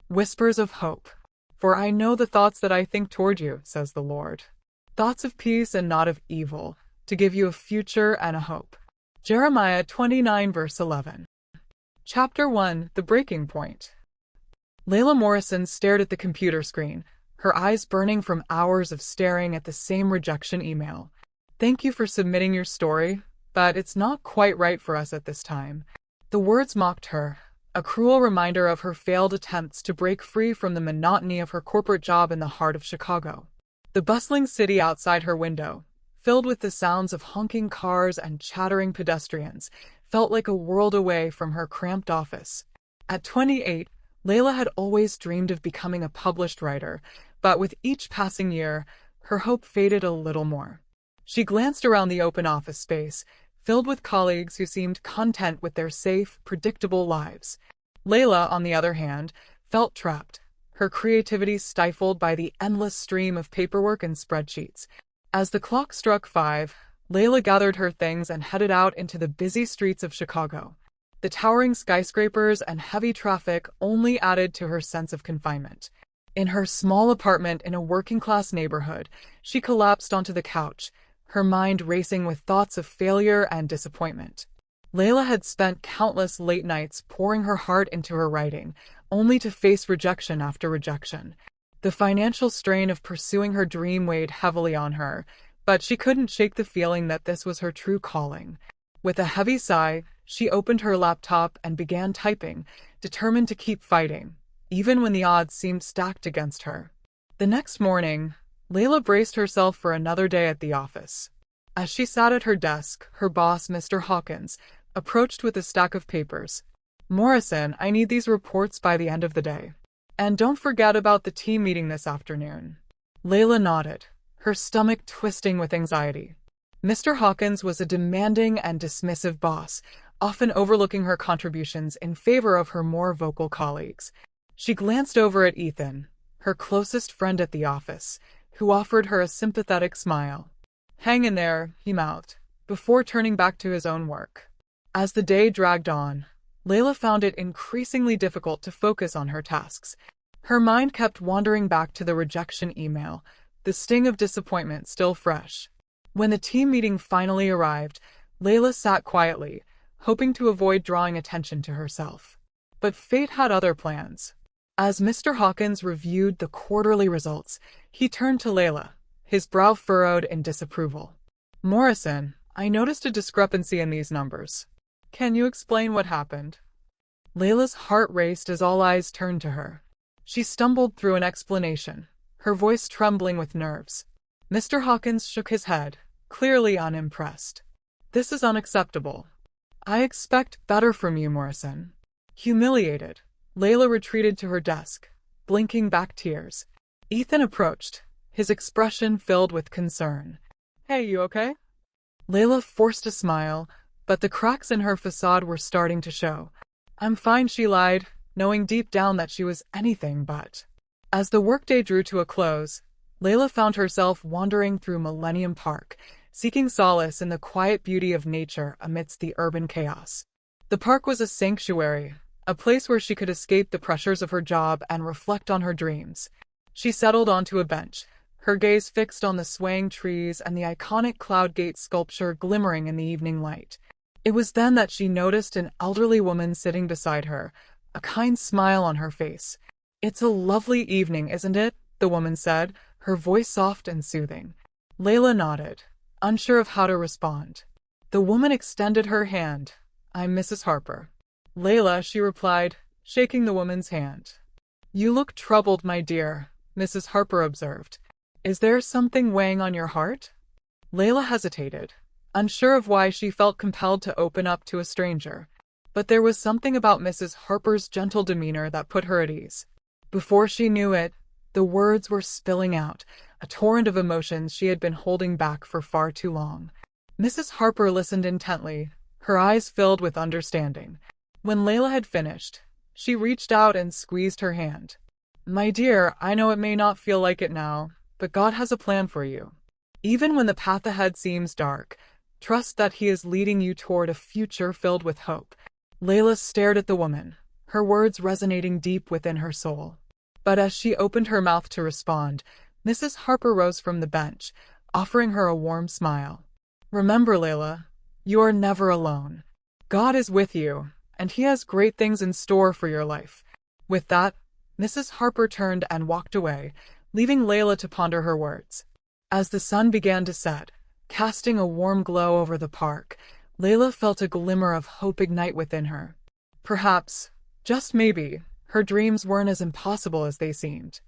Whispers of hope. For I know the thoughts that I think toward you, says the Lord. Thoughts of peace and not of evil, to give you a future and a hope. Jeremiah 29 verse 11. Chapter 1. The Breaking Point. Layla Morrison stared at the computer screen, her eyes burning from hours of staring at the same rejection email. Thank you for submitting your story, but it's not quite right for us at this time. The words mocked her, a cruel reminder of her failed attempts to break free from the monotony of her corporate job in the heart of Chicago. The bustling city outside her window, filled with the sounds of honking cars and chattering pedestrians, felt like a world away from her cramped office. At 28, Layla had always dreamed of becoming a published writer, but with each passing year, her hope faded a little more. She glanced around the open office space, filled with colleagues who seemed content with their safe, predictable lives. Layla, on the other hand, felt trapped, her creativity stifled by the endless stream of paperwork and spreadsheets. As the clock struck 5, Layla gathered her things and headed out into the busy streets of Chicago. The towering skyscrapers and heavy traffic only added to her sense of confinement. In her small apartment in a working-class neighborhood, she collapsed onto the couch, her mind racing with thoughts of failure and disappointment. Layla had spent countless late nights pouring her heart into her writing, only to face rejection after rejection. The financial strain of pursuing her dream weighed heavily on her, but she couldn't shake the feeling that this was her true calling. With a heavy sigh, she opened her laptop and began typing, determined to keep fighting, even when the odds seemed stacked against her. The next morning, Layla braced herself for another day at the office. As she sat at her desk, her boss, Mr. Hawkins, approached with a stack of papers. "Morrison, I need these reports by the end of the day. And don't forget about the team meeting this afternoon." Layla nodded, her stomach twisting with anxiety. Mr. Hawkins was a demanding and dismissive boss, often overlooking her contributions in favor of her more vocal colleagues. She glanced over at Ethan, her closest friend at the office, who offered her a sympathetic smile. "Hang in there," he mouthed, before turning back to his own work. As the day dragged on, Layla found it increasingly difficult to focus on her tasks. Her mind kept wandering back to the rejection email, the sting of disappointment still fresh. When the team meeting finally arrived, Layla sat quietly, hoping to avoid drawing attention to herself. But fate had other plans. As Mr. Hawkins reviewed the quarterly results, he turned to Layla, his brow furrowed in disapproval. "Morrison, I noticed a discrepancy in these numbers. Can you explain what happened?" Layla's heart raced as all eyes turned to her. She stumbled through an explanation, her voice trembling with nerves. Mr. Hawkins shook his head, clearly unimpressed. "This is unacceptable. I expect better from you, Morrison." Humiliated, Layla retreated to her desk, blinking back tears. Ethan approached, his expression filled with concern. "Hey, you okay?" Layla forced a smile, but the cracks in her facade were starting to show. "I'm fine," she lied, knowing deep down that she was anything but. As the workday drew to a close, Layla found herself wandering through Millennium Park, seeking solace in the quiet beauty of nature amidst the urban chaos. The park was a sanctuary, a place where she could escape the pressures of her job and reflect on her dreams. She settled onto a bench, her gaze fixed on the swaying trees and the iconic Cloud Gate sculpture glimmering in the evening light. It was then that she noticed an elderly woman sitting beside her, a kind smile on her face. "It's a lovely evening, isn't it?" the woman said, her voice soft and soothing. Layla nodded, unsure of how to respond. The woman extended her hand. "I'm Mrs. Harper." "Layla," she replied, shaking the woman's hand. "You look troubled, my dear," Mrs. Harper observed. "Is there something weighing on your heart?" Layla hesitated, unsure of why she felt compelled to open up to a stranger. But there was something about Mrs. Harper's gentle demeanor that put her at ease. Before she knew it, the words were spilling out, a torrent of emotions she had been holding back for far too long. Mrs. Harper listened intently, her eyes filled with understanding. When Layla had finished, she reached out and squeezed her hand. "My dear, I know it may not feel like it now, but God has a plan for you. Even when the path ahead seems dark, trust that He is leading you toward a future filled with hope." Layla stared at the woman, her words resonating deep within her soul. But as she opened her mouth to respond, Mrs. Harper rose from the bench, offering her a warm smile. "Remember, Layla, you are never alone. God is with you, and He has great things in store for your life." With that, Mrs. Harper turned and walked away, leaving Layla to ponder her words. As the sun began to set, casting a warm glow over the park, Layla felt a glimmer of hope ignite within her. Perhaps, just maybe, her dreams weren't as impossible as they seemed.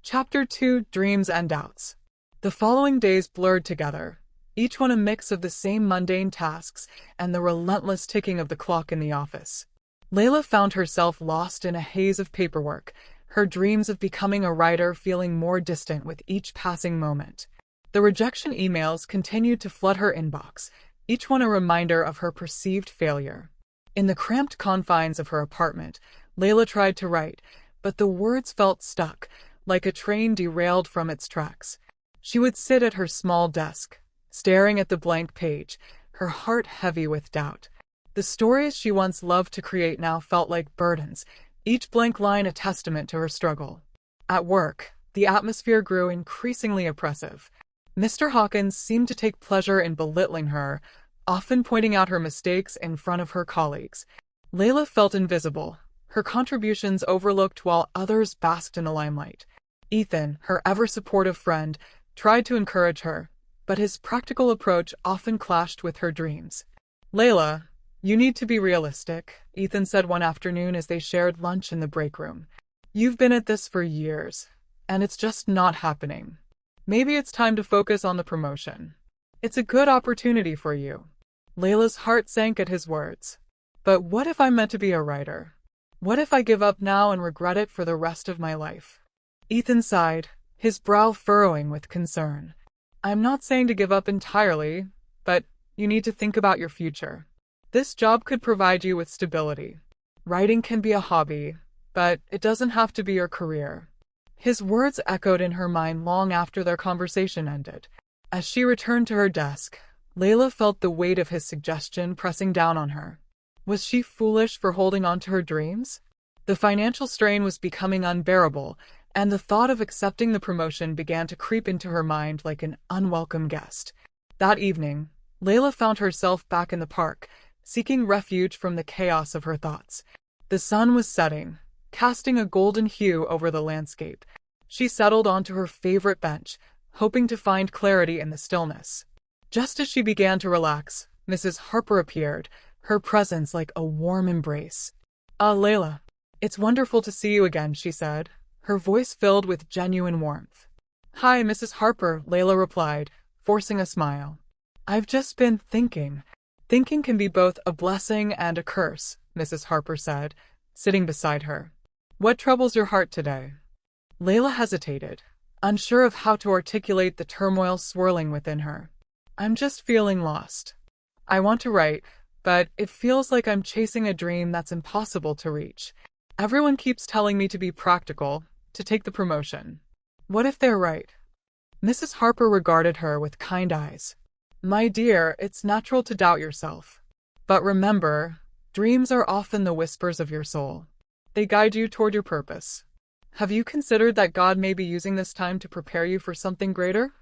Chapter 2: Dreams and Doubts. The following days blurred together, each one a mix of the same mundane tasks and the relentless ticking of the clock in the office. Layla found herself lost in a haze of paperwork, her dreams of becoming a writer feeling more distant with each passing moment. The rejection emails continued to flood her inbox, each one a reminder of her perceived failure. In the cramped confines of her apartment, Layla tried to write, but the words felt stuck, like a train derailed from its tracks. She would sit at her small desk, staring at the blank page, her heart heavy with doubt. The stories she once loved to create now felt like burdens, each blank line a testament to her struggle. At work, the atmosphere grew increasingly oppressive. Mr. Hawkins seemed to take pleasure in belittling her, often pointing out her mistakes in front of her colleagues. Layla felt invisible, her contributions overlooked while others basked in the limelight. Ethan, her ever-supportive friend, tried to encourage her, but his practical approach often clashed with her dreams. "Layla, you need to be realistic," Ethan said one afternoon as they shared lunch in the break room. "You've been at this for years, and it's just not happening. Maybe it's time to focus on the promotion. It's a good opportunity for you." Layla's heart sank at his words. "But what if I'm meant to be a writer? What if I give up now and regret it for the rest of my life?" Ethan sighed, his brow furrowing with concern. "I'm not saying to give up entirely, but you need to think about your future. This job could provide you with stability. Writing can be a hobby, but it doesn't have to be your career." His words echoed in her mind long after their conversation ended. As she returned to her desk, Layla felt the weight of his suggestion pressing down on her. Was she foolish for holding on to her dreams? The financial strain was becoming unbearable, and the thought of accepting the promotion began to creep into her mind like an unwelcome guest. That evening, Layla found herself back in the park, seeking refuge from the chaos of her thoughts. The sun was setting, casting a golden hue over the landscape. She settled onto her favorite bench, hoping to find clarity in the stillness. Just as she began to relax, Mrs. Harper appeared, her presence like a warm embrace. "Ah, Layla, it's wonderful to see you again," she said, her voice filled with genuine warmth. "Hi, Mrs. Harper," Layla replied, forcing a smile. "I've just been thinking." "Thinking can be both a blessing and a curse," Mrs. Harper said, sitting beside her. "What troubles your heart today?" Layla hesitated, unsure of how to articulate the turmoil swirling within her. "I'm just feeling lost. I want to write, but it feels like I'm chasing a dream that's impossible to reach. Everyone keeps telling me to be practical, to take the promotion. What if they're right?" Mrs. Harper regarded her with kind eyes. "My dear, it's natural to doubt yourself. But remember, dreams are often the whispers of your soul. They guide you toward your purpose. Have you considered that God may be using this time to prepare you for something greater?"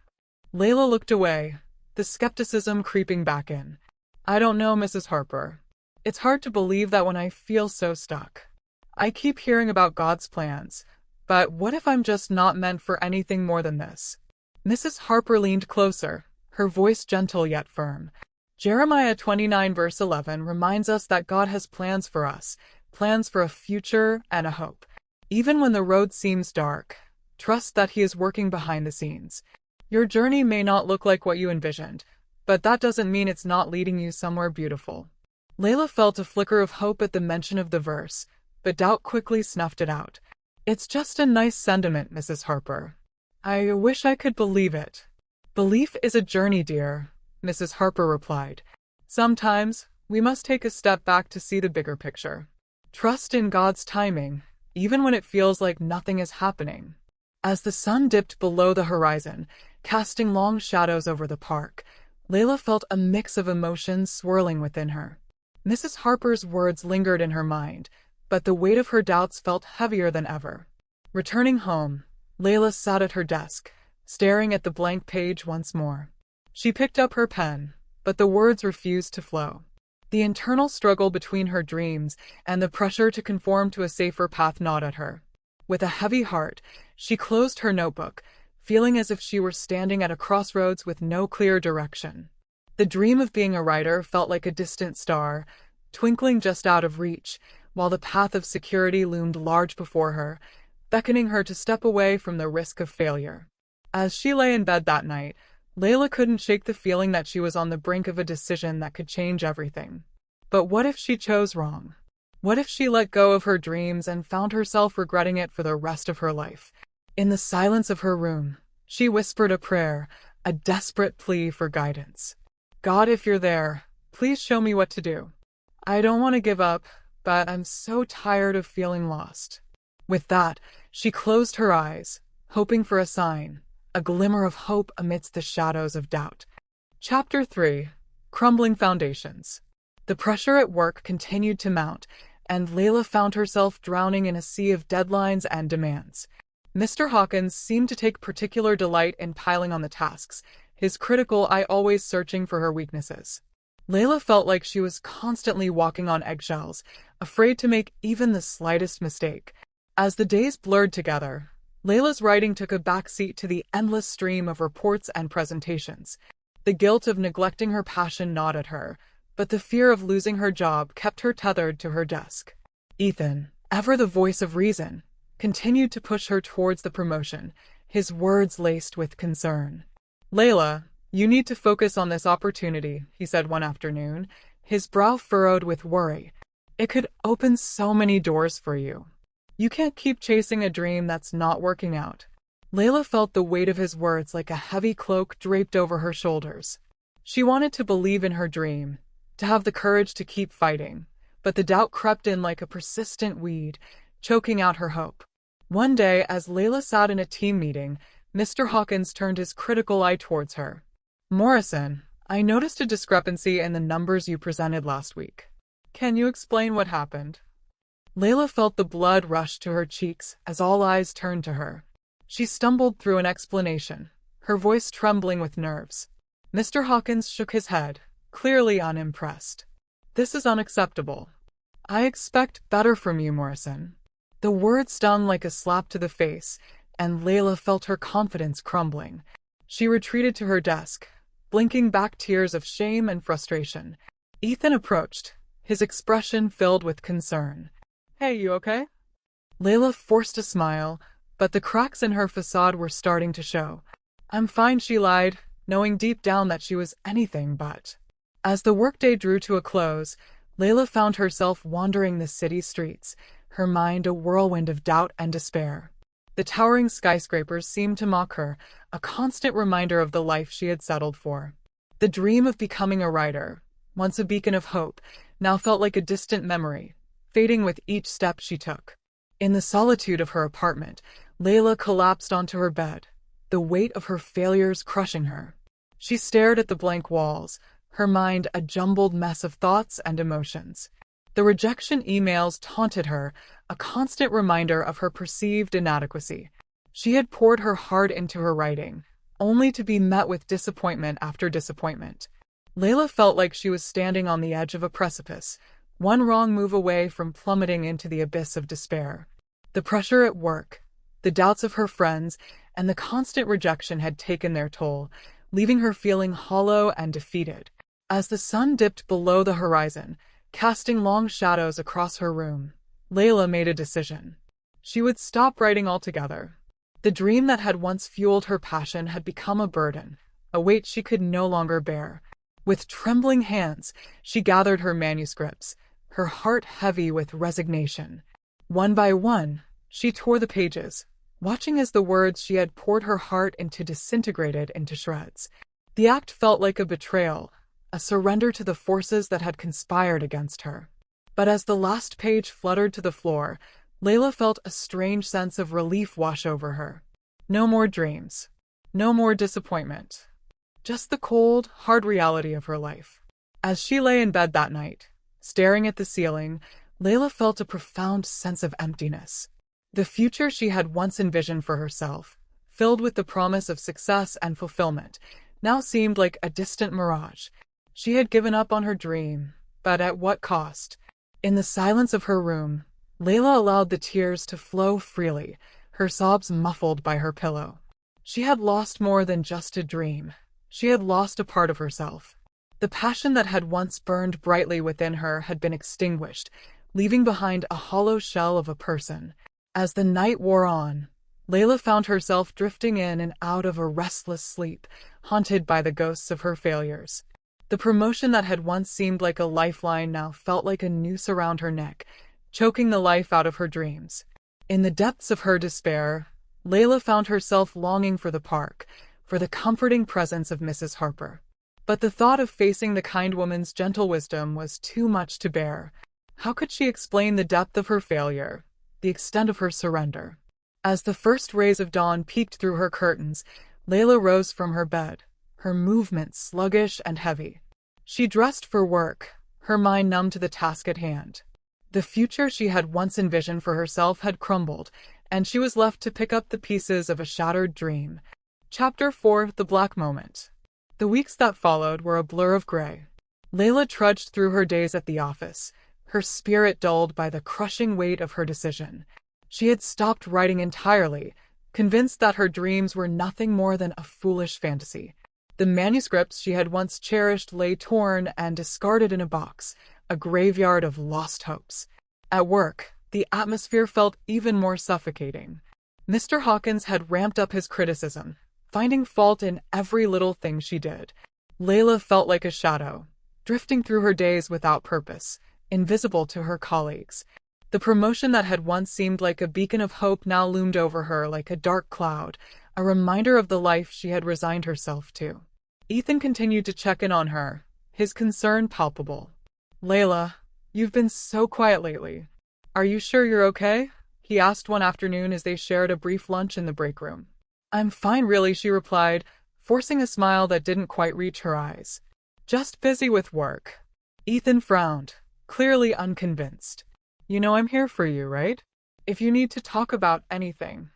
Layla looked away, the skepticism creeping back in. "I don't know, Mrs. Harper. It's hard to believe that when I feel so stuck. I keep hearing about God's plans, but what if I'm just not meant for anything more than this?" Mrs. Harper leaned closer, her voice gentle yet firm. Jeremiah 29 verse 11 reminds us that God has plans for us, plans for a future and a hope. Even when the road seems dark, trust that He is working behind the scenes. Your journey may not look like what you envisioned, but that doesn't mean it's not leading you somewhere beautiful. Layla felt a flicker of hope at the mention of the verse, but doubt quickly snuffed it out. "It's just a nice sentiment, Mrs. Harper. I wish I could believe it." "Belief is a journey, dear," Mrs. Harper replied. "Sometimes, we must take a step back to see the bigger picture. Trust in God's timing, even when it feels like nothing is happening." As the sun dipped below the horizon, casting long shadows over the park, Layla felt a mix of emotions swirling within her. Mrs. Harper's words lingered in her mind, but the weight of her doubts felt heavier than ever. Returning home, Layla sat at her desk, staring at the blank page once more. She picked up her pen, but the words refused to flow. The internal struggle between her dreams and the pressure to conform to a safer path gnawed at her. With a heavy heart, she closed her notebook, feeling as if she were standing at a crossroads with no clear direction. The dream of being a writer felt like a distant star, twinkling just out of reach, while the path of security loomed large before her, beckoning her to step away from the risk of failure. As she lay in bed that night, Layla couldn't shake the feeling that she was on the brink of a decision that could change everything. But what if she chose wrong? What if she let go of her dreams and found herself regretting it for the rest of her life? In the silence of her room, she whispered a prayer, a desperate plea for guidance. God, if you're there, please show me what to do. I don't want to give up, but I'm so tired of feeling lost. With that, she closed her eyes, hoping for a sign, a glimmer of hope amidst the shadows of doubt. Chapter 3. Crumbling Foundations. The pressure at work continued to mount, and Layla found herself drowning in a sea of deadlines and demands. Mr. Hawkins seemed to take particular delight in piling on the tasks, his critical eye always searching for her weaknesses. Layla felt like she was constantly walking on eggshells, afraid to make even the slightest mistake. As the days blurred together, Layla's writing took a backseat to the endless stream of reports and presentations. The guilt of neglecting her passion gnawed at her, but the fear of losing her job kept her tethered to her desk. Ethan, ever the voice of reason, continued to push her towards the promotion, his words laced with concern. Layla, you need to focus on this opportunity, he said one afternoon, his brow furrowed with worry. It could open so many doors for you. You can't keep chasing a dream that's not working out. Layla felt the weight of his words like a heavy cloak draped over her shoulders. She wanted to believe in her dream, to have the courage to keep fighting, but the doubt crept in like a persistent weed, choking out her hope. One day, as Layla sat in a team meeting, Mr. Hawkins turned his critical eye towards her. Morrison, I noticed a discrepancy in the numbers you presented last week. Can you explain what happened? Layla felt the blood rush to her cheeks as all eyes turned to her. She stumbled through an explanation, her voice trembling with nerves. Mr. Hawkins shook his head, clearly unimpressed. This is unacceptable. I expect better from you, Morrison. The word stung like a slap to the face, and Layla felt her confidence crumbling. She retreated to her desk, blinking back tears of shame and frustration. Ethan approached, his expression filled with concern. Hey, you okay? Layla forced a smile, but the cracks in her facade were starting to show. I'm fine, she lied, knowing deep down that she was anything but. As the workday drew to a close, Layla found herself wandering the city streets, her mind a whirlwind of doubt and despair. The towering skyscrapers seemed to mock her, a constant reminder of the life she had settled for. The dream of becoming a writer, once a beacon of hope, now felt like a distant memory, fading with each step she took. In the solitude of her apartment, Layla collapsed onto her bed, the weight of her failures crushing her. She stared at the blank walls, her mind a jumbled mess of thoughts and emotions. The rejection emails taunted her, a constant reminder of her perceived inadequacy. She had poured her heart into her writing, only to be met with disappointment after disappointment. Layla felt like she was standing on the edge of a precipice, one wrong move away from plummeting into the abyss of despair. The pressure at work, the doubts of her friends, and the constant rejection had taken their toll, leaving her feeling hollow and defeated. As the sun dipped below the horizon, casting long shadows across her room, Layla made a decision. She would stop writing altogether. The dream that had once fueled her passion had become a burden, a weight she could no longer bear. With trembling hands, she gathered her manuscripts, her heart heavy with resignation. One by one, she tore the pages, watching as the words she had poured her heart into disintegrated into shreds. The act felt like a betrayal, a surrender to the forces that had conspired against her. But as the last page fluttered to the floor, Layla felt a strange sense of relief wash over her. No more dreams. No more disappointment. Just the cold, hard reality of her life. As she lay in bed that night, staring at the ceiling, Layla felt a profound sense of emptiness. The future she had once envisioned for herself, filled with the promise of success and fulfillment, now seemed like a distant mirage. She had given up on her dream, but at what cost? In the silence of her room, Layla allowed the tears to flow freely, her sobs muffled by her pillow. She had lost more than just a dream. She had lost a part of herself. The passion that had once burned brightly within her had been extinguished, leaving behind a hollow shell of a person. As the night wore on, Layla found herself drifting in and out of a restless sleep, haunted by the ghosts of her failures. The promotion that had once seemed like a lifeline now felt like a noose around her neck, choking the life out of her dreams. In the depths of her despair, Layla found herself longing for the park, for the comforting presence of Mrs. Harper. But the thought of facing the kind woman's gentle wisdom was too much to bear. How could she explain the depth of her failure, the extent of her surrender? As the first rays of dawn peeked through her curtains, Layla rose from her bed, her movements sluggish and heavy. She dressed for work, her mind numb to the task at hand. The future she had once envisioned for herself had crumbled, and she was left to pick up the pieces of a shattered dream. Chapter 4: The Black Moment. The weeks that followed were a blur of gray. Layla trudged through her days at the office, her spirit dulled by the crushing weight of her decision. She had stopped writing entirely, convinced that her dreams were nothing more than a foolish fantasy. The manuscripts she had once cherished lay torn and discarded in a box, a graveyard of lost hopes. At work, the atmosphere felt even more suffocating. Mr. Hawkins had ramped up his criticism, finding fault in every little thing she did. Layla felt like a shadow, drifting through her days without purpose, invisible to her colleagues. The promotion that had once seemed like a beacon of hope now loomed over her like a dark cloud, a reminder of the life she had resigned herself to. Ethan continued to check in on her, his concern palpable. "Layla, you've been so quiet lately. Are you sure you're okay?" he asked one afternoon as they shared a brief lunch in the break room. "I'm fine really," she replied, forcing a smile that didn't quite reach her eyes. "Just busy with work." Ethan frowned, clearly unconvinced. "You know I'm here for you, right? If you need to talk about anything."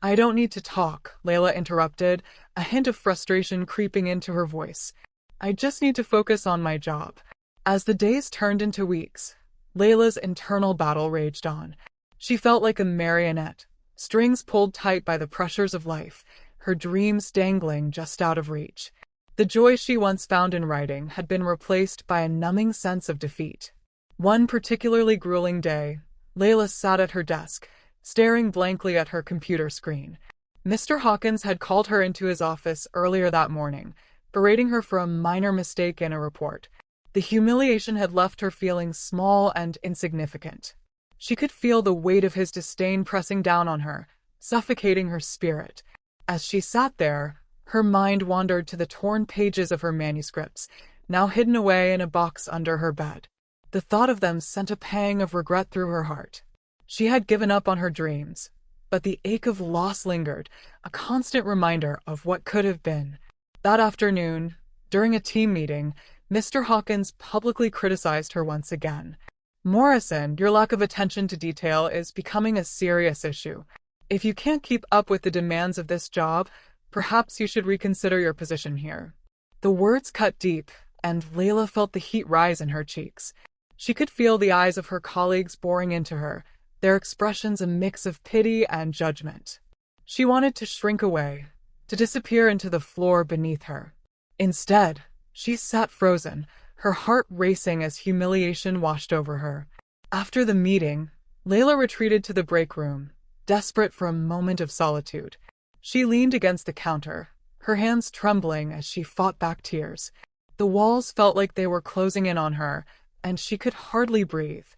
"I don't need to talk," Layla interrupted, a hint of frustration creeping into her voice. "I just need to focus on my job." As the days turned into weeks, Layla's internal battle raged on. She felt like a marionette, strings pulled tight by the pressures of life, her dreams dangling just out of reach. The joy she once found in writing had been replaced by a numbing sense of defeat. One particularly grueling day, Layla sat at her desk, staring blankly at her computer screen. Mr. Hawkins had called her into his office earlier that morning, berating her for a minor mistake in a report. The humiliation had left her feeling small and insignificant. She could feel the weight of his disdain pressing down on her, suffocating her spirit. As she sat there, her mind wandered to the torn pages of her manuscripts, now hidden away in a box under her bed. The thought of them sent a pang of regret through her heart. She had given up on her dreams, but the ache of loss lingered, a constant reminder of what could have been. That afternoon, during a team meeting, Mr. Hawkins publicly criticized her once again. "Morrison, your lack of attention to detail is becoming a serious issue. If you can't keep up with the demands of this job, perhaps you should reconsider your position here." The words cut deep, and Layla felt the heat rise in her cheeks. She could feel the eyes of her colleagues boring into her, their expressions a mix of pity and judgment. She wanted to shrink away, to disappear into the floor beneath her. Instead, she sat frozen, her heart racing as humiliation washed over her. After the meeting, Layla retreated to the break room, desperate for a moment of solitude. She leaned against the counter, her hands trembling as she fought back tears. The walls felt like they were closing in on her, and she could hardly breathe.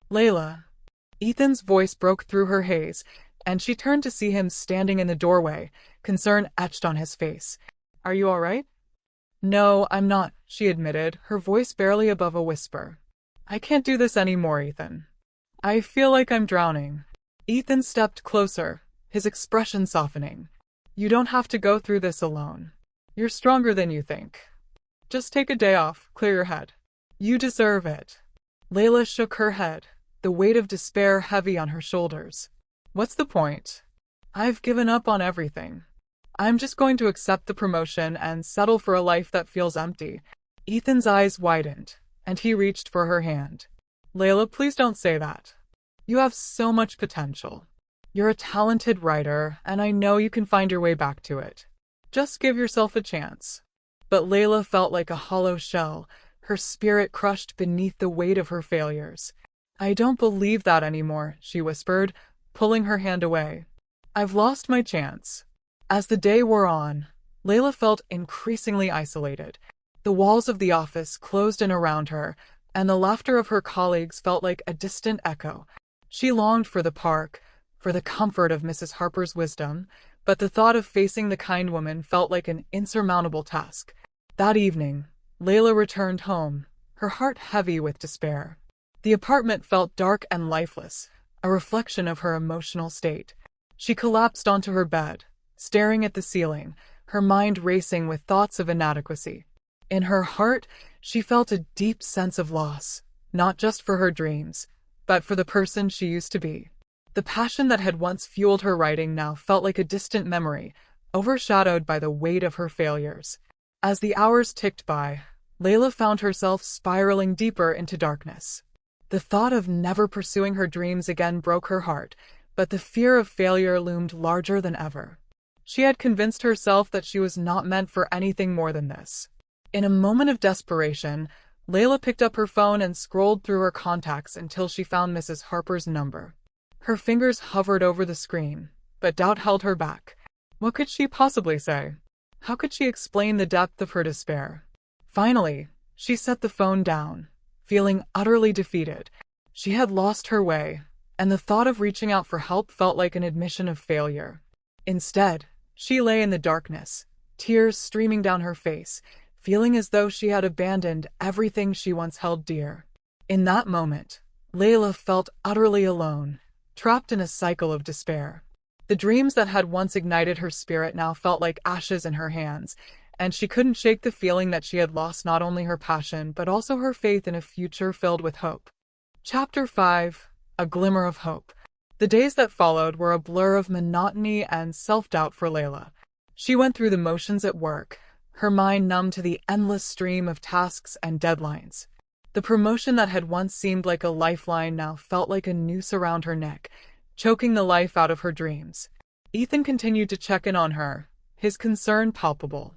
"Layla." Ethan's voice broke through her haze, and she turned to see him standing in the doorway, concern etched on his face. "Are you all right?" "No, I'm not," she admitted, her voice barely above a whisper. "I can't do this anymore, Ethan. I feel like I'm drowning." Ethan stepped closer, his expression softening. "You don't have to go through this alone. You're stronger than you think. Just take a day off, clear your head. You deserve it." Layla shook her head, the weight of despair heavy on her shoulders. What's the point? I've given up on everything. I'm just going to accept the promotion and settle for a life that feels empty. Ethan's eyes widened, and he reached for her hand. Layla, please don't say that. You have so much potential. You're a talented writer, and I know you can find your way back to it. Just give yourself a chance. But Layla felt like a hollow shell, her spirit crushed beneath the weight of her failures. I don't believe that anymore, she whispered, pulling her hand away. I've lost my chance. As the day wore on, Layla felt increasingly isolated. The walls of the office closed in around her, and the laughter of her colleagues felt like a distant echo. She longed for the park, for the comfort of Mrs. Harper's wisdom, but the thought of facing the kind woman felt like an insurmountable task. That evening, Layla returned home, her heart heavy with despair. The apartment felt dark and lifeless, a reflection of her emotional state. She collapsed onto her bed, staring at the ceiling, her mind racing with thoughts of inadequacy. In her heart, she felt a deep sense of loss, not just for her dreams, but for the person she used to be. The passion that had once fueled her writing now felt like a distant memory, overshadowed by the weight of her failures. As the hours ticked by, Layla found herself spiraling deeper into darkness. The thought of never pursuing her dreams again broke her heart, but the fear of failure loomed larger than ever. She had convinced herself that she was not meant for anything more than this. In a moment of desperation, Layla picked up her phone and scrolled through her contacts until she found Mrs. Harper's number. Her fingers hovered over the screen, but doubt held her back. What could she possibly say? How could she explain the depth of her despair? Finally, she set the phone down, feeling utterly defeated. She had lost her way, and the thought of reaching out for help felt like an admission of failure. Instead, she lay in the darkness, tears streaming down her face, feeling as though she had abandoned everything she once held dear. In that moment, Layla felt utterly alone, trapped in a cycle of despair. The dreams that had once ignited her spirit now felt like ashes in her hands, and she couldn't shake the feeling that she had lost not only her passion but also her faith in a future filled with hope. Chapter 5: A Glimmer of Hope. The days that followed were a blur of monotony and self-doubt for Layla. She went through the motions at work, her mind numb to the endless stream of tasks and deadlines. The promotion that had once seemed like a lifeline now felt like a noose around her neck, choking the life out of her dreams. Ethan continued to check in on her, his concern palpable.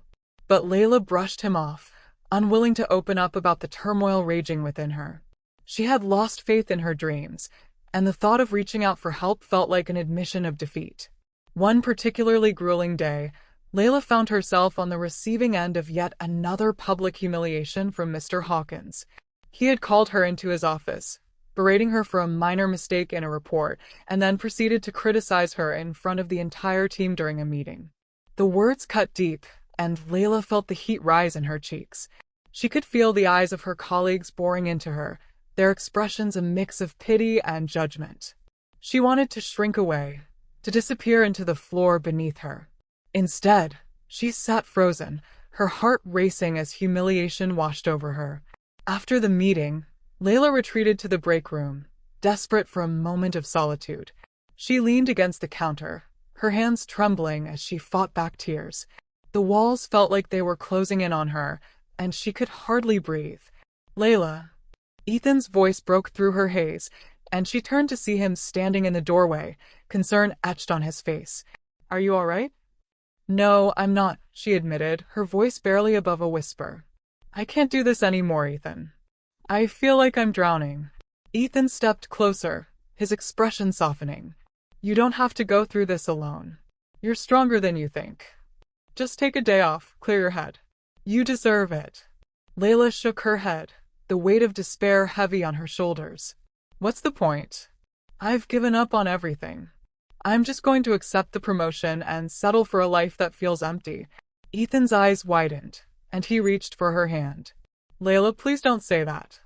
But Layla brushed him off, unwilling to open up about the turmoil raging within her. She had lost faith in her dreams, and the thought of reaching out for help felt like an admission of defeat. One particularly grueling day, Layla found herself on the receiving end of yet another public humiliation from Mr. Hawkins. He had called her into his office, berating her for a minor mistake in a report, and then proceeded to criticize her in front of the entire team during a meeting. The words cut deep, and Layla felt the heat rise in her cheeks. She could feel the eyes of her colleagues boring into her, their expressions a mix of pity and judgment. She wanted to shrink away, to disappear into the floor beneath her. Instead, she sat frozen, her heart racing as humiliation washed over her. After the meeting, Layla retreated to the break room, desperate for a moment of solitude. She leaned against the counter, her hands trembling as she fought back tears. The walls felt like they were closing in on her, and she could hardly breathe. Layla. Ethan's voice broke through her haze, and she turned to see him standing in the doorway, concern etched on his face. Are you all right? No, I'm not, she admitted, her voice barely above a whisper. I can't do this anymore, Ethan. I feel like I'm drowning. Ethan stepped closer, his expression softening. You don't have to go through this alone. You're stronger than you think. Just take a day off, clear your head. You deserve it. Layla shook her head, the weight of despair heavy on her shoulders. What's the point? I've given up on everything. I'm just going to accept the promotion and settle for a life that feels empty. Ethan's eyes widened, and he reached for her hand. Layla, please don't say that.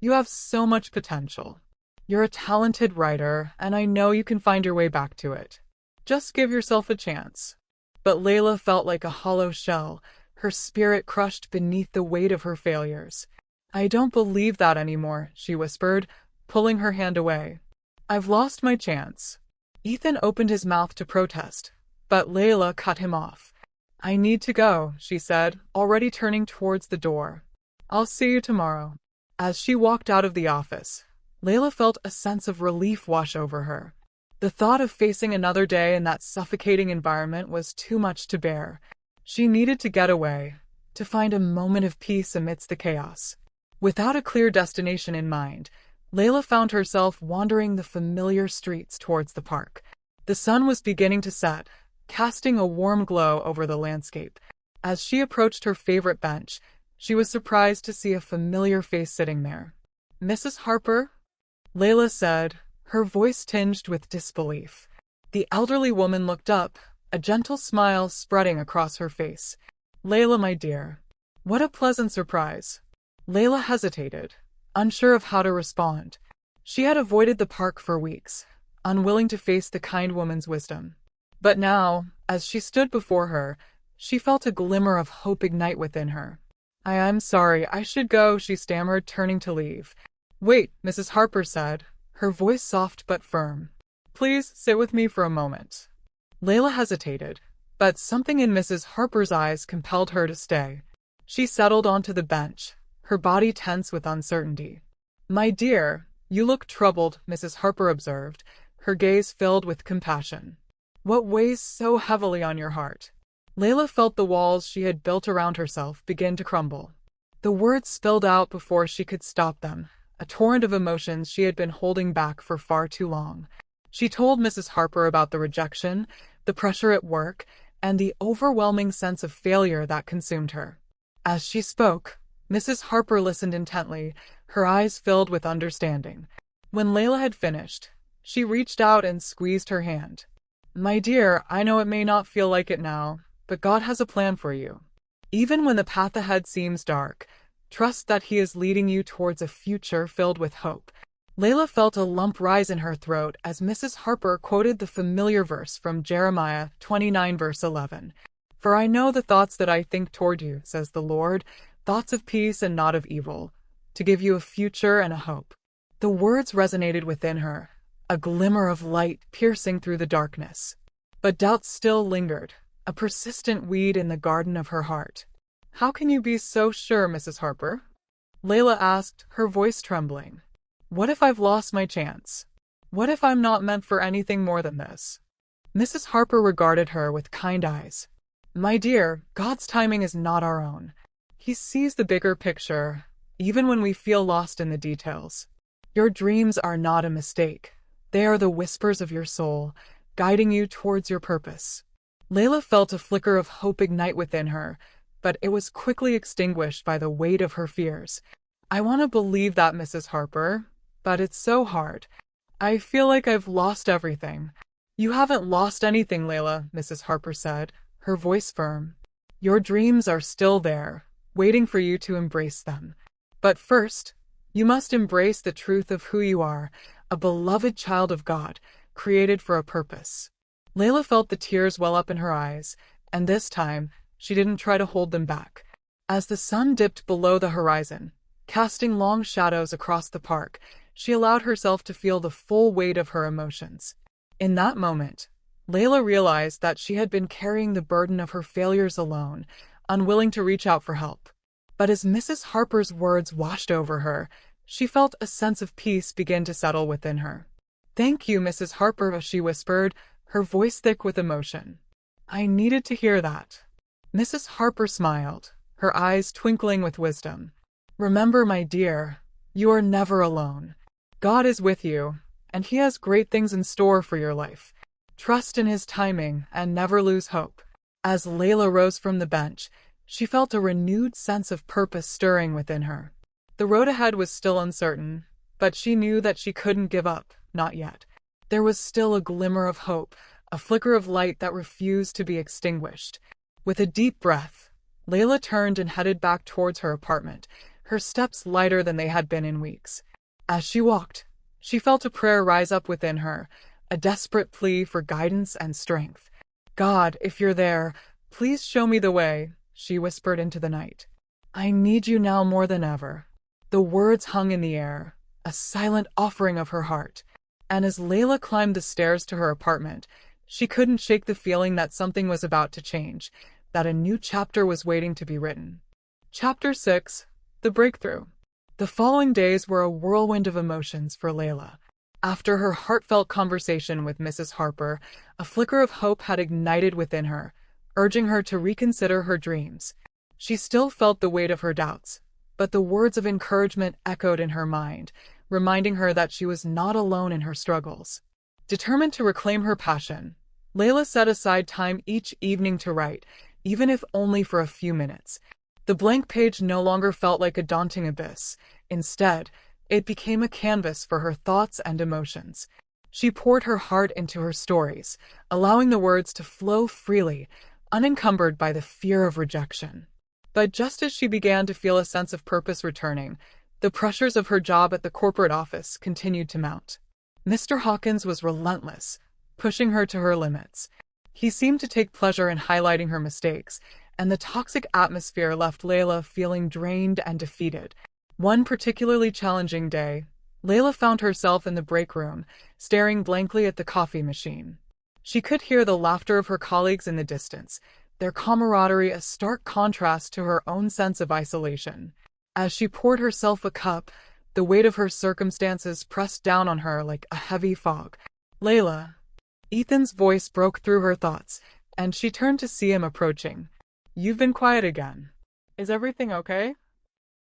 You have so much potential. You're a talented writer, and I know you can find your way back to it. Just give yourself a chance. But Layla felt like a hollow shell, her spirit crushed beneath the weight of her failures. I don't believe that anymore, she whispered, pulling her hand away. "I've lost my chance." Ethan opened his mouth to protest, but Layla cut him off. "I need to go," she said, already turning towards the door. "I'll see you tomorrow." As she walked out of the office, Layla felt a sense of relief wash over her. The thought of facing another day in that suffocating environment was too much to bear. She needed to get away, to find a moment of peace amidst the chaos. Without a clear destination in mind, Layla found herself wandering the familiar streets towards the park. The sun was beginning to set, casting a warm glow over the landscape. As she approached her favorite bench, she was surprised to see a familiar face sitting there. "Mrs. Harper?" Layla said, her voice tinged with disbelief. The elderly woman looked up, a gentle smile spreading across her face. "Layla, my dear. What a pleasant surprise." Layla hesitated, unsure of how to respond. She had avoided the park for weeks, unwilling to face the kind woman's wisdom. But now, as she stood before her, she felt a glimmer of hope ignite within her. I'm sorry, I should go," she stammered, turning to leave. "Wait," Mrs. Harper said, her voice soft but firm. "Please sit with me for a moment." Layla hesitated, but something in Mrs. Harper's eyes compelled her to stay. She settled onto the bench, her body tense with uncertainty. "My dear, you look troubled," Mrs. Harper observed, her gaze filled with compassion. "What weighs so heavily on your heart?" Layla felt the walls she had built around herself begin to crumble. The words spilled out before she could stop them, a torrent of emotions she had been holding back for far too long. She told Mrs. Harper about the rejection, the pressure at work, and the overwhelming sense of failure that consumed her. As she spoke, Mrs. Harper listened intently, her eyes filled with understanding. When Layla had finished, she reached out and squeezed her hand. "My dear, I know it may not feel like it now, but God has a plan for you. Even when the path ahead seems dark, trust that He is leading you towards a future filled with hope." Layla felt a lump rise in her throat as Mrs. Harper quoted the familiar verse from Jeremiah 29 verse 11. "For I know the thoughts that I think toward you, says the Lord, thoughts of peace and not of evil, to give you a future and a hope." The words resonated within her, a glimmer of light piercing through the darkness. But doubt still lingered, a persistent weed in the garden of her heart. "How can you be so sure, Mrs. Harper?" Layla asked, her voice trembling. "What if I've lost my chance? What if I'm not meant for anything more than this?" Mrs. Harper regarded her with kind eyes. "My dear, God's timing is not our own. He sees the bigger picture, even when we feel lost in the details. Your dreams are not a mistake. They are the whispers of your soul, guiding you towards your purpose." Layla felt a flicker of hope ignite within her, but it was quickly extinguished by the weight of her fears. "I want to believe that, Mrs. Harper, but it's so hard. I feel like I've lost everything." "You haven't lost anything, Layla," Mrs. Harper said, her voice firm. "Your dreams are still there, waiting for you to embrace them. But first, you must embrace the truth of who you are, a beloved child of God, created for a purpose." Layla felt the tears well up in her eyes, and this time, she didn't try to hold them back. As the sun dipped below the horizon, casting long shadows across the park, she allowed herself to feel the full weight of her emotions. In that moment, Layla realized that she had been carrying the burden of her failures alone, unwilling to reach out for help. But as Mrs. Harper's words washed over her, she felt a sense of peace begin to settle within her. "Thank you, Mrs. Harper," she whispered, her voice thick with emotion. "I needed to hear that." Mrs. Harper smiled, her eyes twinkling with wisdom. "Remember, my dear, you are never alone. God is with you, and He has great things in store for your life. Trust in His timing and never lose hope." As Layla rose from the bench, she felt a renewed sense of purpose stirring within her. The road ahead was still uncertain, but she knew that she couldn't give up, not yet. There was still a glimmer of hope, a flicker of light that refused to be extinguished. With a deep breath, Layla turned and headed back towards her apartment, her steps lighter than they had been in weeks. As she walked, she felt a prayer rise up within her, a desperate plea for guidance and strength. "God, if you're there, please show me the way," she whispered into the night. "I need you now more than ever." The words hung in the air, a silent offering of her heart. And as Layla climbed the stairs to her apartment, she couldn't shake the feeling that something was about to change, that a new chapter was waiting to be written. Chapter 6: The Breakthrough. The following days were a whirlwind of emotions for Layla. After her heartfelt conversation with Mrs. Harper, a flicker of hope had ignited within her, urging her to reconsider her dreams. She still felt the weight of her doubts, but the words of encouragement echoed in her mind, reminding her that she was not alone in her struggles. Determined to reclaim her passion, Layla set aside time each evening to write, even if only for a few minutes. The blank page no longer felt like a daunting abyss. Instead, it became a canvas for her thoughts and emotions. She poured her heart into her stories, allowing the words to flow freely, unencumbered by the fear of rejection. But just as she began to feel a sense of purpose returning, the pressures of her job at the corporate office continued to mount. Mr. Hawkins was relentless, pushing her to her limits. He seemed to take pleasure in highlighting her mistakes, and the toxic atmosphere left Layla feeling drained and defeated. One particularly challenging day, Layla found herself in the break room, staring blankly at the coffee machine. She could hear the laughter of her colleagues in the distance, their camaraderie a stark contrast to her own sense of isolation. As she poured herself a cup, the weight of her circumstances pressed down on her like a heavy fog. "Layla." Ethan's voice broke through her thoughts, and she turned to see him approaching. "You've been quiet again. Is everything okay?"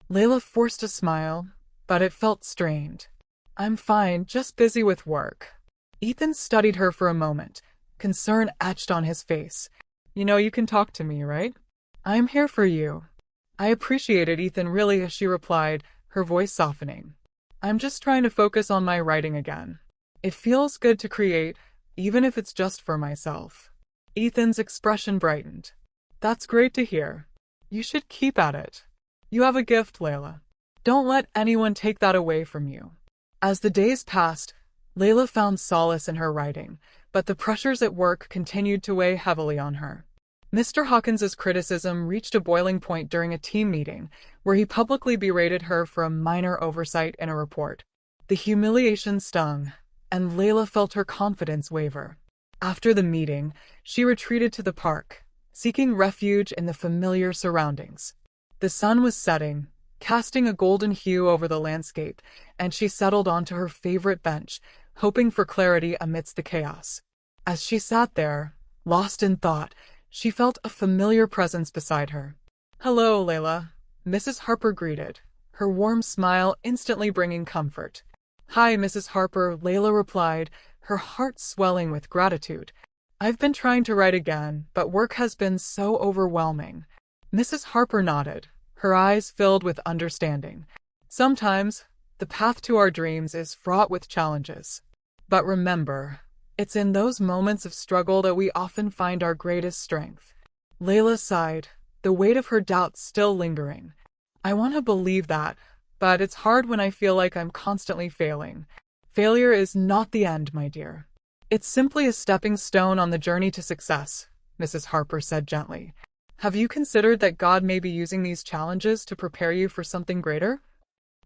Layla forced a smile, but it felt strained. "I'm fine, just busy with work." Ethan studied her for a moment, concern etched on his face. "You know you can talk to me, right? I'm here for you." "I appreciate it, Ethan, really," she replied, her voice softening. "I'm just trying to focus on my writing again. It feels good to create, even if it's just for myself." Ethan's expression brightened. "That's great to hear. You should keep at it. You have a gift, Layla. Don't let anyone take that away from you." As the days passed, Layla found solace in her writing, but the pressures at work continued to weigh heavily on her. Mr. Hawkins's criticism reached a boiling point during a team meeting, where he publicly berated her for a minor oversight in a report. The humiliation stung, and Layla felt her confidence waver. After the meeting, she retreated to the park, seeking refuge in the familiar surroundings. The sun was setting, casting a golden hue over the landscape, and she settled onto her favorite bench, hoping for clarity amidst the chaos. As she sat there, lost in thought, she felt a familiar presence beside her. "Hello, Layla," Mrs. Harper greeted, her warm smile instantly bringing comfort. "Hi, Mrs. Harper," Layla replied, her heart swelling with gratitude. "I've been trying to write again, but work has been so overwhelming." Mrs. Harper nodded, her eyes filled with understanding. "Sometimes, the path to our dreams is fraught with challenges. But remember, it's in those moments of struggle that we often find our greatest strength." Layla sighed, the weight of her doubts still lingering. "I want to believe that, but it's hard when I feel like I'm constantly failing." "Failure is not the end, my dear. It's simply a stepping stone on the journey to success," Mrs. Harper said gently. "Have you considered that God may be using these challenges to prepare you for something greater?"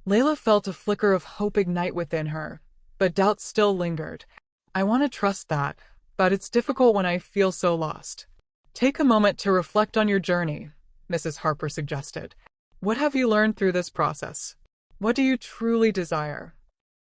Layla felt a flicker of hope ignite within her, but doubt still lingered. "I want to trust that, but it's difficult when I feel so lost." "Take a moment to reflect on your journey," Mrs. Harper suggested. "What have you learned through this process? What do you truly desire?"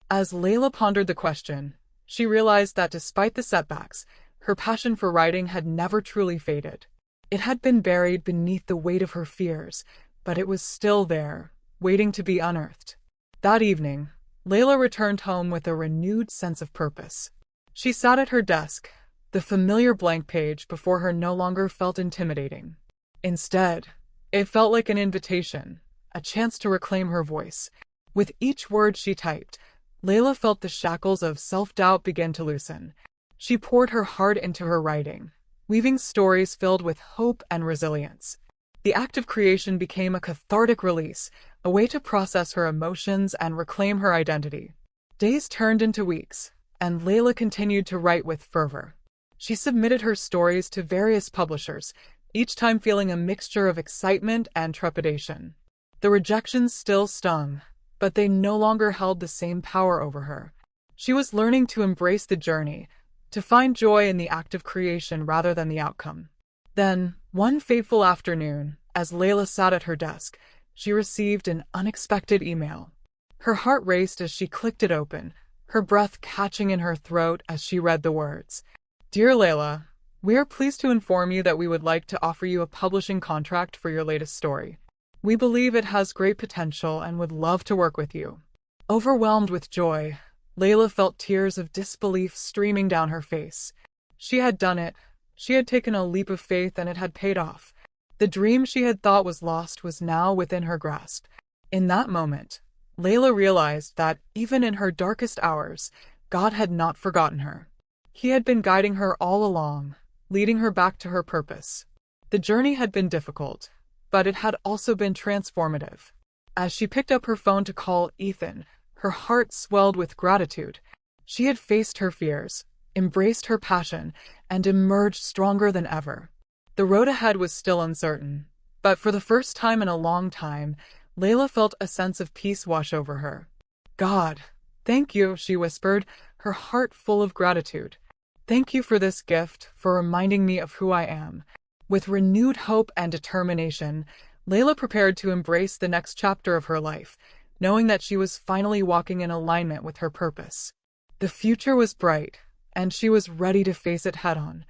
As Layla pondered the question, she realized that despite the setbacks, her passion for writing had never truly faded. It had been buried beneath the weight of her fears, but it was still there, waiting to be unearthed. That evening, Layla returned home with a renewed sense of purpose. She sat at her desk, the familiar blank page before her no longer felt intimidating. Instead, it felt like an invitation, a chance to reclaim her voice. With each word she typed, Layla felt the shackles of self-doubt begin to loosen. She poured her heart into her writing, weaving stories filled with hope and resilience. The act of creation became a cathartic release, a way to process her emotions and reclaim her identity. Days turned into weeks, and Layla continued to write with fervor. She submitted her stories to various publishers, each time feeling a mixture of excitement and trepidation. The rejections still stung, but they no longer held the same power over her. She was learning to embrace the journey, to find joy in the act of creation rather than the outcome. Then, one fateful afternoon, as Layla sat at her desk, she received an unexpected email. Her heart raced as she clicked it open, her breath catching in her throat as she read the words. Dear Layla, we are pleased to inform you that we would like to offer you a publishing contract for your latest story. We believe it has great potential and would love to work with you. Overwhelmed with joy, Layla felt tears of disbelief streaming down her face. She had done it. She had taken a leap of faith and it had paid off. The dream she had thought was lost was now within her grasp. In that moment, Layla realized that, even in her darkest hours, God had not forgotten her. He had been guiding her all along, leading her back to her purpose. The journey had been difficult, but it had also been transformative. As she picked up her phone to call Ethan, her heart swelled with gratitude. She had faced her fears, embraced her passion, and emerged stronger than ever. The road ahead was still uncertain, but for the first time in a long time, Layla felt a sense of peace wash over her. God, thank you, she whispered, her heart full of gratitude. Thank you for this gift, for reminding me of who I am. With renewed hope and determination, Layla prepared to embrace the next chapter of her life, knowing that she was finally walking in alignment with her purpose. The future was bright, and she was ready to face it head-on.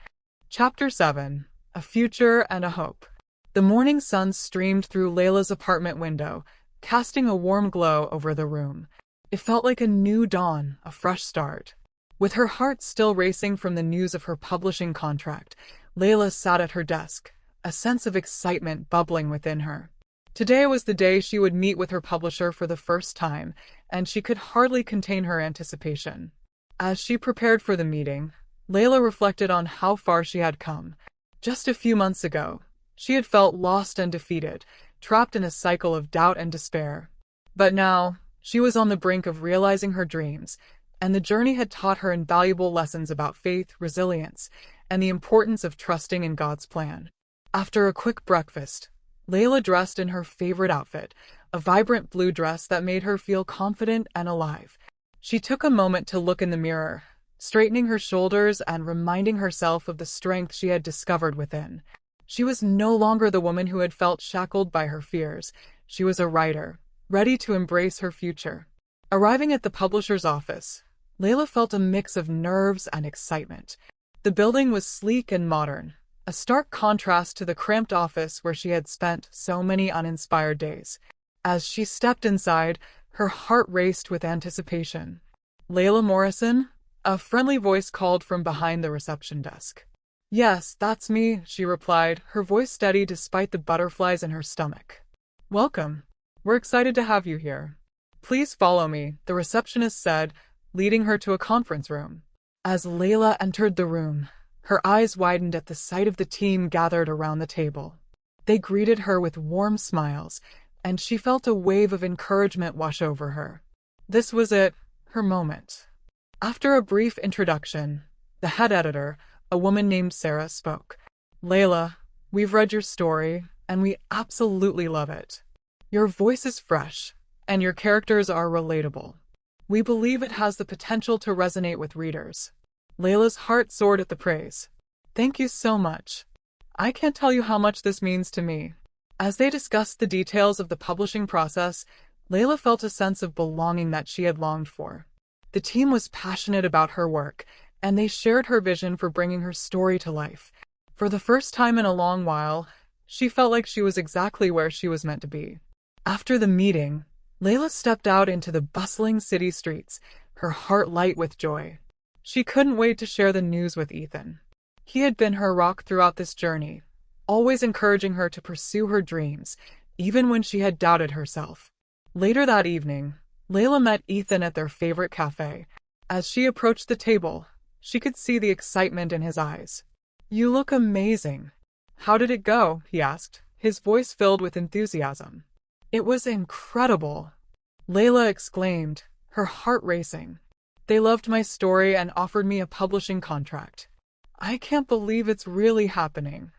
Chapter 7. A Future and a Hope. The morning sun streamed through Layla's apartment window, casting a warm glow over the room. It felt like a new dawn, a fresh start. With her heart still racing from the news of her publishing contract, Layla sat at her desk, a sense of excitement bubbling within her. Today was the day she would meet with her publisher for the first time, and she could hardly contain her anticipation. As she prepared for the meeting, Layla reflected on how far she had come. Just a few months ago, she had felt lost and defeated, trapped in a cycle of doubt and despair. But now, she was on the brink of realizing her dreams, and the journey had taught her invaluable lessons about faith, resilience, and the importance of trusting in God's plan. After a quick breakfast, Layla dressed in her favorite outfit, a vibrant blue dress that made her feel confident and alive. She took a moment to look in the mirror, straightening her shoulders and reminding herself of the strength she had discovered within. She was no longer the woman who had felt shackled by her fears. She was a writer, ready to embrace her future. Arriving at the publisher's office, Layla felt a mix of nerves and excitement. The building was sleek and modern, a stark contrast to the cramped office where she had spent so many uninspired days. As she stepped inside, her heart raced with anticipation. Layla Morrison? A friendly voice called from behind the reception desk. Yes, that's me, she replied, her voice steady despite the butterflies in her stomach. Welcome. We're excited to have you here. Please follow me, the receptionist said, leading her to a conference room. As Layla entered the room, her eyes widened at the sight of the team gathered around the table. They greeted her with warm smiles, and she felt a wave of encouragement wash over her. This was it, her moment. After a brief introduction, the head editor, a woman named Sarah, spoke. Layla, we've read your story, and we absolutely love it. Your voice is fresh, and your characters are relatable. We believe it has the potential to resonate with readers. Layla's heart soared at the praise. Thank you so much. I can't tell you how much this means to me. As they discussed the details of the publishing process, Layla felt a sense of belonging that she had longed for. The team was passionate about her work, and they shared her vision for bringing her story to life. For the first time in a long while, she felt like she was exactly where she was meant to be. After the meeting, Layla stepped out into the bustling city streets, her heart light with joy. She couldn't wait to share the news with Ethan. He had been her rock throughout this journey, always encouraging her to pursue her dreams, even when she had doubted herself. Later that evening, Layla met Ethan at their favorite cafe. As she approached the table, she could see the excitement in his eyes. You look amazing. How did it go? He asked, his voice filled with enthusiasm. It was incredible, Layla exclaimed, her heart racing. They loved my story and offered me a publishing contract. I can't believe it's really happening.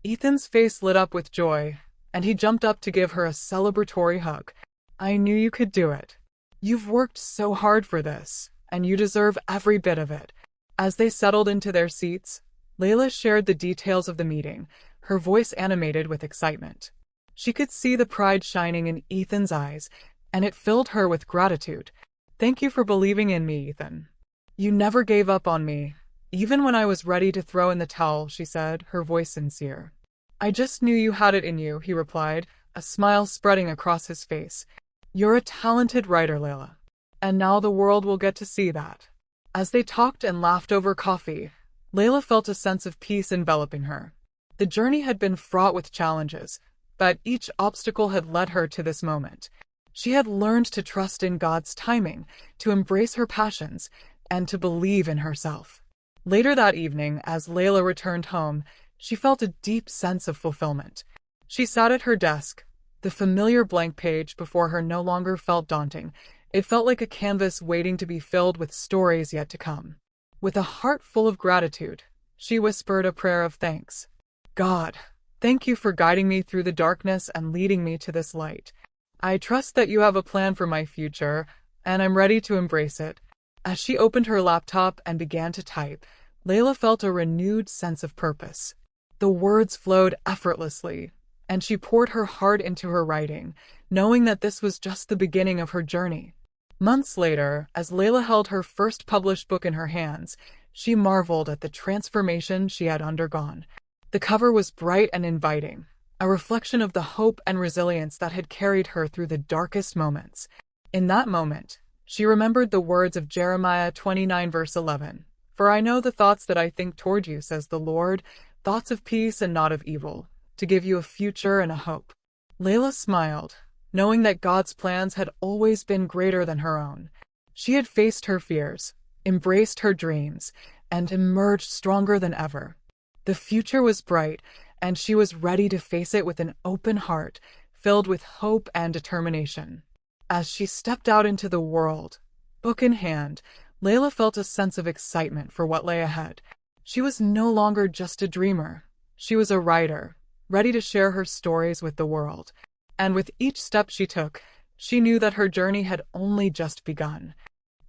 Ethan's face lit up with joy, and he jumped up to give her a celebratory hug. I knew you could do it. You've worked so hard for this, and you deserve every bit of it." As they settled into their seats, Layla shared the details of the meeting, her voice animated with excitement. She could see the pride shining in Ethan's eyes, and it filled her with gratitude. "Thank you for believing in me, Ethan. You never gave up on me, even when I was ready to throw in the towel," she said, her voice sincere. "I just knew you had it in you," he replied, a smile spreading across his face. "You're a talented writer, Layla. And now the world will get to see that." As they talked and laughed over coffee, Layla felt a sense of peace enveloping her. The journey had been fraught with challenges, but each obstacle had led her to this moment. She had learned to trust in God's timing, to embrace her passions, and to believe in herself. Later that evening, as Layla returned home, she felt a deep sense of fulfillment. She sat at her desk. The familiar blank page before her no longer felt daunting. It felt like a canvas waiting to be filled with stories yet to come. With a heart full of gratitude, she whispered a prayer of thanks. "God, thank you for guiding me through the darkness and leading me to this light. I trust that you have a plan for my future, and I'm ready to embrace it." As she opened her laptop and began to type, Layla felt a renewed sense of purpose. The words flowed effortlessly, and she poured her heart into her writing, knowing that this was just the beginning of her journey. Months later, as Layla held her first published book in her hands, she marveled at the transformation she had undergone. The cover was bright and inviting, a reflection of the hope and resilience that had carried her through the darkest moments. In that moment, she remembered the words of Jeremiah 29 verse 11. "For I know the thoughts that I think toward you, says the Lord, thoughts of peace and not of evil, to give you a future and a hope." Layla smiled, knowing that God's plans had always been greater than her own. She had faced her fears, embraced her dreams, and emerged stronger than ever. The future was bright, and she was ready to face it with an open heart, filled with hope and determination. As she stepped out into the world, book in hand, Layla felt a sense of excitement for what lay ahead. She was no longer just a dreamer. She was a writer, ready to share her stories with the world. And with each step she took, she knew that her journey had only just begun.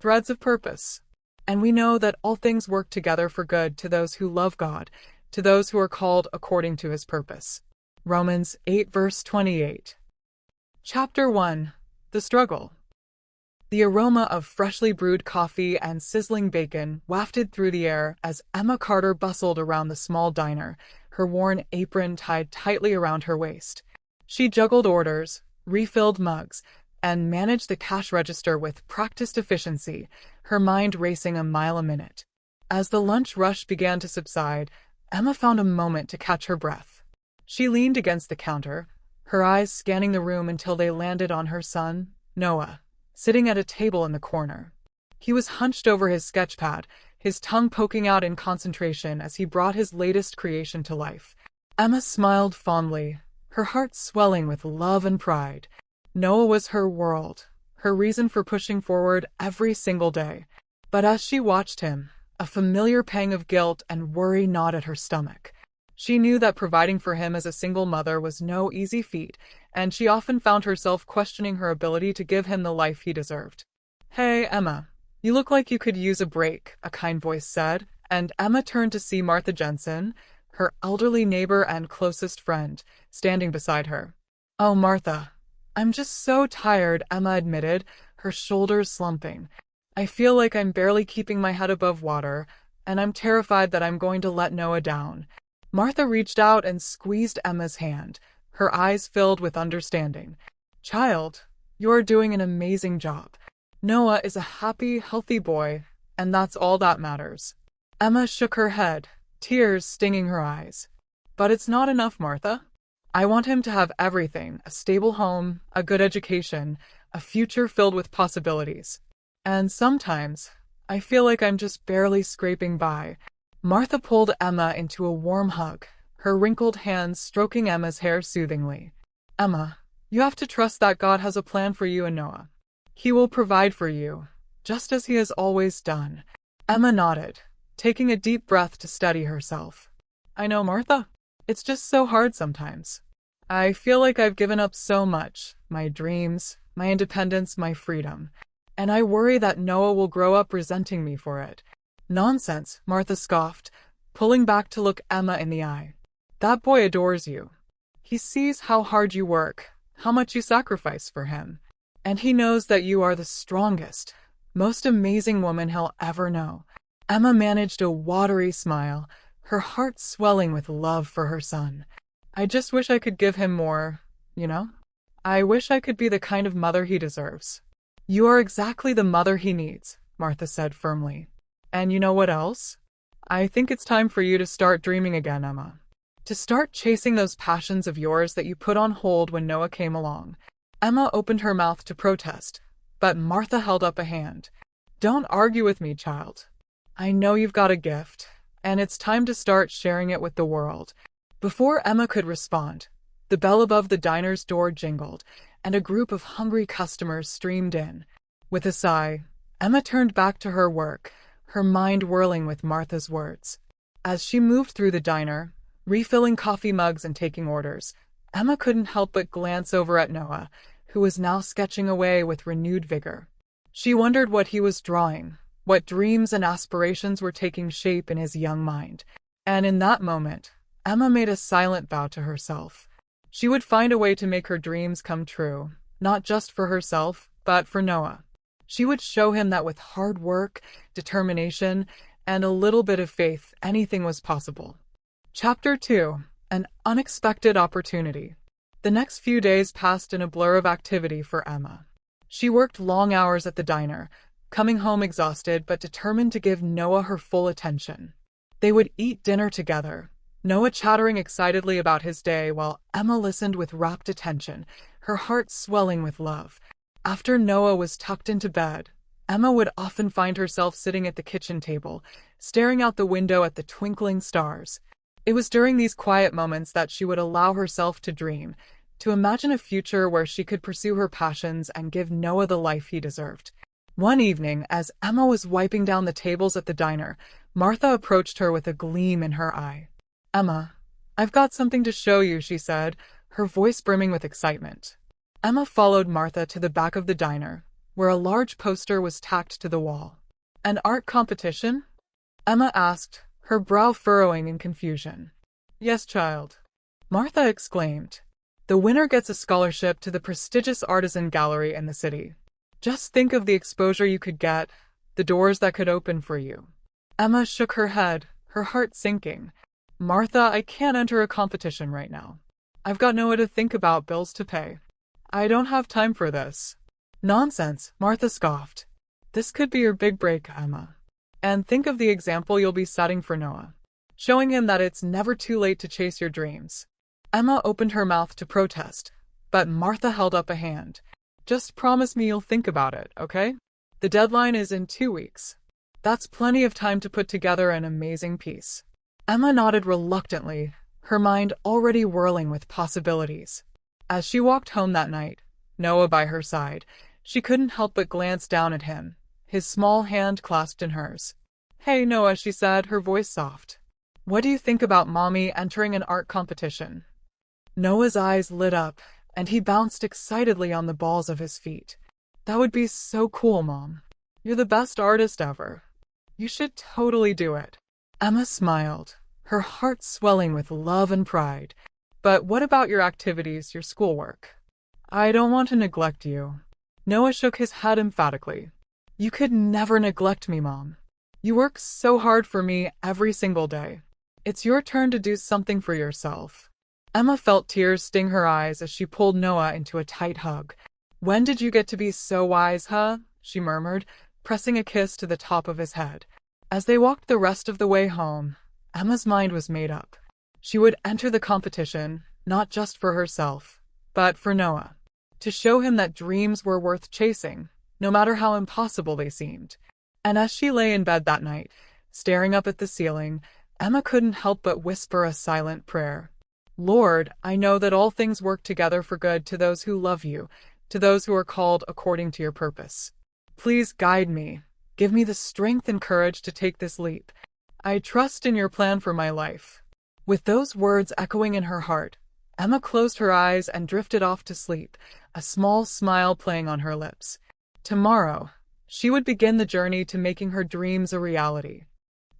Threads of purpose. And we know that all things work together for good to those who love God, to those who are called according to his purpose. Romans 8 verse 28. Chapter 1. The Struggle. The aroma of freshly brewed coffee and sizzling bacon wafted through the air as Emma Carter bustled around the small diner, her worn apron tied tightly around her waist. She juggled orders, refilled mugs, and managed the cash register with practiced efficiency, her mind racing a mile a minute. As the lunch rush began to subside, Emma found a moment to catch her breath. She leaned against the counter, her eyes scanning the room until they landed on her son, Noah, sitting at a table in the corner. He was hunched over his sketchpad, his tongue poking out in concentration as he brought his latest creation to life. Emma smiled fondly, her heart swelling with love and pride. Noah was her world, her reason for pushing forward every single day. But as she watched him, a familiar pang of guilt and worry gnawed at her stomach. She knew that providing for him as a single mother was no easy feat, and she often found herself questioning her ability to give him the life he deserved. "Hey, Emma, you look like you could use a break," a kind voice said, and Emma turned to see Martha Jensen, her elderly neighbor and closest friend, standing beside her. "Oh, Martha, I'm just so tired," Emma admitted, her shoulders slumping. "I feel like I'm barely keeping my head above water, and I'm terrified that I'm going to let Noah down." Martha reached out and squeezed Emma's hand, her eyes filled with understanding. "Child, you're doing an amazing job. Noah is a happy, healthy boy, and that's all that matters." Emma shook her head, tears stinging her eyes. "But it's not enough, Martha. I want him to have everything: a stable home, a good education, a future filled with possibilities. And sometimes, I feel like I'm just barely scraping by." Martha pulled Emma into a warm hug, her wrinkled hands stroking Emma's hair soothingly. "Emma, you have to trust that God has a plan for you and Noah. He will provide for you, just as he has always done." Emma nodded, taking a deep breath to steady herself. "I know, Martha. It's just so hard sometimes. I feel like I've given up so much: my dreams, my independence, my freedom. And I worry that Noah will grow up resenting me for it. Nonsense, Martha scoffed, pulling back to look Emma in the eye. That boy adores you. He sees how hard you work, how much you sacrifice for him. And he knows that you are the strongest, most amazing woman he'll ever know. Emma managed a watery smile, her heart swelling with love for her son. I just wish I could give him more, you know? I wish I could be the kind of mother he deserves. You are exactly the mother he needs, Martha said firmly. And you know what else? I think it's time for you to start dreaming again, Emma. To start chasing those passions of yours that you put on hold when Noah came along. Emma opened her mouth to protest, but Martha held up a hand. Don't argue with me, child. I know you've got a gift, and it's time to start sharing it with the world. Before Emma could respond, the bell above the diner's door jingled, and a group of hungry customers streamed in. With a sigh, Emma turned back to her work, her mind whirling with Martha's words. As she moved through the diner, refilling coffee mugs and taking orders, Emma couldn't help but glance over at Noah, who was now sketching away with renewed vigor. She wondered what he was drawing, what dreams and aspirations were taking shape in his young mind. And in that moment, Emma made a silent vow to herself. She would find a way to make her dreams come true, not just for herself, but for Noah. She would show him that with hard work, determination, and a little bit of faith, anything was possible. Chapter 2. An Unexpected Opportunity. The next few days passed in a blur of activity for Emma. She worked long hours at the diner, coming home exhausted but determined to give Noah her full attention. They would eat dinner together, Noah chattering excitedly about his day while Emma listened with rapt attention, her heart swelling with love. After Noah was tucked into bed, Emma would often find herself sitting at the kitchen table, staring out the window at the twinkling stars. It was during these quiet moments that she would allow herself to dream, to imagine a future where she could pursue her passions and give Noah the life he deserved. One evening, as Emma was wiping down the tables at the diner, Martha approached her with a gleam in her eye. Emma, I've got something to show you, she said, her voice brimming with excitement. Emma followed Martha to the back of the diner, where a large poster was tacked to the wall. An art competition? Emma asked, her brow furrowing in confusion. Yes, child, Martha exclaimed. The winner gets a scholarship to the prestigious artisan gallery in the city. Just think of the exposure you could get, the doors that could open for you. Emma shook her head, her heart sinking. Martha, I can't enter a competition right now. I've got Noah to think about, bills to pay. I don't have time for this. Nonsense, Martha scoffed. This could be your big break, Emma. And think of the example you'll be setting for Noah, showing him that it's never too late to chase your dreams. Emma opened her mouth to protest, but Martha held up a hand. Just promise me you'll think about it, okay? The deadline is in 2 weeks. That's plenty of time to put together an amazing piece. Emma nodded reluctantly, her mind already whirling with possibilities. As she walked home that night, Noah by her side, she couldn't help but glance down at him, his small hand clasped in hers. Hey, Noah, she said, her voice soft. What do you think about Mommy entering an art competition? Noah's eyes lit up, and he bounced excitedly on the balls of his feet. That would be so cool, Mom. You're the best artist ever. You should totally do it. Emma smiled, her heart swelling with love and pride. But what about your activities, your schoolwork? I don't want to neglect you. Noah shook his head emphatically. You could never neglect me, Mom. You work so hard for me every single day. It's your turn to do something for yourself. Emma felt tears sting her eyes as she pulled Noah into a tight hug. When did you get to be so wise, huh? She murmured, pressing a kiss to the top of his head. As they walked the rest of the way home, Emma's mind was made up. She would enter the competition, not just for herself, but for Noah, to show him that dreams were worth chasing, no matter how impossible they seemed. And as she lay in bed that night, staring up at the ceiling, Emma couldn't help but whisper a silent prayer. Lord, I know that all things work together for good to those who love you, to those who are called according to your purpose. Please guide me. Give me the strength and courage to take this leap. I trust in your plan for my life. With those words echoing in her heart, Emma closed her eyes and drifted off to sleep, a small smile playing on her lips. Tomorrow, she would begin the journey to making her dreams a reality.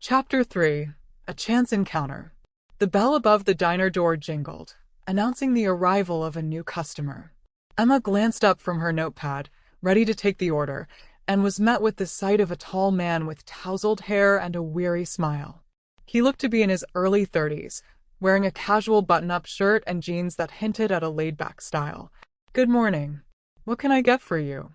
Chapter 3. A Chance Encounter. The bell above the diner door jingled, announcing the arrival of a new customer. Emma glanced up from her notepad, ready to take the order, and was met with the sight of a tall man with tousled hair and a weary smile. He looked to be in his early 30s, wearing a casual button-up shirt and jeans that hinted at a laid-back style. "Good morning. What can I get for you?"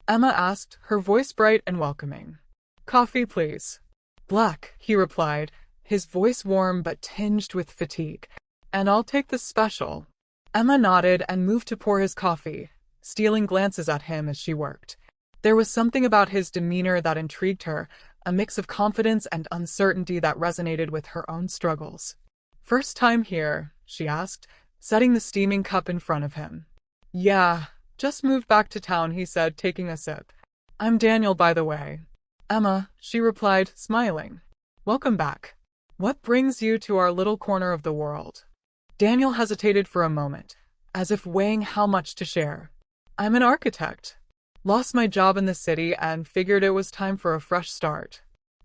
Emma asked, her voice bright and welcoming. "Coffee, please." "Black," he replied, his voice warm but tinged with fatigue. "And I'll take the special." Emma nodded and moved to pour his coffee, stealing glances at him as she worked. There was something about his demeanor that intrigued her, a mix of confidence and uncertainty that resonated with her own struggles. "First time here?" she asked, setting the steaming cup in front of him. "Yeah, just moved back to town," he said, taking a sip. "I'm Daniel, by the way." "Emma," she replied, smiling. "Welcome back. What brings you to our little corner of the world?" Daniel hesitated for a moment, as if weighing how much to share. "I'm an architect. Lost my job in the city and figured it was time for a fresh start.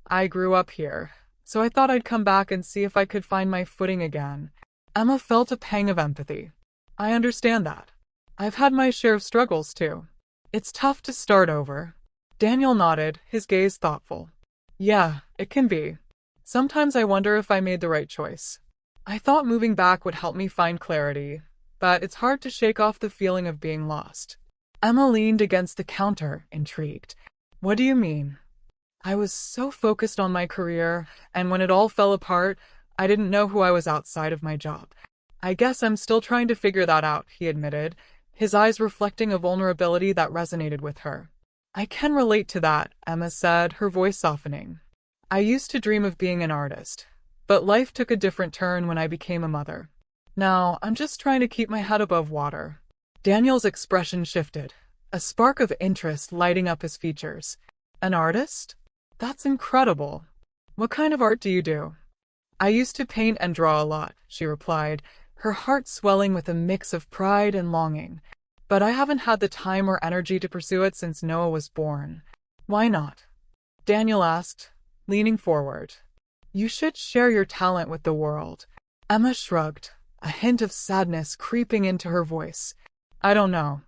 I grew up here, so I thought I'd come back and see if I could find my footing again." Emma felt a pang of empathy. "I understand that. I've had my share of struggles too. It's tough to start over." Daniel nodded, his gaze thoughtful. "Yeah, it can be. Sometimes I wonder if I made the right choice. I thought moving back would help me find clarity, but it's hard to shake off the feeling of being lost." Emma leaned against the counter, intrigued. "What do you mean?" "I was so focused on my career, and when it all fell apart, I didn't know who I was outside of my job. I guess I'm still trying to figure that out," he admitted, his eyes reflecting a vulnerability that resonated with her. "I can relate to that," Emma said, her voice softening. "I used to dream of being an artist, but life took a different turn when I became a mother. Now, I'm just trying to keep my head above water." Daniel's expression shifted, a spark of interest lighting up his features. "An artist? That's incredible. What kind of art do you do?" "I used to paint and draw a lot," she replied, her heart swelling with a mix of pride and longing. "But I haven't had the time or energy to pursue it since Noah was born." "Why not?" Daniel asked, leaning forward. "You should share your talent with the world." Emma shrugged, a hint of sadness creeping into her voice. "I don't know.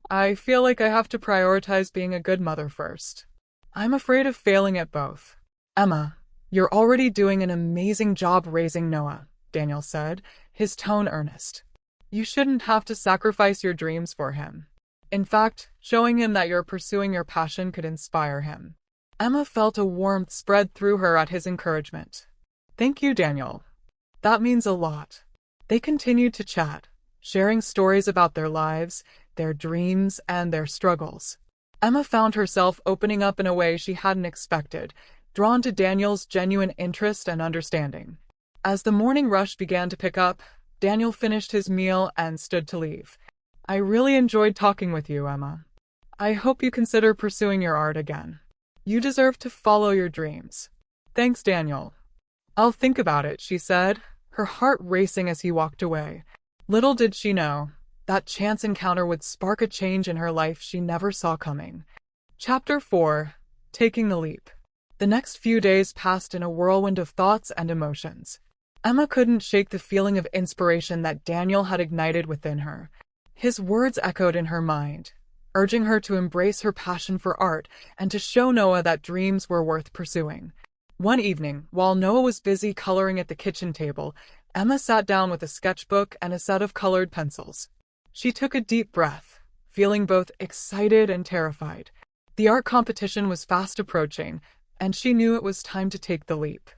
I feel like I have to prioritize being a good mother first. I'm afraid of failing at both." "Emma, you're already doing an amazing job raising Noah," Daniel said, his tone earnest. "You shouldn't have to sacrifice your dreams for him. In fact, showing him that you're pursuing your passion could inspire him." Emma felt a warmth spread through her at his encouragement. "Thank you, Daniel. That means a lot." They continued to chat, sharing stories about their lives, their dreams, and their struggles. Emma found herself opening up in a way she hadn't expected, drawn to Daniel's genuine interest and understanding. As the morning rush began to pick up, Daniel finished his meal and stood to leave. "I really enjoyed talking with you, Emma. I hope you consider pursuing your art again. You deserve to follow your dreams." "Thanks, Daniel. I'll think about it," she said, her heart racing as he walked away. Little did she know, that chance encounter would spark a change in her life she never saw coming. Chapter 4. Taking the Leap. The next few days passed in a whirlwind of thoughts and emotions. Emma couldn't shake the feeling of inspiration that Daniel had ignited within her. His words echoed in her mind, urging her to embrace her passion for art and to show Noah that dreams were worth pursuing. One evening, while Noah was busy coloring at the kitchen table, Emma sat down with a sketchbook and a set of colored pencils. She took a deep breath, feeling both excited and terrified. The art competition was fast approaching, and she knew it was time to take the leap.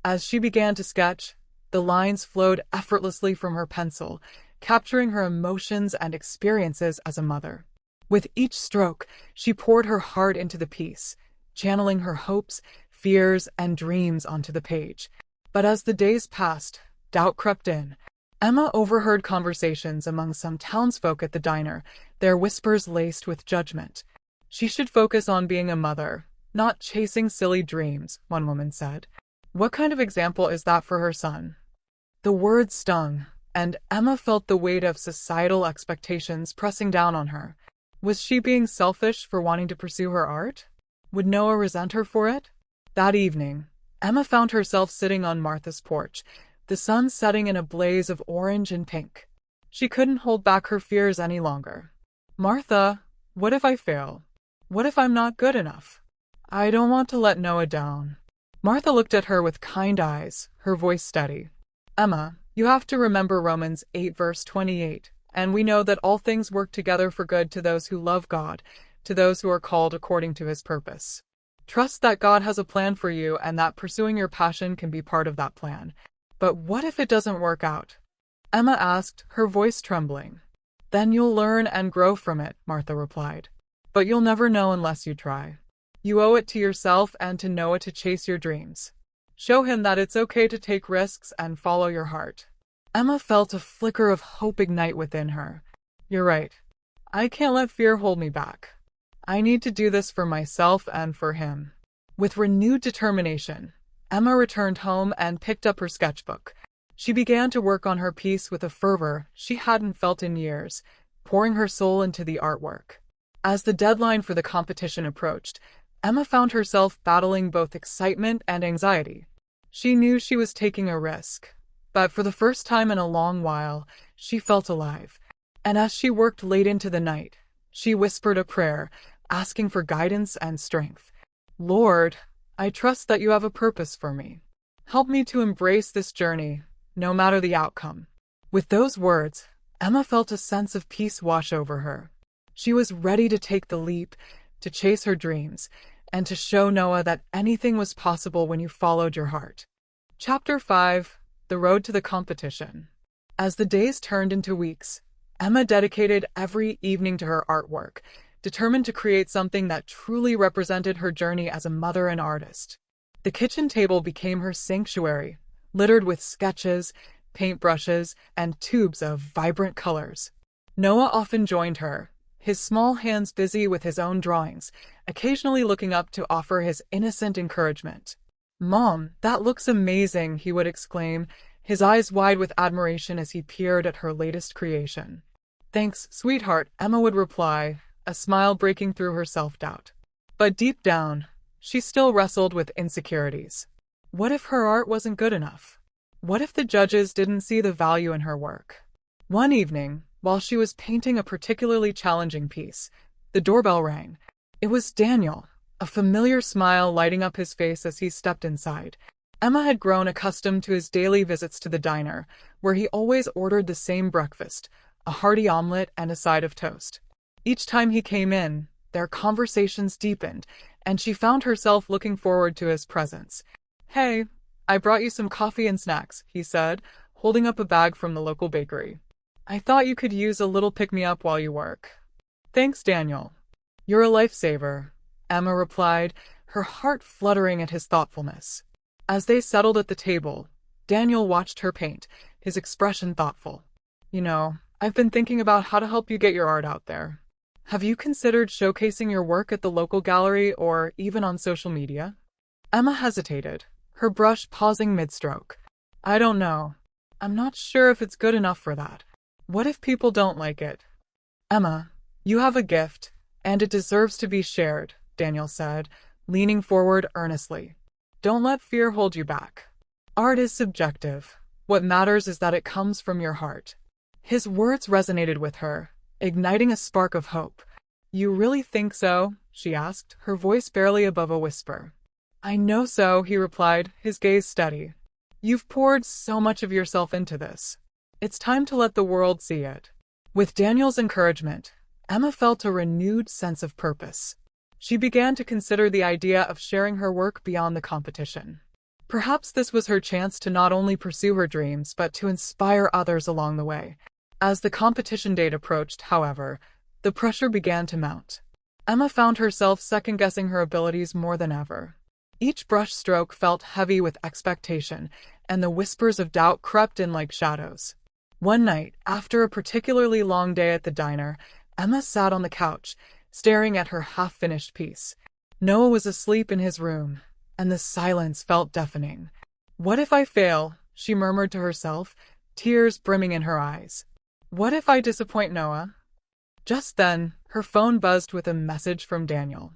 As she began to sketch, the lines flowed effortlessly from her pencil, capturing her emotions and experiences as a mother. With each stroke, she poured her heart into the piece, channeling her hopes, fears, and dreams onto the page. But as the days passed, doubt crept in. Emma overheard conversations among some townsfolk at the diner, their whispers laced with judgment. "She should focus on being a mother, not chasing silly dreams," one woman said. "What kind of example is that for her son?" The words stung, and Emma felt the weight of societal expectations pressing down on her. Was she being selfish for wanting to pursue her art? Would Noah resent her for it? That evening, Emma found herself sitting on Martha's porch, the sun setting in a blaze of orange and pink. She couldn't hold back her fears any longer. "Martha, what if I fail? What if I'm not good enough? I don't want to let Noah down." Martha looked at her with kind eyes, her voice steady. "Emma, you have to remember Romans 8 verse 28, and we know that all things work together for good to those who love God, to those who are called according to his purpose. Trust that God has a plan for you and that pursuing your passion can be part of that plan. But what if it doesn't work out?" Emma asked, her voice trembling. "Then you'll learn and grow from it," Martha replied. "But you'll never know unless you try. You owe it to yourself and to Noah to chase your dreams. Show him that it's okay to take risks and follow your heart." Emma felt a flicker of hope ignite within her. "You're right. I can't let fear hold me back. I need to do this for myself and for him." With renewed determination, Emma returned home and picked up her sketchbook. She began to work on her piece with a fervor she hadn't felt in years, pouring her soul into the artwork. As the deadline for the competition approached, Emma found herself battling both excitement and anxiety. She knew she was taking a risk, but for the first time in a long while, she felt alive. And as she worked late into the night, she whispered a prayer, asking for guidance and strength. "Lord, I trust that you have a purpose for me. Help me to embrace this journey, no matter the outcome." With those words, Emma felt a sense of peace wash over her. She was ready to take the leap, to chase her dreams, and to show Noah that anything was possible when you followed your heart. Chapter 5: The Road to the Competition. As the days turned into weeks, Emma dedicated every evening to her artwork, determined to create something that truly represented her journey as a mother and artist. The kitchen table became her sanctuary, littered with sketches, paintbrushes, and tubes of vibrant colors. Noah often joined her, his small hands busy with his own drawings, occasionally looking up to offer his innocent encouragement. "Mom, that looks amazing," he would exclaim, his eyes wide with admiration as he peered at her latest creation. "Thanks, sweetheart," Emma would reply, a smile breaking through her self-doubt. But deep down, she still wrestled with insecurities. What if her art wasn't good enough? What if the judges didn't see the value in her work? One evening, while she was painting a particularly challenging piece, the doorbell rang. It was Daniel, a familiar smile lighting up his face as he stepped inside. Emma had grown accustomed to his daily visits to the diner, where he always ordered the same breakfast, a hearty omelet and a side of toast. Each time he came in, their conversations deepened, and she found herself looking forward to his presence. "Hey, I brought you some coffee and snacks," he said, holding up a bag from the local bakery. "I thought you could use a little pick-me-up while you work." "Thanks, Daniel. You're a lifesaver," Emma replied, her heart fluttering at his thoughtfulness. As they settled at the table, Daniel watched her paint, his expression thoughtful. "You know, I've been thinking about how to help you get your art out there. Have you considered showcasing your work at the local gallery or even on social media?" Emma hesitated, her brush pausing mid-stroke. "I don't know. I'm not sure if it's good enough for that. What if people don't like it?" "Emma, you have a gift, and it deserves to be shared," Daniel said, leaning forward earnestly. "Don't let fear hold you back. Art is subjective. What matters is that it comes from your heart." His words resonated with her, igniting a spark of hope. "You really think so?" she asked, her voice barely above a whisper. "I know so," he replied, his gaze steady. "You've poured so much of yourself into this. It's time to let the world see it." With Daniel's encouragement, Emma felt a renewed sense of purpose. She began to consider the idea of sharing her work beyond the competition. Perhaps this was her chance to not only pursue her dreams but to inspire others along the way. As the competition date approached, however, the pressure began to mount. Emma found herself second-guessing her abilities more than ever. Each brush stroke felt heavy with expectation, and the whispers of doubt crept in like shadows. One night, after a particularly long day at the diner, Emma sat on the couch, staring at her half-finished piece. Noah was asleep in his room, and the silence felt deafening. "What if I fail?" she murmured to herself, tears brimming in her eyes. What if I disappoint Noah? Just then, her phone buzzed with a message from Daniel.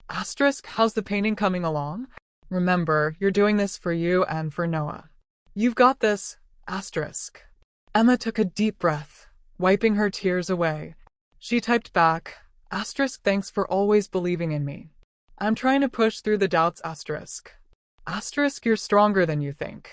Asterisk, how's the painting coming along? Remember, you're doing this for you and for Noah. You've got this, asterisk. Emma took a deep breath, wiping her tears away. She typed back, asterisk, thanks for always believing in me. I'm trying to push through the doubts, asterisk. Asterisk, you're stronger than you think.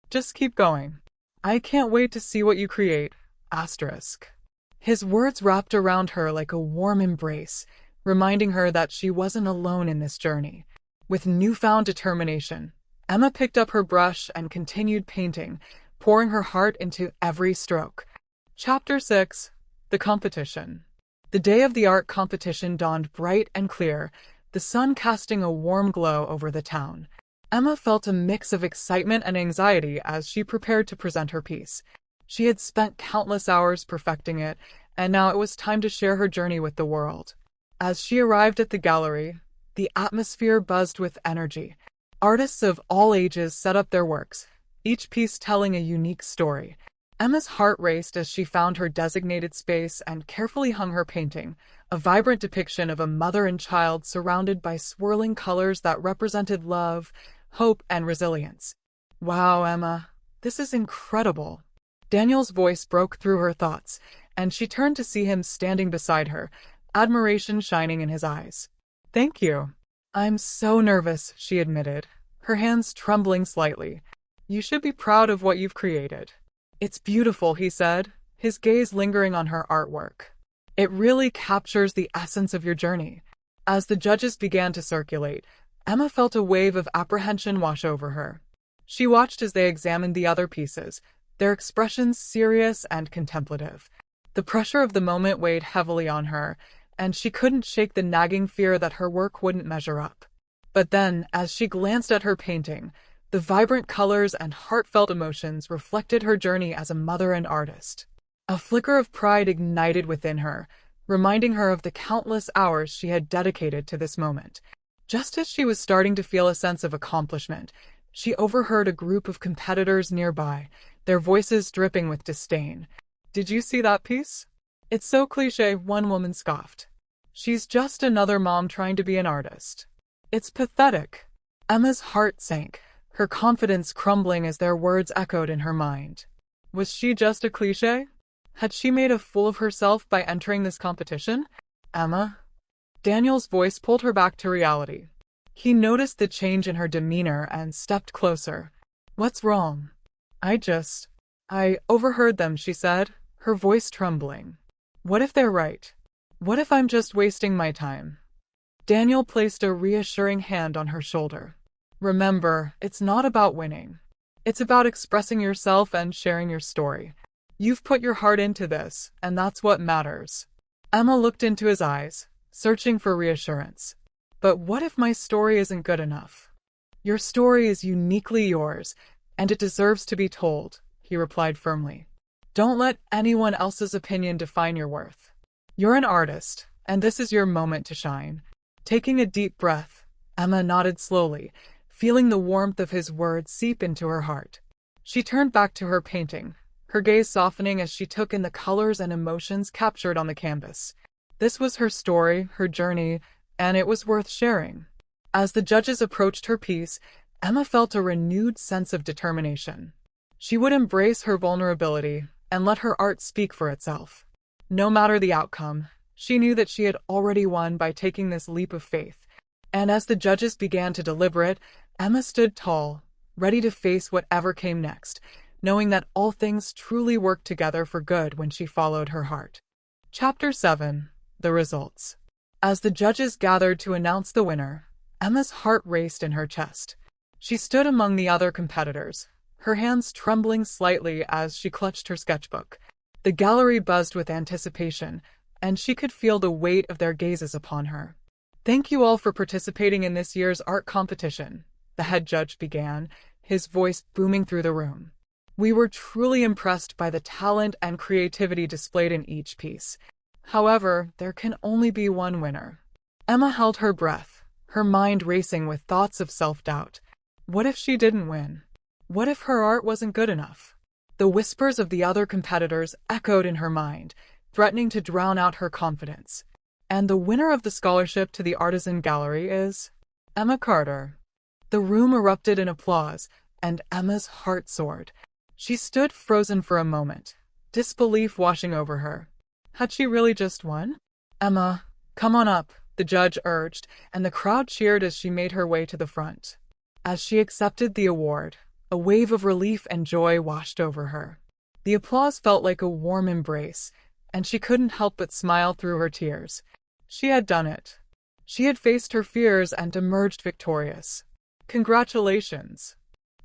Just keep going. I can't wait to see what you create, asterisk. His words wrapped around her like a warm embrace, reminding her that she wasn't alone in this journey. With newfound determination, Emma picked up her brush and continued painting, pouring her heart into every stroke. Chapter 6. The Competition. The day of the art competition dawned bright and clear, the sun casting a warm glow over the town. Emma felt a mix of excitement and anxiety as she prepared to present her piece. She had spent countless hours perfecting it, and now it was time to share her journey with the world. As she arrived at the gallery, the atmosphere buzzed with energy. Artists of all ages set up their works, each piece telling a unique story. Emma's heart raced as she found her designated space and carefully hung her painting, a vibrant depiction of a mother and child surrounded by swirling colors that represented love, hope, and resilience. Wow, Emma, this is incredible. Daniel's voice broke through her thoughts, and she turned to see him standing beside her, admiration shining in his eyes. Thank you. I'm so nervous, she admitted, her hands trembling slightly. You should be proud of what you've created. It's beautiful, he said, his gaze lingering on her artwork. It really captures the essence of your journey. As the judges began to circulate, Emma felt a wave of apprehension wash over her. She watched as they examined the other pieces, their expressions serious and contemplative. The pressure of the moment weighed heavily on her, and she couldn't shake the nagging fear that her work wouldn't measure up. But then, as she glanced at her painting, the vibrant colors and heartfelt emotions reflected her journey as a mother and artist. A flicker of pride ignited within her, reminding her of the countless hours she had dedicated to this moment. Just as she was starting to feel a sense of accomplishment, she overheard a group of competitors nearby, their voices dripping with disdain. Did you see that piece? It's so cliché, one woman scoffed. She's just another mom trying to be an artist. It's pathetic. Emma's heart sank, her confidence crumbling as their words echoed in her mind. Was she just a cliché? Had she made a fool of herself by entering this competition? Emma? Daniel's voice pulled her back to reality. He noticed the change in her demeanor and stepped closer. What's wrong? I overheard them, she said, her voice trembling. What if they're right? What if I'm just wasting my time? Daniel placed a reassuring hand on her shoulder. Remember, it's not about winning. It's about expressing yourself and sharing your story. You've put your heart into this, and that's what matters. Emma looked into his eyes, searching for reassurance. But what if my story isn't good enough? Your story is uniquely yours, and it deserves to be told, he replied firmly. Don't let anyone else's opinion define your worth. You're an artist, and this is your moment to shine. Taking a deep breath, Emma nodded slowly, feeling the warmth of his words seep into her heart. She turned back to her painting, her gaze softening as she took in the colors and emotions captured on the canvas. This was her story, her journey, and it was worth sharing. As the judges approached her piece, Emma felt a renewed sense of determination. She would embrace her vulnerability and let her art speak for itself. No matter the outcome, she knew that she had already won by taking this leap of faith. And as the judges began to deliberate, Emma stood tall, ready to face whatever came next, knowing that all things truly worked together for good when she followed her heart. Chapter 7. The Results. As the judges gathered to announce the winner, Emma's heart raced in her chest. She stood among the other competitors, her hands trembling slightly as she clutched her sketchbook. The gallery buzzed with anticipation, and she could feel the weight of their gazes upon her. Thank you all for participating in this year's art competition, the head judge began, his voice booming through the room. We were truly impressed by the talent and creativity displayed in each piece. However, there can only be one winner. Emma held her breath, her mind racing with thoughts of self-doubt. What if she didn't win? What if her art wasn't good enough? The whispers of the other competitors echoed in her mind, threatening to drown out her confidence. And the winner of the scholarship to the Artisan Gallery is Emma Carter. The room erupted in applause, and Emma's heart soared. She stood frozen for a moment, disbelief washing over her. Had she really just won? "Emma, come on up," the judge urged, and the crowd cheered as she made her way to the front. As she accepted the award, a wave of relief and joy washed over her. The applause felt like a warm embrace, and she couldn't help but smile through her tears. She had done it. She had faced her fears and emerged victorious. "Congratulations!"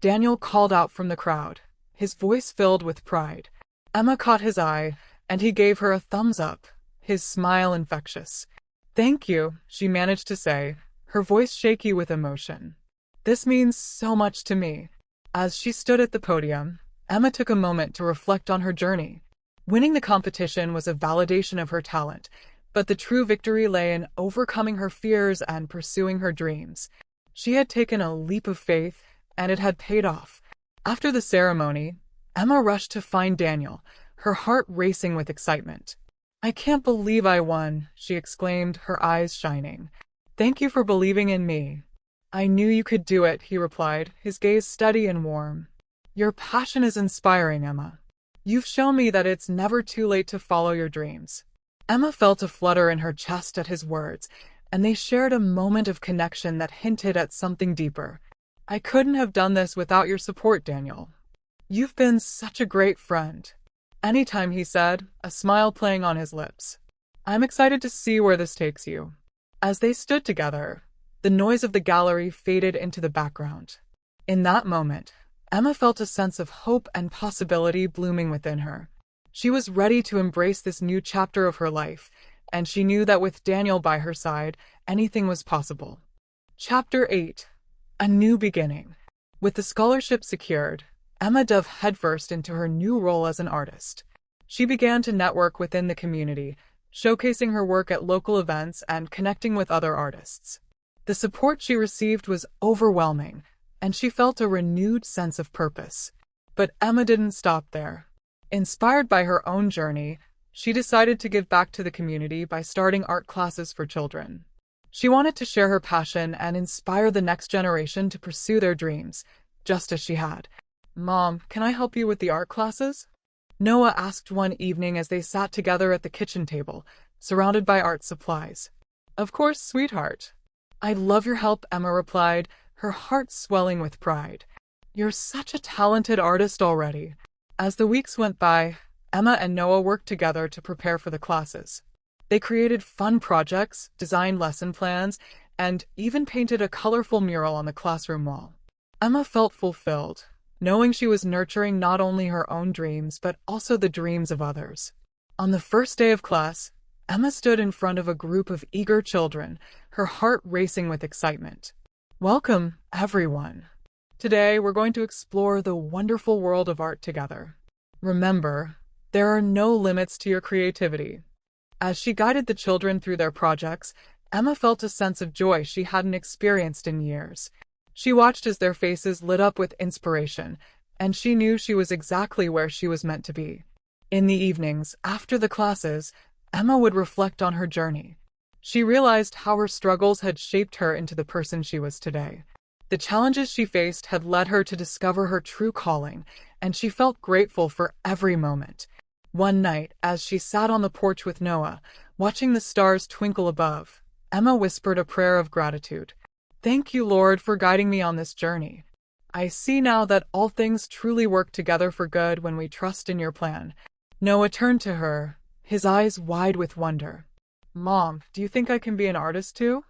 Daniel called out from the crowd, his voice filled with pride. Emma caught his eye, and he gave her a thumbs up, his smile infectious. "Thank you," she managed to say, her voice shaky with emotion. "This means so much to me." As she stood at the podium, Emma took a moment to reflect on her journey. Winning the competition was a validation of her talent, but the true victory lay in overcoming her fears and pursuing her dreams. She had taken a leap of faith, and it had paid off. After the ceremony, Emma rushed to find Daniel, her heart racing with excitement. "I can't believe I won," she exclaimed, her eyes shining. "Thank you for believing in me." "I knew you could do it," he replied, his gaze steady and warm. "Your passion is inspiring, Emma. You've shown me that it's never too late to follow your dreams." Emma felt a flutter in her chest at his words, and they shared a moment of connection that hinted at something deeper. "I couldn't have done this without your support, Daniel. You've been such a great friend." "Anytime," he said, a smile playing on his lips. "I'm excited to see where this takes you." As they stood together, the noise of the gallery faded into the background. In that moment, Emma felt a sense of hope and possibility blooming within her. She was ready to embrace this new chapter of her life, and she knew that with Daniel by her side, anything was possible. Chapter 8. A New Beginning. With the scholarship secured, Emma dove headfirst into her new role as an artist. She began to network within the community, showcasing her work at local events and connecting with other artists. The support she received was overwhelming, and she felt a renewed sense of purpose. But Emma didn't stop there. Inspired by her own journey, she decided to give back to the community by starting art classes for children. She wanted to share her passion and inspire the next generation to pursue their dreams, just as she had. "Mom, can I help you with the art classes?" Noah asked one evening as they sat together at the kitchen table, surrounded by art supplies. "Of course, sweetheart." "I'd love your help," Emma replied, her heart swelling with pride. "You're such a talented artist already." As the weeks went by, Emma and Noah worked together to prepare for the classes. They created fun projects, designed lesson plans, and even painted a colorful mural on the classroom wall. Emma felt fulfilled, knowing she was nurturing not only her own dreams but also the dreams of others. On the first day of class, Emma stood in front of a group of eager children, her heart racing with excitement. "Welcome, everyone. Today we're going to explore the wonderful world of art together. Remember, there are no limits to your creativity." As she guided the children through their projects, Emma felt a sense of joy she hadn't experienced in years. She watched as their faces lit up with inspiration, and she knew she was exactly where she was meant to be. In the evenings, after the classes, Emma would reflect on her journey. She realized how her struggles had shaped her into the person she was today. The challenges she faced had led her to discover her true calling, and she felt grateful for every moment. One night, as she sat on the porch with Noah, watching the stars twinkle above, Emma whispered a prayer of gratitude. "Thank you, Lord, for guiding me on this journey. I see now that all things truly work together for good when we trust in your plan." Noah turned to her, his eyes wide with wonder. "Mom, do you think I can be an artist too?"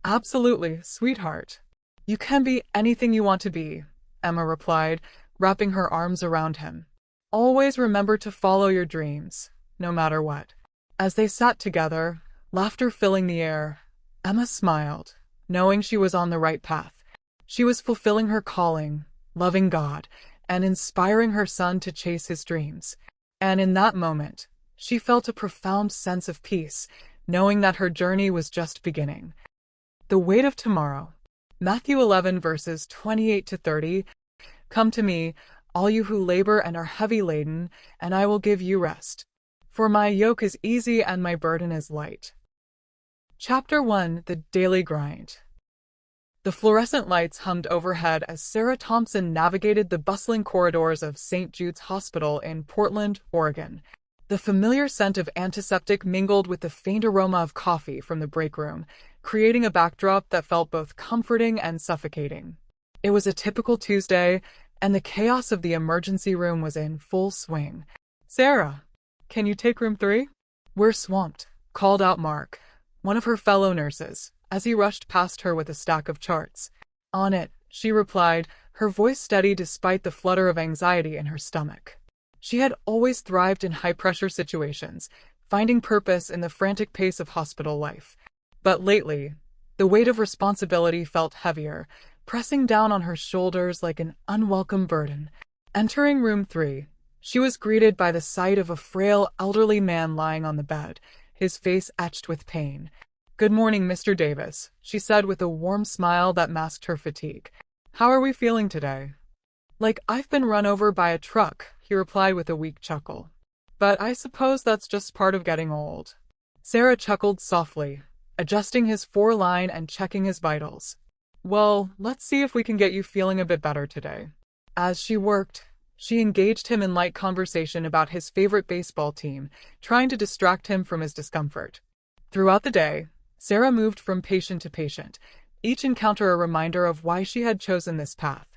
"Absolutely, sweetheart. You can be anything you want to be," Emma replied, wrapping her arms around him. "Always remember to follow your dreams, no matter what." As they sat together, laughter filling the air, Emma smiled, knowing she was on the right path. She was fulfilling her calling, loving God, and inspiring her son to chase his dreams. And in that moment, she felt a profound sense of peace, knowing that her journey was just beginning. The weight of tomorrow. Matthew 11 verses 28 to 30. "Come to me, all you who labor and are heavy laden, and I will give you rest. For my yoke is easy and my burden is light. Chapter 1: The Daily Grind. The fluorescent lights hummed overhead as Sarah Thompson navigated the bustling corridors of St. Jude's Hospital in Portland, Oregon. The familiar scent of antiseptic mingled with the faint aroma of coffee from the break room, creating a backdrop that felt both comforting and suffocating. It was a typical Tuesday, and the chaos of the emergency room was in full swing. "Sarah, can you take room 3? We're swamped," called out Mark, one of her fellow nurses, as he rushed past her with a stack of charts. "On it," she replied, her voice steady despite the flutter of anxiety in her stomach. She had always thrived in high-pressure situations, finding purpose in the frantic pace of hospital life. But lately, the weight of responsibility felt heavier, pressing down on her shoulders like an unwelcome burden. Entering room 3, she was greeted by the sight of a frail, elderly man lying on the bed, his face etched with pain. "Good morning, Mr. Davis," she said with a warm smile that masked her fatigue. "How are we feeling today?" "Like I've been run over by a truck," he replied with a weak chuckle. "But I suppose that's just part of getting old." Sarah chuckled softly, adjusting his foreline and checking his vitals. "Well, let's see if we can get you feeling a bit better today." As she worked, she engaged him in light conversation about his favorite baseball team, trying to distract him from his discomfort. Throughout the day, Sarah moved from patient to patient, each encounter a reminder of why she had chosen this path.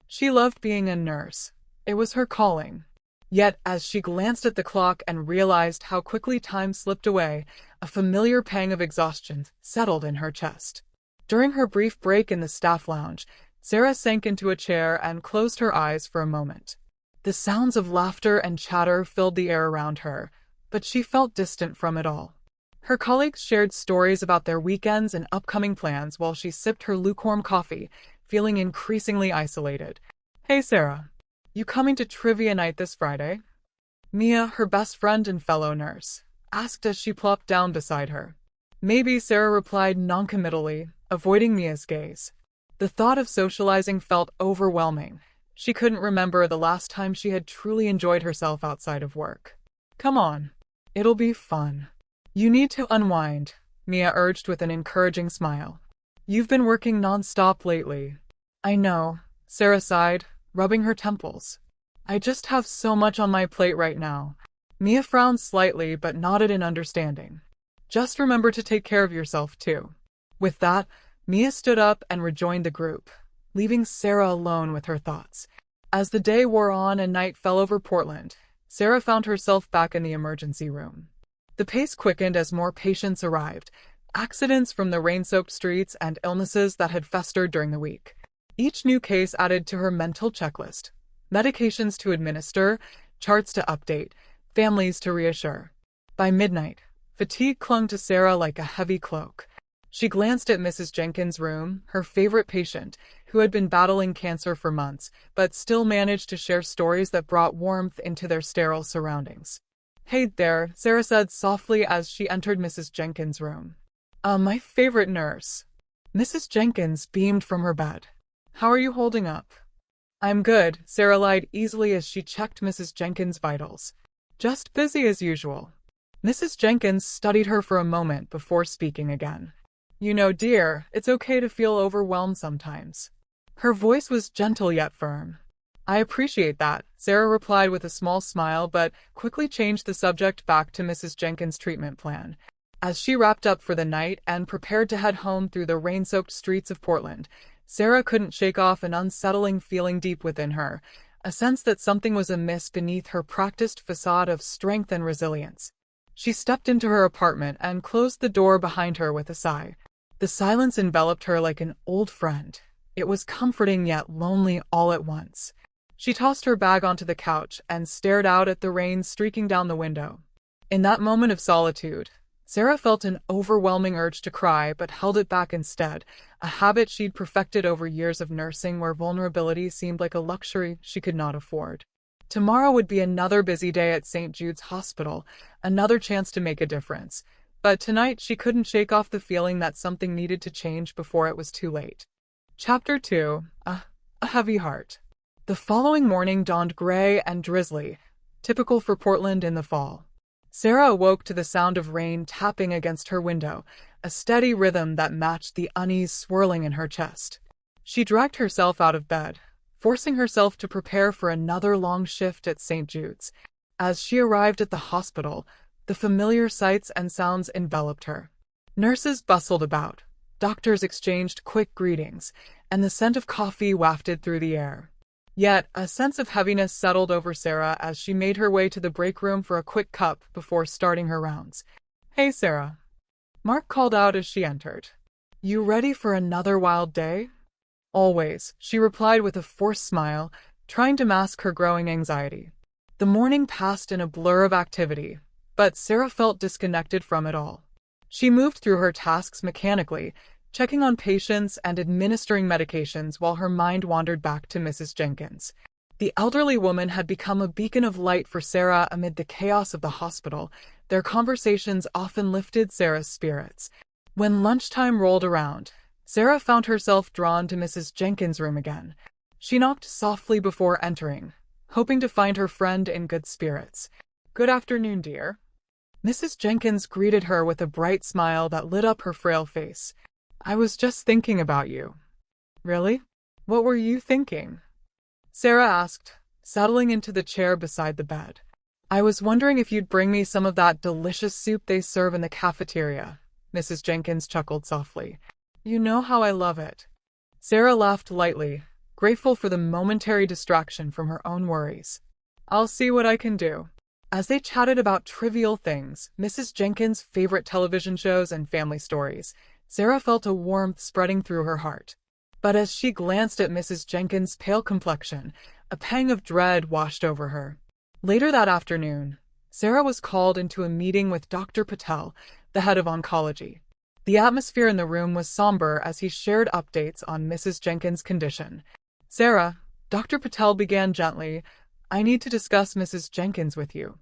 She loved being a nurse. It was her calling. Yet, as she glanced at the clock and realized how quickly time slipped away, a familiar pang of exhaustion settled in her chest. During her brief break in the staff lounge, Sarah sank into a chair and closed her eyes for a moment. The sounds of laughter and chatter filled the air around her, but she felt distant from it all. Her colleagues shared stories about their weekends and upcoming plans while she sipped her lukewarm coffee, feeling increasingly isolated. "Hey Sarah, you coming to trivia night this Friday?" Mia, her best friend and fellow nurse, asked as she plopped down beside her. "Maybe," Sarah replied noncommittally, avoiding Mia's gaze. The thought of socializing felt overwhelming. She couldn't remember the last time she had truly enjoyed herself outside of work. "Come on. It'll be fun." "You need to unwind," Mia urged with an encouraging smile. "You've been working non-stop lately." "I know," Sarah sighed, rubbing her temples. "I just have so much on my plate right now." Mia frowned slightly but nodded in understanding. "Just remember to take care of yourself, too." With that, Mia stood up and rejoined the group, leaving Sarah alone with her thoughts. As the day wore on and night fell over Portland, Sarah found herself back in the emergency room. The pace quickened as more patients arrived, accidents from the rain-soaked streets and illnesses that had festered during the week. Each new case added to her mental checklist: medications to administer, charts to update, families to reassure. By midnight, fatigue clung to Sarah like a heavy cloak. She glanced at Mrs. Jenkins' room, her favorite patient, who had been battling cancer for months, but still managed to share stories that brought warmth into their sterile surroundings. "Hey there," Sarah said softly as she entered Mrs. Jenkins' room. My favorite nurse." Mrs. Jenkins beamed from her bed. "How are you holding up?" "I'm good," Sarah lied easily as she checked Mrs. Jenkins' vitals. "Just busy as usual." Mrs. Jenkins studied her for a moment before speaking again. "You know, dear, it's okay to feel overwhelmed sometimes." Her voice was gentle yet firm. "I appreciate that," Sarah replied with a small smile, but quickly changed the subject back to Mrs. Jenkins' treatment plan. As she wrapped up for the night and prepared to head home through the rain-soaked streets of Portland, Sarah couldn't shake off an unsettling feeling deep within her, a sense that something was amiss beneath her practiced facade of strength and resilience. She stepped into her apartment and closed the door behind her with a sigh. The silence enveloped her like an old friend. It was comforting yet lonely all at once. She tossed her bag onto the couch and stared out at the rain streaking down the window. In that moment of solitude, Sarah felt an overwhelming urge to cry but held it back instead, a habit she'd perfected over years of nursing where vulnerability seemed like a luxury she could not afford. Tomorrow would be another busy day at St. Jude's Hospital, another chance to make a difference. But tonight she couldn't shake off the feeling that something needed to change before it was too late. Chapter 2: A Heavy Heart. The following morning dawned gray and drizzly, typical for Portland in the fall. Sarah awoke to the sound of rain tapping against her window, a steady rhythm that matched the unease swirling in her chest. She dragged herself out of bed, forcing herself to prepare for another long shift at St. Jude's. As she arrived at the hospital, the familiar sights and sounds enveloped her. Nurses bustled about, doctors exchanged quick greetings, and the scent of coffee wafted through the air. Yet, a sense of heaviness settled over Sarah as she made her way to the break room for a quick cup before starting her rounds. "Hey, Sarah," Mark called out as she entered. "You ready for another wild day?" "Always," she replied with a forced smile, trying to mask her growing anxiety. The morning passed in a blur of activity, but Sarah felt disconnected from it all. She moved through her tasks mechanically, checking on patients and administering medications while her mind wandered back to Mrs. Jenkins. The elderly woman had become a beacon of light for Sarah amid the chaos of the hospital. Their conversations often lifted Sarah's spirits. When lunchtime rolled around, Sarah found herself drawn to Mrs. Jenkins' room again. She knocked softly before entering, hoping to find her friend in good spirits. "Good afternoon, dear." Mrs. Jenkins greeted her with a bright smile that lit up her frail face. "I was just thinking about you." "Really? What were you thinking?" Sarah asked, settling into the chair beside the bed. "I was wondering if you'd bring me some of that delicious soup they serve in the cafeteria." Mrs. Jenkins chuckled softly. "You know how I love it." Sarah laughed lightly, grateful for the momentary distraction from her own worries. "I'll see what I can do." As they chatted about trivial things, Mrs. Jenkins' favorite television shows and family stories, Sarah felt a warmth spreading through her heart. But as she glanced at Mrs. Jenkins' pale complexion, a pang of dread washed over her. Later that afternoon, Sarah was called into a meeting with Dr. Patel, the head of oncology. The atmosphere in the room was somber as he shared updates on Mrs. Jenkins' condition. "Sarah," Dr. Patel began gently, "I need to discuss Mrs. Jenkins with you."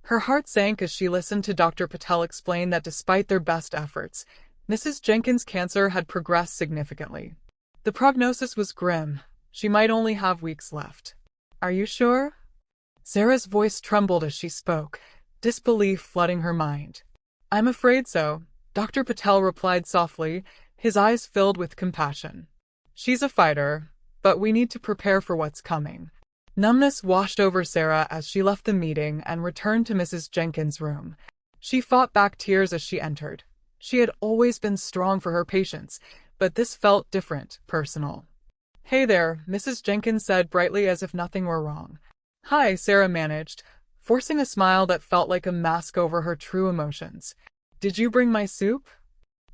Her heart sank as she listened to Dr. Patel explain that despite their best efforts, Mrs. Jenkins' cancer had progressed significantly. The prognosis was grim. She might only have weeks left. "Are you sure?" Sarah's voice trembled as she spoke, disbelief flooding her mind. "I'm afraid so," Dr. Patel replied softly, his eyes filled with compassion. "She's a fighter, but we need to prepare for what's coming." Numbness washed over Sarah as she left the meeting and returned to Mrs. Jenkins' room. She fought back tears as she entered. She had always been strong for her patients, but this felt different, personal. "Hey there," Mrs. Jenkins said brightly as if nothing were wrong. "Hi," Sarah managed, forcing a smile that felt like a mask over her true emotions. "Did you bring my soup?"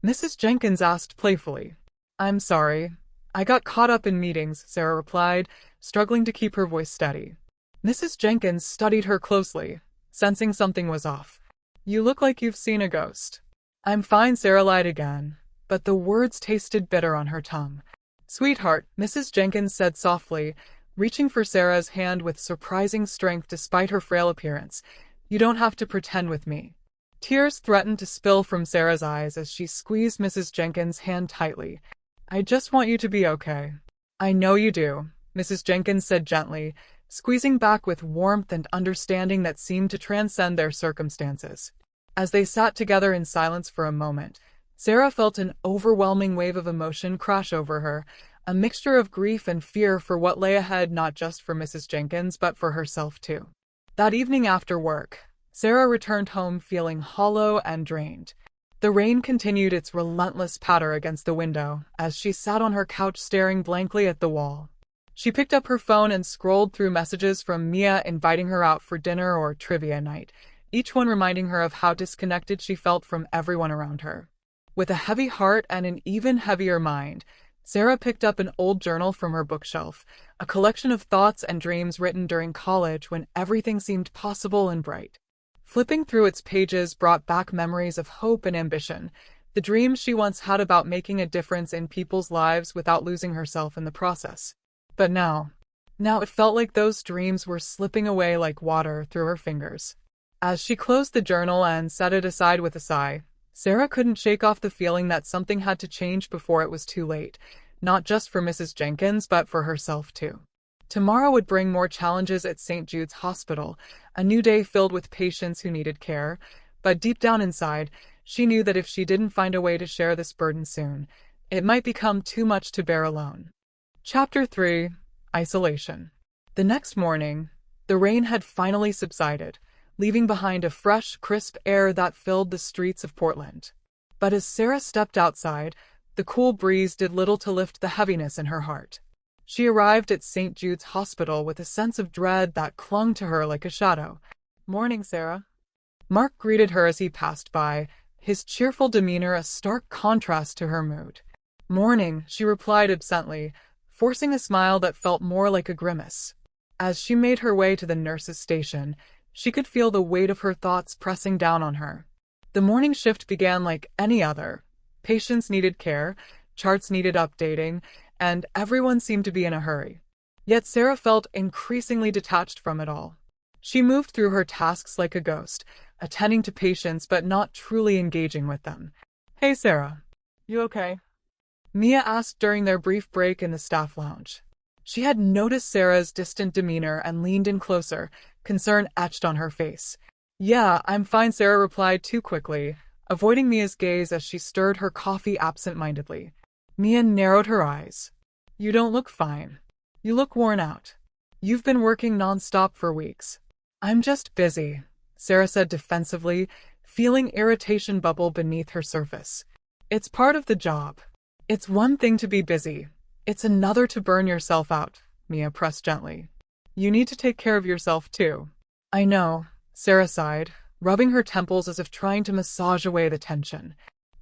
Mrs. Jenkins asked playfully. "I'm sorry. I got caught up in meetings," Sarah replied, struggling to keep her voice steady. Mrs. Jenkins studied her closely, sensing something was off. "You look like you've seen a ghost." "I'm fine," Sarah lied again, but the words tasted bitter on her tongue. "Sweetheart," Mrs. Jenkins said softly, reaching for Sarah's hand with surprising strength despite her frail appearance. "You don't have to pretend with me." Tears threatened to spill from Sarah's eyes as she squeezed Mrs. Jenkins' hand tightly. "I just want you to be okay." "I know you do," Mrs. Jenkins said gently, squeezing back with warmth and understanding that seemed to transcend their circumstances. As they sat together in silence for a moment, Sarah felt an overwhelming wave of emotion crash over her, a mixture of grief and fear for what lay ahead not just for Mrs. Jenkins but for herself too. That evening after work, Sarah returned home feeling hollow and drained. The rain continued its relentless patter against the window as she sat on her couch staring blankly at the wall. She picked up her phone and scrolled through messages from Mia inviting her out for dinner or trivia night, each one reminding her of how disconnected she felt from everyone around her. With a heavy heart and an even heavier mind, Sarah picked up an old journal from her bookshelf, a collection of thoughts and dreams written during college when everything seemed possible and bright. Flipping through its pages brought back memories of hope and ambition, the dreams she once had about making a difference in people's lives without losing herself in the process. But now it felt like those dreams were slipping away like water through her fingers. As she closed the journal and set it aside with a sigh, Sarah couldn't shake off the feeling that something had to change before it was too late, not just for Mrs. Jenkins but for herself too. Tomorrow would bring more challenges at St. Jude's Hospital, a new day filled with patients who needed care, but deep down inside, she knew that if she didn't find a way to share this burden soon, it might become too much to bear alone. Chapter 3: Isolation. The next morning, the rain had finally subsided, leaving behind a fresh, crisp air that filled the streets of Portland. But as Sarah stepped outside, the cool breeze did little to lift the heaviness in her heart. She arrived at St. Jude's Hospital with a sense of dread that clung to her like a shadow. "Morning, Sarah." Mark greeted her as he passed by, his cheerful demeanor a stark contrast to her mood. "Morning," she replied absently, forcing a smile that felt more like a grimace. As she made her way to the nurse's station, she could feel the weight of her thoughts pressing down on her. The morning shift began like any other. Patients needed care, charts needed updating, and everyone seemed to be in a hurry. Yet Sarah felt increasingly detached from it all. She moved through her tasks like a ghost, attending to patients but not truly engaging with them. "Hey Sarah, you okay?" Mia asked during their brief break in the staff lounge. She had noticed Sarah's distant demeanor and leaned in closer, concern etched on her face. "Yeah, I'm fine," Sarah replied too quickly, avoiding Mia's gaze as she stirred her coffee absent-mindedly. Mia narrowed her eyes. "You don't look fine. You look worn out. You've been working non-stop for weeks." "I'm just busy," Sarah said defensively, feeling irritation bubble beneath her surface. "It's part of the job. It's one thing to be busy. It's another to burn yourself out," Mia pressed gently. "You need to take care of yourself too." "I know," Sarah sighed, rubbing her temples as if trying to massage away the tension.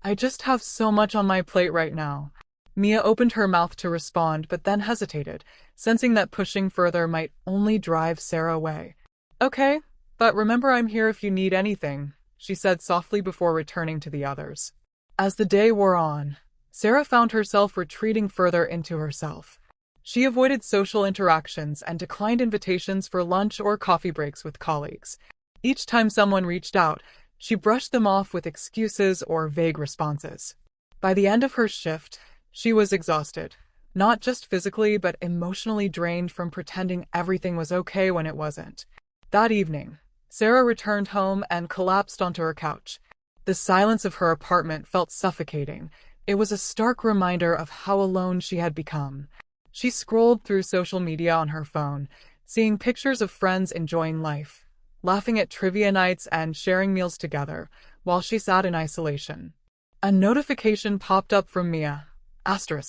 "I just have so much on my plate right now." Mia opened her mouth to respond but then hesitated, sensing that pushing further might only drive Sarah away. "Okay, but remember I'm here if you need anything," she said softly before returning to the others. As the day wore on, Sarah found herself retreating further into herself. She avoided social interactions and declined invitations for lunch or coffee breaks with colleagues. Each time someone reached out, she brushed them off with excuses or vague responses. By the end of her shift, she was exhausted, not just physically but emotionally drained from pretending everything was okay when it wasn't. That evening, Sarah returned home and collapsed onto her couch. The silence of her apartment felt suffocating. It was a stark reminder of how alone she had become. She scrolled through social media on her phone, seeing pictures of friends enjoying life, laughing at trivia nights and sharing meals together, while she sat in isolation. A notification popped up from Mia.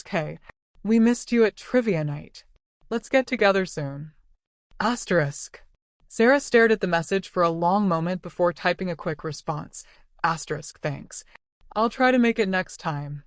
"Hey, we missed you at trivia night. Let's get together soon." Sarah stared at the message for a long moment before typing a quick response. "Thanks. I'll try to make it next time."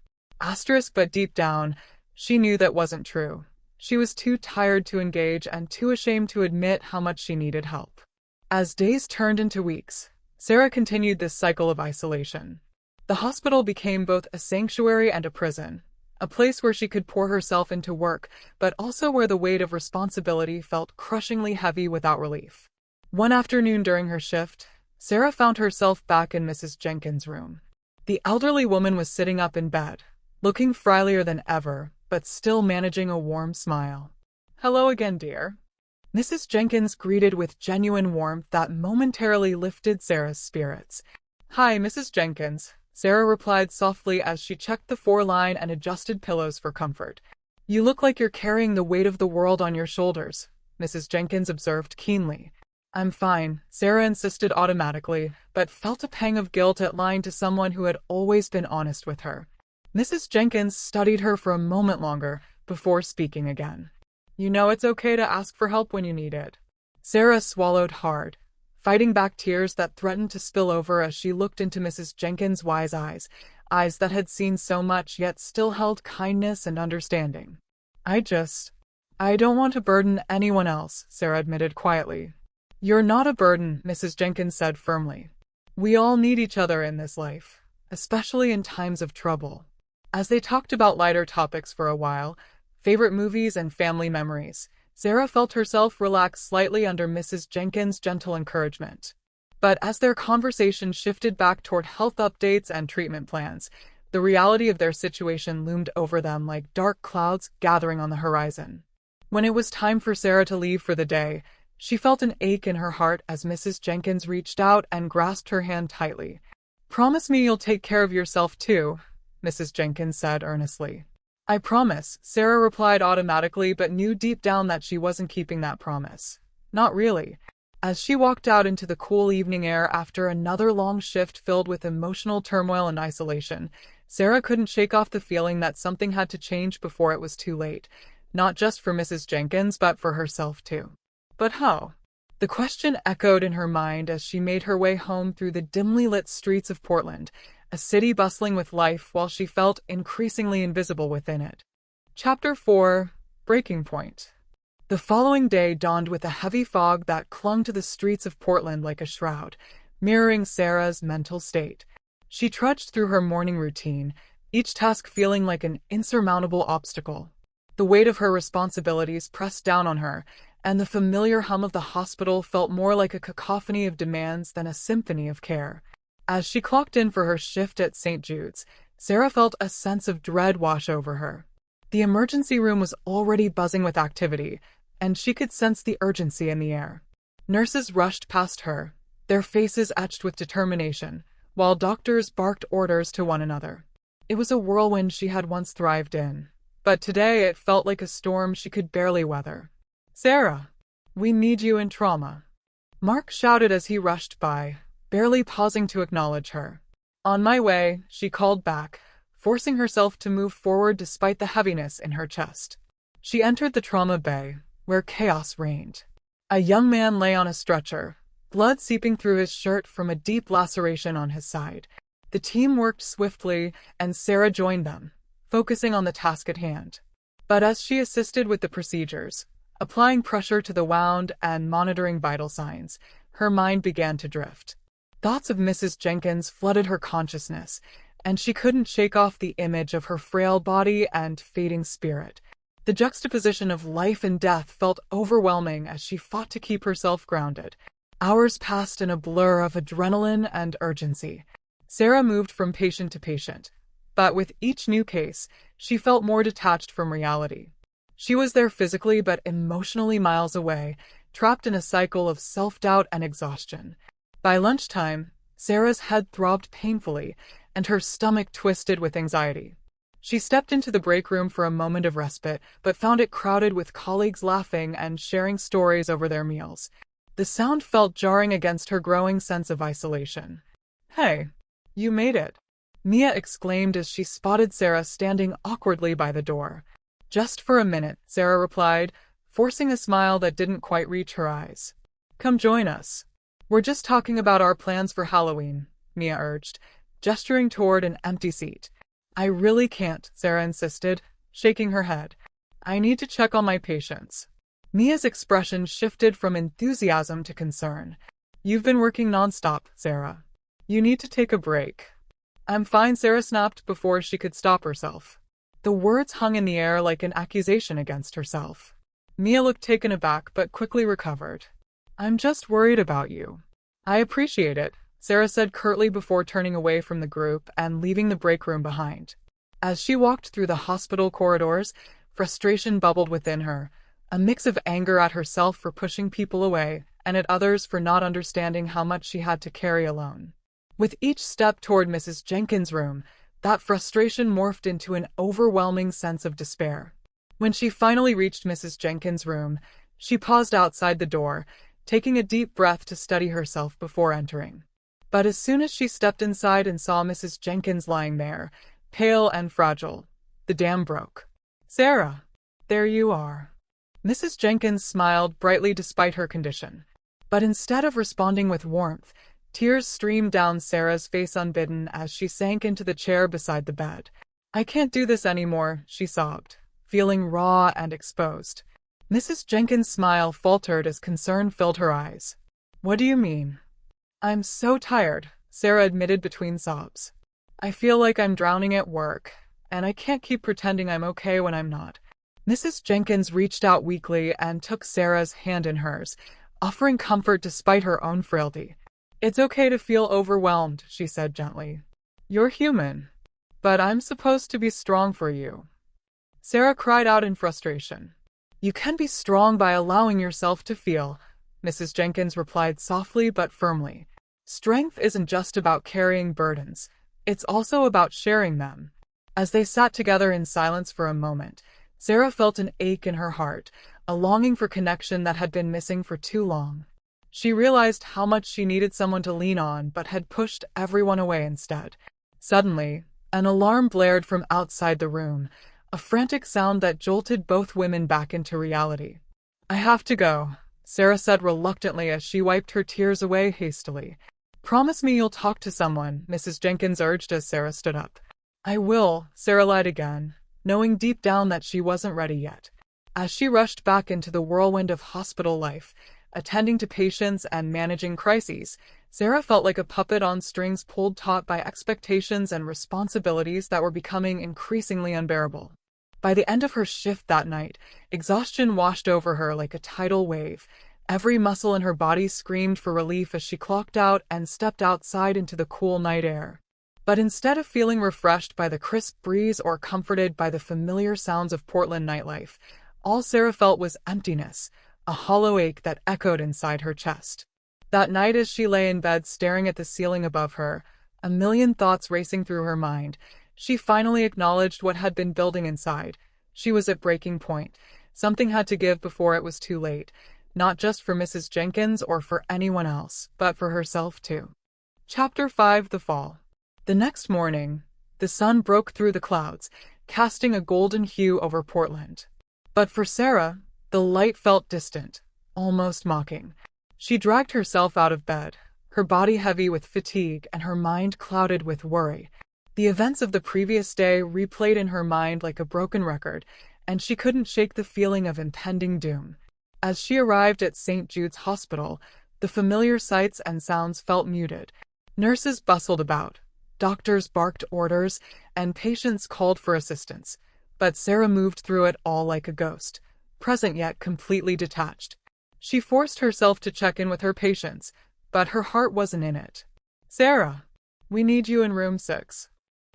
But deep down, she knew that wasn't true. She was too tired to engage and too ashamed to admit how much she needed help. As days turned into weeks, Sarah continued this cycle of isolation. The hospital became both a sanctuary and a prison, a place where she could pour herself into work, but also where the weight of responsibility felt crushingly heavy without relief. One afternoon during her shift, Sarah found herself back in Mrs. Jenkins' room. The elderly woman was sitting up in bed, looking frilier than ever, but still managing a warm smile. "Hello again, dear," Mrs. Jenkins greeted with genuine warmth that momentarily lifted Sarah's spirits. "Hi, Mrs. Jenkins," Sarah replied softly as she checked the four-line and adjusted pillows for comfort. "You look like you're carrying the weight of the world on your shoulders," Mrs. Jenkins observed keenly. "I'm fine," Sarah insisted automatically, but felt a pang of guilt at lying to someone who had always been honest with her. Mrs. Jenkins studied her for a moment longer before speaking again. "You know it's okay to ask for help when you need it." Sarah swallowed hard, fighting back tears that threatened to spill over as she looked into Mrs. Jenkins' wise eyes, eyes that had seen so much yet still held kindness and understanding. I don't want to burden anyone else," Sarah admitted quietly. "You're not a burden," Mrs. Jenkins said firmly. "We all need each other in this life, especially in times of trouble." As they talked about lighter topics for a while, favorite movies and family memories, Sarah felt herself relax slightly under Mrs. Jenkins' gentle encouragement. But as their conversation shifted back toward health updates and treatment plans, the reality of their situation loomed over them like dark clouds gathering on the horizon. When it was time for Sarah to leave for the day, she felt an ache in her heart as Mrs. Jenkins reached out and grasped her hand tightly. "Promise me you'll take care of yourself too," Mrs. Jenkins said earnestly. "I promise," Sarah replied automatically, but knew deep down that she wasn't keeping that promise. Not really. As she walked out into the cool evening air after another long shift filled with emotional turmoil and isolation, Sarah couldn't shake off the feeling that something had to change before it was too late, not just for Mrs. Jenkins, but for herself too. But how? The question echoed in her mind as she made her way home through the dimly lit streets of Portland, a city bustling with life while she felt increasingly invisible within it. Chapter 4: Breaking Point. The following day dawned with a heavy fog that clung to the streets of Portland like a shroud, mirroring Sarah's mental state. She trudged through her morning routine, each task feeling like an insurmountable obstacle. The weight of her responsibilities pressed down on her, and the familiar hum of the hospital felt more like a cacophony of demands than a symphony of care. As she clocked in for her shift at St. Jude's, Sarah felt a sense of dread wash over her. The emergency room was already buzzing with activity, and she could sense the urgency in the air. Nurses rushed past her, their faces etched with determination, while doctors barked orders to one another. It was a whirlwind she had once thrived in, but today it felt like a storm she could barely weather. "Sarah, we need you in trauma," Mark shouted as he rushed by, barely pausing to acknowledge her. "On my way," she called back, forcing herself to move forward despite the heaviness in her chest. She entered the trauma bay, where chaos reigned. A young man lay on a stretcher, blood seeping through his shirt from a deep laceration on his side. The team worked swiftly, and Sarah joined them, focusing on the task at hand. But as she assisted with the procedures, applying pressure to the wound and monitoring vital signs, her mind began to drift. Thoughts of Mrs. Jenkins flooded her consciousness, and she couldn't shake off the image of her frail body and fading spirit. The juxtaposition of life and death felt overwhelming as she fought to keep herself grounded. Hours passed in a blur of adrenaline and urgency. Sarah moved from patient to patient, but with each new case, she felt more detached from reality. She was there physically but emotionally miles away, trapped in a cycle of self-doubt and exhaustion. By lunchtime, Sarah's head throbbed painfully, and her stomach twisted with anxiety. She stepped into the break room for a moment of respite, but found it crowded with colleagues laughing and sharing stories over their meals. The sound felt jarring against her growing sense of isolation. "Hey, you made it," Mia exclaimed as she spotted Sarah standing awkwardly by the door. "Just for a minute," Sarah replied, forcing a smile that didn't quite reach her eyes. "Come join us. We're just talking about our plans for Halloween," Mia urged, gesturing toward an empty seat. "I really can't," Sarah insisted, shaking her head. "I need to check on my patients." Mia's expression shifted from enthusiasm to concern. "You've been working nonstop, Sarah. You need to take a break." "I'm fine," Sarah snapped before she could stop herself. The words hung in the air like an accusation against herself. Mia looked taken aback but quickly recovered. "I'm just worried about you." "I appreciate it," Sarah said curtly before turning away from the group and leaving the break room behind. As she walked through the hospital corridors, frustration bubbled within her, a mix of anger at herself for pushing people away and at others for not understanding how much she had to carry alone. With each step toward Mrs. Jenkins' room, that frustration morphed into an overwhelming sense of despair. When she finally reached Mrs. Jenkins' room, she paused outside the door, taking a deep breath to steady herself before entering. But as soon as she stepped inside and saw Mrs. Jenkins lying there, pale and fragile, the dam broke. "Sarah, there you are." Mrs. Jenkins smiled brightly despite her condition. But instead of responding with warmth, tears streamed down Sarah's face unbidden as she sank into the chair beside the bed. "I can't do this anymore," she sobbed, feeling raw and exposed. Mrs. Jenkins' smile faltered as concern filled her eyes. "What do you mean?" "I'm so tired," Sarah admitted between sobs. "I feel like I'm drowning at work, and I can't keep pretending I'm okay when I'm not." Mrs. Jenkins reached out weakly and took Sarah's hand in hers, offering comfort despite her own frailty. "It's okay to feel overwhelmed," she said gently. "You're human. But I'm supposed to be strong for you." Sarah cried out in frustration. You can be strong by allowing yourself to feel, Mrs. Jenkins replied softly but firmly. Strength isn't just about carrying burdens, it's also about sharing them. As they sat together in silence for a moment, Sarah felt an ache in her heart, a longing for connection that had been missing for too long. She realized how much she needed someone to lean on but had pushed everyone away instead. Suddenly, an alarm blared from outside the room, a frantic sound that jolted both women back into reality. I have to go, Sarah said reluctantly as she wiped her tears away hastily. Promise me you'll talk to someone, Mrs. Jenkins urged as Sarah stood up. I will, Sarah lied again, knowing deep down that she wasn't ready yet. As she rushed back into the whirlwind of hospital life, attending to patients and managing crises, Sarah felt like a puppet on strings pulled taut by expectations and responsibilities that were becoming increasingly unbearable. By the end of her shift that night, exhaustion washed over her like a tidal wave. Every muscle in her body screamed for relief as she clocked out and stepped outside into the cool night air. But instead of feeling refreshed by the crisp breeze or comforted by the familiar sounds of Portland nightlife, all Sarah felt was emptiness, a hollow ache that echoed inside her chest. That night as she lay in bed staring at the ceiling above her, a million thoughts racing through her mind, she finally acknowledged what had been building inside. She was at breaking point. Something had to give before it was too late, not just for Mrs. Jenkins or for anyone else, but for herself too. Chapter 5: The Fall. The next morning, the sun broke through the clouds, casting a golden hue over Portland. But for Sarah, the light felt distant, almost mocking. She dragged herself out of bed, her body heavy with fatigue and her mind clouded with worry. The events of the previous day replayed in her mind like a broken record, and she couldn't shake the feeling of impending doom. As she arrived at St. Jude's Hospital, the familiar sights and sounds felt muted. Nurses bustled about, doctors barked orders, and patients called for assistance. But Sarah moved through it all like a ghost, present yet completely detached. She forced herself to check in with her patients, but her heart wasn't in it. Sarah, we need you in room 6.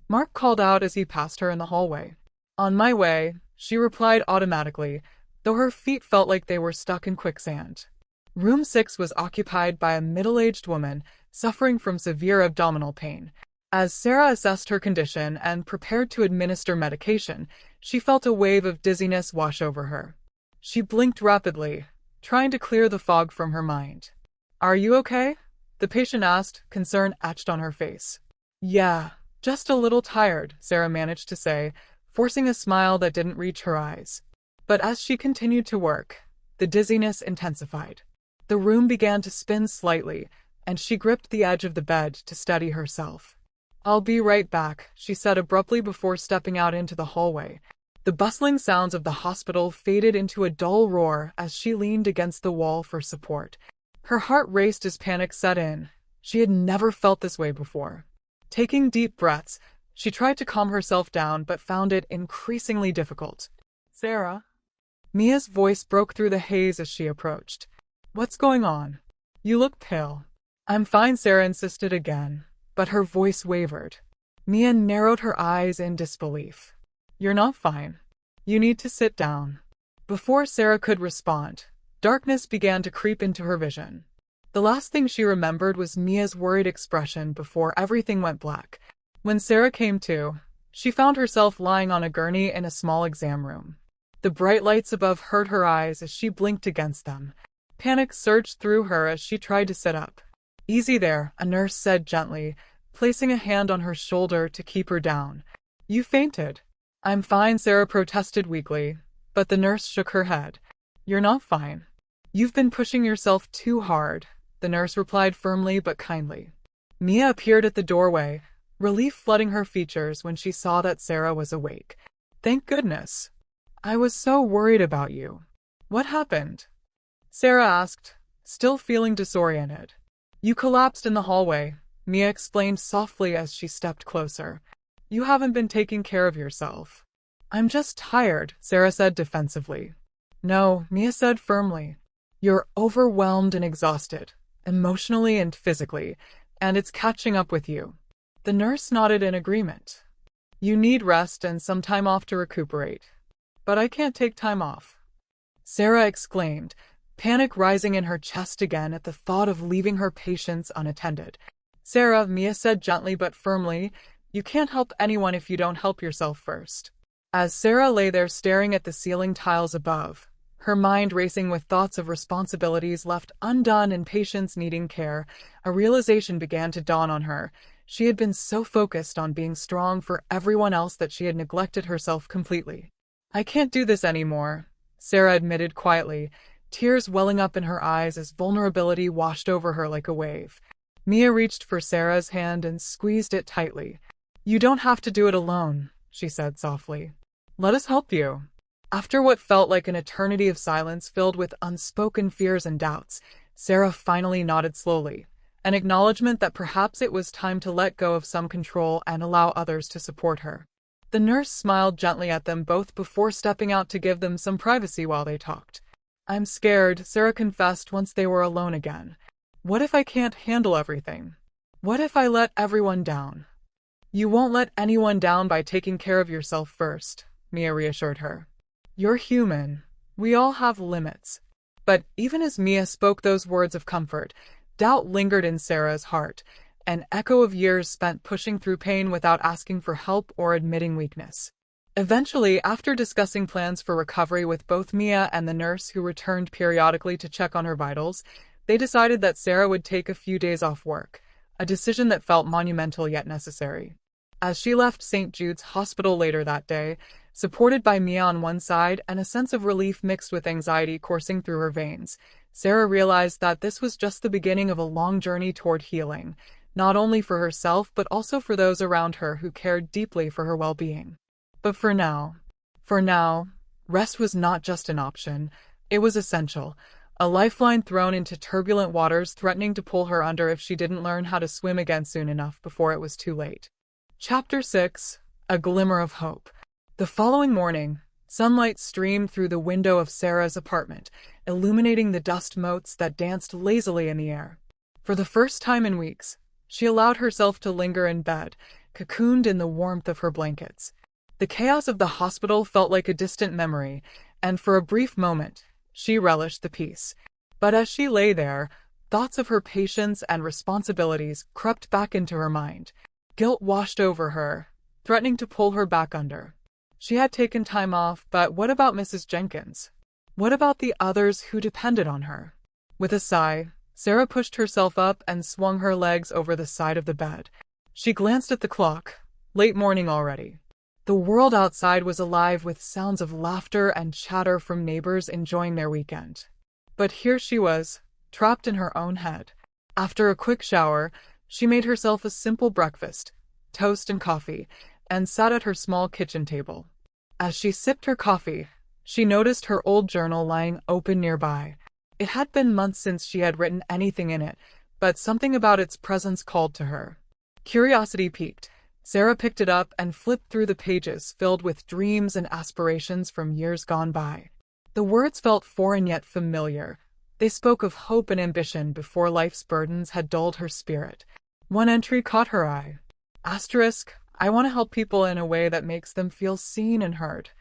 Mark called out as he passed her in the hallway. On my way, she replied automatically, though her feet felt like they were stuck in quicksand. Room 6 was occupied by a middle-aged woman suffering from severe abdominal pain. As Sarah assessed her condition and prepared to administer medication, she felt a wave of dizziness wash over her. She blinked rapidly, trying to clear the fog from her mind. Are you okay? The patient asked, concern etched on her face. Yeah, just a little tired, Sarah managed to say, forcing a smile that didn't reach her eyes. But as she continued to work, the dizziness intensified. The room began to spin slightly, and she gripped the edge of the bed to steady herself. I'll be right back, she said abruptly before stepping out into the hallway. The bustling sounds of the hospital faded into a dull roar as she leaned against the wall for support. Her heart raced as panic set in. She had never felt this way before. Taking deep breaths, she tried to calm herself down but found it increasingly difficult. Sarah? Mia's voice broke through the haze as she approached. What's going on? You look pale. I'm fine, Sarah insisted again, but her voice wavered. Mia narrowed her eyes in disbelief. You're not fine. You need to sit down. Before Sarah could respond, darkness began to creep into her vision. The last thing she remembered was Mia's worried expression before everything went black. When Sarah came to, she found herself lying on a gurney in a small exam room. The bright lights above hurt her eyes as she blinked against them. Panic surged through her as she tried to sit up. Easy there, a nurse said gently, placing a hand on her shoulder to keep her down. You fainted. I'm fine, Sarah protested weakly, but the nurse shook her head. You're not fine. You've been pushing yourself too hard, the nurse replied firmly but kindly. Mia appeared at the doorway, relief flooding her features when she saw that Sarah was awake. Thank goodness. I was so worried about you. What happened? Sarah asked, still feeling disoriented. You collapsed in the hallway, Mia explained softly as she stepped closer. You haven't been taking care of yourself. I'm just tired, Sarah said defensively. No, Mia said firmly. You're overwhelmed and exhausted, emotionally and physically, and it's catching up with you. The nurse nodded in agreement. You need rest and some time off to recuperate. But I can't take time off. Sarah exclaimed, panic rising in her chest again at the thought of leaving her patients unattended. Sarah, Mia said gently but firmly, you can't help anyone if you don't help yourself first. As Sarah lay there staring at the ceiling tiles above, her mind racing with thoughts of responsibilities left undone and patients needing care, a realization began to dawn on her. She had been so focused on being strong for everyone else that she had neglected herself completely. I can't do this anymore, Sarah admitted quietly, tears welling up in her eyes as vulnerability washed over her like a wave. Mia reached for Sarah's hand and squeezed it tightly. You don't have to do it alone, she said softly. Let us help you. After what felt like an eternity of silence filled with unspoken fears and doubts, Sarah finally nodded slowly, an acknowledgement that perhaps it was time to let go of some control and allow others to support her. The nurse smiled gently at them both before stepping out to give them some privacy while they talked. I'm scared, Sarah confessed once they were alone again. What if I can't handle everything? What if I let everyone down? You won't let anyone down by taking care of yourself first, Mia reassured her. You're human. We all have limits. But even as Mia spoke those words of comfort, doubt lingered in Sarah's heart, an echo of years spent pushing through pain without asking for help or admitting weakness. Eventually, after discussing plans for recovery with both Mia and the nurse who returned periodically to check on her vitals, they decided that Sarah would take a few days off work, a decision that felt monumental yet necessary. As she left St. Jude's Hospital later that day, supported by Mia on one side and a sense of relief mixed with anxiety coursing through her veins, Sarah realized that this was just the beginning of a long journey toward healing, not only for herself but also for those around her who cared deeply for her well-being. But for now, rest was not just an option, it was essential, a lifeline thrown into turbulent waters threatening to pull her under if she didn't learn how to swim again soon enough before it was too late. Chapter 6. A Glimmer of Hope. The following morning, sunlight streamed through the window of Sarah's apartment, illuminating the dust motes that danced lazily in the air. For the first time in weeks, she allowed herself to linger in bed, cocooned in the warmth of her blankets. The chaos of the hospital felt like a distant memory, and for a brief moment, she relished the peace. But as she lay there, thoughts of her patients and responsibilities crept back into her mind. Guilt washed over her, threatening to pull her back under. She had taken time off, but what about Mrs. Jenkins? What about the others who depended on her? With a sigh, Sarah pushed herself up and swung her legs over the side of the bed. She glanced at the clock. Late morning already. The world outside was alive with sounds of laughter and chatter from neighbors enjoying their weekend. But here she was, trapped in her own head. After a quick shower, she made herself a simple breakfast, toast and coffee, and sat at her small kitchen table. As she sipped her coffee, she noticed her old journal lying open nearby. It had been months since she had written anything in it, but something about its presence called to her. Curiosity piqued. Sarah picked it up and flipped through the pages filled with dreams and aspirations from years gone by. The words felt foreign yet familiar. They spoke of hope and ambition before life's burdens had dulled her spirit. One entry caught her eye. Asterisk, I want to help people in a way that makes them feel seen and heard.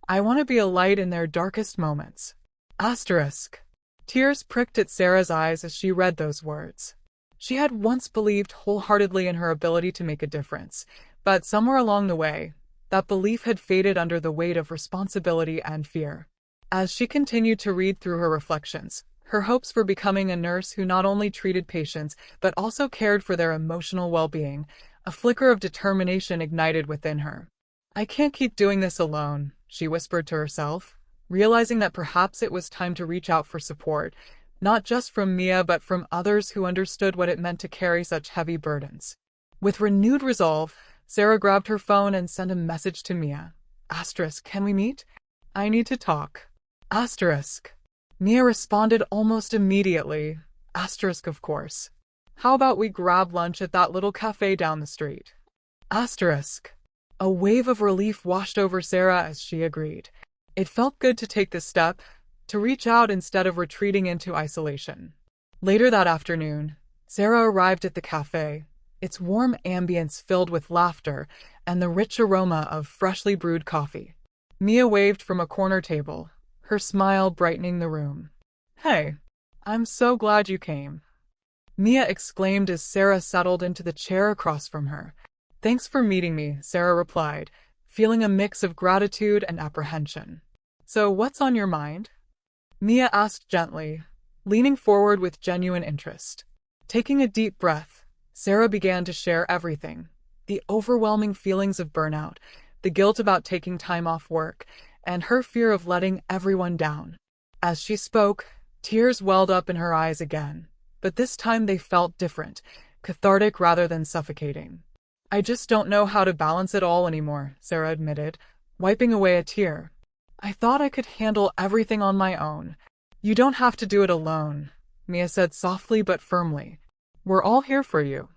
I want to be a light in their darkest moments. Asterisk. Tears pricked at Sarah's eyes as she read those words. She had once believed wholeheartedly in her ability to make a difference, but somewhere along the way, that belief had faded under the weight of responsibility and fear. As she continued to read through her reflections, her hopes for becoming a nurse who not only treated patients but also cared for their emotional well-being, a flicker of determination ignited within her. I can't keep doing this alone, she whispered to herself, realizing that perhaps it was time to reach out for support, not just from Mia but from others who understood what it meant to carry such heavy burdens. With renewed resolve, Sarah grabbed her phone and sent a message to Mia. Asterisk, can we meet? I need to talk. Asterisk. Mia responded almost immediately. Asterisk, of course. How about we grab lunch at that little cafe down the street? Asterisk. A wave of relief washed over Sarah as she agreed. It felt good to take this step, to reach out instead of retreating into isolation. Later that afternoon, Sarah arrived at the cafe, its warm ambience filled with laughter and the rich aroma of freshly brewed coffee. Mia waved from a corner table, her smile brightening the room. "Hey, I'm so glad you came," Mia exclaimed as Sarah settled into the chair across from her. "Thanks for meeting me," Sarah replied, feeling a mix of gratitude and apprehension. "So what's on your mind?" Mia asked gently, leaning forward with genuine interest. Taking a deep breath, Sarah began to share everything: the overwhelming feelings of burnout, the guilt about taking time off work, and her fear of letting everyone down. As she spoke, tears welled up in her eyes again, but this time they felt different, cathartic rather than suffocating. "I just don't know how to balance it all anymore," Sarah admitted, wiping away a tear. "I thought I could handle everything on my own." "You don't have to do it alone," Mia said softly but firmly. "We're all here for you.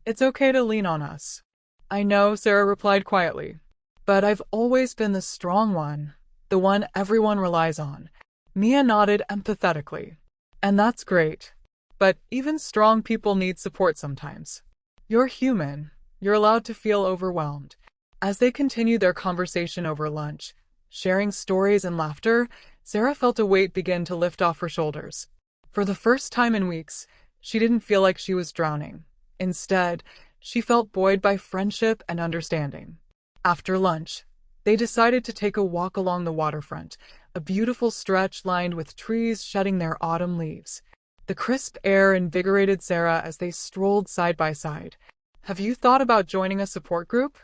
It's okay to lean on us." "I know," Sarah replied quietly, "but I've always been the strong one, the one everyone relies on." Mia nodded empathetically. "And that's great. But even strong people need support sometimes. You're human. You're allowed to feel overwhelmed." As they continued their conversation over lunch, sharing stories and laughter, Sarah felt a weight begin to lift off her shoulders. For the first time in weeks, she didn't feel like she was drowning. Instead, she felt buoyed by friendship and understanding. After lunch, they decided to take a walk along the waterfront, a beautiful stretch lined with trees shedding their autumn leaves. The crisp air invigorated Sarah as they strolled side by side. "Have you thought about joining a support group?"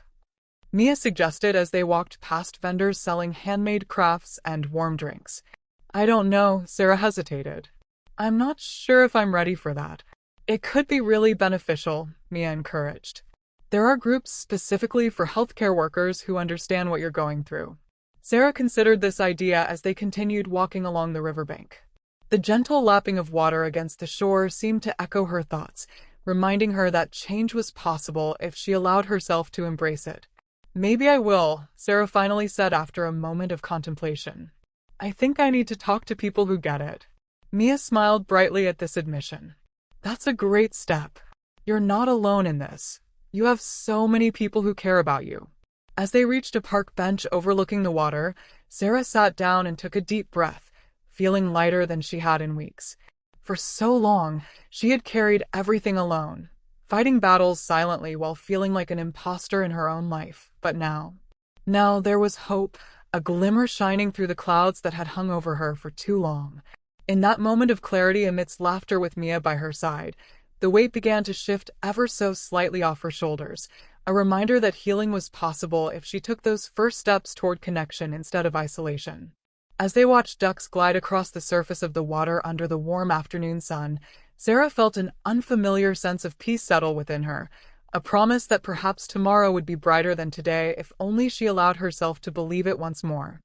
Mia suggested as they walked past vendors selling handmade crafts and warm drinks. "I don't know," Sarah hesitated. "I'm not sure if I'm ready for that." "It could be really beneficial," Mia encouraged. "There are groups specifically for healthcare workers who understand what you're going through." Sarah considered this idea as they continued walking along the riverbank. The gentle lapping of water against the shore seemed to echo her thoughts, reminding her that change was possible if she allowed herself to embrace it. "Maybe I will," Sarah finally said after a moment of contemplation. "I think I need to talk to people who get it." Mia smiled brightly at this admission. "That's a great step. You're not alone in this. You have so many people who care about you." As they reached a park bench overlooking the water, Sarah sat down and took a deep breath, feeling lighter than she had in weeks. For so long, she had carried everything alone, fighting battles silently while feeling like an imposter in her own life. But now there was hope, a glimmer shining through the clouds that had hung over her for too long. In that moment of clarity amidst laughter with Mia by her side, the weight began to shift ever so slightly off her shoulders, a reminder that healing was possible if she took those first steps toward connection instead of isolation. As they watched ducks glide across the surface of the water under the warm afternoon sun, Sarah felt an unfamiliar sense of peace settle within her, a promise that perhaps tomorrow would be brighter than today if only she allowed herself to believe it once more.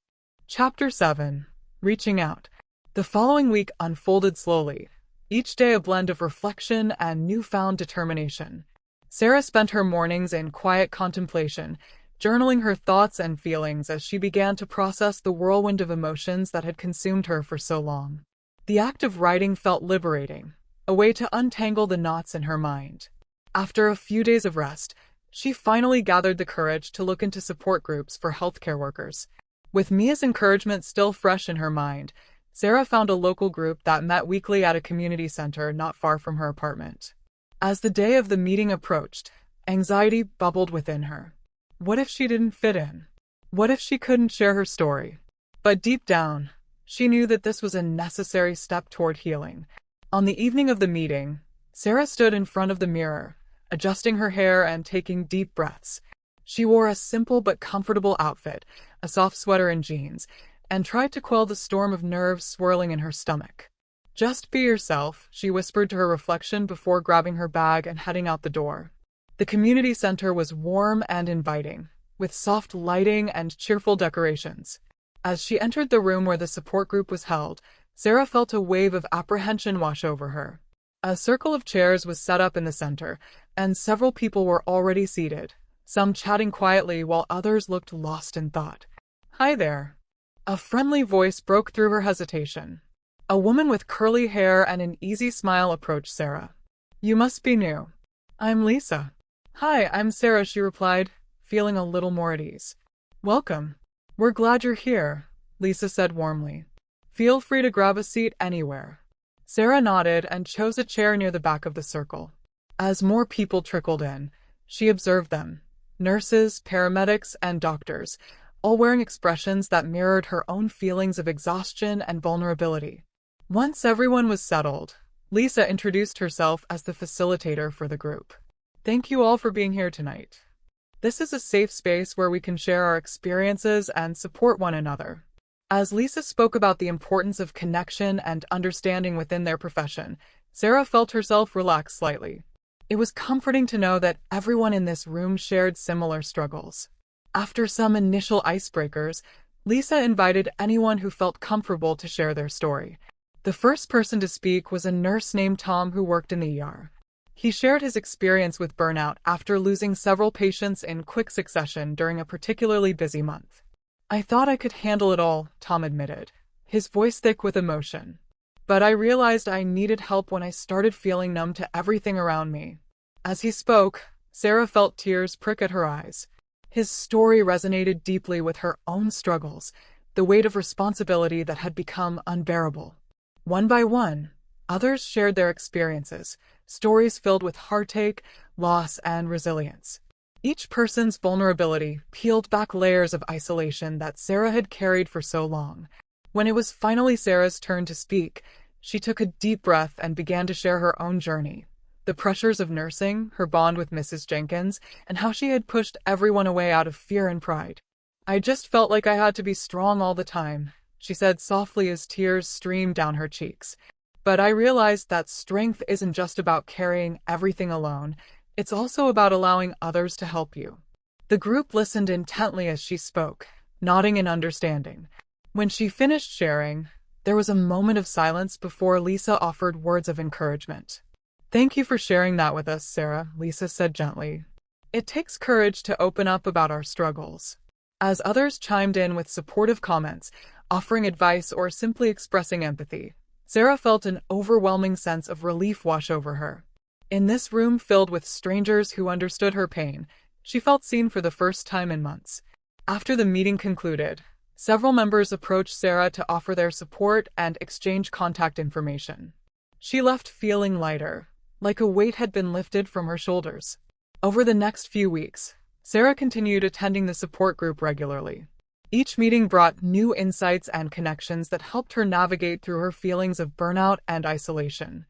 Chapter 7. Reaching Out. The following week unfolded slowly, each day a blend of reflection and newfound determination. Sarah spent her mornings in quiet contemplation, journaling her thoughts and feelings as she began to process the whirlwind of emotions that had consumed her for so long. The act of writing felt liberating, a way to untangle the knots in her mind. After a few days of rest, she finally gathered the courage to look into support groups for healthcare workers. With Mia's encouragement still fresh in her mind, Sarah found a local group that met weekly at a community center not far from her apartment. As the day of the meeting approached, anxiety bubbled within her. What if she didn't fit in? What if she couldn't share her story? But deep down, she knew that this was a necessary step toward healing. On the evening of the meeting, Sarah stood in front of the mirror, adjusting her hair and taking deep breaths. She wore a simple but comfortable outfit, a soft sweater and jeans, and tried to quell the storm of nerves swirling in her stomach. "Just be yourself," she whispered to her reflection before grabbing her bag and heading out the door. The community center was warm and inviting, with soft lighting and cheerful decorations. As she entered the room where the support group was held, Sarah felt a wave of apprehension wash over her. A circle of chairs was set up in the center, and several people were already seated, some chatting quietly while others looked lost in thought. "Hi there." A friendly voice broke through her hesitation. A woman with curly hair and an easy smile approached Sarah. "You must be new." "I'm Lisa." "Hi, I'm Sarah," she replied, feeling a little more at ease. "Welcome. We're glad you're here," Lisa said warmly. Feel free to grab a seat anywhere. Sarah nodded and chose a chair near the back of the circle. As more people trickled in, she observed them. Nurses, paramedics, and doctors, all wearing expressions that mirrored her own feelings of exhaustion and vulnerability. Once everyone was settled, Lisa introduced herself as the facilitator for the group. Thank you all for being here tonight. This is a safe space where we can share our experiences and support one another. As Lisa spoke about the importance of connection and understanding within their profession, Sarah felt herself relax slightly. It was comforting to know that everyone in this room shared similar struggles. After some initial icebreakers, Lisa invited anyone who felt comfortable to share their story. The first person to speak was a nurse named Tom who worked in the ER. He shared his experience with burnout after losing several patients in quick succession during a particularly busy month. I thought I could handle it all, Tom admitted, his voice thick with emotion. But I realized I needed help when I started feeling numb to everything around me. As he spoke, Sarah felt tears prick at her eyes. His story resonated deeply with her own struggles, the weight of responsibility that had become unbearable. One by one, others shared their experiences, stories filled with heartache, loss, and resilience. Each person's vulnerability peeled back layers of isolation that Sarah had carried for so long. When it was finally Sarah's turn to speak, she took a deep breath and began to share her own journey. The pressures of nursing, her bond with Mrs. Jenkins, and how she had pushed everyone away out of fear and pride. I just felt like I had to be strong all the time, she said softly as tears streamed down her cheeks. But I realized that strength isn't just about carrying everything alone, it's also about allowing others to help you. The group listened intently as she spoke, nodding in understanding. When she finished sharing, there was a moment of silence before Lisa offered words of encouragement. Thank you for sharing that with us, Sarah, Lisa said gently. It takes courage to open up about our struggles. As others chimed in with supportive comments, offering advice or simply expressing empathy, Sarah felt an overwhelming sense of relief wash over her. In this room filled with strangers who understood her pain, she felt seen for the first time in months. After the meeting concluded, several members approached Sarah to offer their support and exchange contact information. She left feeling lighter, like a weight had been lifted from her shoulders. Over the next few weeks, Sarah continued attending the support group regularly. Each meeting brought new insights and connections that helped her navigate through her feelings of burnout and isolation.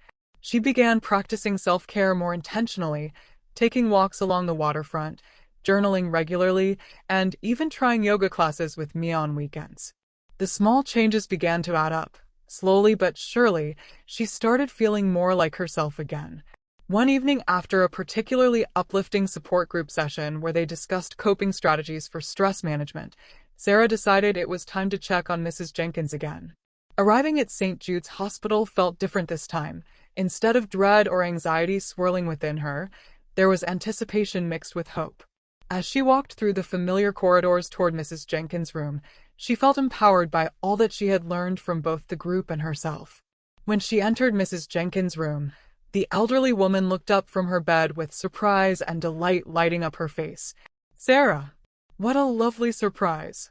She began practicing self-care more intentionally, taking walks along the waterfront, journaling regularly, and even trying yoga classes with Mia on weekends. The small changes began to add up. Slowly but surely, she started feeling more like herself again. One evening after a particularly uplifting support group session where they discussed coping strategies for stress management, Sarah decided it was time to check on Mrs. Jenkins again. Arriving at St. Jude's Hospital felt different this time. Instead of dread or anxiety swirling within her, there was anticipation mixed with hope. As she walked through the familiar corridors toward Mrs. Jenkins' room, she felt empowered by all that she had learned from both the group and herself. When she entered Mrs. Jenkins' room, the elderly woman looked up from her bed with surprise and delight lighting up her face. "Sarah, what a lovely surprise!"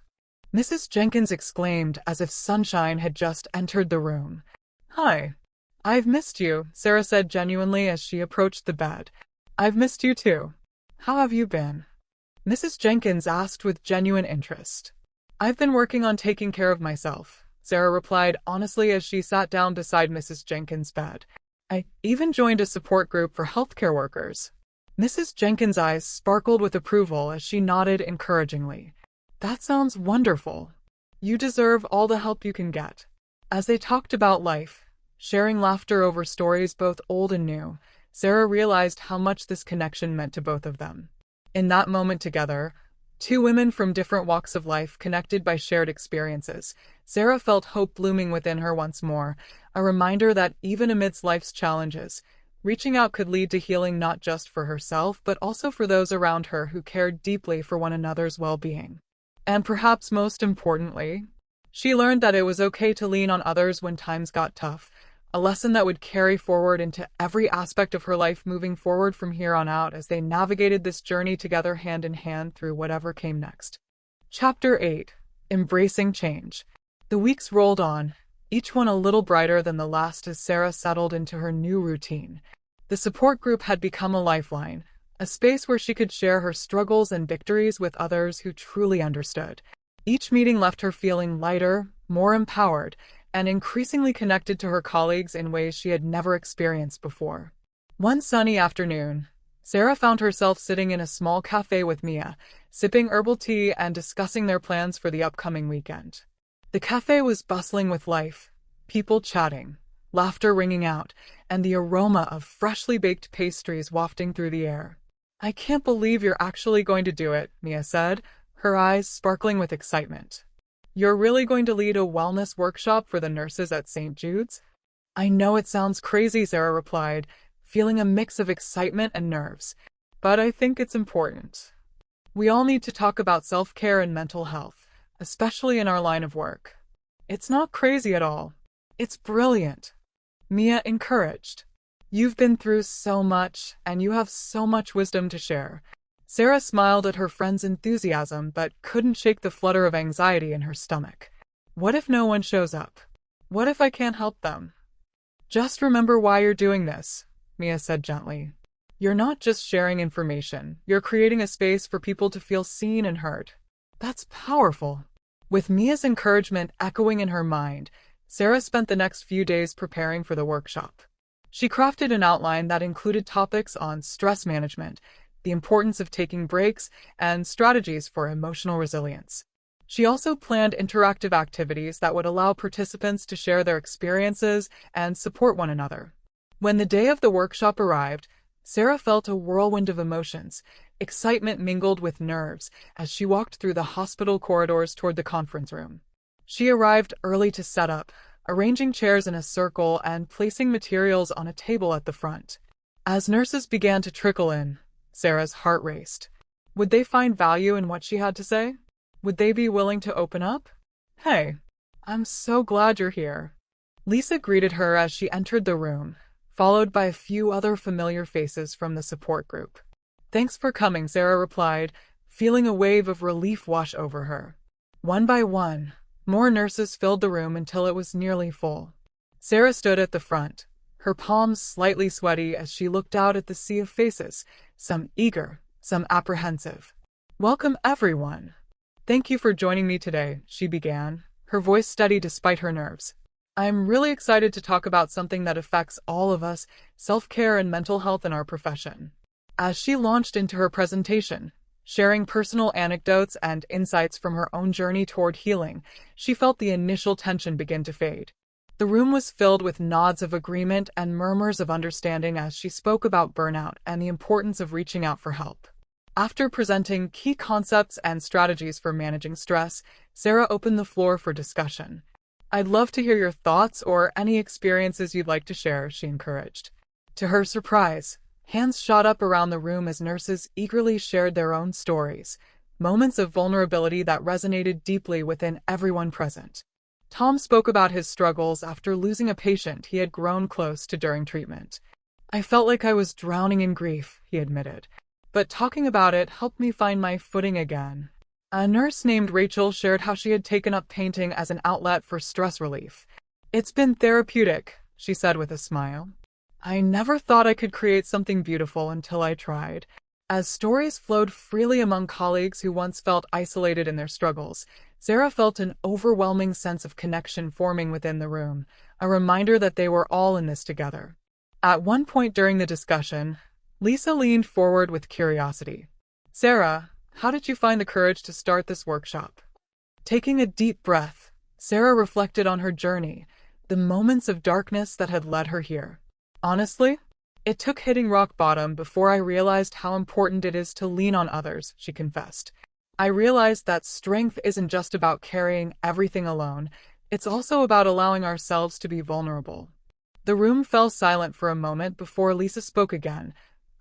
Mrs. Jenkins exclaimed as if sunshine had just entered the room. "Hi. I've missed you," Sarah said genuinely as she approached the bed. "I've missed you too. How have you been?" Mrs. Jenkins asked with genuine interest. "I've been working on taking care of myself," Sarah replied honestly as she sat down beside Mrs. Jenkins' bed. "I even joined a support group for healthcare workers." Mrs. Jenkins' eyes sparkled with approval as she nodded encouragingly. "That sounds wonderful. You deserve all the help you can get." As they talked about life, sharing laughter over stories both old and new, Sarah realized how much this connection meant to both of them. In that moment together, two women from different walks of life connected by shared experiences, Sarah felt hope blooming within her once more, a reminder that even amidst life's challenges, reaching out could lead to healing not just for herself but also for those around her who cared deeply for one another's well-being. And perhaps most importantly, she learned that it was okay to lean on others when times got tough, a lesson that would carry forward into every aspect of her life moving forward from here on out as they navigated this journey together hand in hand through whatever came next. Chapter 8. Embracing Change. The weeks rolled on, each one a little brighter than the last as Sarah settled into her new routine. The support group had become a lifeline, a space where she could share her struggles and victories with others who truly understood. Each meeting left her feeling lighter, more empowered, and increasingly connected to her colleagues in ways she had never experienced before. One sunny afternoon, Sarah found herself sitting in a small cafe with Mia, sipping herbal tea and discussing their plans for the upcoming weekend. The cafe was bustling with life, people chatting, laughter ringing out, and the aroma of freshly baked pastries wafting through the air. "I can't believe you're actually going to do it," Mia said, her eyes sparkling with excitement. "You're really going to lead a wellness workshop for the nurses at St. Jude's?" "I know it sounds crazy," Sarah replied, feeling a mix of excitement and nerves, "but I think it's important. We all need to talk about self-care and mental health, especially in our line of work." "It's not crazy at all. It's brilliant," Mia encouraged. "You've been through so much, and you have so much wisdom to share." Sarah smiled at her friend's enthusiasm but couldn't shake the flutter of anxiety in her stomach. What if no one shows up? What if I can't help them? "Just remember why you're doing this," Mia said gently. "You're not just sharing information, you're creating a space for people to feel seen and heard." That's powerful. With Mia's encouragement echoing in her mind, Sarah spent the next few days preparing for the workshop. She crafted an outline that included topics on stress management, the importance of taking breaks, and strategies for emotional resilience. She also planned interactive activities that would allow participants to share their experiences and support one another. When the day of the workshop arrived, Sarah felt a whirlwind of emotions, excitement mingled with nerves as she walked through the hospital corridors toward the conference room. She arrived early to set up, arranging chairs in a circle and placing materials on a table at the front. As nurses began to trickle in, Sarah's heart raced. Would they find value in what she had to say? Would they be willing to open up? "Hey, I'm so glad you're here." Lisa greeted her as she entered the room, followed by a few other familiar faces from the support group. "Thanks for coming," Sarah replied, feeling a wave of relief wash over her. One by one, more nurses filled the room until it was nearly full. Sarah stood at the front, her palms slightly sweaty as she looked out at the sea of faces, some eager, some apprehensive. "Welcome, everyone. Thank you for joining me today," she began, her voice steady despite her nerves. "I'm really excited to talk about something that affects all of us, self-care and mental health in our profession." As she launched into her presentation, sharing personal anecdotes and insights from her own journey toward healing, she felt the initial tension begin to fade. The room was filled with nods of agreement and murmurs of understanding as she spoke about burnout and the importance of reaching out for help. After presenting key concepts and strategies for managing stress, Sarah opened the floor for discussion. "I'd love to hear your thoughts or any experiences you'd like to share," she encouraged. To her surprise, hands shot up around the room as nurses eagerly shared their own stories, moments of vulnerability that resonated deeply within everyone present. Tom spoke about his struggles after losing a patient he had grown close to during treatment. "I felt like I was drowning in grief," he admitted, "but talking about it helped me find my footing again." A nurse named Rachel shared how she had taken up painting as an outlet for stress relief. "It's been therapeutic," she said with a smile. "I never thought I could create something beautiful until I tried." As stories flowed freely among colleagues who once felt isolated in their struggles, Sarah felt an overwhelming sense of connection forming within the room, a reminder that they were all in this together. At one point during the discussion, Lisa leaned forward with curiosity. "Sarah, how did you find the courage to start this workshop?" Taking a deep breath, Sarah reflected on her journey, the moments of darkness that had led her here. "Honestly, it took hitting rock bottom before I realized how important it is to lean on others," she confessed. "I realized that strength isn't just about carrying everything alone, it's also about allowing ourselves to be vulnerable." The room fell silent for a moment before Lisa spoke again.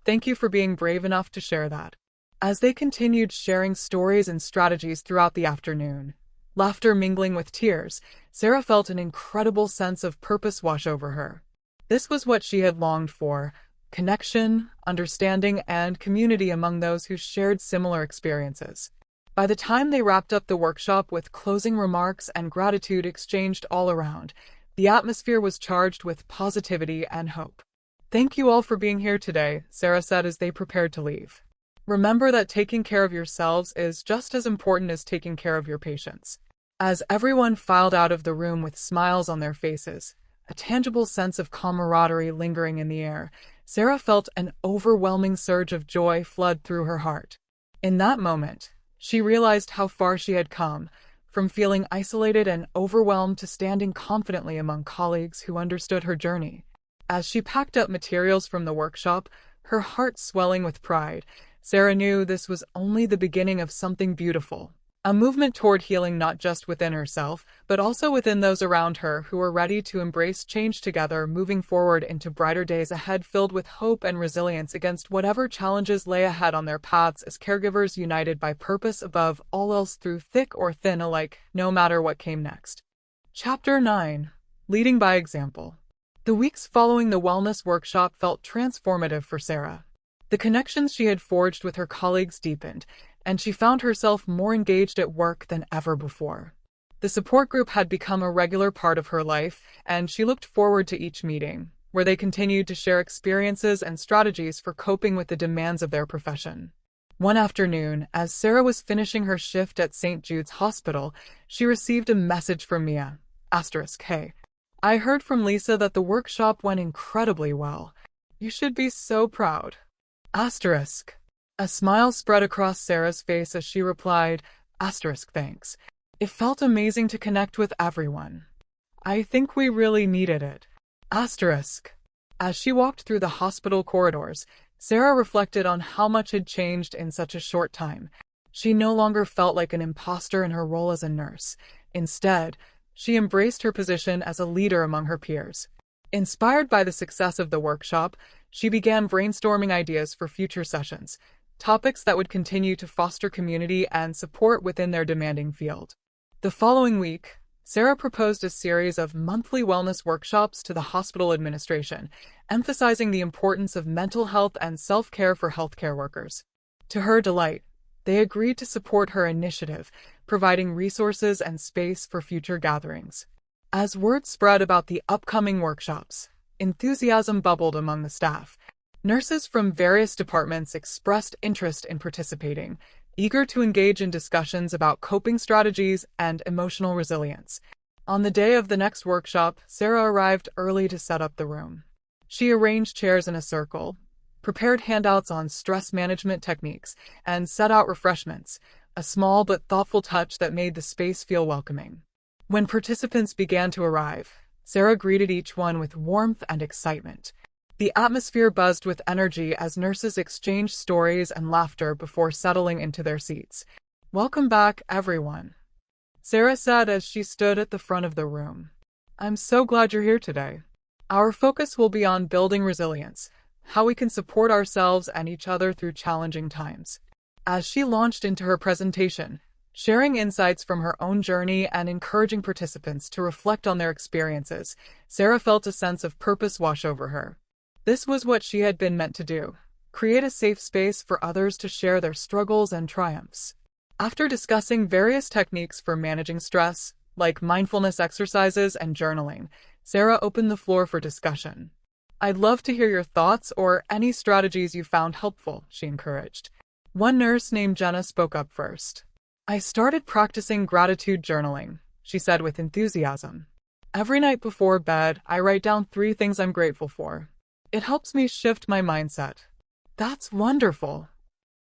"Thank you for being brave enough to share that." As they continued sharing stories and strategies throughout the afternoon, laughter mingling with tears, Sarah felt an incredible sense of purpose wash over her. This was what she had longed for: connection, understanding, and community among those who shared similar experiences. By the time they wrapped up the workshop with closing remarks and gratitude exchanged all around, The atmosphere was charged with positivity and hope. "Thank you all for being here today," Sarah said as they prepared to leave. "Remember that taking care of yourselves is just as important as taking care of your patients." As everyone filed out of the room with smiles on their faces, a tangible sense of camaraderie lingering in the air, Sarah felt an overwhelming surge of joy flood through her heart. In that moment, she realized how far she had come, from feeling isolated and overwhelmed to standing confidently among colleagues who understood her journey. As she packed up materials from the workshop, her heart swelling with pride, Sarah knew this was only the beginning of something beautiful. A movement toward healing not just within herself, but also within those around her who were ready to embrace change together, moving forward into brighter days ahead filled with hope and resilience against whatever challenges lay ahead on their paths as caregivers united by purpose above all else through thick or thin alike, no matter what came next. Chapter 9. Leading by Example. The weeks following the wellness workshop felt transformative for Sarah. The connections she had forged with her colleagues deepened, and she found herself more engaged at work than ever before. The support group had become a regular part of her life, and she looked forward to each meeting, where they continued to share experiences and strategies for coping with the demands of their profession. One afternoon, as Sarah was finishing her shift at St. Jude's Hospital, she received a message from Mia. "Hey, I heard from Lisa that the workshop went incredibly well. You should be so proud." A smile spread across Sarah's face as she replied, "Thanks. It felt amazing to connect with everyone. I think we really needed it." As she walked through the hospital corridors, Sarah reflected on how much had changed in such a short time. She no longer felt like an imposter in her role as a nurse. Instead, she embraced her position as a leader among her peers. Inspired by the success of the workshop, she began brainstorming ideas for future sessions, topics that would continue to foster community and support within their demanding field. The following week, Sarah proposed a series of monthly wellness workshops to the hospital administration, emphasizing the importance of mental health and self-care for healthcare workers. To her delight, they agreed to support her initiative, providing resources and space for future gatherings. As word spread about the upcoming workshops, enthusiasm bubbled among the staff. Nurses from various departments expressed interest in participating, eager to engage in discussions about coping strategies and emotional resilience. On the day of the next workshop, Sarah arrived early to set up the room. She arranged chairs in a circle, prepared handouts on stress management techniques, and set out refreshments, a small but thoughtful touch that made the space feel welcoming. When participants began to arrive, Sarah greeted each one with warmth and excitement. The atmosphere buzzed with energy as nurses exchanged stories and laughter before settling into their seats. "Welcome back, everyone," Sarah said as she stood at the front of the room. "I'm so glad you're here today. Our focus will be on building resilience, how we can support ourselves and each other through challenging times." As she launched into her presentation, sharing insights from her own journey and encouraging participants to reflect on their experiences, Sarah felt a sense of purpose wash over her. This was what she had been meant to do: create a safe space for others to share their struggles and triumphs. After discussing various techniques for managing stress, like mindfulness exercises and journaling, Sarah opened the floor for discussion. "I'd love to hear your thoughts or any strategies you found helpful," she encouraged. One nurse named Jenna spoke up first. "I started practicing gratitude journaling," she said with enthusiasm. "Every night before bed, I write down 3 things I'm grateful for. It helps me shift my mindset." "That's wonderful,"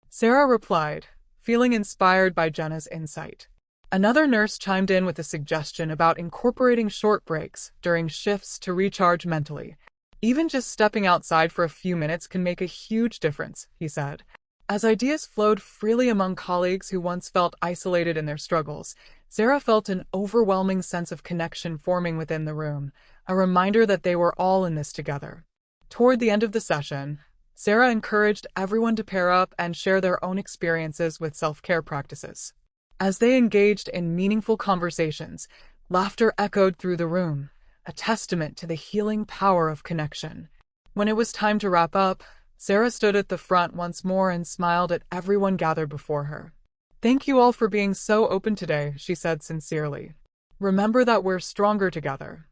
Sarah replied, feeling inspired by Jenna's insight. Another nurse chimed in with a suggestion about incorporating short breaks during shifts to recharge mentally. "Even just stepping outside for a few minutes can make a huge difference," he said. As ideas flowed freely among colleagues who once felt isolated in their struggles, Sarah felt an overwhelming sense of connection forming within the room, a reminder that they were all in this together. Toward the end of the session, Sarah encouraged everyone to pair up and share their own experiences with self-care practices. As they engaged in meaningful conversations, laughter echoed through the room, a testament to the healing power of connection. When it was time to wrap up, Sarah stood at the front once more and smiled at everyone gathered before her. "Thank you all for being so open today," she said sincerely. "Remember that we're stronger together."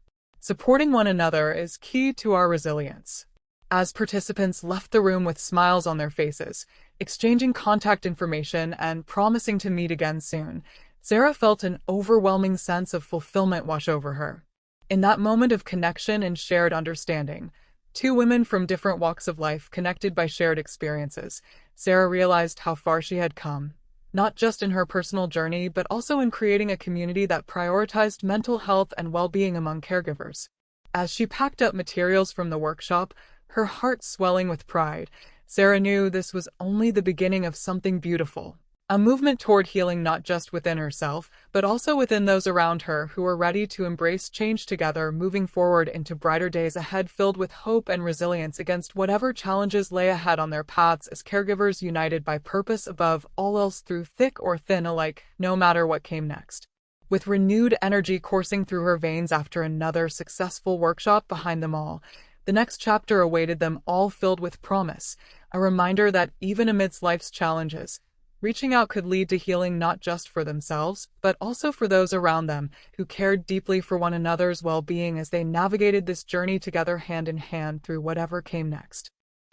Supporting one another is key to our resilience. As participants left the room with smiles on their faces, exchanging contact information and promising to meet again soon, Sarah felt an overwhelming sense of fulfillment wash over her. In that moment of connection and shared understanding, two women from different walks of life connected by shared experiences, Sarah realized how far she had come, not just in her personal journey, but also in creating a community that prioritized mental health and well-being among caregivers. As she packed up materials from the workshop, her heart swelling with pride, Sarah knew this was only the beginning of something beautiful. A movement toward healing not just within herself, but also within those around her who were ready to embrace change together, moving forward into brighter days ahead filled with hope and resilience against whatever challenges lay ahead on their paths as caregivers united by purpose above all else through thick or thin alike, no matter what came next. With renewed energy coursing through her veins after another successful workshop behind them all, the next chapter awaited them all filled with promise, a reminder that even amidst life's challenges, reaching out could lead to healing not just for themselves, but also for those around them who cared deeply for one another's well-being as they navigated this journey together hand in hand through whatever came next.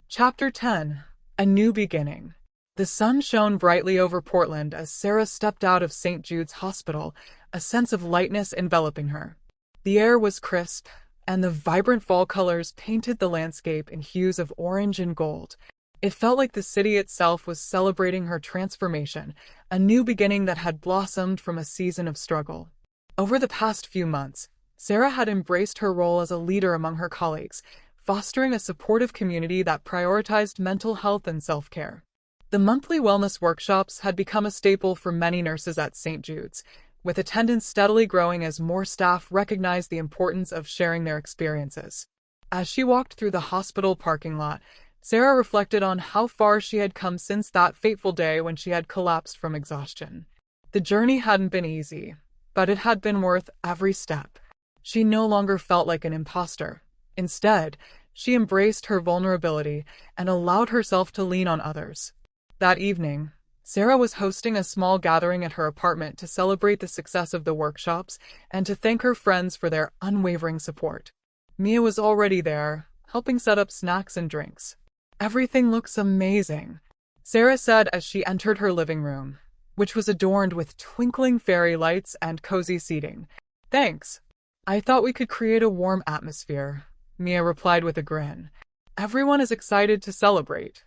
Chapter 10. A New Beginning. The sun shone brightly over Portland as Sarah stepped out of St. Jude's Hospital, a sense of lightness enveloping her. The air was crisp, and the vibrant fall colors painted the landscape in hues of orange and gold. It felt like the city itself was celebrating her transformation, a new beginning that had blossomed from a season of struggle. Over the past few months, Sarah had embraced her role as a leader among her colleagues, fostering a supportive community that prioritized mental health and self-care. The monthly wellness workshops had become a staple for many nurses at St. Jude's, with attendance steadily growing as more staff recognized the importance of sharing their experiences. As she walked through the hospital parking lot, Sarah reflected on how far she had come since that fateful day when she had collapsed from exhaustion. The journey hadn't been easy, but it had been worth every step. She no longer felt like an imposter. Instead, she embraced her vulnerability and allowed herself to lean on others. That evening, Sarah was hosting a small gathering at her apartment to celebrate the success of the workshops and to thank her friends for their unwavering support. Mia was already there, helping set up snacks and drinks. "Everything looks amazing," Sarah said as she entered her living room, which was adorned with twinkling fairy lights and cozy seating. "Thanks. I thought we could create a warm atmosphere," Mia replied with a grin. "Everyone is excited to celebrate."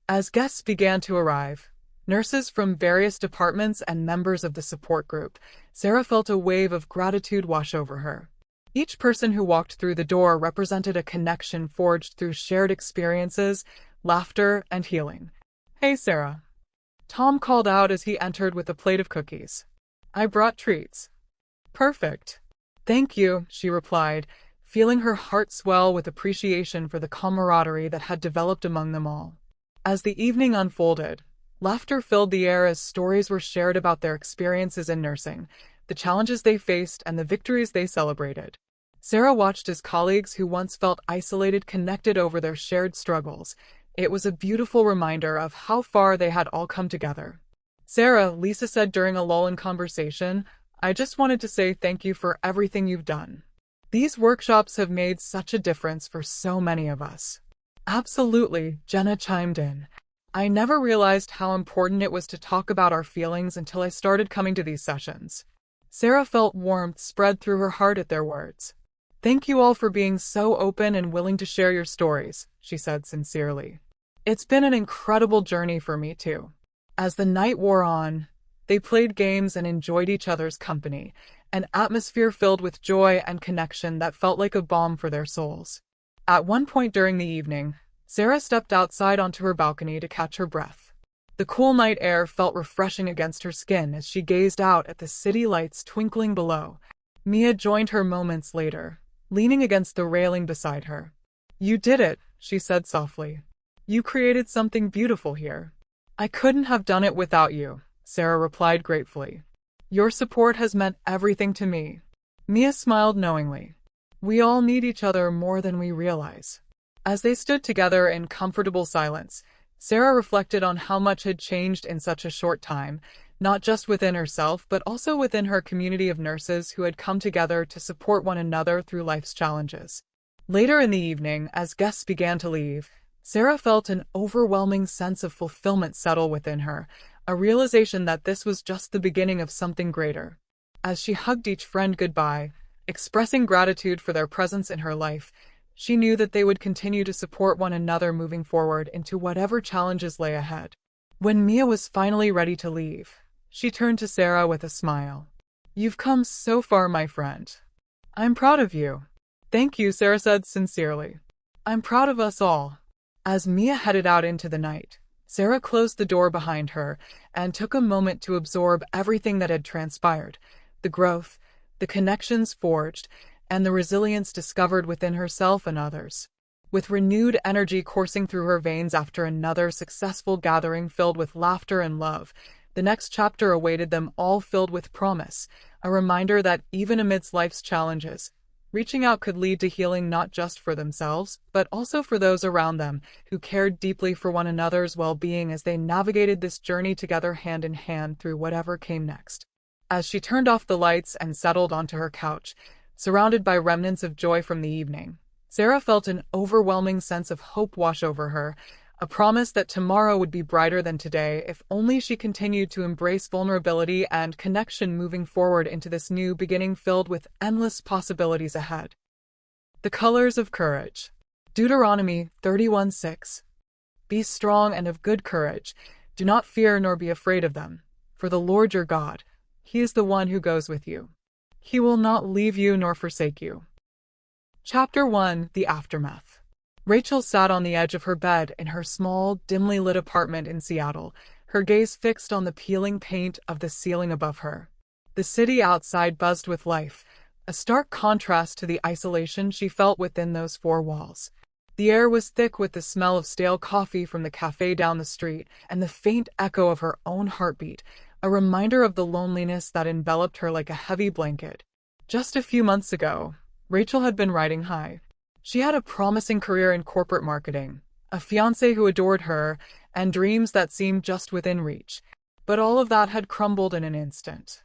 As guests began to arrive, nurses from various departments and members of the support group, Sarah felt a wave of gratitude wash over her. Each person who walked through the door represented a connection forged through shared experiences, laughter, and healing. "Hey, Sarah," Tom called out as he entered with a plate of cookies. "I brought treats." "Perfect. Thank you," she replied, feeling her heart swell with appreciation for the camaraderie that had developed among them all. As the evening unfolded, laughter filled the air as stories were shared about their experiences in nursing, the challenges they faced, and the victories they celebrated. Sarah watched as colleagues who once felt isolated connected over their shared struggles. It was a beautiful reminder of how far they had all come together. "Sarah," Lisa said during a lull in conversation, "I just wanted to say thank you for everything you've done. These workshops have made such a difference for so many of us." "Absolutely," Jenna chimed in. "I never realized how important it was to talk about our feelings until I started coming to these sessions." Sarah felt warmth spread through her heart at their words. "Thank you all for being so open and willing to share your stories," she said sincerely. "It's been an incredible journey for me too." As the night wore on, they played games and enjoyed each other's company, an atmosphere filled with joy and connection that felt like a balm for their souls. At one point during the evening, Sarah stepped outside onto her balcony to catch her breath. The cool night air felt refreshing against her skin as she gazed out at the city lights twinkling below. Mia joined her moments later, leaning against the railing beside her. "You did it," she said softly. "You created something beautiful here." "I couldn't have done it without you," Sarah replied gratefully. "Your support has meant everything to me." Mia smiled knowingly. "We all need each other more than we realize." As they stood together in comfortable silence, Sarah reflected on how much had changed in such a short time, not just within herself, but also within her community of nurses who had come together to support one another through life's challenges. Later in the evening, as guests began to leave, Sarah felt an overwhelming sense of fulfillment settle within her, a realization that this was just the beginning of something greater. As she hugged each friend goodbye, expressing gratitude for their presence in her life, she knew that they would continue to support one another moving forward into whatever challenges lay ahead. When Mia was finally ready to leave, she turned to Sarah with a smile. "You've come so far, my friend. I'm proud of you." "Thank you," Sarah said sincerely. "I'm proud of us all." As Mia headed out into the night, Sarah closed the door behind her and took a moment to absorb everything that had transpired, the growth, the connections forged, and the resilience discovered within herself and others. With renewed energy coursing through her veins after another successful gathering filled with laughter and love, the next chapter awaited them all, filled with promise, a reminder that even amidst life's challenges, reaching out could lead to healing, not just for themselves, but also for those around them who cared deeply for one another's well-being as they navigated this journey together hand in hand through whatever came next. As she turned off the lights and settled onto her couch, surrounded by remnants of joy from the evening, Sarah felt an overwhelming sense of hope wash over her, a promise that tomorrow would be brighter than today if only she continued to embrace vulnerability and connection, moving forward into this new beginning filled with endless possibilities ahead. The colors of courage. Deuteronomy 31:6. Be strong and of good courage. Do not fear nor be afraid of them, for the Lord your God, He is the one who goes with you. He will not leave you nor forsake you. Chapter 1: The Aftermath. Rachel sat on the edge of her bed in her small, dimly lit apartment in Seattle, her gaze fixed on the peeling paint of the ceiling above her. The city outside buzzed with life, a stark contrast to the isolation she felt within those four walls. The air was thick with the smell of stale coffee from the cafe down the street and the faint echo of her own heartbeat, a reminder of the loneliness that enveloped her like a heavy blanket. Just a few months ago, Rachel had been riding high. She had a promising career in corporate marketing, a fiancé who adored her, and dreams that seemed just within reach. But all of that had crumbled in an instant.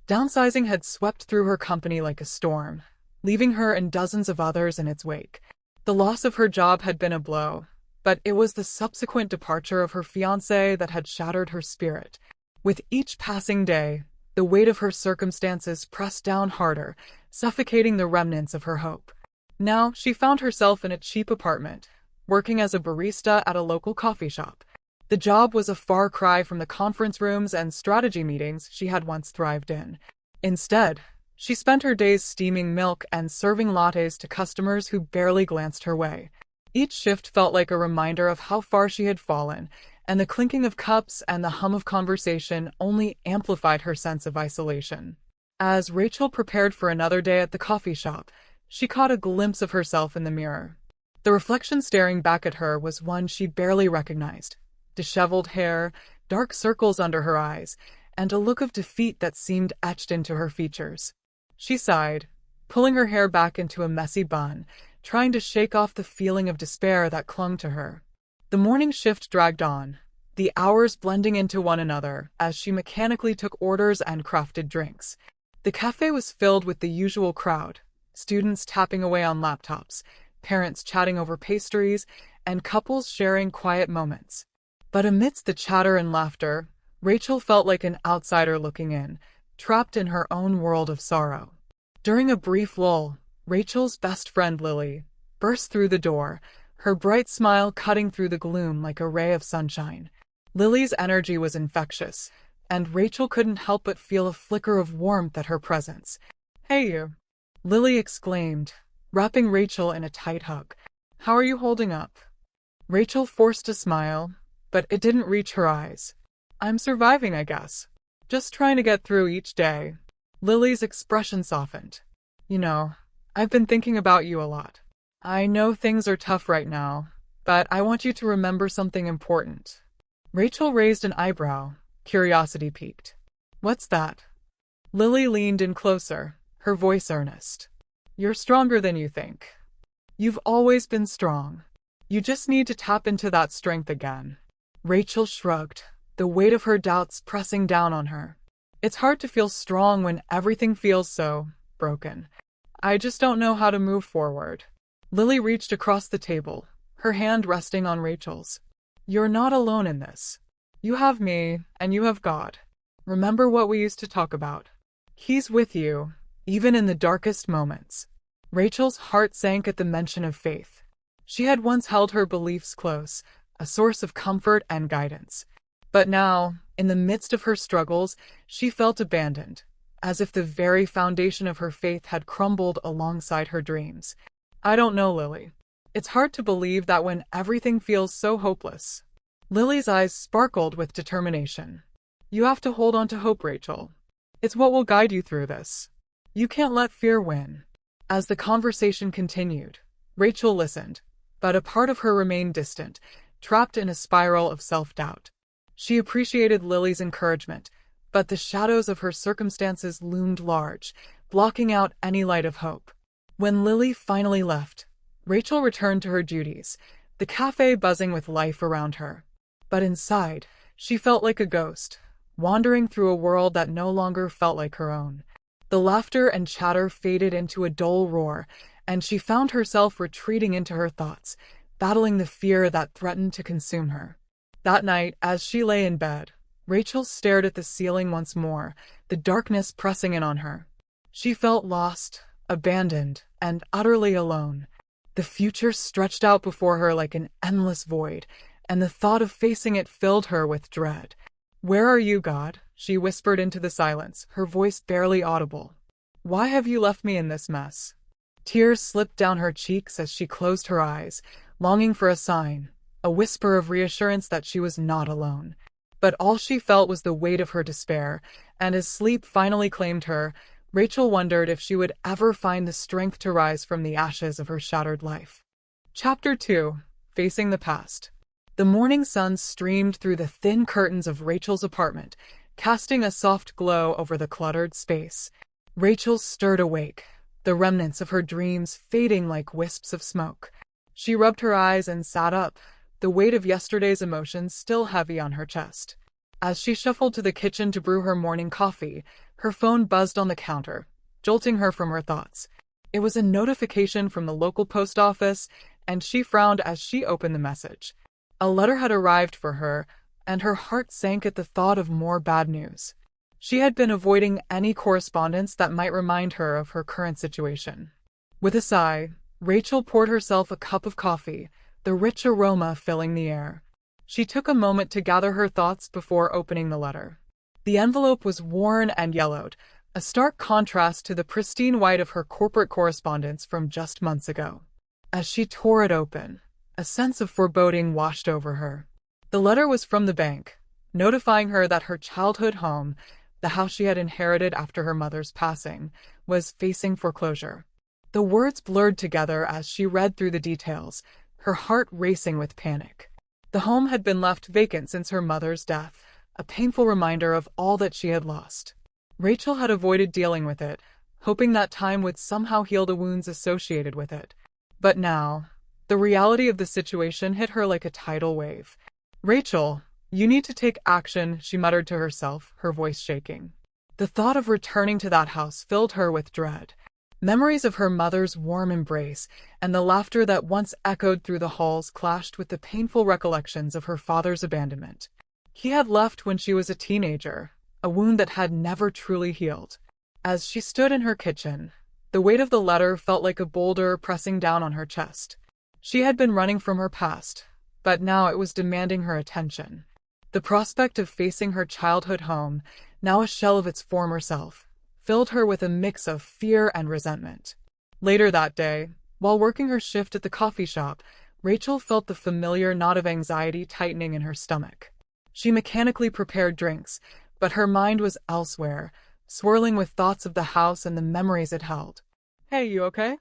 Downsizing had swept through her company like a storm, leaving her and dozens of others in its wake. The loss of her job had been a blow, but it was the subsequent departure of her fiancé that had shattered her spirit. With each passing day, the weight of her circumstances pressed down harder, suffocating the remnants of her hope. Now she found herself in a cheap apartment, working as a barista at a local coffee shop. The job was a far cry from the conference rooms and strategy meetings she had once thrived in. Instead, she spent her days steaming milk and serving lattes to customers who barely glanced her way. Each shift felt like a reminder of how far she had fallen, and the clinking of cups and the hum of conversation only amplified her sense of isolation. As Rachel prepared for another day at the coffee shop, she caught a glimpse of herself in the mirror. The reflection staring back at her was one she barely recognized. Disheveled hair, dark circles under her eyes, and a look of defeat that seemed etched into her features. She sighed, pulling her hair back into a messy bun, trying to shake off the feeling of despair that clung to her. The morning shift dragged on, the hours blending into one another as she mechanically took orders and crafted drinks. The cafe was filled with the usual crowd, students tapping away on laptops, parents chatting over pastries, and couples sharing quiet moments. But amidst the chatter and laughter, Rachel felt like an outsider looking in, trapped in her own world of sorrow. During a brief lull, Rachel's best friend Lily burst through the door, her bright smile cutting through the gloom like a ray of sunshine. Lily's energy was infectious, and Rachel couldn't help but feel a flicker of warmth at her presence. "Hey you!" Lily exclaimed, wrapping Rachel in a tight hug. "How are you holding up?" Rachel forced a smile, but it didn't reach her eyes. "I'm surviving, I guess. Just trying to get through each day." Lily's expression softened. "You know, I've been thinking about you a lot. I know things are tough right now, but I want you to remember something important." Rachel raised an eyebrow, curiosity piqued. "What's that?" Lily leaned in closer, her voice earnest. "You're stronger than you think. You've always been strong. You just need to tap into that strength again." Rachel shrugged, the weight of her doubts pressing down on her. It's hard to feel strong when everything feels so broken. I just don't know how to move forward. Lily reached across the table, her hand resting on Rachel's. You're not alone in this. You have me, and you have God. Remember what we used to talk about. He's with you, even in the darkest moments. Rachel's heart sank at the mention of faith. She had once held her beliefs close, a source of comfort and guidance. But now, in the midst of her struggles, she felt abandoned, as if the very foundation of her faith had crumbled alongside her dreams. I don't know, Lily. It's hard to believe that when everything feels so hopeless. Lily's eyes sparkled with determination. You have to hold on to hope, Rachel. It's what will guide you through this. You can't let fear win. As the conversation continued, Rachel listened, but a part of her remained distant, trapped in a spiral of self-doubt. She appreciated Lily's encouragement, but the shadows of her circumstances loomed large, blocking out any light of hope. When Lily finally left, Rachel returned to her duties, the cafe buzzing with life around her. But inside, she felt like a ghost, wandering through a world that no longer felt like her own. The laughter and chatter faded into a dull roar, and she found herself retreating into her thoughts, battling the fear that threatened to consume her. That night, as she lay in bed, Rachel stared at the ceiling once more, the darkness pressing in on her. She felt lost, abandoned, and utterly alone. The future stretched out before her like an endless void, and the thought of facing it filled her with dread. "Where are you, God?" she whispered into the silence, her voice barely audible. "Why have you left me in this mess?" Tears slipped down her cheeks as she closed her eyes, longing for a sign, a whisper of reassurance that she was not alone. But all she felt was the weight of her despair, and as sleep finally claimed her, Rachel wondered if she would ever find the strength to rise from the ashes of her shattered life. Chapter 2. Facing the Past. The morning sun streamed through the thin curtains of Rachel's apartment, casting a soft glow over the cluttered space. Rachel stirred awake, the remnants of her dreams fading like wisps of smoke. She rubbed her eyes and sat up, the weight of yesterday's emotions still heavy on her chest. As she shuffled to the kitchen to brew her morning coffee, her phone buzzed on the counter, jolting her from her thoughts. It was a notification from the local post office, and she frowned as she opened the message. A letter had arrived for her, and her heart sank at the thought of more bad news. She had been avoiding any correspondence that might remind her of her current situation. With a sigh, Rachel poured herself a cup of coffee, the rich aroma filling the air. She took a moment to gather her thoughts before opening the letter. The envelope was worn and yellowed, a stark contrast to the pristine white of her corporate correspondence from just months ago. As she tore it open, a sense of foreboding washed over her. The letter was from the bank, notifying her that her childhood home, the house she had inherited after her mother's passing, was facing foreclosure. The words blurred together as she read through the details, her heart racing with panic. The home had been left vacant since her mother's death, a painful reminder of all that she had lost. Rachel had avoided dealing with it, hoping that time would somehow heal the wounds associated with it. But now, the reality of the situation hit her like a tidal wave. "Rachel, you need to take action," she muttered to herself, her voice shaking. The thought of returning to that house filled her with dread. Memories of her mother's warm embrace and the laughter that once echoed through the halls clashed with the painful recollections of her father's abandonment. He had left when she was a teenager, a wound that had never truly healed. As she stood in her kitchen, the weight of the letter felt like a boulder pressing down on her chest. She had been running from her past, but now it was demanding her attention. The prospect of facing her childhood home, now a shell of its former self, filled her with a mix of fear and resentment. Later that day, while working her shift at the coffee shop, Rachel felt the familiar knot of anxiety tightening in her stomach. She mechanically prepared drinks, but her mind was elsewhere, swirling with thoughts of the house and the memories it held. "Hey, you okay?"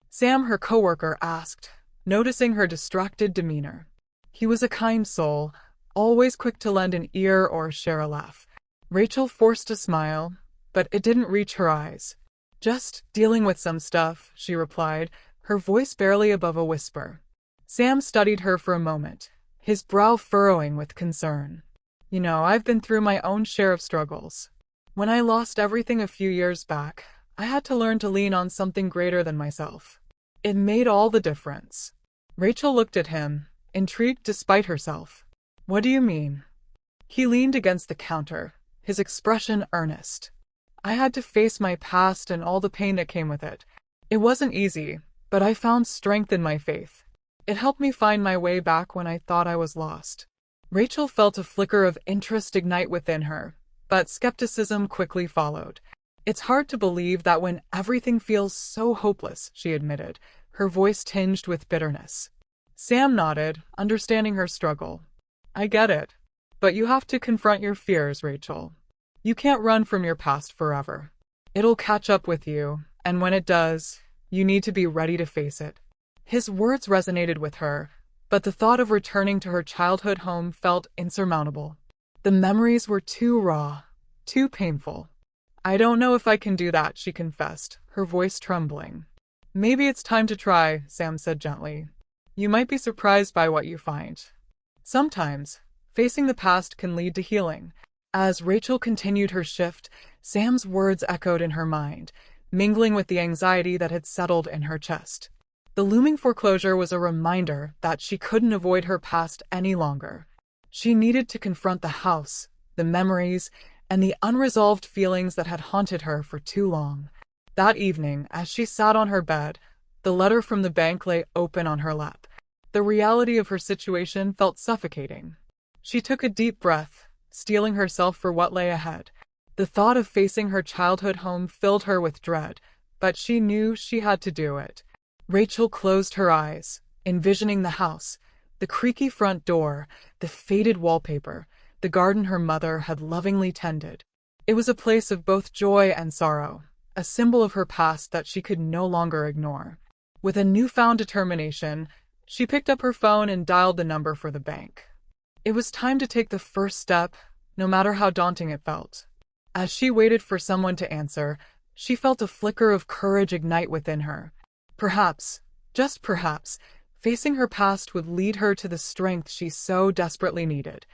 Sam, her coworker, asked, noticing her distracted demeanor. He was a kind soul, always quick to lend an ear or share a laugh. Rachel forced a smile, but it didn't reach her eyes. "Just dealing with some stuff," she replied, her voice barely above a whisper. Sam studied her for a moment, his brow furrowing with concern. I've been through my own share of struggles. When I lost everything a few years back, I had to learn to lean on something greater than myself. It made all the difference." Rachel looked at him, intrigued despite herself. "What do you mean?" He leaned against the counter, his expression earnest. "I had to face my past and all the pain that came with it. It wasn't easy, but I found strength in my faith. It helped me find my way back when I thought I was lost." Rachel felt a flicker of interest ignite within her, but skepticism quickly followed. "It's hard to believe that when everything feels so hopeless," she admitted, her voice tinged with bitterness. Sam nodded, understanding her struggle. "I get it. But you have to confront your fears, Rachel. You can't run from your past forever. It'll catch up with you, and when it does, you need to be ready to face it." His words resonated with her, but the thought of returning to her childhood home felt insurmountable. The memories were too raw, too painful. "I don't know if I can do that," she confessed, her voice trembling. "Maybe it's time to try," Sam said gently. "You might be surprised by what you find." Sometimes, facing the past can lead to healing. As Rachel continued her shift, Sam's words echoed in her mind, mingling with the anxiety that had settled in her chest. The looming foreclosure was a reminder that she couldn't avoid her past any longer. She needed to confront the house, the memories, and the unresolved feelings that had haunted her for too long. That evening, as she sat on her bed, the letter from the bank lay open on her lap. The reality of her situation felt suffocating. She took a deep breath, steeling herself for what lay ahead. The thought of facing her childhood home filled her with dread, but she knew she had to do it. Rachel closed her eyes, envisioning the house, the creaky front door, the faded wallpaper, the garden her mother had lovingly tended. It was a place of both joy and sorrow, a symbol of her past that she could no longer ignore. With a newfound determination, she picked up her phone and dialed the number for the bank. It was time to take the first step, no matter how daunting it felt. As she waited for someone to answer, she felt a flicker of courage ignite within her. Perhaps, just perhaps, facing her past would lead her to the strength she so desperately needed.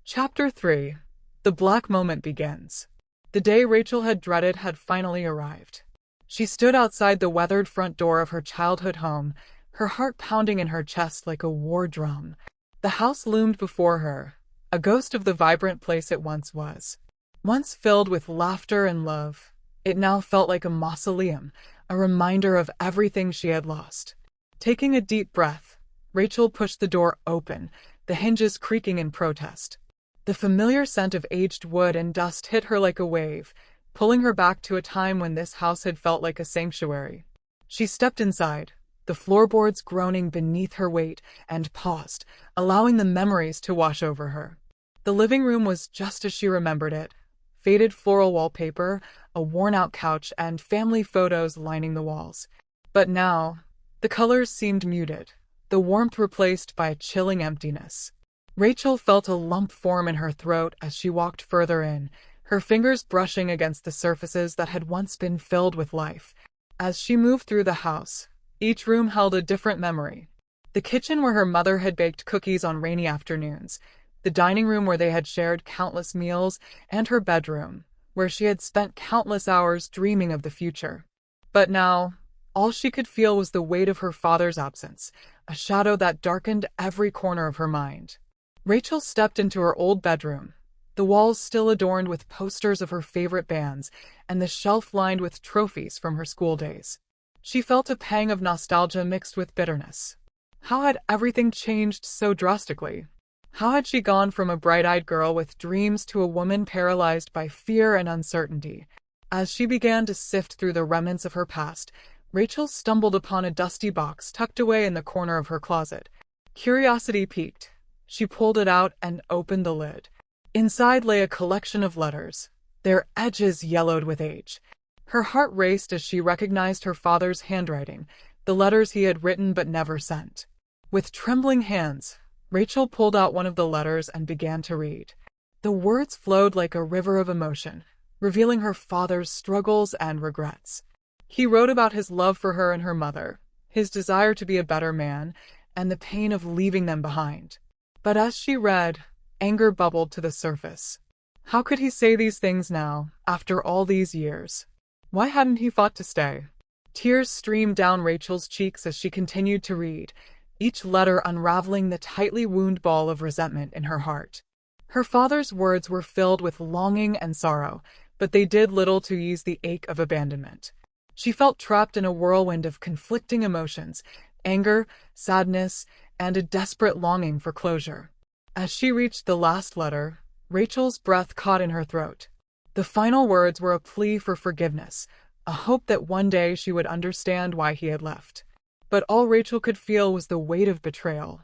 Chapter 3. The Black Moment begins. The day Rachel had dreaded had finally arrived. She stood outside the weathered front door of her childhood home, her heart pounding in her chest like a war drum. The house loomed before her, a ghost of the vibrant place it once was. Once filled with laughter and love, it now felt like a mausoleum, a reminder of everything she had lost. Taking a deep breath, Rachel pushed the door open, the hinges creaking in protest. The familiar scent of aged wood and dust hit her like a wave, pulling her back to a time when this house had felt like a sanctuary. She stepped inside, the floorboards groaning beneath her weight, and paused, allowing the memories to wash over her. The living room was just as she remembered it. Faded floral wallpaper, a worn-out couch, and family photos lining the walls. But now, the colors seemed muted, the warmth replaced by a chilling emptiness. Rachel felt a lump form in her throat as she walked further in, her fingers brushing against the surfaces that had once been filled with life. As she moved through the house, each room held a different memory. The kitchen where her mother had baked cookies on rainy afternoons, the dining room where they had shared countless meals, and her bedroom, where she had spent countless hours dreaming of the future. But now, all she could feel was the weight of her father's absence, a shadow that darkened every corner of her mind. Rachel stepped into her old bedroom, the walls still adorned with posters of her favorite bands, and the shelf lined with trophies from her school days. She felt a pang of nostalgia mixed with bitterness. How had everything changed so drastically? How had she gone from a bright-eyed girl with dreams to a woman paralyzed by fear and uncertainty? As she began to sift through the remnants of her past, Rachel stumbled upon a dusty box tucked away in the corner of her closet. Curiosity piqued. She pulled it out and opened the lid. Inside lay a collection of letters, their edges yellowed with age. Her heart raced as she recognized her father's handwriting, the letters he had written but never sent. With trembling hands, Rachel pulled out one of the letters and began to read. The words flowed like a river of emotion, revealing her father's struggles and regrets. He wrote about his love for her and her mother, his desire to be a better man, and the pain of leaving them behind. But as she read, Anger bubbled to the surface. How could he say these things now, after all these years? Why hadn't he fought to stay? Tears streamed down Rachel's cheeks as she continued to read, each letter unraveling the tightly wound ball of resentment in her heart. Her father's words were filled with longing and sorrow, but they did little to ease the ache of abandonment. She felt trapped in a whirlwind of conflicting emotions, anger, sadness, and a desperate longing for closure. As she reached the last letter, Rachel's breath caught in her throat. The final words were a plea for forgiveness, a hope that one day she would understand why he had left. But all Rachel could feel was the weight of betrayal.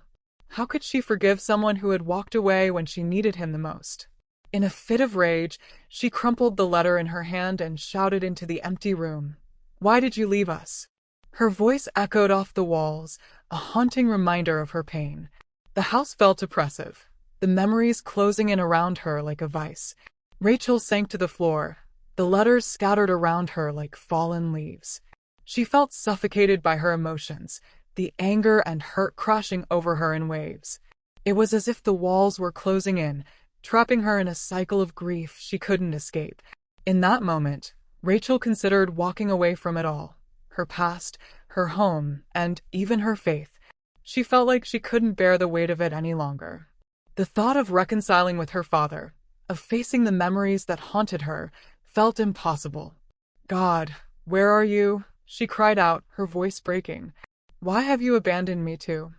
How could she forgive someone who had walked away when she needed him the most? In a fit of rage, she crumpled the letter in her hand and shouted into the empty room, "Why did you leave us?" Her voice echoed off the walls, a haunting reminder of her pain. The house felt oppressive, the memories closing in around her like a vice. Rachel sank to the floor, the letters scattered around her like fallen leaves. She felt suffocated by her emotions, the anger and hurt crashing over her in waves. It was as if the walls were closing in, trapping her in a cycle of grief she couldn't escape. In that moment, Rachel considered walking away from it all. Her past, her home, and even her faith. She felt like she couldn't bear the weight of it any longer. The thought of reconciling with her father, of facing the memories that haunted her, felt impossible. "God, where are you?" she cried out, her voice breaking. "Why have you abandoned me too?"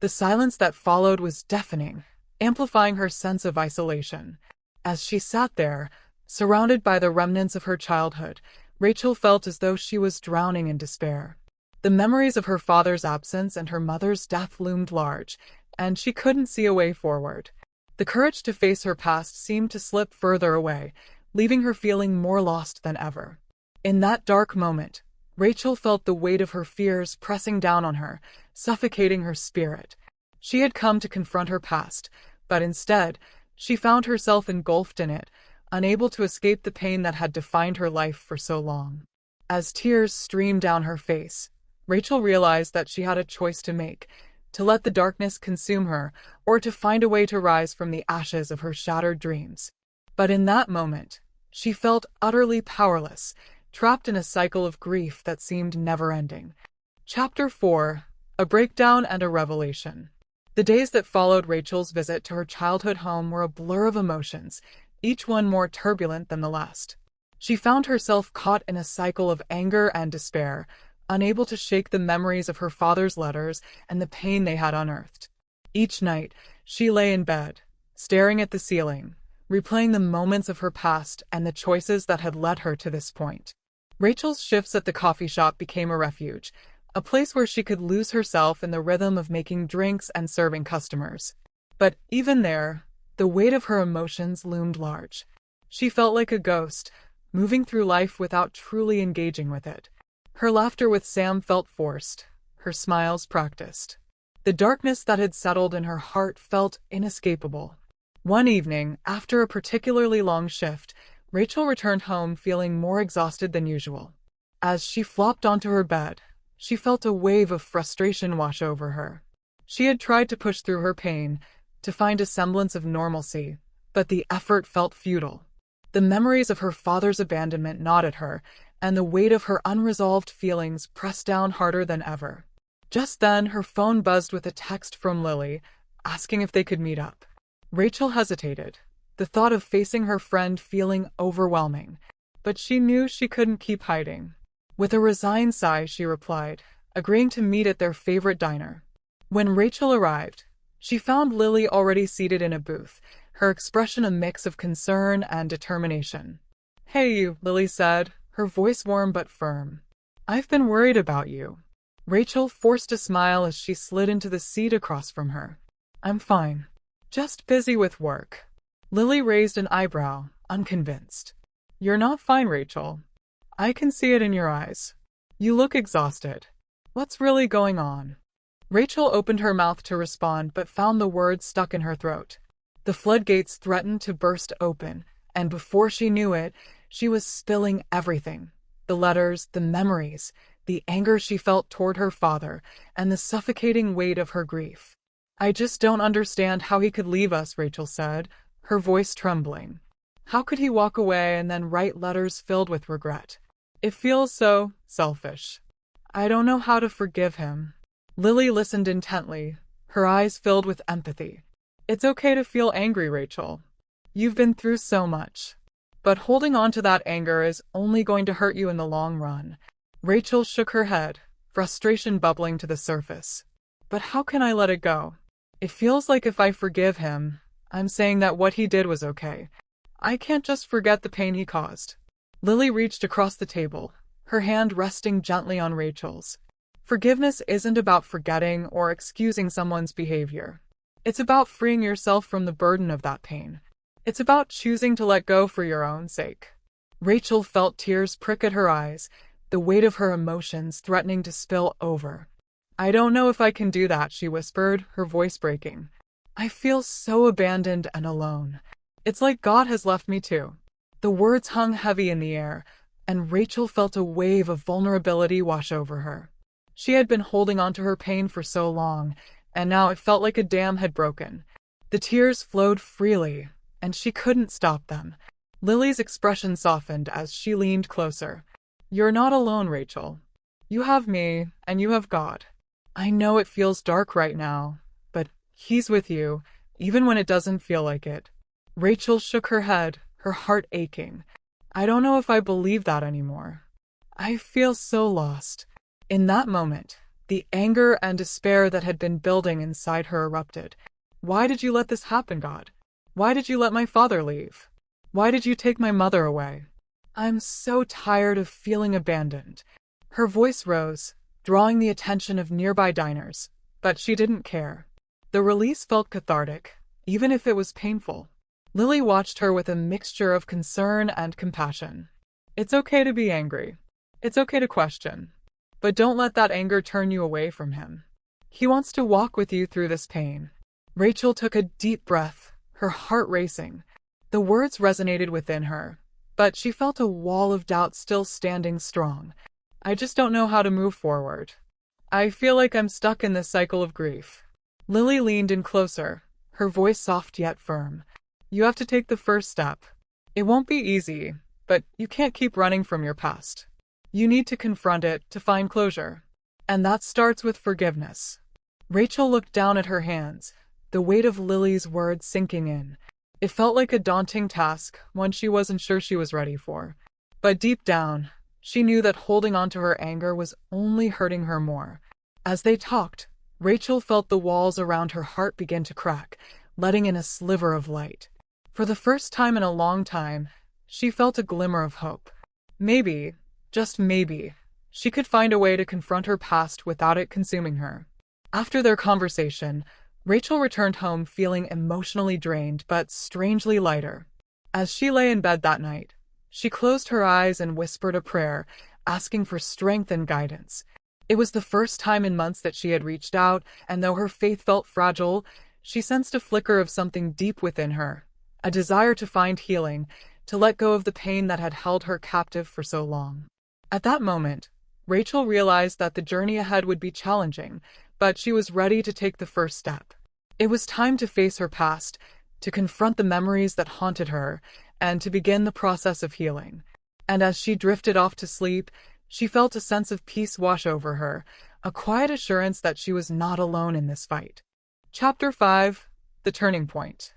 The silence that followed was deafening, amplifying her sense of isolation. As she sat there, surrounded by the remnants of her childhood, Rachel felt as though she was drowning in despair. The memories of her father's absence and her mother's death loomed large, and she couldn't see a way forward. The courage to face her past seemed to slip further away, leaving her feeling more lost than ever. In that dark moment, Rachel felt the weight of her fears pressing down on her, suffocating her spirit. She had come to confront her past, but instead, she found herself engulfed in it, unable to escape the pain that had defined her life for so long. As tears streamed down her face, Rachel realized that she had a choice to make: to let the darkness consume her, or to find a way to rise from the ashes of her shattered dreams. But in that moment, she felt utterly powerless, trapped in a cycle of grief that seemed never-ending. Chapter 4: A Breakdown and a Revelation. The days that followed Rachel's visit to her childhood home were a blur of emotions, each one more turbulent than the last. She found herself caught in a cycle of anger and despair, unable to shake the memories of her father's letters and the pain they had unearthed. Each night, she lay in bed, staring at the ceiling, replaying the moments of her past and the choices that had led her to this point. Rachel's shifts at the coffee shop became a refuge, a place where she could lose herself in the rhythm of making drinks and serving customers. But even there, the weight of her emotions loomed large. She felt like a ghost, moving through life without truly engaging with it. Her laughter with Sam felt forced, her smiles practiced. The darkness that had settled in her heart felt inescapable. One evening, after a particularly long shift, Rachel returned home feeling more exhausted than usual. As she flopped onto her bed, she felt a wave of frustration wash over her. She had tried to push through her pain, to find a semblance of normalcy, but the effort felt futile. The memories of her father's abandonment gnawed at her, and the weight of her unresolved feelings pressed down harder than ever. Just then, her phone buzzed with a text from Lily, asking if they could meet up. Rachel hesitated, the thought of facing her friend feeling overwhelming, but she knew she couldn't keep hiding. With a resigned sigh, she replied, agreeing to meet at their favorite diner. When Rachel arrived, she found Lily already seated in a booth, her expression a mix of concern and determination. "Hey you," Lily said, her voice warm but firm. "I've been worried about you." Rachel forced a smile as she slid into the seat across from her. "I'm fine. Just busy with work." Lily raised an eyebrow, unconvinced. "You're not fine, Rachel. I can see it in your eyes. You look exhausted. What's really going on?" Rachel opened her mouth to respond but found the words stuck in her throat. The floodgates threatened to burst open, and before she knew it, she was spilling everything. The letters, the memories, the anger she felt toward her father, and the suffocating weight of her grief. I just don't understand how he could leave us, Rachel said, her voice trembling. How could he walk away and then write letters filled with regret? It feels so selfish. I don't know how to forgive him. Lily listened intently, her eyes filled with empathy. It's okay to feel angry, Rachel. You've been through so much. But holding on to that anger is only going to hurt you in the long run. Rachel shook her head, frustration bubbling to the surface. But how can I let it go? It feels like if I forgive him, I'm saying that what he did was okay. I can't just forget the pain he caused. Lily reached across the table, her hand resting gently on Rachel's. Forgiveness isn't about forgetting or excusing someone's behavior. It's about freeing yourself from the burden of that pain. It's about choosing to let go for your own sake. Rachel felt tears prick at her eyes, the weight of her emotions threatening to spill over. I don't know if I can do that, she whispered, her voice breaking. I feel so abandoned and alone. It's like God has left me too. The words hung heavy in the air, and Rachel felt a wave of vulnerability wash over her. She had been holding on to her pain for so long, and now it felt like a dam had broken. The tears flowed freely, and she couldn't stop them. Lily's expression softened as she leaned closer. You're not alone, Rachel. You have me, and you have God. I know it feels dark right now, but He's with you, even when it doesn't feel like it. Rachel shook her head, her heart aching. I don't know if I believe that anymore. I feel so lost. In that moment, the anger and despair that had been building inside her erupted. Why did you let this happen, God? Why did you let my father leave? Why did you take my mother away? I'm so tired of feeling abandoned. Her voice rose, drawing the attention of nearby diners, but she didn't care. The release felt cathartic, even if it was painful. Lily watched her with a mixture of concern and compassion. It's okay to be angry. It's okay to question. But don't let that anger turn you away from him. He wants to walk with you through this pain. Rachel took a deep breath, her heart racing. The words resonated within her, but she felt a wall of doubt still standing strong. I just don't know how to move forward. I feel like I'm stuck in this cycle of grief. Lily leaned in closer, her voice soft yet firm. You have to take the first step. It won't be easy, but you can't keep running from your past. You need to confront it to find closure. And that starts with forgiveness. Rachel looked down at her hands, the weight of Lily's words sinking in. It felt like a daunting task, one she wasn't sure she was ready for. But deep down, she knew that holding on to her anger was only hurting her more. As they talked, Rachel felt the walls around her heart begin to crack, letting in a sliver of light. For the first time in a long time, she felt a glimmer of hope. Maybe, just maybe, she could find a way to confront her past without it consuming her. After their conversation, Rachel returned home feeling emotionally drained but strangely lighter. As she lay in bed that night, she closed her eyes and whispered a prayer, asking for strength and guidance. It was the first time in months that she had reached out, and though her faith felt fragile, she sensed a flicker of something deep within her, a desire to find healing, to let go of the pain that had held her captive for so long. At that moment, Rachel realized that the journey ahead would be challenging, but she was ready to take the first step. It was time to face her past, to confront the memories that haunted her, and to begin the process of healing. And as she drifted off to sleep, she felt a sense of peace wash over her, a quiet assurance that she was not alone in this fight. Chapter 5: The Turning Point.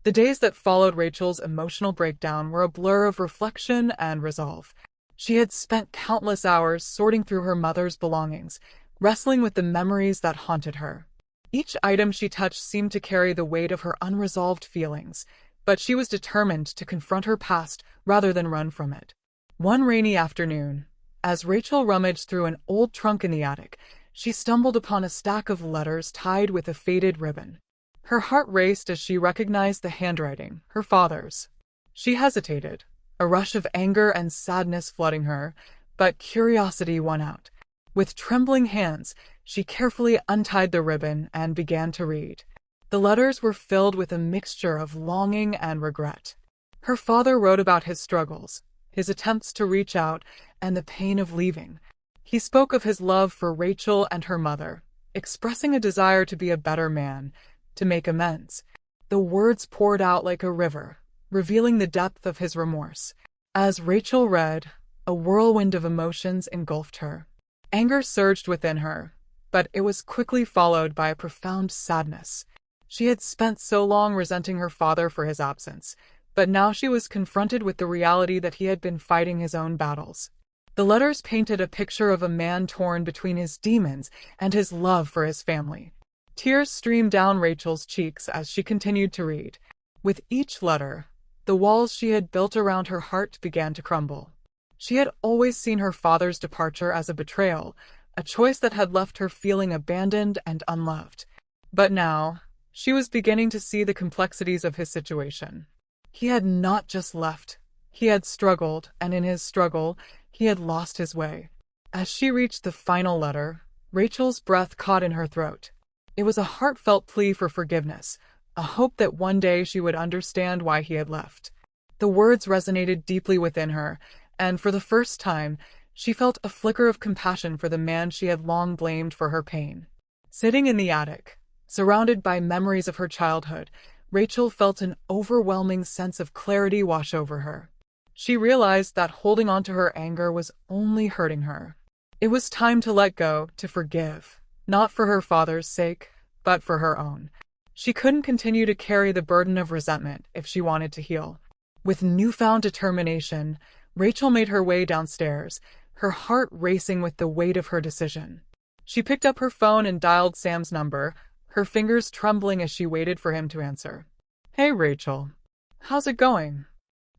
The days that followed Rachel's emotional breakdown were a blur of reflection and resolve. She had spent countless hours sorting through her mother's belongings, wrestling with the memories that haunted her. Each item she touched seemed to carry the weight of her unresolved feelings, but she was determined to confront her past rather than run from it. One rainy afternoon, as Rachel rummaged through an old trunk in the attic, she stumbled upon a stack of letters tied with a faded ribbon. Her heart raced as she recognized the handwriting, her father's. She hesitated, a rush of anger and sadness flooding her, but curiosity won out. With trembling hands, she carefully untied the ribbon and began to read. The letters were filled with a mixture of longing and regret. Her father wrote about his struggles, his attempts to reach out, and the pain of leaving. He spoke of his love for Rachel and her mother, expressing a desire to be a better man, to make amends. The words poured out like a river, revealing the depth of his remorse. As Rachel read, a whirlwind of emotions engulfed her. Anger surged within her, but it was quickly followed by a profound sadness. She had spent so long resenting her father for his absence, but now she was confronted with the reality that he had been fighting his own battles. The letters painted a picture of a man torn between his demons and his love for his family. Tears streamed down Rachel's cheeks as she continued to read. With each letter, the walls she had built around her heart began to crumble. She had always seen her father's departure as a betrayal, a choice that had left her feeling abandoned and unloved. But now, she was beginning to see the complexities of his situation. He had not just left. He had struggled, and in his struggle, he had lost his way. As she reached the final letter, Rachel's breath caught in her throat. It was a heartfelt plea for forgiveness, a hope that one day she would understand why he had left. The words resonated deeply within her, and for the first time, she felt a flicker of compassion for the man she had long blamed for her pain. Sitting in the attic, surrounded by memories of her childhood, Rachel felt an overwhelming sense of clarity wash over her. She realized that holding on to her anger was only hurting her. It was time to let go, to forgive, not for her father's sake, but for her own. She couldn't continue to carry the burden of resentment if she wanted to heal. With newfound determination, Rachel made her way downstairs, her heart racing with the weight of her decision. She picked up her phone and dialed Sam's number, her fingers trembling as she waited for him to answer. "Hey, Rachel. How's it going?"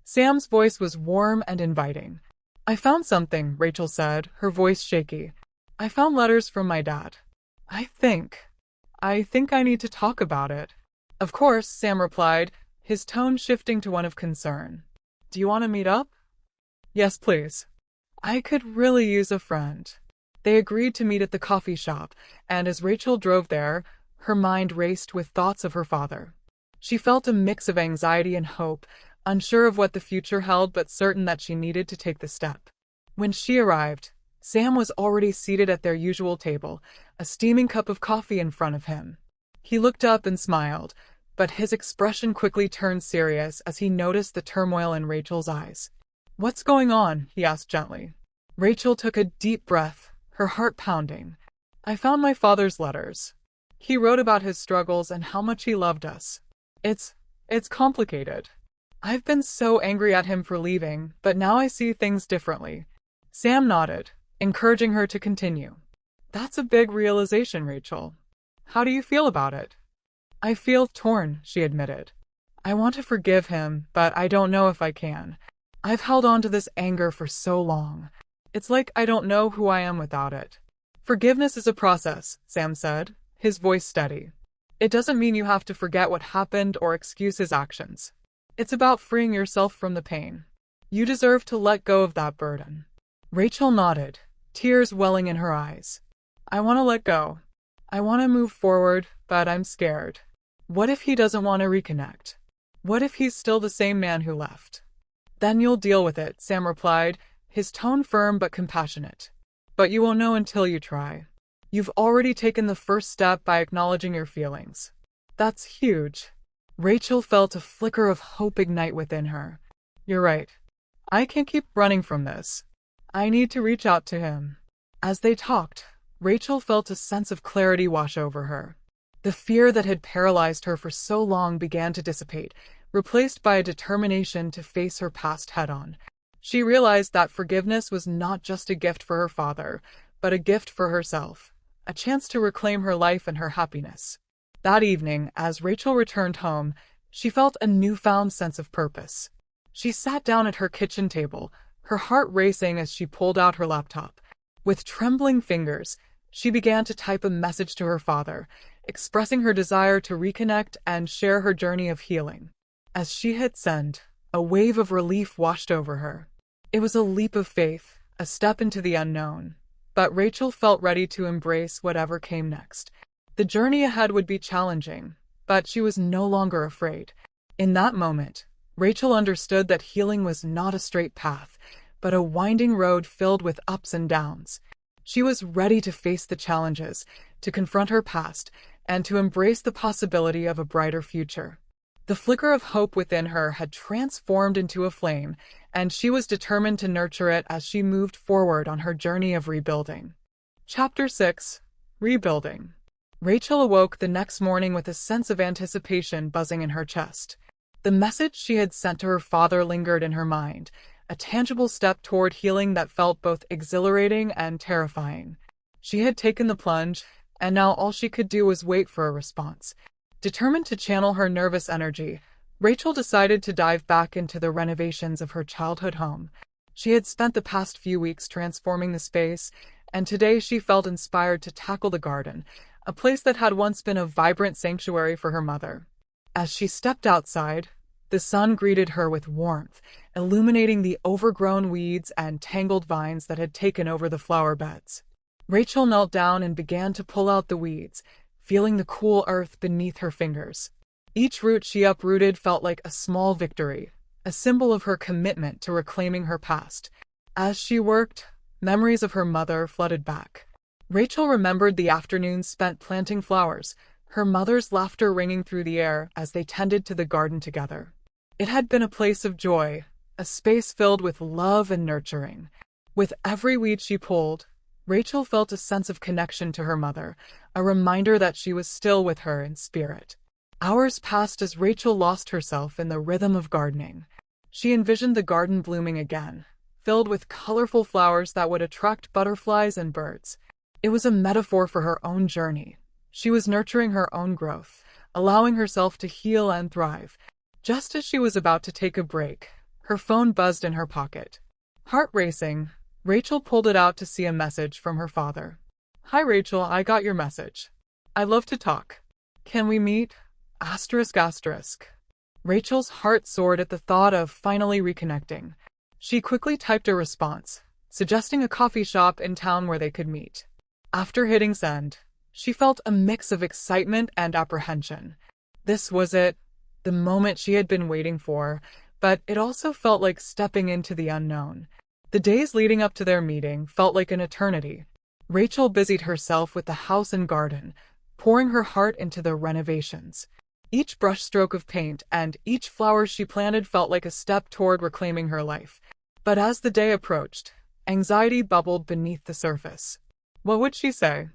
Sam's voice was warm and inviting. "I found something," Rachel said, her voice shaky. "I found letters from my dad. I think I need to talk about it." "Of course," Sam replied, his tone shifting to one of concern. "Do you want to meet up?" "Yes, please. I could really use a friend." They agreed to meet at the coffee shop, and as Rachel drove there, her mind raced with thoughts of her father. She felt a mix of anxiety and hope, unsure of what the future held but certain that she needed to take the step. When she arrived, Sam was already seated at their usual table, a steaming cup of coffee in front of him. He looked up and smiled, but his expression quickly turned serious as he noticed the turmoil in Rachel's eyes. "What's going on?" he asked gently. Rachel took a deep breath, her heart pounding. "I found my father's letters. He wrote about his struggles and how much he loved us. It's complicated. I've been so angry at him for leaving, but now I see things differently." Sam nodded, encouraging her to continue. "That's a big realization, Rachel. How do you feel about it?" "I feel torn," she admitted. "I want to forgive him, but I don't know if I can. I've held on to this anger for so long. It's like I don't know who I am without it." "Forgiveness is a process," Sam said, his voice steady. "It doesn't mean you have to forget what happened or excuse his actions. It's about freeing yourself from the pain. You deserve to let go of that burden." Rachel nodded, tears welling in her eyes. "I want to let go. I want to move forward, but I'm scared. What if he doesn't want to reconnect? What if he's still the same man who left?" "Then you'll deal with it," Sam replied, his tone firm but compassionate. "But you won't know until you try. You've already taken the first step by acknowledging your feelings. That's huge." Rachel felt a flicker of hope ignite within her. "You're right. I can't keep running from this. I need to reach out to him." As they talked, Rachel felt a sense of clarity wash over her. The fear that had paralyzed her for so long began to dissipate, replaced by a determination to face her past head-on. She realized that forgiveness was not just a gift for her father, but a gift for herself, a chance to reclaim her life and her happiness. That evening, as Rachel returned home, she felt a newfound sense of purpose. She sat down at her kitchen table, her heart racing as she pulled out her laptop. With trembling fingers, she began to type a message to her father, expressing her desire to reconnect and share her journey of healing. As she hit send, a wave of relief washed over her. It was a leap of faith, a step into the unknown, but Rachel felt ready to embrace whatever came next. The journey ahead would be challenging, but she was no longer afraid. In that moment, Rachel understood that healing was not a straight path, but a winding road filled with ups and downs. She was ready to face the challenges, to confront her past, and to embrace the possibility of a brighter future. The flicker of hope within her had transformed into a flame, and she was determined to nurture it as she moved forward on her journey of rebuilding. Chapter 6. Rebuilding. Rachel awoke the next morning with a sense of anticipation buzzing in her chest. The message she had sent to her father lingered in her mind, a tangible step toward healing that felt both exhilarating and terrifying. She had taken the plunge, and now all she could do was wait for a response. Determined to channel her nervous energy, Rachel decided to dive back into the renovations of her childhood home. She had spent the past few weeks transforming the space, and today she felt inspired to tackle the garden, a place that had once been a vibrant sanctuary for her mother. As she stepped outside, the sun greeted her with warmth, illuminating the overgrown weeds and tangled vines that had taken over the flower beds. Rachel knelt down and began to pull out the weeds, feeling the cool earth beneath her fingers. Each root she uprooted felt like a small victory, a symbol of her commitment to reclaiming her past. As she worked, memories of her mother flooded back. Rachel remembered the afternoons spent planting flowers, her mother's laughter ringing through the air as they tended to the garden together. It had been a place of joy, a space filled with love and nurturing. With every weed she pulled, Rachel felt a sense of connection to her mother, a reminder that she was still with her in spirit. Hours passed as Rachel lost herself in the rhythm of gardening. She envisioned the garden blooming again, filled with colorful flowers that would attract butterflies and birds. It was a metaphor for her own journey. She was nurturing her own growth, allowing herself to heal and thrive. Just as she was about to take a break, her phone buzzed in her pocket. Heart racing, Rachel pulled it out to see a message from her father. "Hi Rachel, I got your message. I'd love to talk. Can we meet? ****. Rachel's heart soared at the thought of finally reconnecting. She quickly typed a response, suggesting a coffee shop in town where they could meet. After hitting send, she felt a mix of excitement and apprehension. This was it, the moment she had been waiting for, but it also felt like stepping into the unknown. The days leading up to their meeting felt like an eternity. Rachel busied herself with the house and garden, pouring her heart into the renovations. Each brushstroke of paint and each flower she planted felt like a step toward reclaiming her life. But as the day approached, anxiety bubbled beneath the surface. What would she say?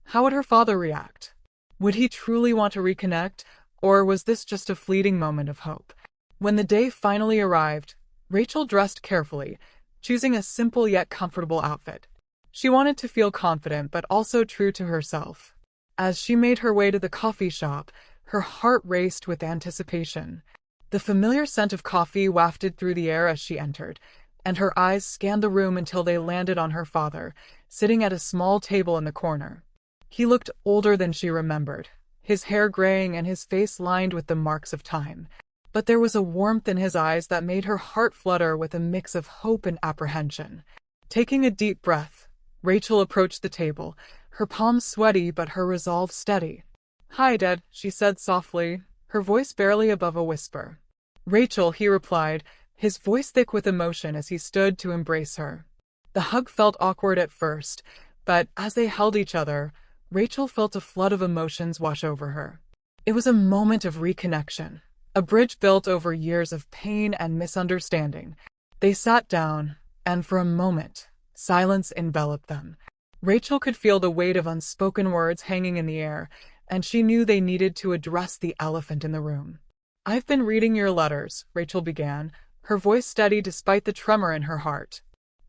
How would her father react? Would he truly want to reconnect, or was this just a fleeting moment of hope? When the day finally arrived, Rachel dressed carefully, choosing a simple yet comfortable outfit. She wanted to feel confident but also true to herself. As she made her way to the coffee shop, her heart raced with anticipation. The familiar scent of coffee wafted through the air as she entered, and her eyes scanned the room until they landed on her father, sitting at a small table in the corner. He looked older than she remembered, his hair graying and his face lined with the marks of time. But there was a warmth in his eyes that made her heart flutter with a mix of hope and apprehension. Taking a deep breath, Rachel approached the table, her palms sweaty but her resolve steady. "Hi, Dad," she said softly, her voice barely above a whisper. "Rachel," he replied, his voice thick with emotion as he stood to embrace her. The hug felt awkward at first, but as they held each other, Rachel felt a flood of emotions wash over her. It was a moment of reconnection, a bridge built over years of pain and misunderstanding. They sat down, and for a moment, silence enveloped them. Rachel could feel the weight of unspoken words hanging in the air, and she knew they needed to address the elephant in the room. "I've been reading your letters," Rachel began, her voice steady despite the tremor in her heart.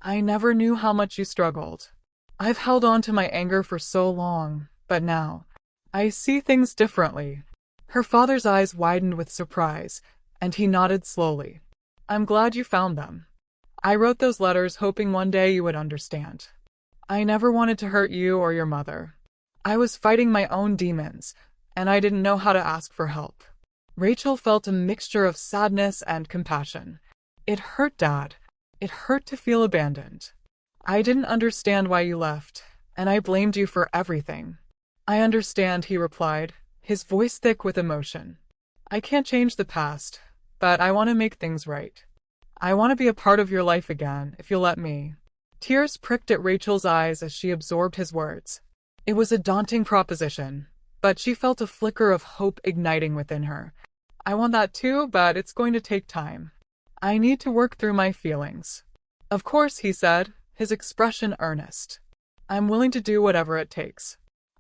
"I never knew how much you struggled. I've held on to my anger for so long, but now, I see things differently." Her father's eyes widened with surprise, and he nodded slowly. "I'm glad you found them. I wrote those letters hoping one day you would understand. I never wanted to hurt you or your mother. I was fighting my own demons, and I didn't know how to ask for help." Rachel felt a mixture of sadness and compassion. It hurt, Dad. It hurt to feel abandoned. I didn't understand why you left, and I blamed you for everything. "I understand," he replied, his voice thick with emotion. "I can't change the past, but I want to make things right. I want to be a part of your life again, if you'll let me." Tears pricked at Rachel's eyes as she absorbed his words. It was a daunting proposition, but she felt a flicker of hope igniting within her. I want that too, but it's going to take time. I need to work through my feelings. Of course, he said, his expression earnest. I'm willing to do whatever it takes.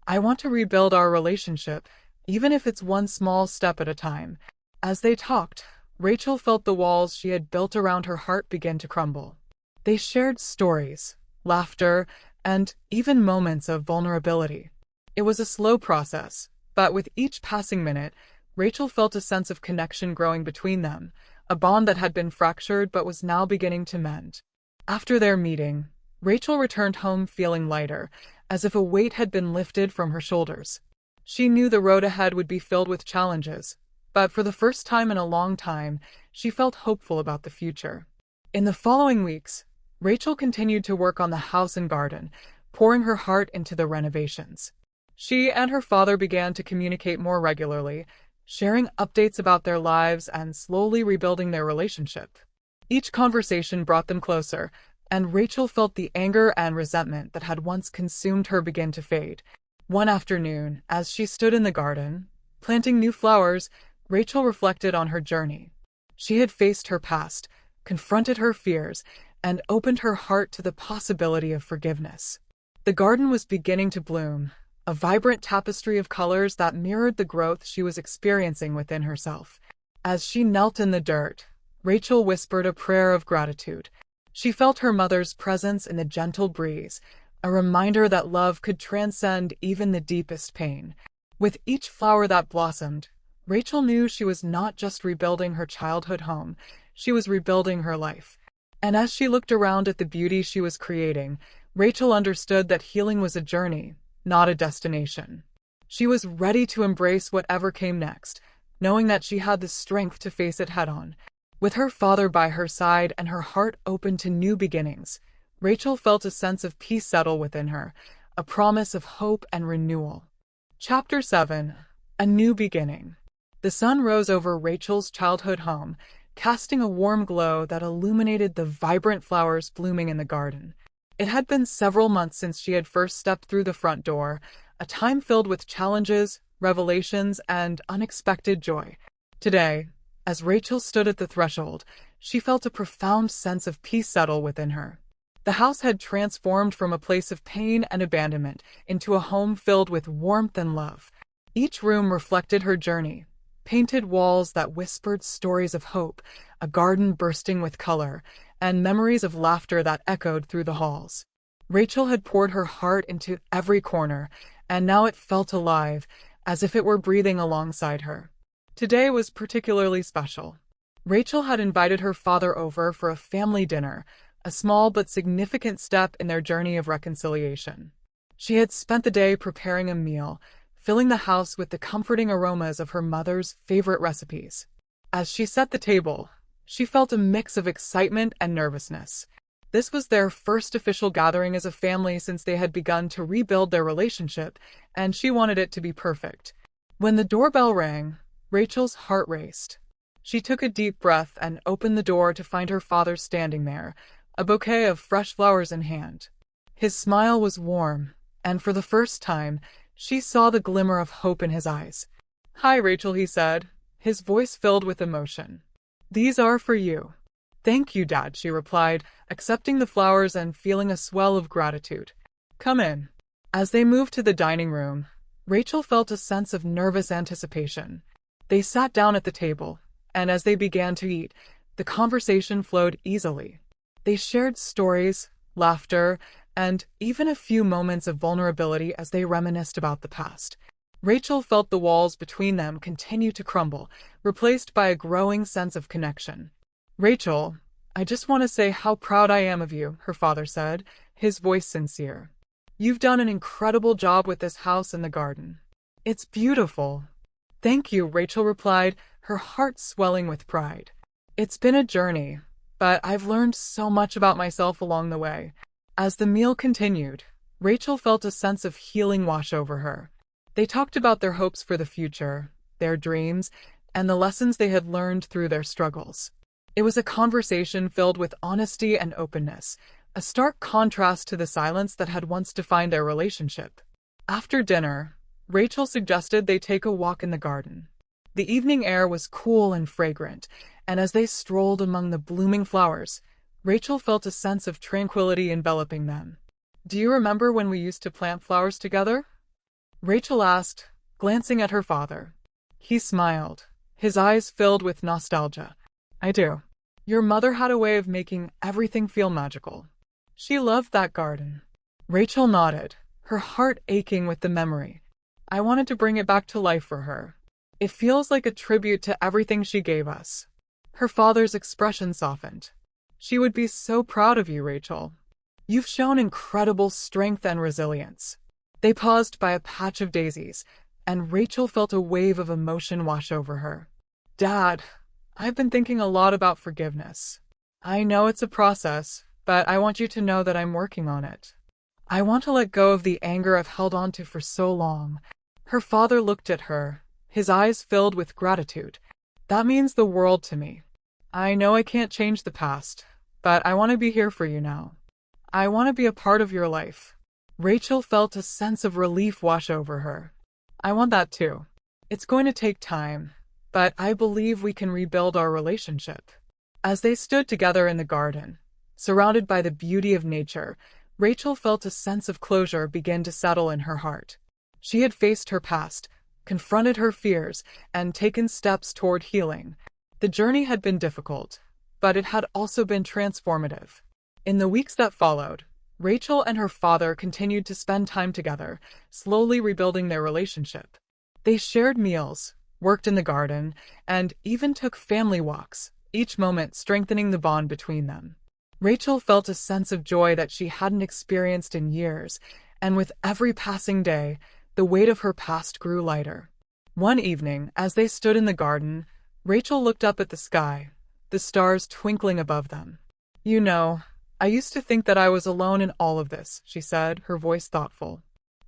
I want to rebuild our relationship, even if it's one small step at a time. As they talked, Rachel felt the walls she had built around her heart begin to crumble. They shared stories, laughter, and even moments of vulnerability. It was a slow process, but with each passing minute, Rachel felt a sense of connection growing between them, a bond that had been fractured but was now beginning to mend. After their meeting, Rachel returned home feeling lighter, as if a weight had been lifted from her shoulders. She knew the road ahead would be filled with challenges, but for the first time in a long time, she felt hopeful about the future. In the following weeks, Rachel continued to work on the house and garden, pouring her heart into the renovations. She and her father began to communicate more regularly, sharing updates about their lives and slowly rebuilding their relationship. Each conversation brought them closer, and Rachel felt the anger and resentment that had once consumed her begin to fade. One afternoon, as she stood in the garden, planting new flowers, Rachel reflected on her journey. She had faced her past, confronted her fears, and opened her heart to the possibility of forgiveness. The garden was beginning to bloom, a vibrant tapestry of colors that mirrored the growth she was experiencing within herself. As she knelt in the dirt, Rachel whispered a prayer of gratitude. She felt her mother's presence in the gentle breeze, a reminder that love could transcend even the deepest pain. With each flower that blossomed, Rachel knew she was not just rebuilding her childhood home, she was rebuilding her life. And as she looked around at the beauty she was creating, Rachel understood that healing was a journey, not a destination. She was ready to embrace whatever came next, knowing that she had the strength to face it head-on. With her father by her side and her heart open to new beginnings, Rachel felt a sense of peace settle within her, a promise of hope and renewal. Chapter 7. A New Beginning. The sun rose over Rachel's childhood home, casting a warm glow that illuminated the vibrant flowers blooming in the garden. It had been several months since she had first stepped through the front door, a time filled with challenges, revelations, and unexpected joy. Today, as Rachel stood at the threshold, she felt a profound sense of peace settle within her. The house had transformed from a place of pain and abandonment into a home filled with warmth and love. Each room reflected her journey, painted walls that whispered stories of hope, a garden bursting with color, and memories of laughter that echoed through the halls. Rachel had poured her heart into every corner, and now it felt alive, as if it were breathing alongside her. Today was particularly special. Rachel had invited her father over for a family dinner, a small but significant step in their journey of reconciliation. She had spent the day preparing a meal, filling the house with the comforting aromas of her mother's favorite recipes. As she set the table, she felt a mix of excitement and nervousness. This was their first official gathering as a family since they had begun to rebuild their relationship, and she wanted it to be perfect. When the doorbell rang, Rachel's heart raced. She took a deep breath and opened the door to find her father standing there, a bouquet of fresh flowers in hand. His smile was warm, and for the first time, she saw the glimmer of hope in his eyes. "Hi, Rachel," he said, his voice filled with emotion. "These are for you." "Thank you, Dad," she replied, accepting the flowers and feeling a swell of gratitude. "Come in." As they moved to the dining room, Rachel felt a sense of nervous anticipation. They sat down at the table, and as they began to eat, the conversation flowed easily. They shared stories, laughter, and even a few moments of vulnerability as they reminisced about the past. Rachel felt the walls between them continue to crumble, replaced by a growing sense of connection. "Rachel, I just want to say how proud I am of you," her father said, his voice sincere. "You've done an incredible job with this house and the garden. It's beautiful." "Thank you," Rachel replied, her heart swelling with pride. "It's been a journey, but I've learned so much about myself along the way." As the meal continued, Rachel felt a sense of healing wash over her. They talked about their hopes for the future, their dreams, and the lessons they had learned through their struggles. It was a conversation filled with honesty and openness, a stark contrast to the silence that had once defined their relationship. After dinner, Rachel suggested they take a walk in the garden. The evening air was cool and fragrant, and as they strolled among the blooming flowers, Rachel felt a sense of tranquility enveloping them. "Do you remember when we used to plant flowers together?" Rachel asked, glancing at her father. He smiled, his eyes filled with nostalgia. "I do. Your mother had a way of making everything feel magical. She loved that garden." Rachel nodded, her heart aching with the memory. "I wanted to bring it back to life for her. It feels like a tribute to everything she gave us." Her father's expression softened. "She would be so proud of you, Rachel. You've shown incredible strength and resilience." They paused by a patch of daisies, and Rachel felt a wave of emotion wash over her. "Dad, I've been thinking a lot about forgiveness. I know it's a process, but I want you to know that I'm working on it. I want to let go of the anger I've held on to for so long." Her father looked at her, his eyes filled with gratitude. "That means the world to me. I know I can't change the past, but I want to be here for you now. I want to be a part of your life." Rachel felt a sense of relief wash over her. "I want that too. It's going to take time, but I believe we can rebuild our relationship." As they stood together in the garden, surrounded by the beauty of nature, Rachel felt a sense of closure begin to settle in her heart. She had faced her past, confronted her fears, and taken steps toward healing. The journey had been difficult, but it had also been transformative. In the weeks that followed, Rachel and her father continued to spend time together, slowly rebuilding their relationship. They shared meals, worked in the garden, and even took family walks, each moment strengthening the bond between them. Rachel felt a sense of joy that she hadn't experienced in years, and with every passing day, the weight of her past grew lighter. One evening, as they stood in the garden, Rachel looked up at the sky, the stars twinkling above them. "You know, I used to think that I was alone in all of this," she said, her voice thoughtful.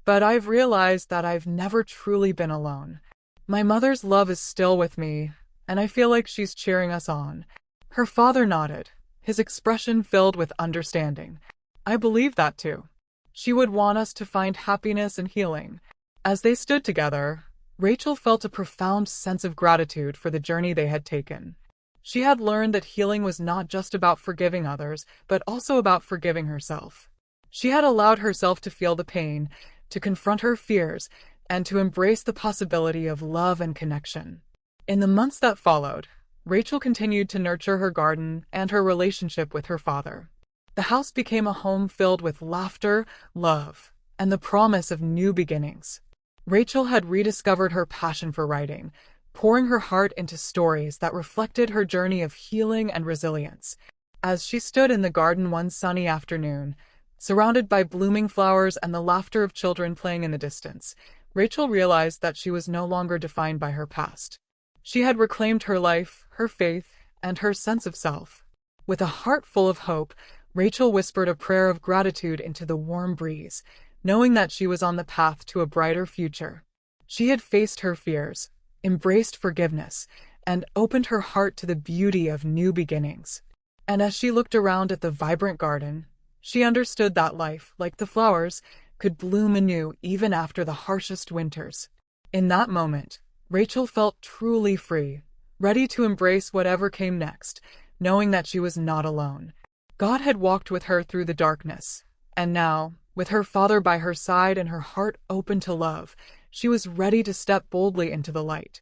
"But I've realized that I've never truly been alone. My mother's love is still with me, and I feel like she's cheering us on." Her father nodded, his expression filled with understanding. "I believe that too. She would want us to find happiness and healing." As they stood together, Rachel felt a profound sense of gratitude for the journey they had taken. She had learned that healing was not just about forgiving others, but also about forgiving herself. She had allowed herself to feel the pain, to confront her fears, and to embrace the possibility of love and connection. In the months that followed, Rachel continued to nurture her garden and her relationship with her father. The house became a home filled with laughter, love, and the promise of new beginnings. Rachel had rediscovered her passion for writing, pouring her heart into stories that reflected her journey of healing and resilience. As she stood in the garden one sunny afternoon, surrounded by blooming flowers and the laughter of children playing in the distance, Rachel realized that she was no longer defined by her past. She had reclaimed her life, her faith, and her sense of self. With a heart full of hope, Rachel whispered a prayer of gratitude into the warm breeze, knowing that she was on the path to a brighter future. She had faced her fears, embraced forgiveness, and opened her heart to the beauty of new beginnings. And as she looked around at the vibrant garden, she understood that life, like the flowers, could bloom anew even after the harshest winters. In that moment, Rachel felt truly free, ready to embrace whatever came next, knowing that she was not alone. God had walked with her through the darkness, and now, with her father by her side and her heart open to love, she was ready to step boldly into the light.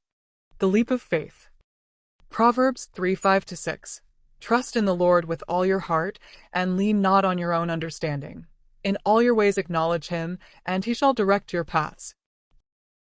The leap of faith. Proverbs 3:5-6. Trust in the Lord with all your heart, and lean not on your own understanding. In all your ways acknowledge him, and he shall direct your paths.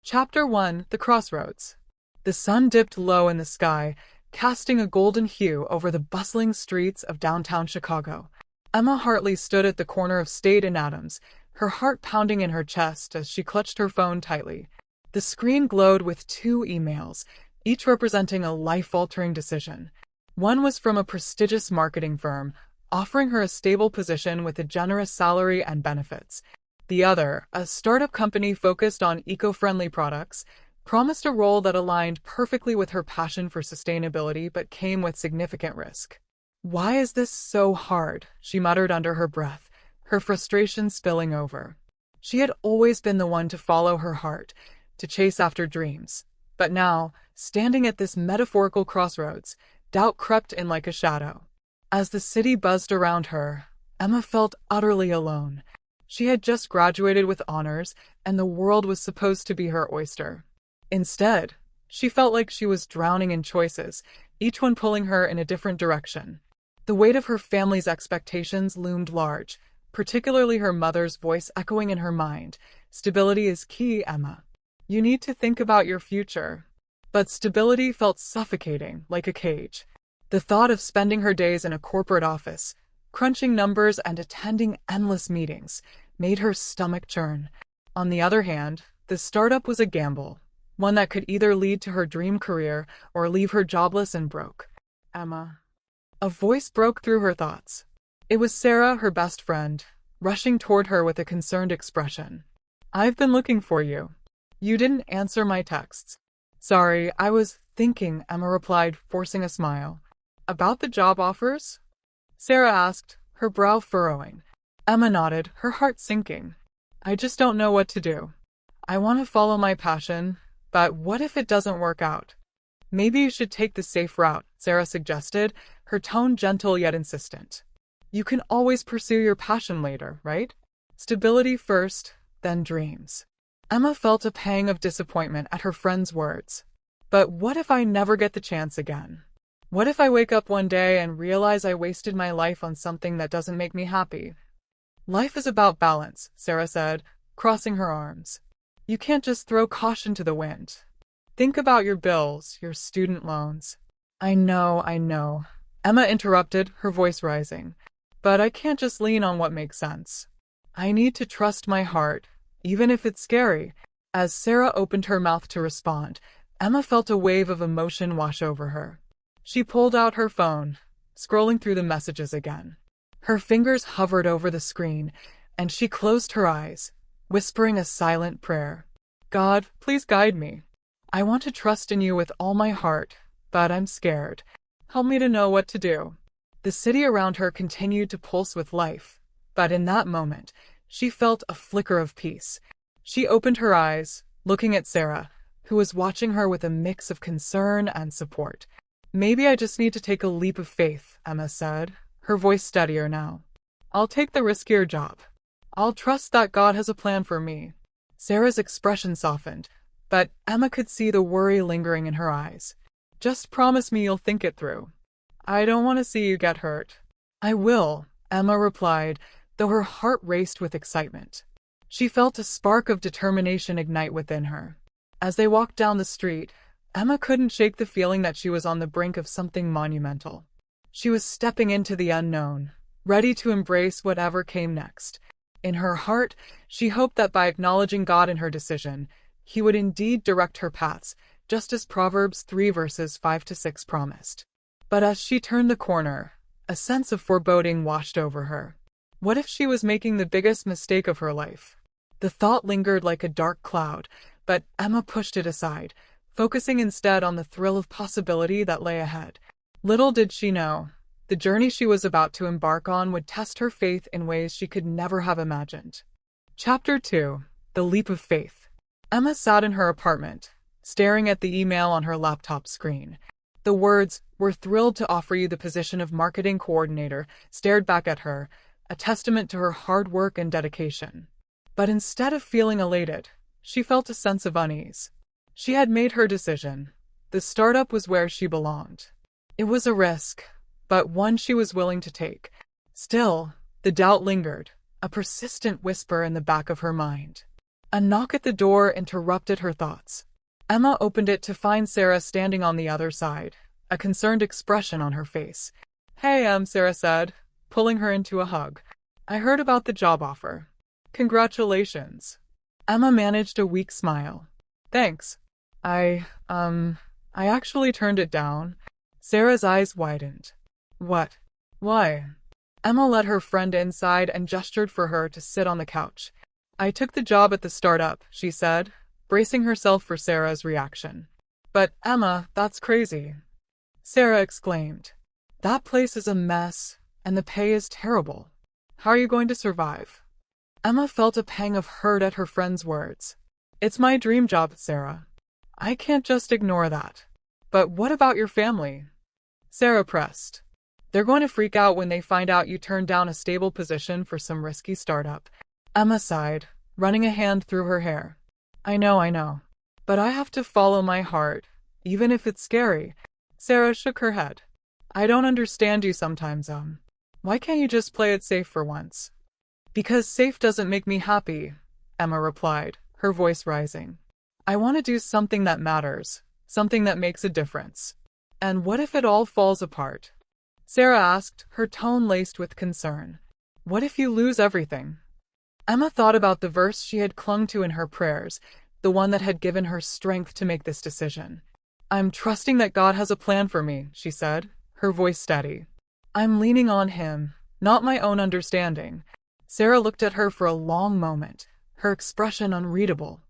Chapter 1: The Crossroads. The sun dipped low in the sky, casting a golden hue over the bustling streets of downtown Chicago. Emma Hartley stood at the corner of State and Adams, her heart pounding in her chest as she clutched her phone tightly. The screen glowed with 2 emails, each representing a life-altering decision. One was from a prestigious marketing firm, offering her a stable position with a generous salary and benefits. The other, a startup company focused on eco-friendly products, promised a role that aligned perfectly with her passion for sustainability but came with significant risk. "Why is this so hard?" she muttered under her breath, her frustration spilling over. She had always been the one to follow her heart, to chase after dreams. But now, standing at this metaphorical crossroads, doubt crept in like a shadow. As the city buzzed around her, Emma felt utterly alone. She had just graduated with honors, and the world was supposed to be her oyster. Instead, she felt like she was drowning in choices, each one pulling her in a different direction. The weight of her family's expectations loomed large, particularly her mother's voice echoing in her mind. Stability is key, Emma. You need to think about your future. But stability felt suffocating, like a cage. The thought of spending her days in a corporate office, crunching numbers and attending endless meetings, made her stomach churn. On the other hand, the startup was a gamble, one that could either lead to her dream career or leave her jobless and broke. Emma. A voice broke through her thoughts. It was Sarah, her best friend, rushing toward her with a concerned expression. I've been looking for you. You didn't answer my texts. Sorry, I was thinking, Emma replied, forcing a smile. About the job offers? Sarah asked, her brow furrowing. Emma nodded, her heart sinking. I just don't know what to do. I want to follow my passion, but what if it doesn't work out? Maybe you should take the safe route, Sarah suggested, her tone gentle yet insistent. You can always pursue your passion later, right? Stability first, then dreams. Emma felt a pang of disappointment at her friend's words. But what if I never get the chance again? What if I wake up one day and realize I wasted my life on something that doesn't make me happy? Life is about balance, Sarah said, crossing her arms. You can't just throw caution to the wind. Think about your bills, your student loans. I know. Emma interrupted, her voice rising. But I can't just lean on what makes sense. I need to trust my heart, even if it's scary. As Sarah opened her mouth to respond, Emma felt a wave of emotion wash over her. She pulled out her phone, scrolling through the messages again. Her fingers hovered over the screen, and she closed her eyes, whispering a silent prayer. God, please guide me. I want to trust in you with all my heart, but I'm scared. Help me to know what to do. The city around her continued to pulse with life, but in that moment, she felt a flicker of peace. She opened her eyes, looking at Sarah, who was watching her with a mix of concern and support. Maybe I just need to take a leap of faith, Emma said, her voice steadier now. I'll take the riskier job. I'll trust that God has a plan for me. Sarah's expression softened, but Emma could see the worry lingering in her eyes. Just promise me you'll think it through. I don't want to see you get hurt. I will, Emma replied, though her heart raced with excitement. She felt a spark of determination ignite within her. As they walked down the street, Emma couldn't shake the feeling that she was on the brink of something monumental. She was stepping into the unknown, ready to embrace whatever came next. In her heart, she hoped that by acknowledging God in her decision, He would indeed direct her paths, just as Proverbs 3 verses 5-6 promised. But as she turned the corner, a sense of foreboding washed over her. What if she was making the biggest mistake of her life? The thought lingered like a dark cloud, but Emma pushed it aside, focusing instead on the thrill of possibility that lay ahead. Little did she know, the journey she was about to embark on would test her faith in ways she could never have imagined. Chapter 2. The Leap of Faith. Emma sat in her apartment, staring at the email on her laptop screen. The words, "We're thrilled to offer you the position of marketing coordinator," stared back at her, a testament to her hard work and dedication. But instead of feeling elated, she felt a sense of unease. She had made her decision. The startup was where she belonged. It was a risk, but one she was willing to take. Still, the doubt lingered, a persistent whisper in the back of her mind. A knock at the door interrupted her thoughts. Emma opened it to find Sarah standing on the other side, a concerned expression on her face. Hey, Sarah said, pulling her into a hug. I heard about the job offer. Congratulations. Emma managed a weak smile. Thanks. I actually turned it down. Sarah's eyes widened. What? Why? Emma led her friend inside and gestured for her to sit on the couch. I took the job at the startup, she said, bracing herself for Sarah's reaction. But Emma, that's crazy. Sarah exclaimed. That place is a mess, and the pay is terrible. How are you going to survive? Emma felt a pang of hurt at her friend's words. It's my dream job, Sarah. I can't just ignore that. But what about your family? Sarah pressed. They're going to freak out when they find out you turned down a stable position for some risky startup. Emma sighed, running a hand through her hair. I know. But I have to follow my heart, even if it's scary. Sarah shook her head. I don't understand you sometimes, Why can't you just play it safe for once? Because safe doesn't make me happy, Emma replied, her voice rising. I want to do something that matters, something that makes a difference. And what if it all falls apart? Sarah asked, her tone laced with concern. What if you lose everything? Emma thought about the verse she had clung to in her prayers, the one that had given her strength to make this decision. I'm trusting that God has a plan for me, she said, her voice steady. I'm leaning on Him, not my own understanding. Sarah looked at her for a long moment, her expression unreadable.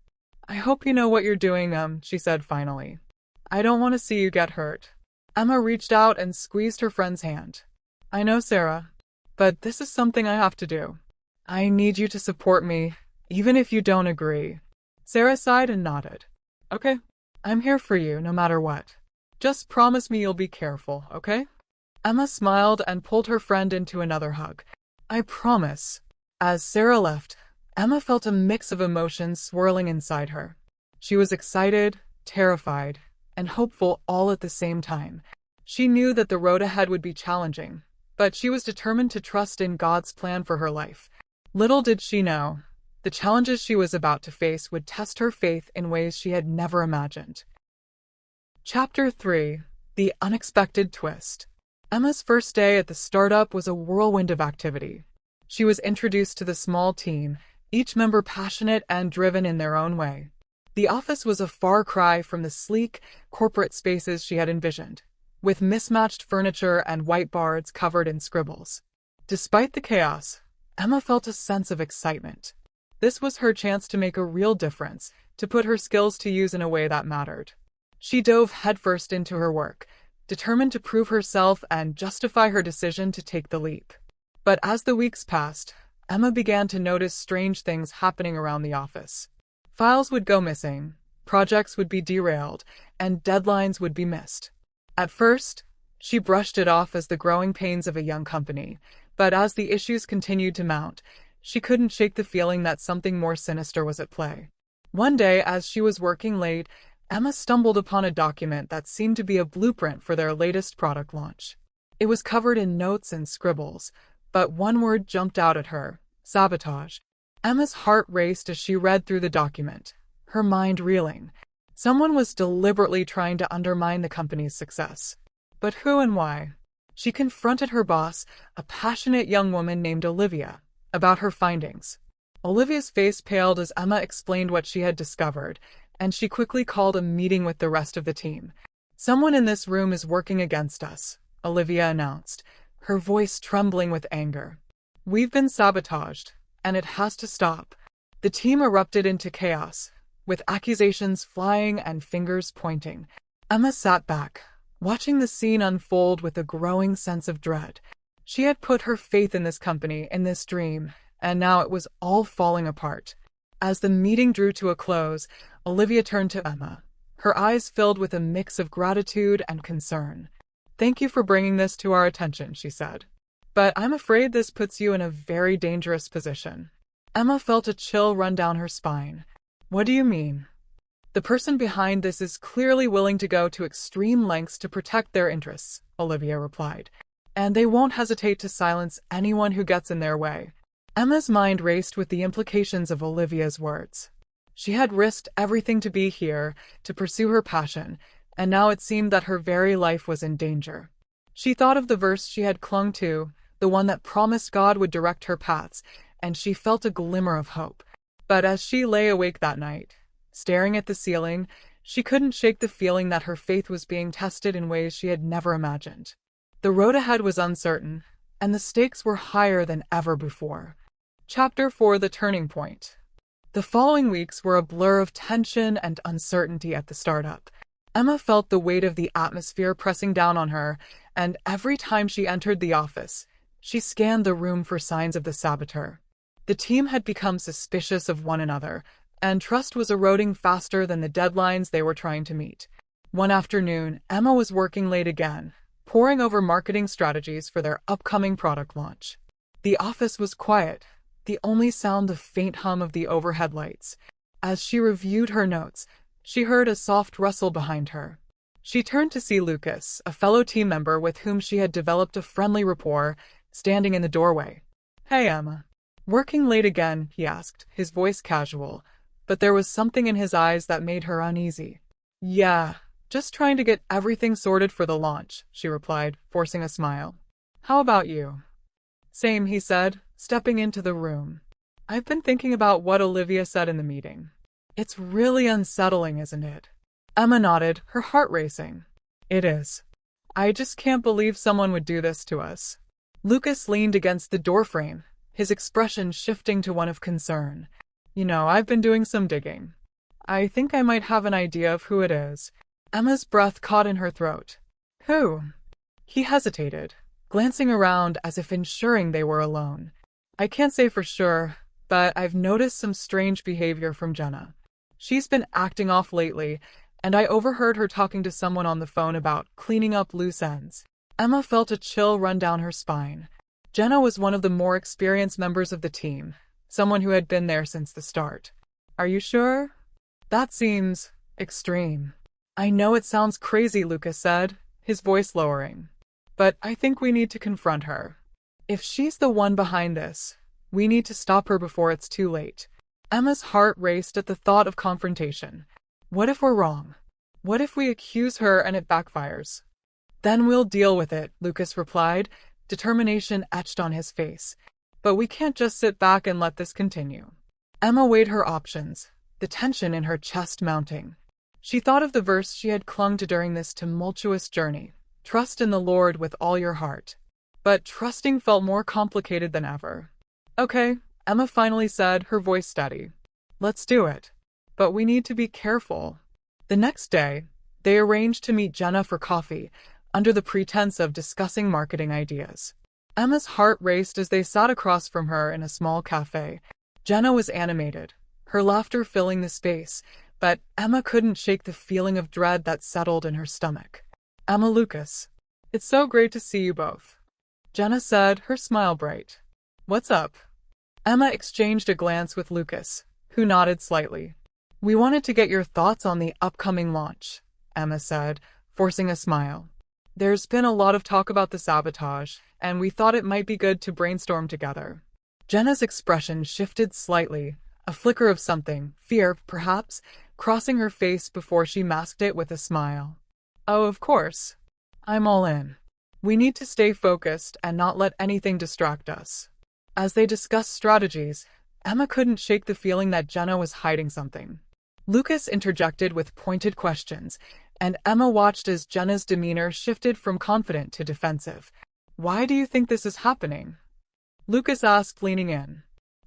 I hope you know what you're doing, she said finally. I don't want to see you get hurt. Emma reached out and squeezed her friend's hand. I know, Sarah, but this is something I have to do. I need you to support me, even if you don't agree. Sarah sighed and nodded. Okay, I'm here for you no matter what. Just promise me you'll be careful, okay? Emma smiled and pulled her friend into another hug. I promise. As Sarah left, Emma felt a mix of emotions swirling inside her. She was excited, terrified, and hopeful all at the same time. She knew that the road ahead would be challenging, but she was determined to trust in God's plan for her life. Little did she know, the challenges she was about to face would test her faith in ways she had never imagined. Chapter 3: The Unexpected Twist. Emma's first day at the startup was a whirlwind of activity. She was introduced to the small team, each member passionate and driven in their own way. The office was a far cry from the sleek, corporate spaces she had envisioned, with mismatched furniture and whiteboards covered in scribbles. Despite the chaos, Emma felt a sense of excitement. This was her chance to make a real difference, to put her skills to use in a way that mattered. She dove headfirst into her work, determined to prove herself and justify her decision to take the leap. But as the weeks passed, Emma began to notice strange things happening around the office. Files would go missing, projects would be derailed, and deadlines would be missed. At first, she brushed it off as the growing pains of a young company, but as the issues continued to mount, she couldn't shake the feeling that something more sinister was at play. One day, as she was working late, Emma stumbled upon a document that seemed to be a blueprint for their latest product launch. It was covered in notes and scribbles, but one word jumped out at her: sabotage. Emma's heart raced as she read through the document, her mind reeling. Someone was deliberately trying to undermine the company's success. But who and why? She confronted her boss, a passionate young woman named Olivia, about her findings. Olivia's face paled as Emma explained what she had discovered, and she quickly called a meeting with the rest of the team. Someone in this room is working against us, Olivia announced, her voice trembling with anger. We've been sabotaged, and it has to stop. The team erupted into chaos, with accusations flying and fingers pointing. Emma sat back, watching the scene unfold with a growing sense of dread. She had put her faith in this company, in this dream, and now it was all falling apart. As the meeting drew to a close, Olivia turned to Emma, her eyes filled with a mix of gratitude and concern. Thank you for bringing this to our attention, she said. But I'm afraid this puts you in a very dangerous position. Emma felt a chill run down her spine. What do you mean? The person behind this is clearly willing to go to extreme lengths to protect their interests, Olivia replied. And they won't hesitate to silence anyone who gets in their way. Emma's mind raced with the implications of Olivia's words. She had risked everything to be here, to pursue her passion, and now it seemed that her very life was in danger. She thought of the verse she had clung to, the one that promised God would direct her paths, and she felt a glimmer of hope. But as she lay awake that night, staring at the ceiling, she couldn't shake the feeling that her faith was being tested in ways she had never imagined. The road ahead was uncertain, and the stakes were higher than ever before. Chapter 4: The Turning Point. The following weeks were a blur of tension and uncertainty at the startup. Emma felt the weight of the atmosphere pressing down on her, and every time she entered the office, she scanned the room for signs of the saboteur. The team had become suspicious of one another, and trust was eroding faster than the deadlines they were trying to meet. One afternoon, Emma was working late again, poring over marketing strategies for their upcoming product launch. The office was quiet, the only sound the faint hum of the overhead lights. As she reviewed her notes, she heard a soft rustle behind her. She turned to see Lucas, a fellow team member with whom she had developed a friendly rapport, standing in the doorway. "Hey, Emma. Working late again?" he asked, his voice casual, but there was something in his eyes that made her uneasy. "Yeah, just trying to get everything sorted for the launch," she replied, forcing a smile. "How about you?" "Same," he said, stepping into the room. "I've been thinking about what Olivia said in the meeting. It's really unsettling, isn't it?" Emma nodded, her heart racing. "It is. I just can't believe someone would do this to us." Lucas leaned against the doorframe, his expression shifting to one of concern. I've been doing some digging. I think I might have an idea of who it is." Emma's breath caught in her throat. "Who?" He hesitated, glancing around as if ensuring they were alone. "I can't say for sure, but I've noticed some strange behavior from Jenna. She's been acting off lately, and I overheard her talking to someone on the phone about cleaning up loose ends." Emma felt a chill run down her spine. Jenna was one of the more experienced members of the team, someone who had been there since the start. "Are you sure?" "That seems extreme." "I know it sounds crazy," Lucas said, his voice lowering. "But I think we need to confront her. If she's the one behind this, we need to stop her before it's too late." Emma's heart raced at the thought of confrontation. What if we're wrong? What if we accuse her and it backfires? "Then we'll deal with it," Lucas replied, determination etched on his face. "But we can't just sit back and let this continue." Emma weighed her options, the tension in her chest mounting. She thought of the verse she had clung to during this tumultuous journey: "Trust in the Lord with all your heart." But trusting felt more complicated than ever. "Okay," Emma finally said, her voice steady. "Let's do it. But we need to be careful." The next day, they arranged to meet Jenna for coffee, under the pretense of discussing marketing ideas. Emma's heart raced as they sat across from her in a small cafe. Jenna was animated, her laughter filling the space, but Emma couldn't shake the feeling of dread that settled in her stomach. "Emma, Lucas. It's so great to see you both," Jenna said, her smile bright. "What's up?" Emma exchanged a glance with Lucas, who nodded slightly. "We wanted to get your thoughts on the upcoming launch," Emma said, forcing a smile. "There's been a lot of talk about the sabotage, and we thought it might be good to brainstorm together." Jenna's expression shifted slightly, a flicker of something, fear, perhaps, crossing her face before she masked it with a smile. "Oh, of course. I'm all in. We need to stay focused and not let anything distract us." As they discussed strategies, Emma couldn't shake the feeling that Jenna was hiding something. Lucas interjected with pointed questions, and Emma watched as Jenna's demeanor shifted from confident to defensive. "Why do you think this is happening?" Lucas asked, leaning in.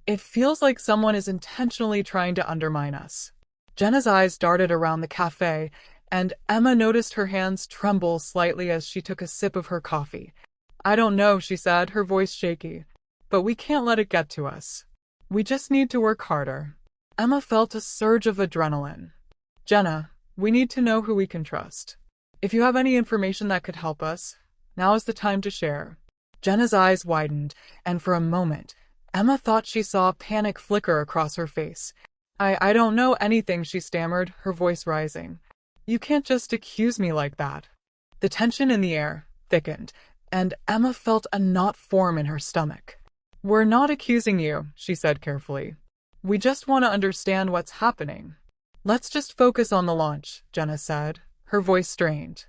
"It feels like someone is intentionally trying to undermine us." Jenna's eyes darted around the cafe, and Emma noticed her hands tremble slightly as she took a sip of her coffee. "I don't know," she said, her voice shaky. "But we can't let it get to us. We just need to work harder." Emma felt a surge of adrenaline. "Jenna, we need to know who we can trust. If you have any information that could help us, now is the time to share." Jenna's eyes widened, and for a moment, Emma thought she saw panic flicker across her face. I don't know anything," she stammered, her voice rising. "You can't just accuse me like that." The tension in the air thickened, and Emma felt a knot form in her stomach. "We're not accusing you," she said carefully. "We just want to understand what's happening." "Let's just focus on the launch," Jenna said, her voice strained.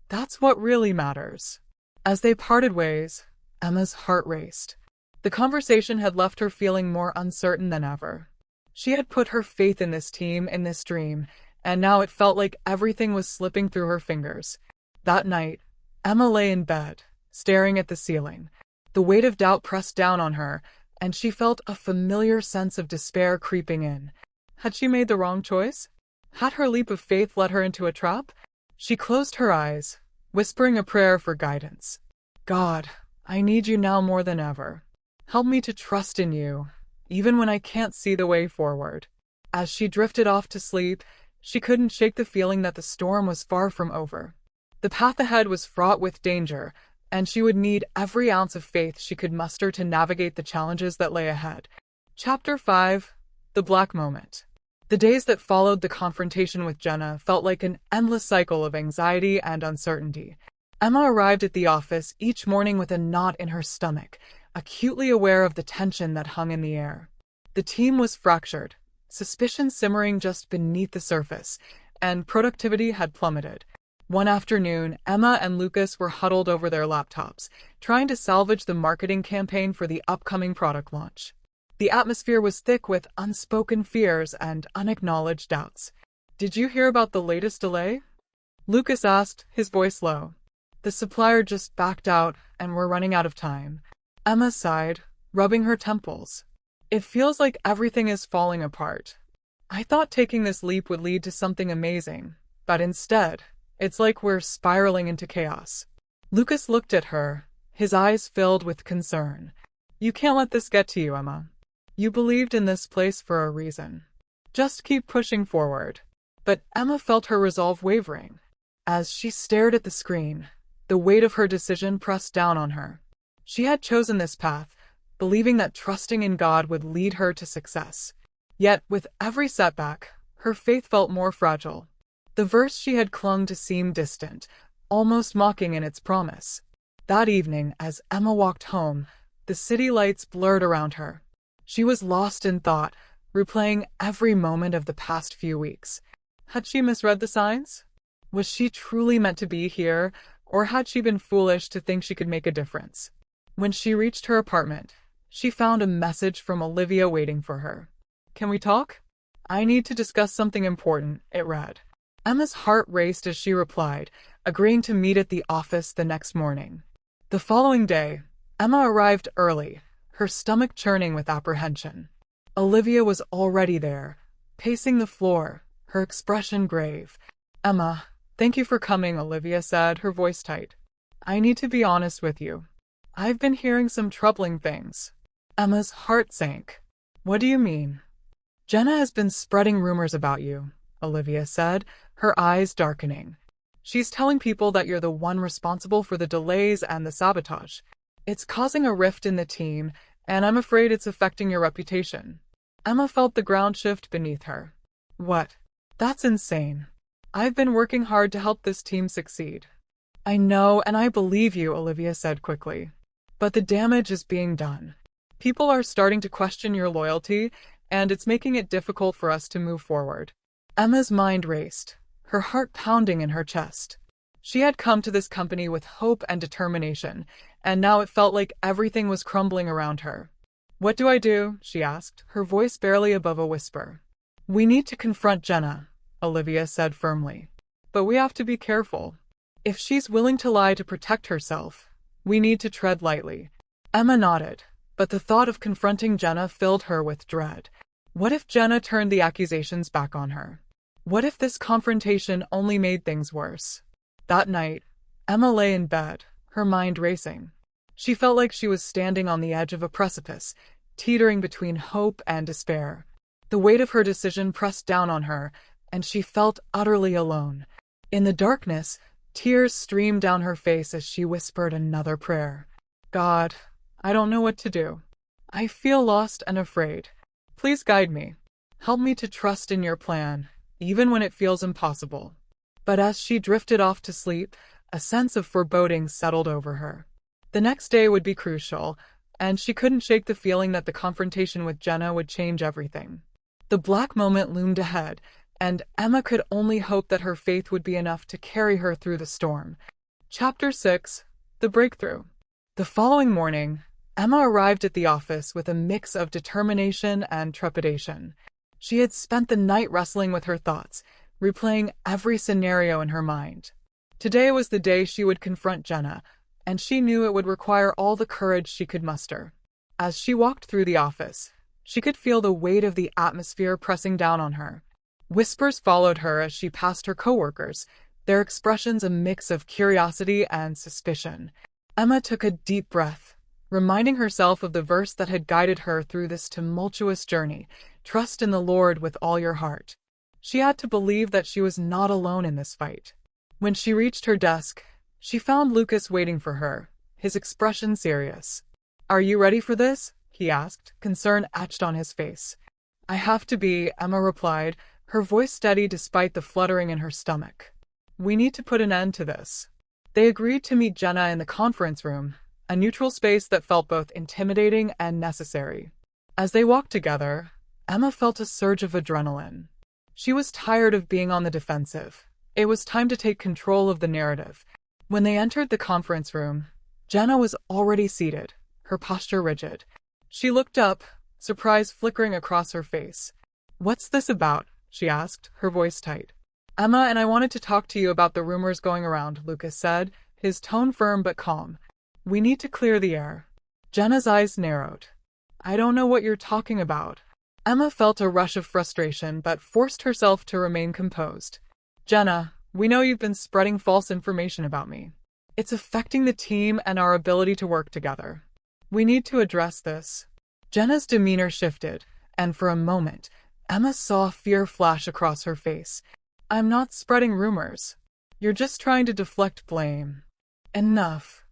"That's what really matters." As they parted ways, Emma's heart raced. The conversation had left her feeling more uncertain than ever. She had put her faith in this team, in this dream, and now it felt like everything was slipping through her fingers. That night, Emma lay in bed, staring at the ceiling. The weight of doubt pressed down on her, and she felt a familiar sense of despair creeping in. Had she made the wrong choice? Had her leap of faith led her into a trap? She closed her eyes, whispering a prayer for guidance. "God, I need you now more than ever. Help me to trust in you, even when I can't see the way forward." As she drifted off to sleep, she couldn't shake the feeling that the storm was far from over. The path ahead was fraught with danger, and she would need every ounce of faith she could muster to navigate the challenges that lay ahead. Chapter 5: The Black Moment. The days that followed the confrontation with Jenna felt like an endless cycle of anxiety and uncertainty. Emma arrived at the office each morning with a knot in her stomach, acutely aware of the tension that hung in the air. The team was fractured, suspicion simmering just beneath the surface, and productivity had plummeted. One afternoon, Emma and Lucas were huddled over their laptops, trying to salvage the marketing campaign for the upcoming product launch. The atmosphere was thick with unspoken fears and unacknowledged doubts. "Did you hear about the latest delay?" Lucas asked, his voice low. "The supplier just backed out, and we're running out of time." Emma sighed, rubbing her temples. "It feels like everything is falling apart. I thought taking this leap would lead to something amazing, but instead, it's like we're spiraling into chaos." Lucas looked at her, his eyes filled with concern. "You can't let this get to you, Emma. You believed in this place for a reason. Just keep pushing forward." But Emma felt her resolve wavering. As she stared at the screen, the weight of her decision pressed down on her. She had chosen this path, believing that trusting in God would lead her to success. Yet, with every setback, her faith felt more fragile. The verse she had clung to seemed distant, almost mocking in its promise. That evening, as Emma walked home, the city lights blurred around her. She was lost in thought, replaying every moment of the past few weeks. Had she misread the signs? Was she truly meant to be here, or had she been foolish to think she could make a difference? When she reached her apartment, she found a message from Olivia waiting for her. "Can we talk? I need to discuss something important," it read. Emma's heart raced as she replied, agreeing to meet at the office the next morning. The following day, Emma arrived early, her stomach churning with apprehension. Olivia was already there, pacing the floor, her expression grave. "Emma, thank you for coming," Olivia said, her voice tight. "I need to be honest with you. I've been hearing some troubling things." Emma's heart sank. "What do you mean?" "Jenna has been spreading rumors about you," Olivia said, her eyes darkening. "She's telling people that you're the one responsible for the delays and the sabotage. It's causing a rift in the team, and I'm afraid it's affecting your reputation." Emma felt the ground shift beneath her. "What? That's insane. I've been working hard to help this team succeed." "I know, and I believe you," Olivia said quickly. "But the damage is being done. People are starting to question your loyalty, and it's making it difficult for us to move forward." Emma's mind raced, her heart pounding in her chest. She had come to this company with hope and determination, and now it felt like everything was crumbling around her. "What do I do?" she asked, her voice barely above a whisper. "We need to confront Jenna," Olivia said firmly. "But we have to be careful. If she's willing to lie to protect herself, we need to tread lightly." Emma nodded, but the thought of confronting Jenna filled her with dread. What if Jenna turned the accusations back on her? What if this confrontation only made things worse? That night, Emma lay in bed, her mind racing. She felt like she was standing on the edge of a precipice, teetering between hope and despair. The weight of her decision pressed down on her, and she felt utterly alone. In the darkness, tears streamed down her face as she whispered another prayer. "God, I don't know what to do. I feel lost and afraid. Please guide me. Help me to trust in your plan, even when it feels impossible." But as she drifted off to sleep, a sense of foreboding settled over her. The next day would be crucial, and she couldn't shake the feeling that the confrontation with Jenna would change everything. The black moment loomed ahead, and Emma could only hope that her faith would be enough to carry her through the storm. Chapter 6: The Breakthrough. The following morning, Emma arrived at the office with a mix of determination and trepidation. She had spent the night wrestling with her thoughts, replaying every scenario in her mind. Today was the day she would confront Jenna, and she knew it would require all the courage she could muster. As she walked through the office, she could feel the weight of the atmosphere pressing down on her. Whispers followed her as she passed her coworkers, their expressions a mix of curiosity and suspicion. Emma took a deep breath, reminding herself of the verse that had guided her through this tumultuous journey: "Trust in the Lord with all your heart." She had to believe that she was not alone in this fight. When she reached her desk, she found Lucas waiting for her, his expression serious. "Are you ready for this?" he asked, concern etched on his face. "I have to be," Emma replied, her voice steady despite the fluttering in her stomach. "We need to put an end to this." They agreed to meet Jenna in the conference room, a neutral space that felt both intimidating and necessary. As they walked together, Emma felt a surge of adrenaline. She was tired of being on the defensive. It was time to take control of the narrative. When they entered the conference room, Jenna was already seated, her posture rigid. She looked up, surprise flickering across her face. "What's this about?" she asked, her voice tight. "Emma and I wanted to talk to you about the rumors going around," Lucas said, his tone firm but calm. "We need to clear the air." Jenna's eyes narrowed. "I don't know what you're talking about." Emma felt a rush of frustration but forced herself to remain composed. "Jenna, we know you've been spreading false information about me. It's affecting the team and our ability to work together. We need to address this." Jenna's demeanor shifted, and for a moment, Emma saw fear flash across her face. "I'm not spreading rumors. You're just trying to deflect blame." "Enough,"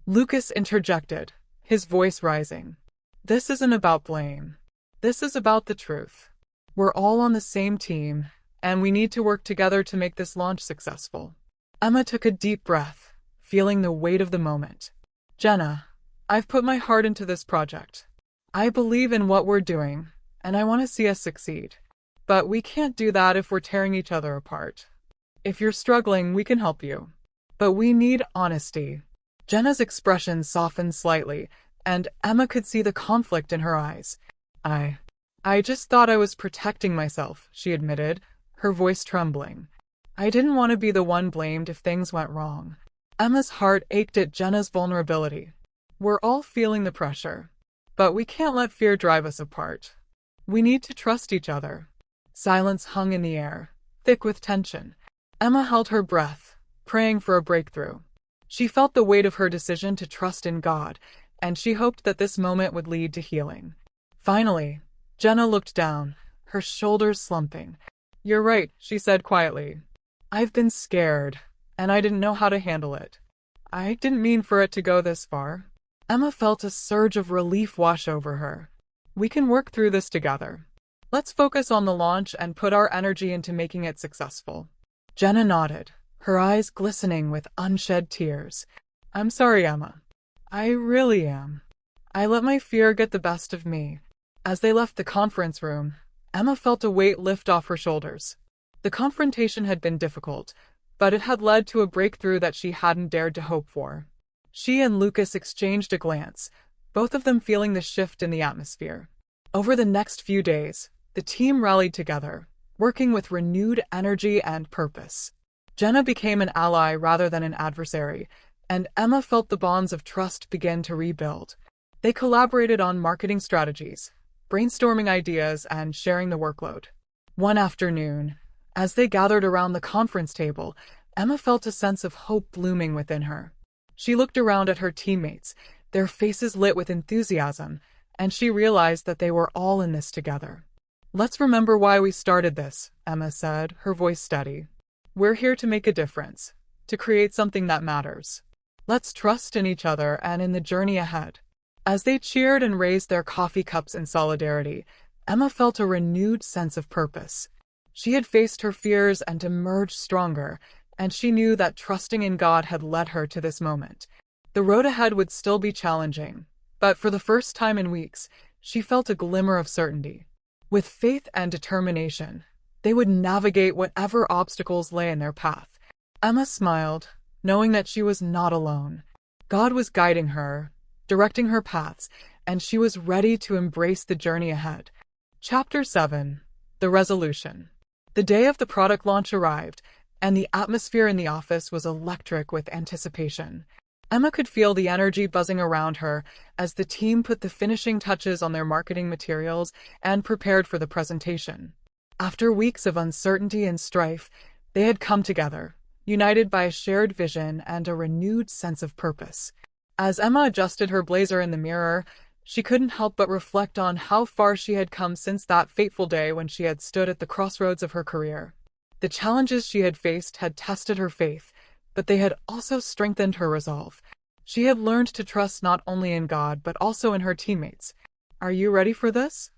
Lucas interjected, his voice rising. "This isn't about blame. This is about the truth. We're all on the same team, and we need to work together to make this launch successful." Emma took a deep breath, feeling the weight of the moment. "Jenna, I've put my heart into this project. I believe in what we're doing, and I want to see us succeed. But we can't do that if we're tearing each other apart. If you're struggling, we can help you. But we need honesty." Jenna's expression softened slightly, and Emma could see the conflict in her eyes. I just thought I was protecting myself," she admitted, her voice trembling. "I didn't want to be the one blamed if things went wrong." Emma's heart ached at Jenna's vulnerability. "We're all feeling the pressure. But we can't let fear drive us apart. We need to trust each other." Silence hung in the air, thick with tension. Emma held her breath, praying for a breakthrough. She felt the weight of her decision to trust in God, and she hoped that this moment would lead to healing. Finally, Jenna looked down, her shoulders slumping. "You're right," she said quietly. "I've been scared, and I didn't know how to handle it. I didn't mean for it to go this far." Emma felt a surge of relief wash over her. "We can work through this together. Let's focus on the launch and put our energy into making it successful." Jenna nodded, her eyes glistening with unshed tears. "I'm sorry, Emma. I really am. I let my fear get the best of me." As they left the conference room, Emma felt a weight lift off her shoulders. The confrontation had been difficult, but it had led to a breakthrough that she hadn't dared to hope for. She and Lucas exchanged a glance, both of them feeling the shift in the atmosphere. Over the next few days, the team rallied together, working with renewed energy and purpose. Jenna became an ally rather than an adversary, and Emma felt the bonds of trust begin to rebuild. They collaborated on marketing strategies, brainstorming ideas, and sharing the workload. One afternoon, as they gathered around the conference table, Emma felt a sense of hope blooming within her. She looked around at her teammates, their faces lit with enthusiasm, and she realized that they were all in this together. "Let's remember why we started this," Emma said, her voice steady. "We're here to make a difference, to create something that matters. Let's trust in each other and in the journey ahead." As they cheered and raised their coffee cups in solidarity, Emma felt a renewed sense of purpose. She had faced her fears and emerged stronger, and she knew that trusting in God had led her to this moment. The road ahead would still be challenging, but for the first time in weeks, she felt a glimmer of certainty. With faith and determination, they would navigate whatever obstacles lay in their path. Emma smiled, knowing that she was not alone. God was guiding her, directing her paths, and she was ready to embrace the journey ahead. Chapter 7: The Resolution. The day of the product launch arrived, and the atmosphere in the office was electric with anticipation. Emma could feel the energy buzzing around her as the team put the finishing touches on their marketing materials and prepared for the presentation. After weeks of uncertainty and strife, they had come together, united by a shared vision and a renewed sense of purpose. As Emma adjusted her blazer in the mirror, she couldn't help but reflect on how far she had come since that fateful day when she had stood at the crossroads of her career. The challenges she had faced had tested her faith, but they had also strengthened her resolve. She had learned to trust not only in God but also in her teammates. "Are you ready for this?"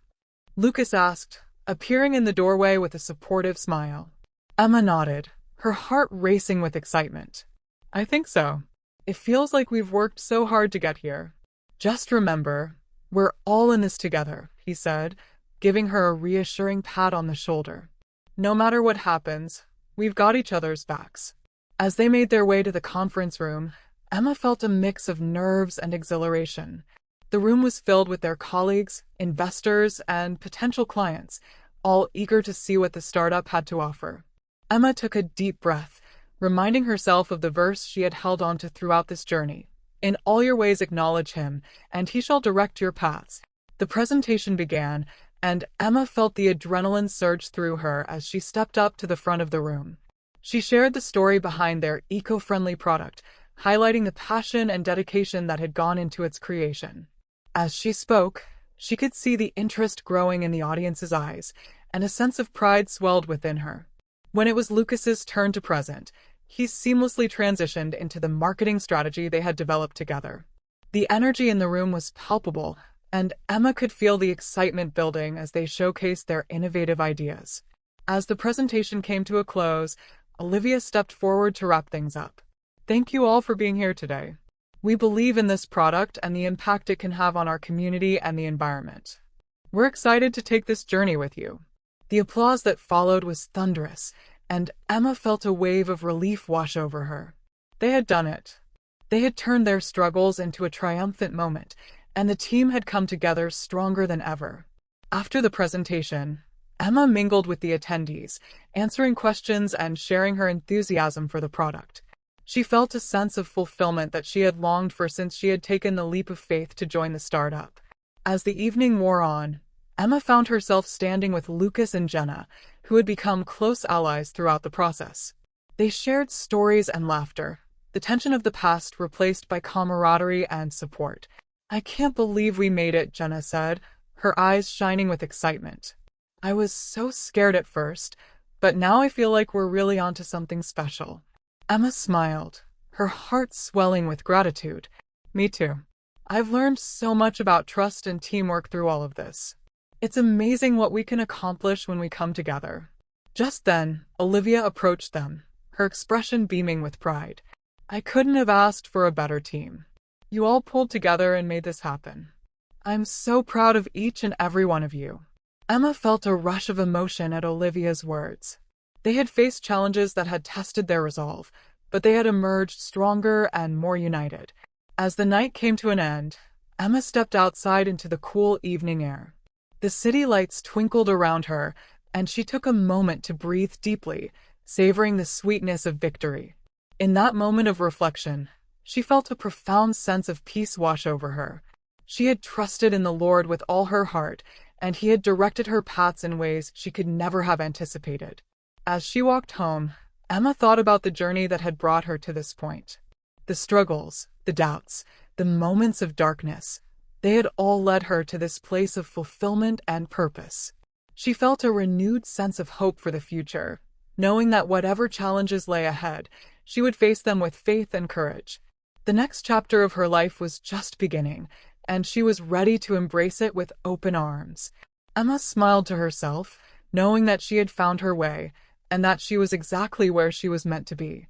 Lucas asked, appearing in the doorway with a supportive smile. Emma nodded, her heart racing with excitement. "I think so. It feels like we've worked so hard to get here." "Just remember, we're all in this together," he said, giving her a reassuring pat on the shoulder. "No matter what happens, we've got each other's backs." As they made their way to the conference room, Emma felt a mix of nerves and exhilaration. The room was filled with their colleagues, investors, and potential clients, all eager to see what the startup had to offer. Emma took a deep breath, reminding herself of the verse she had held onto throughout this journey. "In all your ways acknowledge him, and he shall direct your paths." The presentation began, and Emma felt the adrenaline surge through her as she stepped up to the front of the room. She shared the story behind their eco-friendly product, highlighting the passion and dedication that had gone into its creation. As she spoke, she could see the interest growing in the audience's eyes, and a sense of pride swelled within her. When it was Lucas's turn to present, he seamlessly transitioned into the marketing strategy they had developed together. The energy in the room was palpable, and Emma could feel the excitement building as they showcased their innovative ideas. As the presentation came to a close, Olivia stepped forward to wrap things up. "Thank you all for being here today. We believe in this product and the impact it can have on our community and the environment. We're excited to take this journey with you." The applause that followed was thunderous, and Emma felt a wave of relief wash over her. They had done it. They had turned their struggles into a triumphant moment, and the team had come together stronger than ever. After the presentation, Emma mingled with the attendees, answering questions and sharing her enthusiasm for the product. She felt a sense of fulfillment that she had longed for since she had taken the leap of faith to join the startup. As the evening wore on, Emma found herself standing with Lucas and Jenna, who had become close allies throughout the process. They shared stories and laughter, the tension of the past replaced by camaraderie and support. "I can't believe we made it," Jenna said, her eyes shining with excitement. "I was so scared at first, but now I feel like we're really onto something special." Emma smiled, her heart swelling with gratitude. "Me too. I've learned so much about trust and teamwork through all of this. It's amazing what we can accomplish when we come together." Just then, Olivia approached them, her expression beaming with pride. "I couldn't have asked for a better team. You all pulled together and made this happen. I'm so proud of each and every one of you." Emma felt a rush of emotion at Olivia's words. They had faced challenges that had tested their resolve, but they had emerged stronger and more united. As the night came to an end, Emma stepped outside into the cool evening air. The city lights twinkled around her, and she took a moment to breathe deeply, savoring the sweetness of victory. In that moment of reflection, she felt a profound sense of peace wash over her. She had trusted in the Lord with all her heart, and He had directed her paths in ways she could never have anticipated. As she walked home, Emma thought about the journey that had brought her to this point. The struggles, the doubts, the moments of darkness, they had all led her to this place of fulfillment and purpose. She felt a renewed sense of hope for the future, knowing that whatever challenges lay ahead, she would face them with faith and courage. The next chapter of her life was just beginning, and she was ready to embrace it with open arms. Emma smiled to herself, knowing that she had found her way, and that she was exactly where she was meant to be.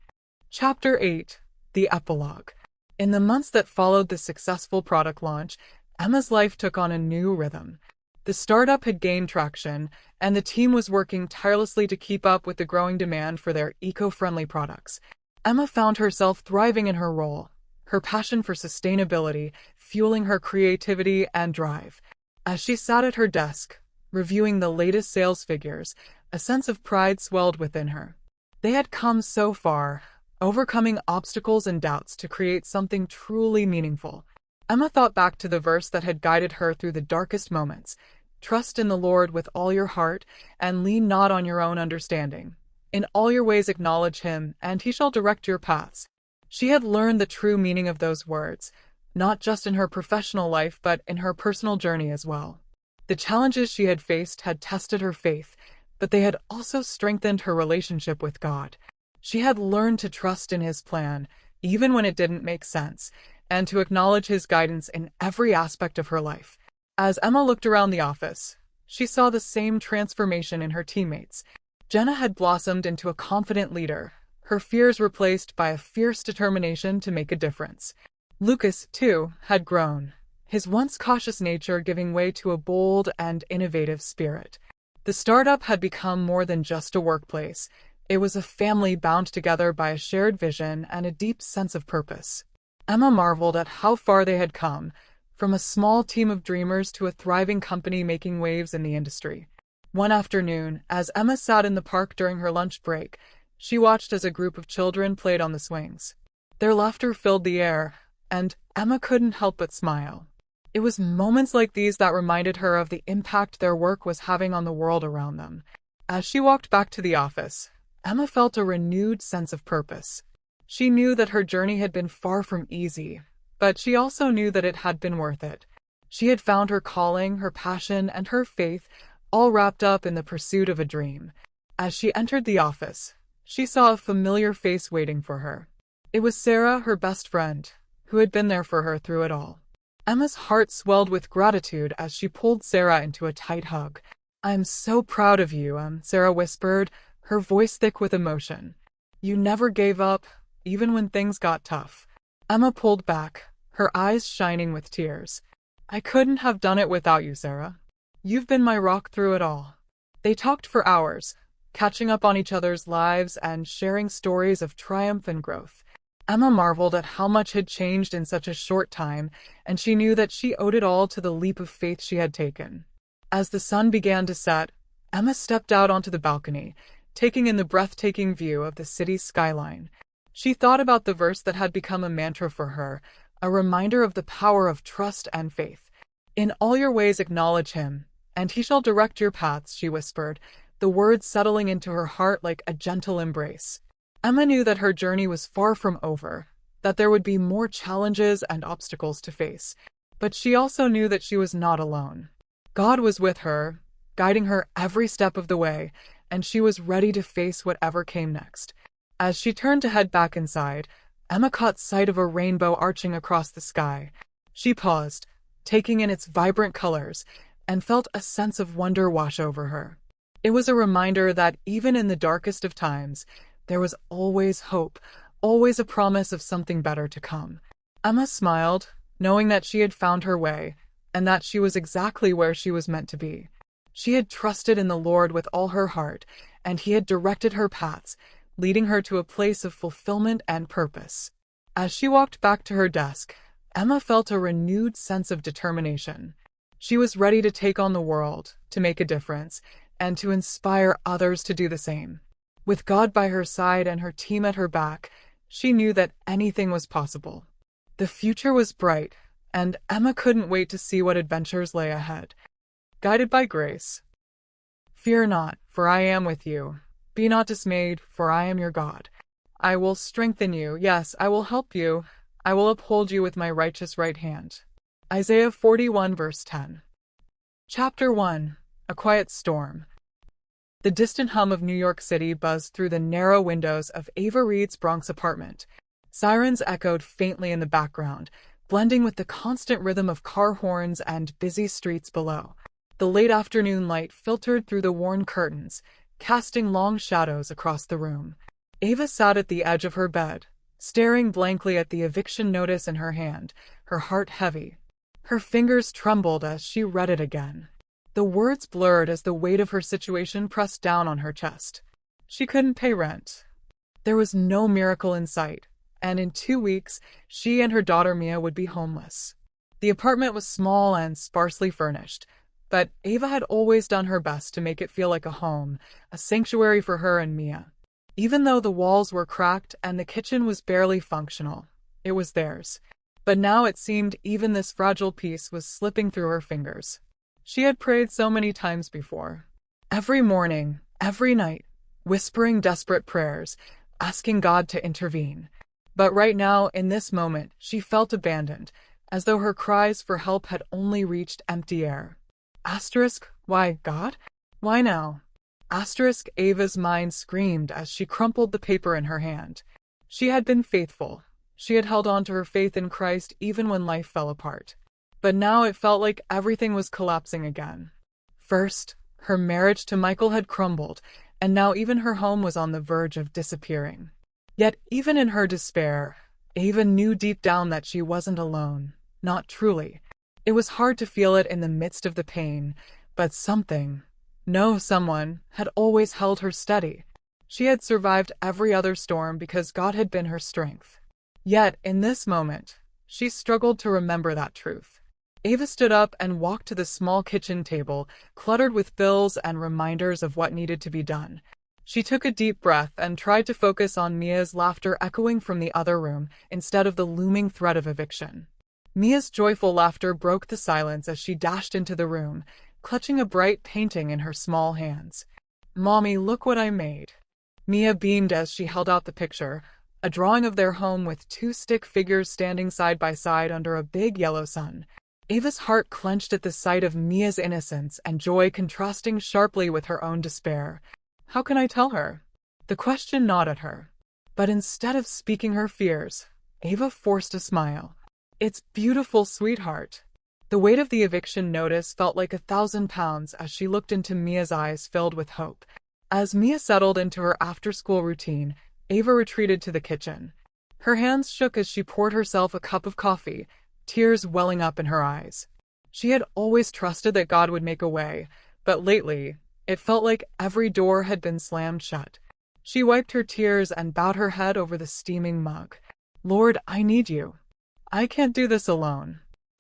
Chapter 8. The Epilogue. In the months that followed the successful product launch, Emma's life took on a new rhythm. The startup had gained traction, and the team was working tirelessly to keep up with the growing demand for their eco-friendly products. Emma found herself thriving in her role, her passion for sustainability fueling her creativity and drive. As she sat at her desk, reviewing the latest sales figures, a sense of pride swelled within her. They had come so far, overcoming obstacles and doubts to create something truly meaningful. Emma thought back to the verse that had guided her through the darkest moments. "Trust in the Lord with all your heart, and lean not on your own understanding. In all your ways acknowledge Him, and He shall direct your paths." She had learned the true meaning of those words, not just in her professional life but in her personal journey as well. The challenges she had faced had tested her faith, but they had also strengthened her relationship with God. She had learned to trust in His plan, even when it didn't make sense, and to acknowledge His guidance in every aspect of her life. As Emma looked around the office, she saw the same transformation in her teammates. Jenna had blossomed into a confident leader, her fears replaced by a fierce determination to make a difference. Lucas, too, had grown, his once cautious nature giving way to a bold and innovative spirit. The startup had become more than just a workplace. It was a family bound together by a shared vision and a deep sense of purpose. Emma marveled at how far they had come, from a small team of dreamers to a thriving company making waves in the industry. One afternoon, as Emma sat in the park during her lunch break, she watched as a group of children played on the swings. Their laughter filled the air, and Emma couldn't help but smile. It was moments like these that reminded her of the impact their work was having on the world around them. As she walked back to the office, Emma felt a renewed sense of purpose. She knew that her journey had been far from easy, but she also knew that it had been worth it. She had found her calling, her passion, and her faith, all wrapped up in the pursuit of a dream. As she entered the office, she saw a familiar face waiting for her. It was Sarah, her best friend, who had been there for her through it all. Emma's heart swelled with gratitude as she pulled Sarah into a tight hug. "I'm so proud of you," Sarah whispered, her voice thick with emotion. "You never gave up, even when things got tough." Emma pulled back, her eyes shining with tears. "I couldn't have done it without you, Sarah. You've been my rock through it all." They talked for hours, catching up on each other's lives and sharing stories of triumph and growth. Emma marveled at how much had changed in such a short time, and she knew that she owed it all to the leap of faith she had taken. As the sun began to set, Emma stepped out onto the balcony, taking in the breathtaking view of the city's skyline. She thought about the verse that had become a mantra for her, a reminder of the power of trust and faith. "In all your ways acknowledge Him, and He shall direct your paths," she whispered, the words settling into her heart like a gentle embrace. Emma knew that her journey was far from over, that there would be more challenges and obstacles to face, but she also knew that she was not alone. God was with her, guiding her every step of the way, and she was ready to face whatever came next. As she turned to head back inside, Emma caught sight of a rainbow arching across the sky. She paused, taking in its vibrant colors, and felt a sense of wonder wash over her. It was a reminder that even in the darkest of times, there was always hope, always a promise of something better to come. Emma smiled, knowing that she had found her way, and that she was exactly where she was meant to be. She had trusted in the Lord with all her heart, and He had directed her paths, leading her to a place of fulfillment and purpose. As she walked back to her desk, Emma felt a renewed sense of determination. She was ready to take on the world, to make a difference, and to inspire others to do the same. With God by her side and her team at her back, she knew that anything was possible. The future was bright, and Emma couldn't wait to see what adventures lay ahead. Guided by grace. "Fear not, for I am with you. Be not dismayed, for I am your God. I will strengthen you, yes, I will help you. I will uphold you with my righteous right hand." Isaiah 41 verse 10. Chapter 1. A Quiet Storm. The distant hum of New York City buzzed through the narrow windows of Ava Reed's Bronx apartment. Sirens echoed faintly in the background, blending with the constant rhythm of car horns and busy streets below. The late afternoon light filtered through the worn curtains, casting long shadows across the room. Ava sat at the edge of her bed, staring blankly at the eviction notice in her hand, her heart heavy. Her fingers trembled as she read it again. The words blurred as the weight of her situation pressed down on her chest. She couldn't pay rent. There was no miracle in sight, and in 2 weeks, she and her daughter Mia would be homeless. The apartment was small and sparsely furnished, but Ava had always done her best to make it feel like a home, a sanctuary for her and Mia. Even though the walls were cracked and the kitchen was barely functional, it was theirs. But now it seemed even this fragile piece was slipping through her fingers. She had prayed so many times before. Every morning, every night, whispering desperate prayers, asking God to intervene. But right now, in this moment, she felt abandoned, as though her cries for help had only reached empty air. Asterisk, why, God? Why now? Asterisk, Ava's mind screamed as she crumpled the paper in her hand. She had been faithful. She had held on to her faith in Christ even when life fell apart. But now it felt like everything was collapsing again. First, her marriage to Michael had crumbled, and now even her home was on the verge of disappearing. Yet even in her despair, Ava knew deep down that she wasn't alone. Not truly. It was hard to feel it in the midst of the pain, but someone had always held her steady. She had survived every other storm because God had been her strength. Yet, in this moment, she struggled to remember that truth. Ava stood up and walked to the small kitchen table, cluttered with bills and reminders of what needed to be done. She took a deep breath and tried to focus on Mia's laughter echoing from the other room instead of the looming threat of eviction. Mia's joyful laughter broke the silence as she dashed into the room, clutching a bright painting in her small hands. "Mommy, look what I made." Mia beamed as she held out the picture, a drawing of their home with two stick figures standing side by side under a big yellow sun. Ava's heart clenched at the sight of Mia's innocence and joy contrasting sharply with her own despair. How can I tell her? The question gnawed at her. But instead of speaking her fears, Ava forced a smile. "It's beautiful, sweetheart." The weight of the eviction notice felt like 1,000 pounds as she looked into Mia's eyes filled with hope. As Mia settled into her after-school routine, Ava retreated to the kitchen. Her hands shook as she poured herself a cup of coffee, tears welling up in her eyes. She had always trusted that God would make a way, but lately, it felt like every door had been slammed shut. She wiped her tears and bowed her head over the steaming mug. "Lord, I need you. I can't do this alone.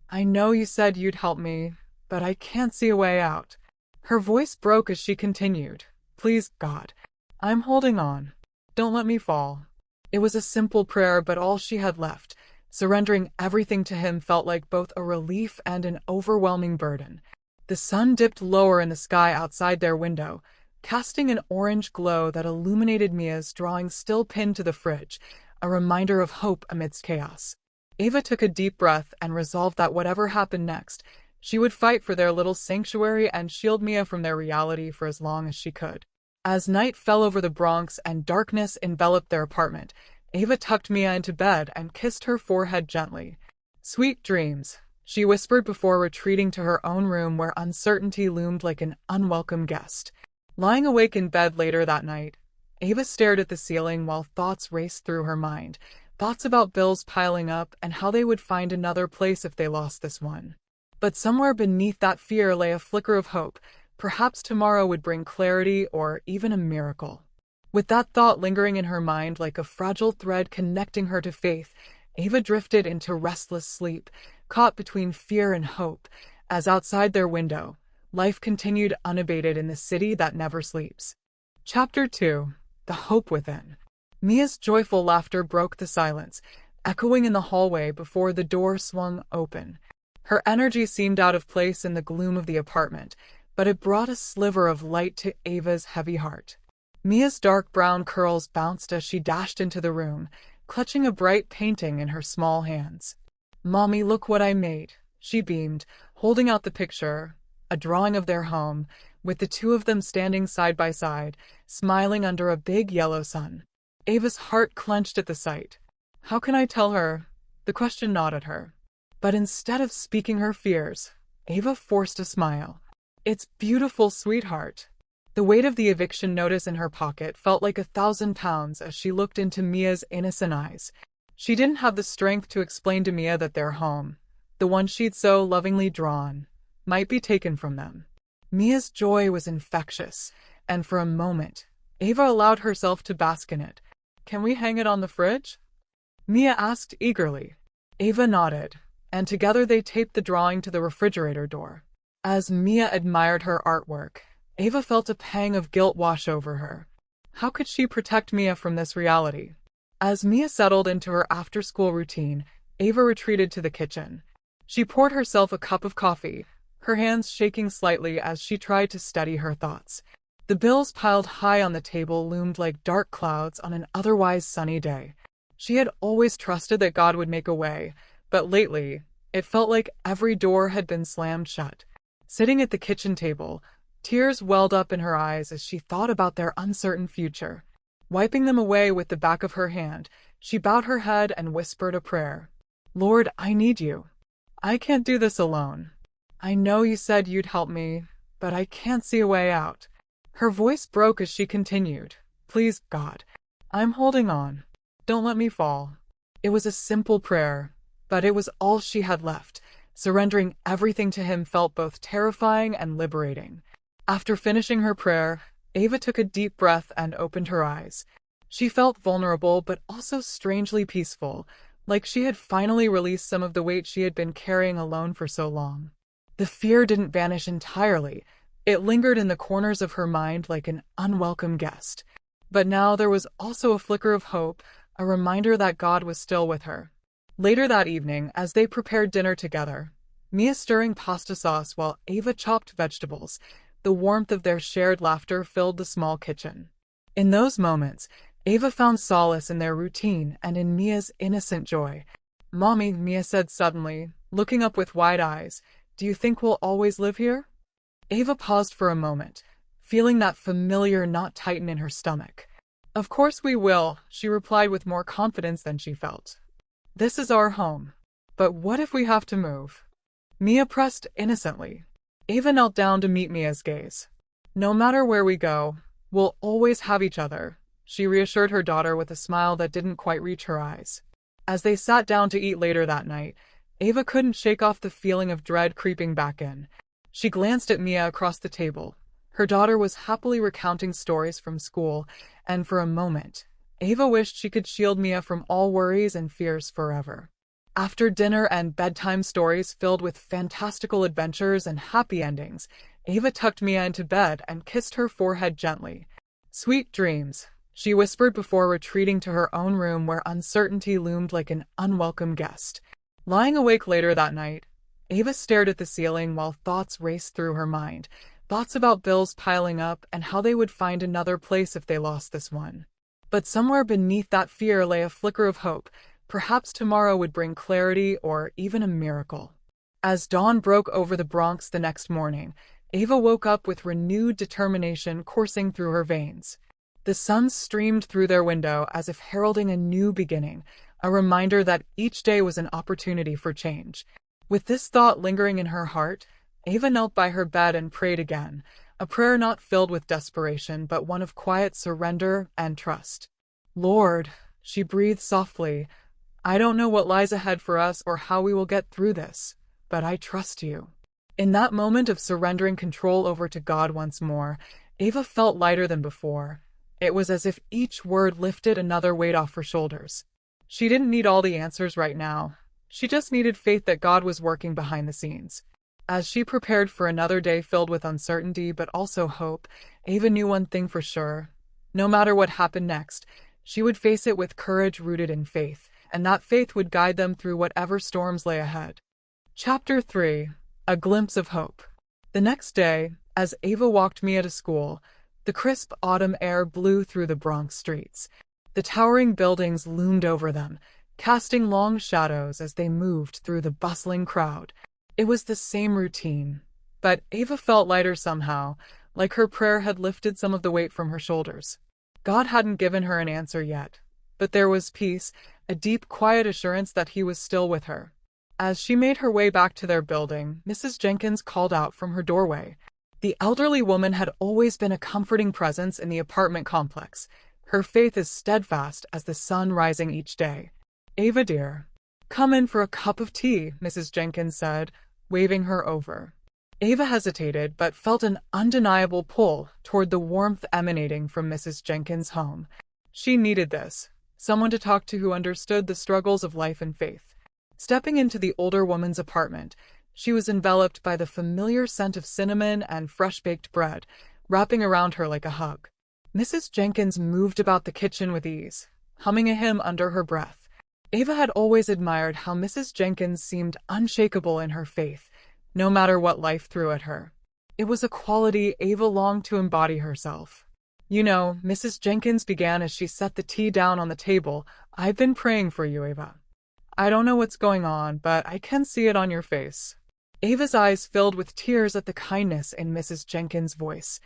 I know you said you'd help me, but I can't see a way out." Her voice broke as she continued. "Please, God, I'm holding on. Don't let me fall." It was a simple prayer, but all she had left. Surrendering everything to him felt like both a relief and an overwhelming burden. The sun dipped lower in the sky outside their window, casting an orange glow that illuminated Mia's drawing still pinned to the fridge, a reminder of hope amidst chaos. Ava took a deep breath and resolved that whatever happened next, she would fight for their little sanctuary and shield Mia from their reality for as long as she could. As night fell over the Bronx and darkness enveloped their apartment, Ava tucked Mia into bed and kissed her forehead gently. "Sweet dreams," she whispered before retreating to her own room where uncertainty loomed like an unwelcome guest. Lying awake in bed later that night, Ava stared at the ceiling while thoughts raced through her mind. Thoughts about bills piling up and how they would find another place if they lost this one. But somewhere beneath that fear lay a flicker of hope. Perhaps tomorrow would bring clarity or even a miracle. With that thought lingering in her mind like a fragile thread connecting her to faith, Ava drifted into restless sleep, caught between fear and hope, as outside their window, life continued unabated in the city that never sleeps. Chapter 2. The Hope Within. Mia's joyful laughter broke the silence, echoing in the hallway before the door swung open. Her energy seemed out of place in the gloom of the apartment, but it brought a sliver of light to Ava's heavy heart. Mia's dark brown curls bounced as she dashed into the room, clutching a bright painting in her small hands. "Mommy, look what I made," she beamed, holding out the picture, a drawing of their home, with the two of them standing side by side, smiling under a big yellow sun. Ava's heart clenched at the sight. How can I tell her? The question gnawed at her. But instead of speaking her fears, Ava forced a smile. "It's beautiful, sweetheart." The weight of the eviction notice in her pocket felt like 1,000 pounds as she looked into Mia's innocent eyes. She didn't have the strength to explain to Mia that their home, the one she'd so lovingly drawn, might be taken from them. Mia's joy was infectious, and for a moment, Ava allowed herself to bask in it. "Can we hang it on the fridge?" Mia asked eagerly. Ava nodded, and together they taped the drawing to the refrigerator door. As Mia admired her artwork, Ava felt a pang of guilt wash over her. How could she protect Mia from this reality? As Mia settled into her after-school routine, Ava retreated to the kitchen. She poured herself a cup of coffee, her hands shaking slightly as she tried to steady her thoughts. The bills piled high on the table loomed like dark clouds on an otherwise sunny day. She had always trusted that God would make a way, but lately, It felt like every door had been slammed shut. Sitting at the kitchen table, tears welled up in her eyes as she thought about their uncertain future. Wiping them away with the back of her hand, she bowed her head and whispered a prayer. Lord, I need you. I can't do this alone. I know you said you'd help me, but I can't see a way out. Her voice broke as she continued. Please, God, I'm holding on. Don't let me fall. It was a simple prayer, but it was all she had left. Surrendering everything to him felt both terrifying and liberating. After finishing her prayer, Ava took a deep breath and opened her eyes. She felt vulnerable but also strangely peaceful, like she had finally released some of the weight she had been carrying alone for so long. The fear didn't vanish entirely. It lingered in the corners of her mind like an unwelcome guest. But now there was also a flicker of hope, a reminder that God was still with her. Later that evening, as they prepared dinner together, Mia stirring pasta sauce while Ava chopped vegetables, the warmth of their shared laughter filled the small kitchen. In those moments, Ava found solace in their routine and in Mia's innocent joy. Mommy, Mia said suddenly, looking up with wide eyes, do you think we'll always live here? Ava paused for a moment, feeling that familiar knot tighten in her stomach. Of course we will, she replied with more confidence than she felt. This is our home. But what if we have to move? Mia pressed innocently. Ava knelt down to meet Mia's gaze. No matter where we go, we'll always have each other, she reassured her daughter with a smile that didn't quite reach her eyes. As they sat down to eat later that night, Ava couldn't shake off the feeling of dread creeping back in. She glanced at Mia across the table. Her daughter was happily recounting stories from school, and for a moment, Ava wished she could shield Mia from all worries and fears forever. After dinner and bedtime stories filled with fantastical adventures and happy endings, Ava tucked Mia into bed and kissed her forehead gently. Sweet dreams, she whispered before retreating to her own room where uncertainty loomed like an unwelcome guest. Lying awake later that night, Ava stared at the ceiling while thoughts raced through her mind. Thoughts about bills piling up and how they would find another place if they lost this one. But somewhere beneath that fear lay a flicker of hope. Perhaps tomorrow would bring clarity or even a miracle. As dawn broke over the Bronx the next morning, Ava woke up with renewed determination coursing through her veins. The sun streamed through their window as if heralding a new beginning, a reminder that each day was an opportunity for change. With this thought lingering in her heart, Ava knelt by her bed and prayed again, a prayer not filled with desperation but one of quiet surrender and trust. Lord, she breathed softly, I don't know what lies ahead for us or how we will get through this, but I trust you. In that moment of surrendering control over to God once more, Ava felt lighter than before. It was as if each word lifted another weight off her shoulders. She didn't need all the answers right now. She just needed faith that God was working behind the scenes. As she prepared for another day filled with uncertainty but also hope, Ava knew one thing for sure. No matter what happened next, she would face it with courage rooted in faith, and that faith would guide them through whatever storms lay ahead. Chapter 3. A Glimpse of Hope. The next day, as Ava walked Mia to school, the crisp autumn air blew through the Bronx streets. The towering buildings loomed over them, casting long shadows as they moved through the bustling crowd. It was the same routine, but Ava felt lighter somehow, like her prayer had lifted some of the weight from her shoulders. God hadn't given her an answer yet, but there was peace, a deep, quiet assurance that he was still with her. As she made her way back to their building, Mrs. Jenkins called out from her doorway. The elderly woman had always been a comforting presence in the apartment complex, her faith as steadfast as the sun rising each day. Ava dear, come in for a cup of tea, Mrs. Jenkins said, waving her over. Ava hesitated but felt an undeniable pull toward the warmth emanating from Mrs. Jenkins' home. She needed this, someone to talk to who understood the struggles of life and faith. Stepping into the older woman's apartment, she was enveloped by the familiar scent of cinnamon and fresh-baked bread, wrapping around her like a hug. Mrs. Jenkins moved about the kitchen with ease, humming a hymn under her breath. Ava had always admired how Mrs. Jenkins seemed unshakable in her faith, no matter what life threw at her. It was a quality Ava longed to embody herself. You know, Mrs. Jenkins began as she set the tea down on the table, I've been praying for you, Ava. I don't know what's going on, but I can see it on your face. Ava's eyes filled with tears at the kindness in Mrs. Jenkins' voice.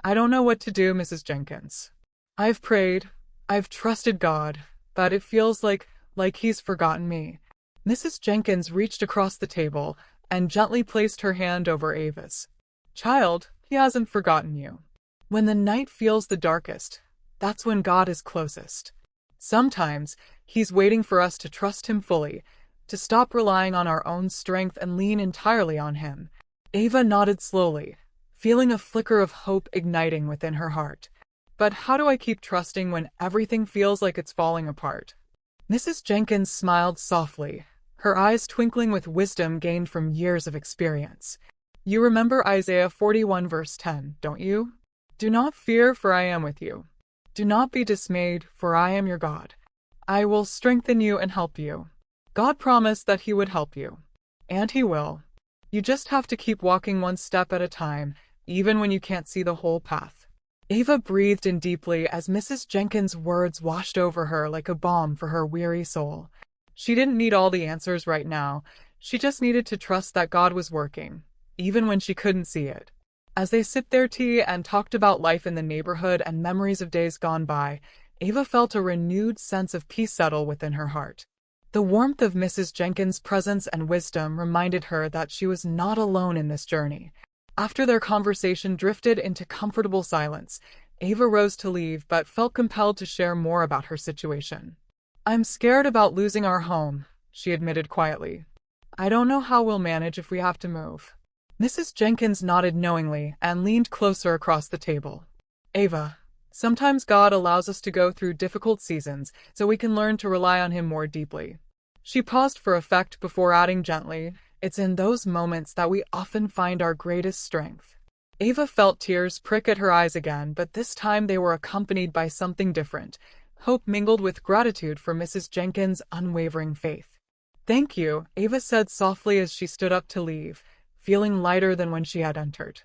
I don't know what to do, Mrs. Jenkins. I've prayed, I've trusted God, but it feels like he's forgotten me. Mrs. Jenkins reached across the table and gently placed her hand over Ava's. Child, he hasn't forgotten you. When the night feels the darkest, that's when God is closest. Sometimes he's waiting for us to trust him fully, to stop relying on our own strength and lean entirely on him. Ava nodded slowly, feeling a flicker of hope igniting within her heart. But how do I keep trusting when everything feels like it's falling apart? Mrs. Jenkins smiled softly, her eyes twinkling with wisdom gained from years of experience. You remember Isaiah 41 verse 10, don't you? Do not fear, for I am with you. Do not be dismayed, for I am your God. I will strengthen you and help you. God promised that he would help you. And he will. You just have to keep walking one step at a time, even when you can't see the whole path. Ava breathed in deeply as Mrs. Jenkins' words washed over her like a balm for her weary soul. She didn't need all the answers right now. She just needed to trust that God was working, even when she couldn't see it. As they sipped their tea and talked about life in the neighborhood and memories of days gone by, Ava felt a renewed sense of peace settle within her heart. The warmth of Mrs. Jenkins' presence and wisdom reminded her that she was not alone in this journey. After their conversation drifted into comfortable silence, Ava rose to leave but felt compelled to share more about her situation. I'm scared about losing our home, she admitted quietly. I don't know how we'll manage if we have to move. Mrs. Jenkins nodded knowingly and leaned closer across the table. Ava, sometimes God allows us to go through difficult seasons so we can learn to rely on him more deeply. She paused for effect before adding gently, it's in those moments that we often find our greatest strength. Ava felt tears prick at her eyes again, but this time they were accompanied by something different, hope mingled with gratitude for Mrs. Jenkins' unwavering faith. Thank you, Ava said softly as she stood up to leave, feeling lighter than when she had entered.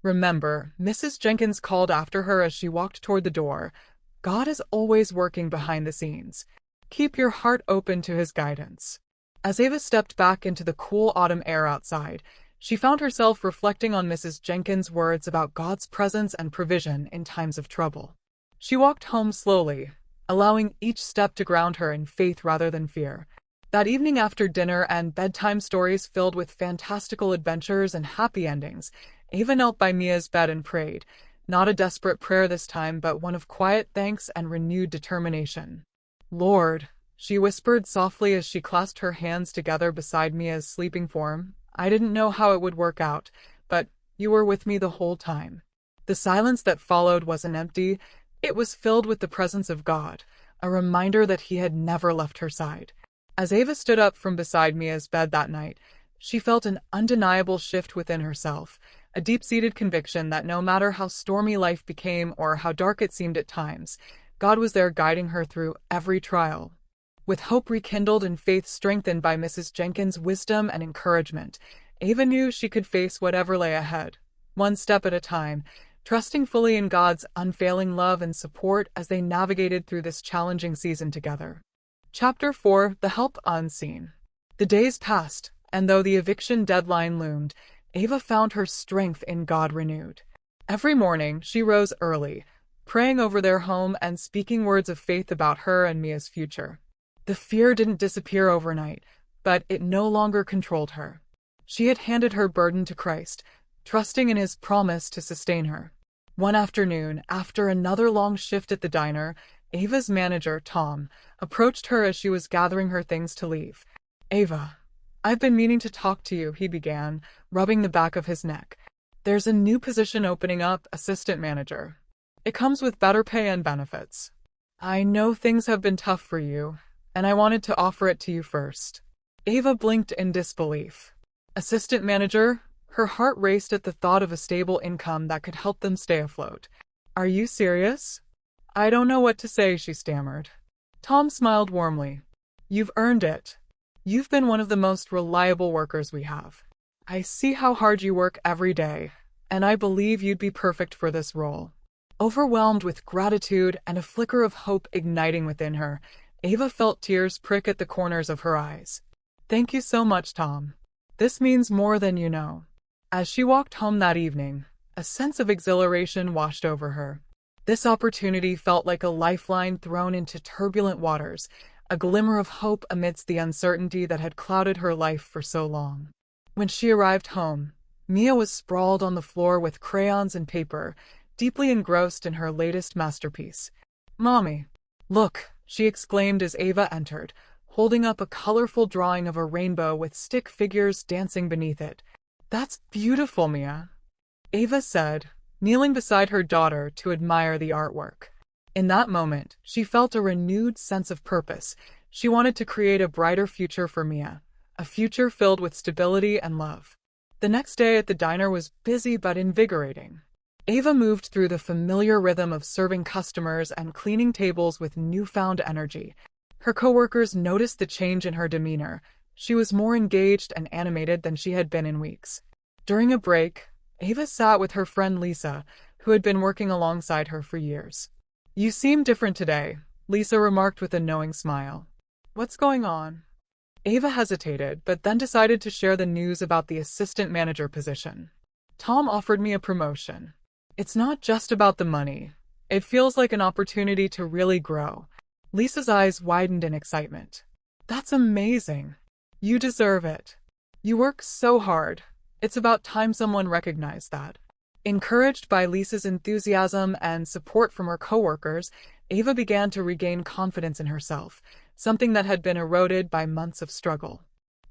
Remember, Mrs. Jenkins called after her as she walked toward the door, God is always working behind the scenes. Keep your heart open to his guidance. As Ava stepped back into the cool autumn air outside, she found herself reflecting on Mrs. Jenkins' words about God's presence and provision in times of trouble. She walked home slowly, allowing each step to ground her in faith rather than fear. That evening after dinner and bedtime stories filled with fantastical adventures and happy endings, Ava knelt by Mia's bed and prayed, not a desperate prayer this time, but one of quiet thanks and renewed determination. Lord, she whispered softly as she clasped her hands together beside Mia's sleeping form, I didn't know how it would work out, but you were with me the whole time. The silence that followed wasn't empty, it was filled with the presence of God, a reminder that he had never left her side. As Ava stood up from beside Mia's bed that night, she felt an undeniable shift within herself, a deep-seated conviction that no matter how stormy life became or how dark it seemed at times, God was there guiding her through every trial. With hope rekindled and faith strengthened by Mrs. Jenkins' wisdom and encouragement, Ava knew she could face whatever lay ahead, one step at a time, trusting fully in God's unfailing love and support as they navigated through this challenging season together. Chapter 4: The Help Unseen. The days passed, and though the eviction deadline loomed, Ava found her strength in God renewed. Every morning, she rose early, praying over their home and speaking words of faith about her and Mia's future. The fear didn't disappear overnight, but it no longer controlled her. She had handed her burden to Christ, trusting in his promise to sustain her. One afternoon, after another long shift at the diner, Ava's manager, Tom, approached her as she was gathering her things to leave. Ava, I've been meaning to talk to you, he began, rubbing the back of his neck. There's a new position opening up, assistant manager. It comes with better pay and benefits. I know things have been tough for you, and I wanted to offer it to you first. Ava blinked in disbelief. Assistant manager? Her heart raced at the thought of a stable income that could help them stay afloat. Are you serious? I don't know what to say, she stammered. Tom smiled warmly. You've earned it. You've been one of the most reliable workers we have. I see how hard you work every day, and I believe you'd be perfect for this role. Overwhelmed with gratitude and a flicker of hope igniting within her, Ava felt tears prick at the corners of her eyes. "Thank you so much, Tom. This means more than you know." As she walked home that evening, a sense of exhilaration washed over her. This opportunity felt like a lifeline thrown into turbulent waters, a glimmer of hope amidst the uncertainty that had clouded her life for so long. When she arrived home, Mia was sprawled on the floor with crayons and paper, deeply engrossed in her latest masterpiece. "Mommy, look," she exclaimed as Ava entered, holding up a colorful drawing of a rainbow with stick figures dancing beneath it. "That's beautiful, Mia," Ava said, kneeling beside her daughter to admire the artwork. In that moment, she felt a renewed sense of purpose. She wanted to create a brighter future for Mia, a future filled with stability and love. The next day at the diner was busy but invigorating. Ava moved through the familiar rhythm of serving customers and cleaning tables with newfound energy. Her coworkers noticed the change in her demeanor. She was more engaged and animated than she had been in weeks. During a break, Ava sat with her friend Lisa, who had been working alongside her for years. "You seem different today," Lisa remarked with a knowing smile. "What's going on?" Ava hesitated, but then decided to share the news about the assistant manager position. "Tom offered me a promotion. It's not just about the money. It feels like an opportunity to really grow." Lisa's eyes widened in excitement. "That's amazing. You deserve it. You work so hard. It's about time someone recognized that." Encouraged by Lisa's enthusiasm and support from her coworkers, Ava began to regain confidence in herself, something that had been eroded by months of struggle.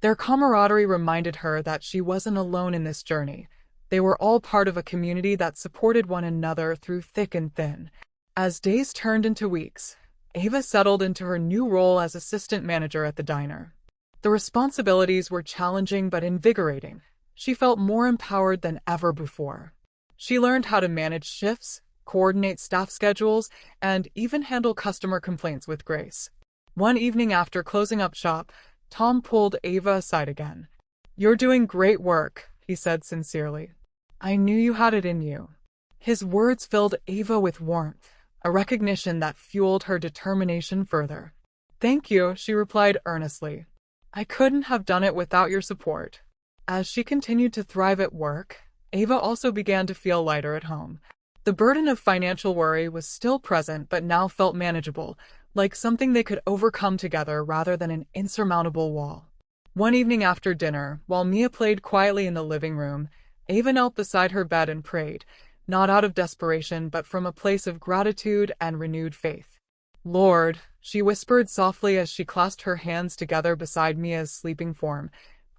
Their camaraderie reminded her that she wasn't alone in this journey. They were all part of a community that supported one another through thick and thin. As days turned into weeks, Ava settled into her new role as assistant manager at the diner. The responsibilities were challenging but invigorating. She felt more empowered than ever before. She learned how to manage shifts, coordinate staff schedules, and even handle customer complaints with grace. One evening after closing up shop, Tom pulled Ava aside again. "You're doing great work," he said sincerely. "I knew you had it in you." His words filled Ava with warmth, a recognition that fueled her determination further. "Thank you," she replied earnestly. "I couldn't have done it without your support." As she continued to thrive at work, Ava also began to feel lighter at home. The burden of financial worry was still present but now felt manageable, like something they could overcome together rather than an insurmountable wall. One evening after dinner, while Mia played quietly in the living room, Ava knelt beside her bed and prayed, not out of desperation but from a place of gratitude and renewed faith. "Lord," she whispered softly as she clasped her hands together beside Mia's sleeping form,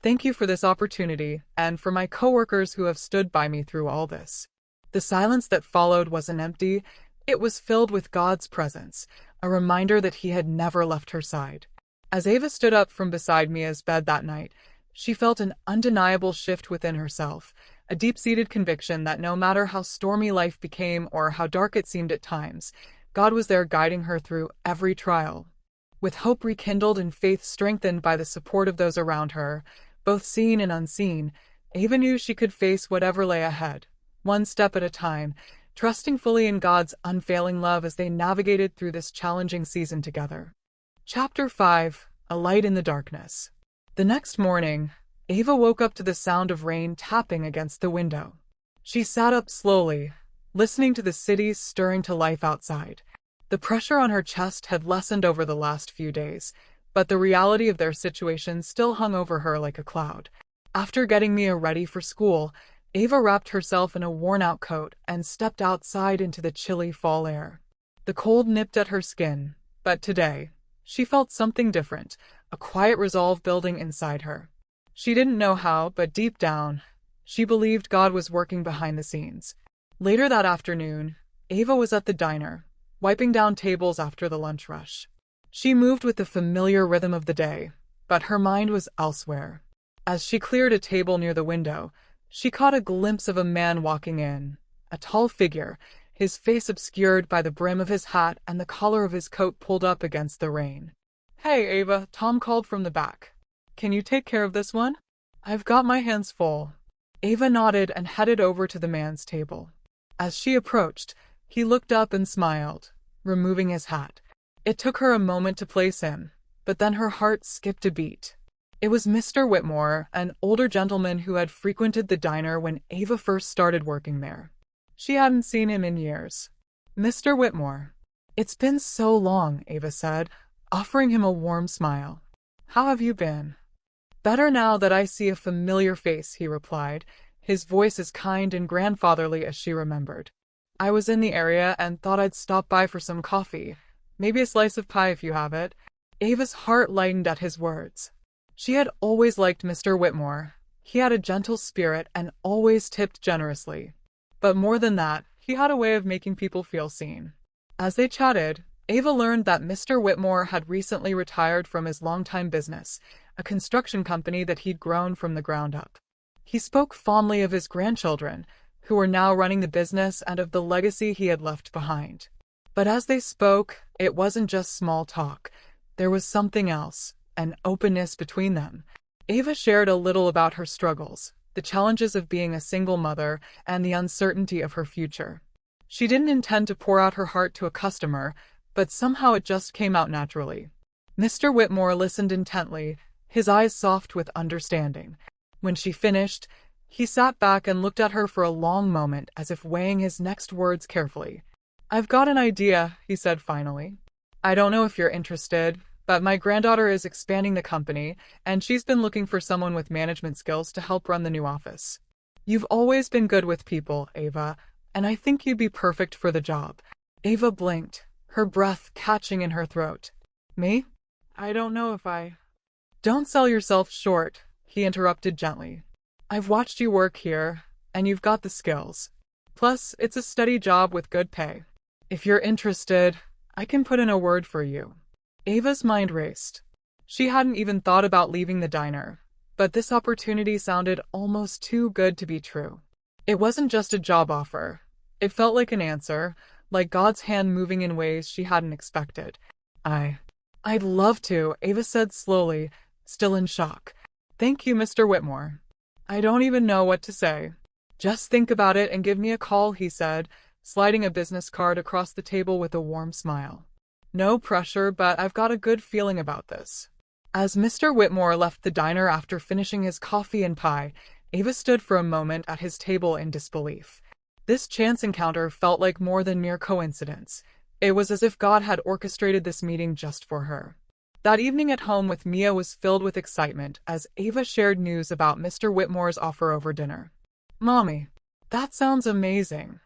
"thank you for this opportunity, and for my coworkers who have stood by me through all this." The silence that followed wasn't empty, it was filled with God's presence, a reminder that He had never left her side. As Ava stood up from beside Mia's bed that night, she felt an undeniable shift within herself, a deep-seated conviction that no matter how stormy life became or how dark it seemed at times, God was there guiding her through every trial. With hope rekindled and faith strengthened by the support of those around her, both seen and unseen, Ava knew she could face whatever lay ahead, one step at a time, trusting fully in God's unfailing love as they navigated through this challenging season together. Chapter 5: A Light in the Darkness. The next morning, Ava woke up to the sound of rain tapping against the window. She sat up slowly, listening to the city stirring to life outside. The pressure on her chest had lessened over the last few days, but the reality of their situation still hung over her like a cloud. After getting Mia ready for school, Ava wrapped herself in a worn-out coat and stepped outside into the chilly fall air. The cold nipped at her skin, but today, she felt something different, a quiet resolve building inside her. She didn't know how, but deep down, she believed God was working behind the scenes. Later that afternoon, Ava was at the diner, wiping down tables after the lunch rush. She moved with the familiar rhythm of the day, but her mind was elsewhere. As she cleared a table near the window, she caught a glimpse of a man walking in, a tall figure, his face obscured by the brim of his hat and the collar of his coat pulled up against the rain. "Hey, Ava," Tom called from the back. "Can you take care of this one? I've got my hands full." Ava nodded and headed over to the man's table. As she approached, he looked up and smiled, removing his hat. It took her a moment to place him, but then her heart skipped a beat. It was Mr. Whitmore, an older gentleman who had frequented the diner when Ava first started working there. She hadn't seen him in years. "Mr. Whitmore." "It's been so long," Ava said, offering him a warm smile. "How have you been?" "Better now that I see a familiar face," he replied, his voice as kind and grandfatherly as she remembered. "I was in the area and thought I'd stop by for some coffee. Maybe a slice of pie if you have it." Ava's heart lightened at his words. She had always liked Mr. Whitmore. He had a gentle spirit and always tipped generously. But more than that, he had a way of making people feel seen. As they chatted, Ava learned that Mr. Whitmore had recently retired from his longtime business, a construction company that he'd grown from the ground up. He spoke fondly of his grandchildren, who were now running the business, and of the legacy he had left behind. But as they spoke, it wasn't just small talk. There was something else, an openness between them. Ava shared a little about her struggles, the challenges of being a single mother, and the uncertainty of her future. She didn't intend to pour out her heart to a customer, but somehow it just came out naturally. Mr. Whitmore listened intently, his eyes soft with understanding. When she finished, he sat back and looked at her for a long moment, as if weighing his next words carefully. "I've got an idea," he said finally. "I don't know if you're interested, but my granddaughter is expanding the company, and she's been looking for someone with management skills to help run the new office. You've always been good with people, Ava, and I think you'd be perfect for the job." Ava blinked, her breath catching in her throat. "Me? I don't know if I—" "Don't sell yourself short," he interrupted gently. "I've watched you work here, and you've got the skills. Plus, it's a steady job with good pay. If you're interested, I can put in a word for you." Ava's mind raced. She hadn't even thought about leaving the diner, but this opportunity sounded almost too good to be true. It wasn't just a job offer. It felt like an answer, like God's hand moving in ways she hadn't expected. I'd love to," Ava said slowly, still in shock. "Thank you, Mr. Whitmore. I don't even know what to say." "Just think about it and give me a call," he said, sliding a business card across the table with a warm smile. "No pressure, but I've got a good feeling about this." As Mr. Whitmore left the diner after finishing his coffee and pie, Ava stood for a moment at his table in disbelief. This chance encounter felt like more than mere coincidence. It was as if God had orchestrated this meeting just for her. That evening at home with Mia was filled with excitement as Ava shared news about Mr. Whitmore's offer over dinner. "Mommy, that sounds amazing,"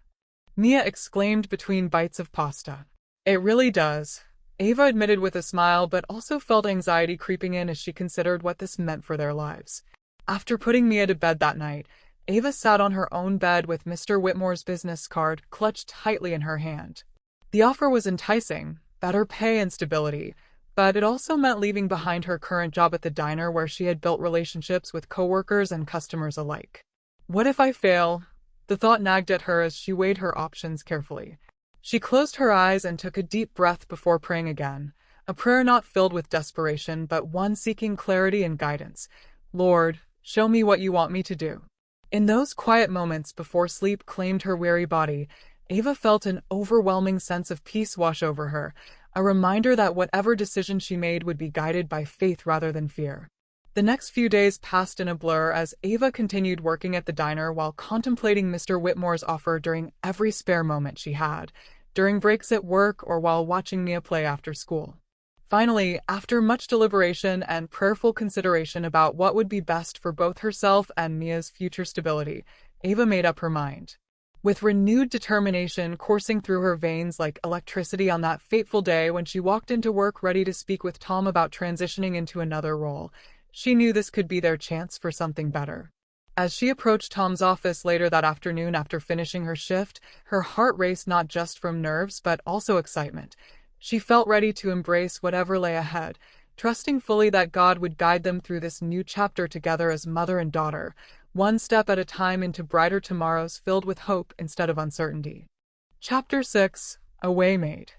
Mia exclaimed between bites of pasta. "It really does," Ava admitted with a smile, but also felt anxiety creeping in as she considered what this meant for their lives. After putting Mia to bed that night, Ava sat on her own bed with Mr. Whitmore's business card clutched tightly in her hand. The offer was enticing, better pay and stability, but it also meant leaving behind her current job at the diner where she had built relationships with coworkers and customers alike. "What if I fail?" The thought nagged at her as she weighed her options carefully. She closed her eyes and took a deep breath before praying again, a prayer not filled with desperation but one seeking clarity and guidance. "Lord, show me what you want me to do." In those quiet moments before sleep claimed her weary body, Ava felt an overwhelming sense of peace wash over her, a reminder that whatever decision she made would be guided by faith rather than fear. The next few days passed in a blur as Ava continued working at the diner while contemplating Mr. Whitmore's offer during every spare moment she had, during breaks at work or while watching Mia play after school. Finally, after much deliberation and prayerful consideration about what would be best for both herself and Mia's future stability, Ava made up her mind. With renewed determination coursing through her veins like electricity on that fateful day when she walked into work ready to speak with Tom about transitioning into another role, she knew this could be their chance for something better. As she approached Tom's office later that afternoon after finishing her shift, her heart raced not just from nerves but also excitement. She felt ready to embrace whatever lay ahead, trusting fully that God would guide them through this new chapter together as mother and daughter, one step at a time into brighter tomorrows filled with hope instead of uncertainty. Chapter 6: A Way Made.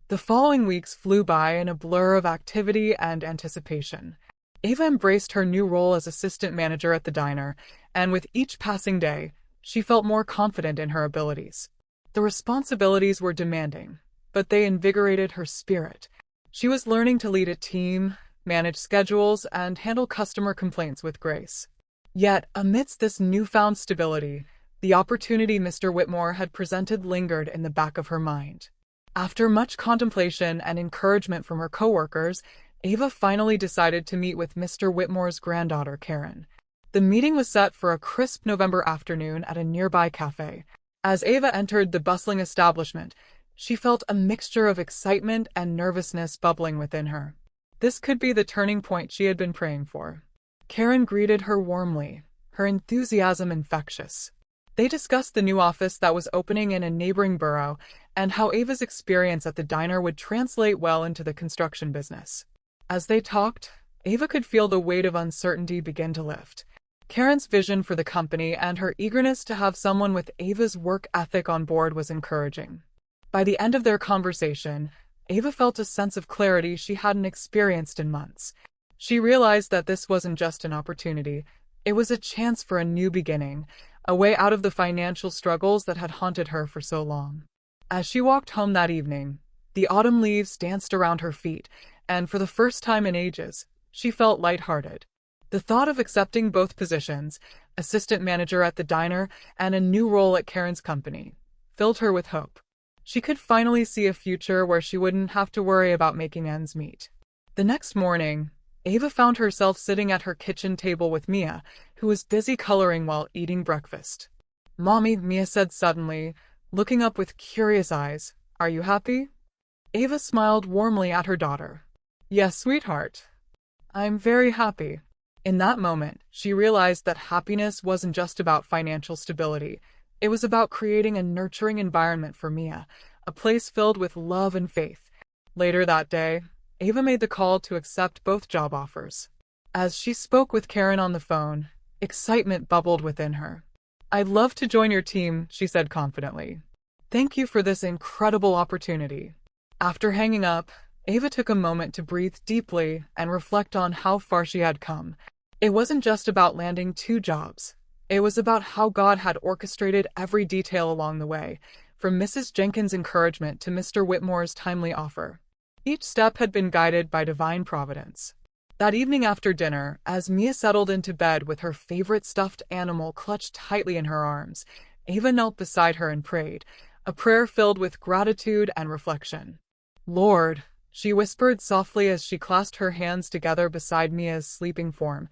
The following weeks flew by in a blur of activity and anticipation. Ava embraced her new role as assistant manager at the diner, and with each passing day, she felt more confident in her abilities. The responsibilities were demanding, but they invigorated her spirit. She was learning to lead a team, manage schedules, and handle customer complaints with grace. Yet, amidst this newfound stability, the opportunity Mr. Whitmore had presented lingered in the back of her mind. After much contemplation and encouragement from her coworkers, Ava finally decided to meet with Mr. Whitmore's granddaughter, Karen. The meeting was set for a crisp November afternoon at a nearby cafe. As Ava entered the bustling establishment, she felt a mixture of excitement and nervousness bubbling within her. This could be the turning point she had been praying for. Karen greeted her warmly, her enthusiasm infectious. They discussed the new office that was opening in a neighboring borough and how Ava's experience at the diner would translate well into the construction business. As they talked, Ava could feel the weight of uncertainty begin to lift. Karen's vision for the company and her eagerness to have someone with Ava's work ethic on board was encouraging. By the end of their conversation, Ava felt a sense of clarity she hadn't experienced in months. She realized that this wasn't just an opportunity, it was a chance for a new beginning, a way out of the financial struggles that had haunted her for so long. As she walked home that evening, the autumn leaves danced around her feet, and for the first time in ages, she felt lighthearted. The thought of accepting both positions, assistant manager at the diner and a new role at Karen's company, filled her with hope. She could finally see a future where she wouldn't have to worry about making ends meet. The next morning, Ava found herself sitting at her kitchen table with Mia, who was busy coloring while eating breakfast. "Mommy," Mia said suddenly, looking up with curious eyes, "are you happy?" Ava smiled warmly at her daughter. "Yes, sweetheart. I'm very happy." In that moment, she realized that happiness wasn't just about financial stability. It was about creating a nurturing environment for Mia, a place filled with love and faith. Later that day, Ava made the call to accept both job offers. As she spoke with Karen on the phone, excitement bubbled within her. "I'd love to join your team," she said confidently. "Thank you for this incredible opportunity." After hanging up, Ava took a moment to breathe deeply and reflect on how far she had come. It wasn't just about landing 2 jobs. It was about how God had orchestrated every detail along the way, from Mrs. Jenkins' encouragement to Mr. Whitmore's timely offer. Each step had been guided by divine providence. That evening after dinner, as Mia settled into bed with her favorite stuffed animal clutched tightly in her arms, Ava knelt beside her and prayed, a prayer filled with gratitude and reflection. "Lord," she whispered softly as she clasped her hands together beside Mia's sleeping form,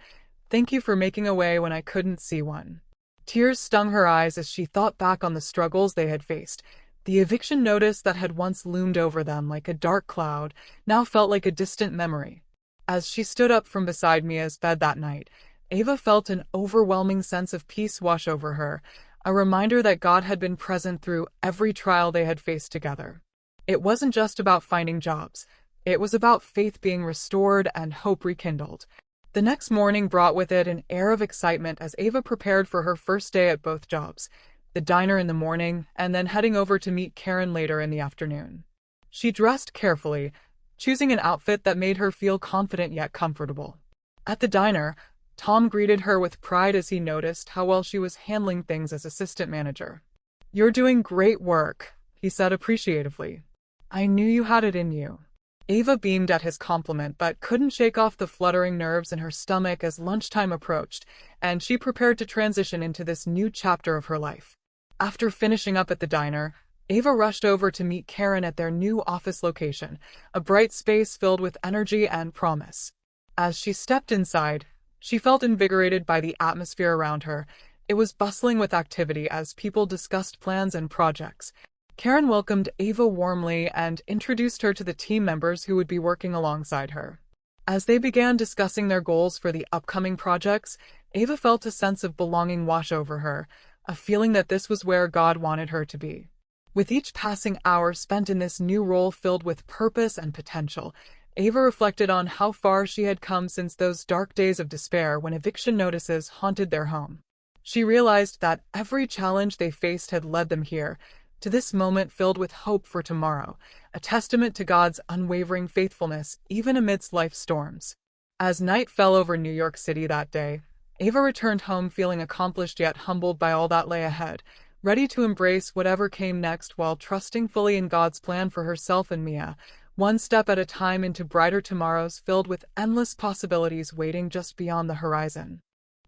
"thank you for making a way when I couldn't see one." Tears stung her eyes as she thought back on the struggles they had faced. The eviction notice that had once loomed over them like a dark cloud now felt like a distant memory. As she stood up from beside Mia's bed that night, Ava felt an overwhelming sense of peace wash over her, a reminder that God had been present through every trial they had faced together. It wasn't just about finding jobs. It was about faith being restored and hope rekindled. The next morning brought with it an air of excitement as Ava prepared for her first day at both jobs, the diner in the morning and then heading over to meet Karen later in the afternoon. She dressed carefully, choosing an outfit that made her feel confident yet comfortable. At the diner, Tom greeted her with pride as he noticed how well she was handling things as assistant manager. "You're doing great work," he said appreciatively. "I knew you had it in you." Ava beamed at his compliment but couldn't shake off the fluttering nerves in her stomach as lunchtime approached, and she prepared to transition into this new chapter of her life. After finishing up at the diner, Ava rushed over to meet Karen at their new office location, a bright space filled with energy and promise. As she stepped inside, she felt invigorated by the atmosphere around her. It was bustling with activity as people discussed plans and projects. Karen welcomed Ava warmly and introduced her to the team members who would be working alongside her. As they began discussing their goals for the upcoming projects, Ava felt a sense of belonging wash over her, a feeling that this was where God wanted her to be. With each passing hour spent in this new role filled with purpose and potential, Ava reflected on how far she had come since those dark days of despair when eviction notices haunted their home. She realized that every challenge they faced had led them here, to this moment filled with hope for tomorrow, a testament to God's unwavering faithfulness even amidst life's storms. As night fell over New York City that day, Ava returned home feeling accomplished yet humbled by all that lay ahead, ready to embrace whatever came next while trusting fully in God's plan for herself and Mia. one step at a time into brighter tomorrows filled with endless possibilities waiting just beyond the horizon.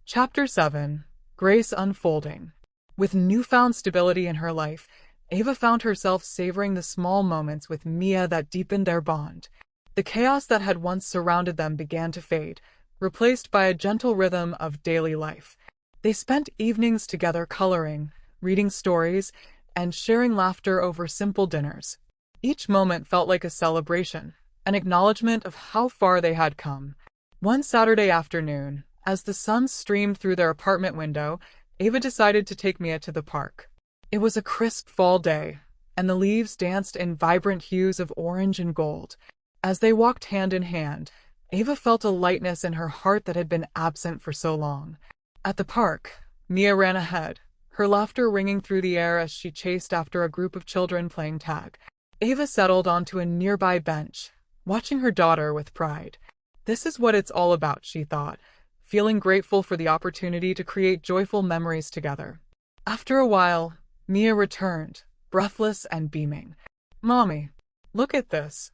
Chapter 7. Grace Unfolding. With newfound stability in her life, Ava found herself savoring the small moments with Mia that deepened their bond. The chaos that had once surrounded them began to fade, replaced by a gentle rhythm of daily life. They spent evenings together coloring, reading stories, and sharing laughter over simple dinners. Each moment felt like a celebration, an acknowledgement of how far they had come. One Saturday afternoon, as the sun streamed through their apartment window, Ava decided to take Mia to the park. It was a crisp fall day, and the leaves danced in vibrant hues of orange and gold. As they walked hand in hand, Ava felt a lightness in her heart that had been absent for so long. At the park, Mia ran ahead, her laughter ringing through the air as she chased after a group of children playing tag. Ava settled onto a nearby bench, watching her daughter with pride. This is what it's all about, she thought, feeling grateful for the opportunity to create joyful memories together. After a while, Mia returned, breathless and beaming. "Mommy, look at this."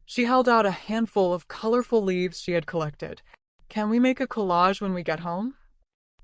She held out a handful of colorful leaves she had collected. "Can we make a collage when we get home?"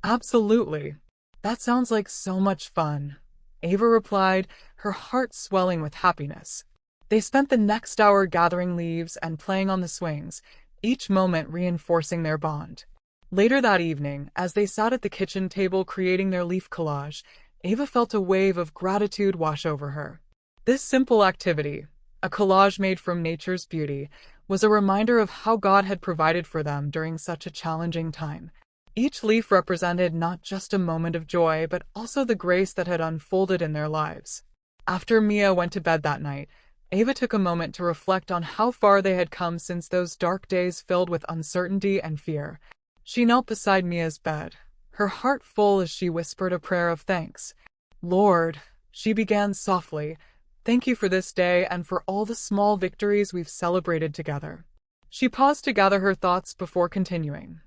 "Absolutely. That sounds like so much fun," Ava replied, her heart swelling with happiness. They spent the next hour gathering leaves and playing on the swings, each moment reinforcing their bond. Later that evening, as they sat at the kitchen table creating their leaf collage, Ava felt a wave of gratitude wash over her. This simple activity, a collage made from nature's beauty, was a reminder of how God had provided for them during such a challenging time. Each leaf represented not just a moment of joy, but also the grace that had unfolded in their lives. After Mia went to bed that night, Ava took a moment to reflect on how far they had come since those dark days filled with uncertainty and fear. She knelt beside Mia's bed, her heart full as she whispered a prayer of thanks. "Lord," she began softly, "thank you for this day and for all the small victories we've celebrated together." She paused to gather her thoughts before continuing.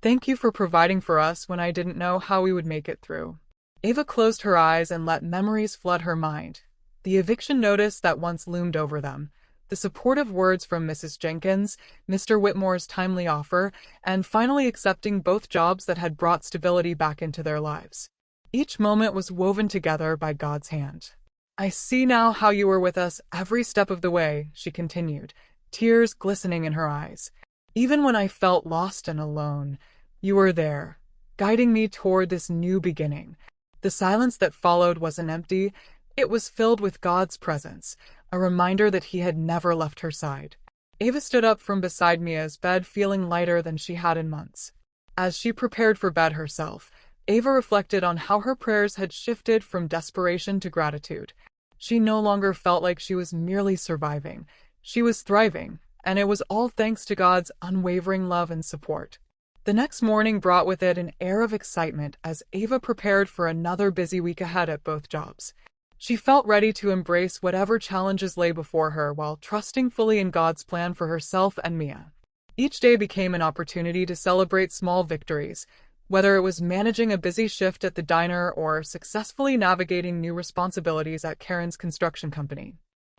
"Thank you for providing for us when I didn't know how we would make it through." Ava closed her eyes and let memories flood her mind. The eviction notice that once loomed over them, the supportive words from Mrs. Jenkins, Mr. Whitmore's timely offer, and finally accepting both jobs that had brought stability back into their lives. Each moment was woven together by God's hand. "I see now how you were with us every step of the way," she continued, tears glistening in her eyes. "Even when I felt lost and alone, you were there, guiding me toward this new beginning." The silence that followed wasn't empty, it was filled with God's presence, a reminder that He had never left her side. Ava stood up from beside Mia's bed feeling lighter than she had in months. As she prepared for bed herself, Ava reflected on how her prayers had shifted from desperation to gratitude. She no longer felt like she was merely surviving. She was thriving, and it was all thanks to God's unwavering love and support. The next morning brought with it an air of excitement as Ava prepared for another busy week ahead at both jobs. She felt ready to embrace whatever challenges lay before her while trusting fully in God's plan for herself and Mia. Each day became an opportunity to celebrate small victories, whether it was managing a busy shift at the diner or successfully navigating new responsibilities at Karen's construction company.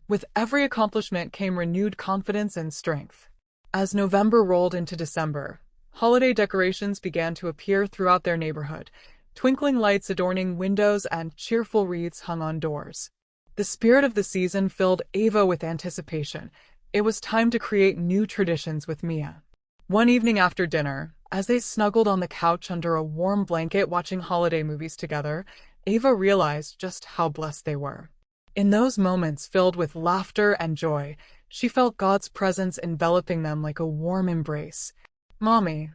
With every accomplishment came renewed confidence and strength. As November rolled into December, holiday decorations began to appear throughout their neighborhood, twinkling lights adorning windows and cheerful wreaths hung on doors. The spirit of the season filled Ava with anticipation. It was time to create new traditions with Mia. One evening after dinner, as they snuggled on the couch under a warm blanket watching holiday movies together, Ava realized just how blessed they were. In those moments filled with laughter and joy, she felt God's presence enveloping them like a warm embrace. "Mommy,"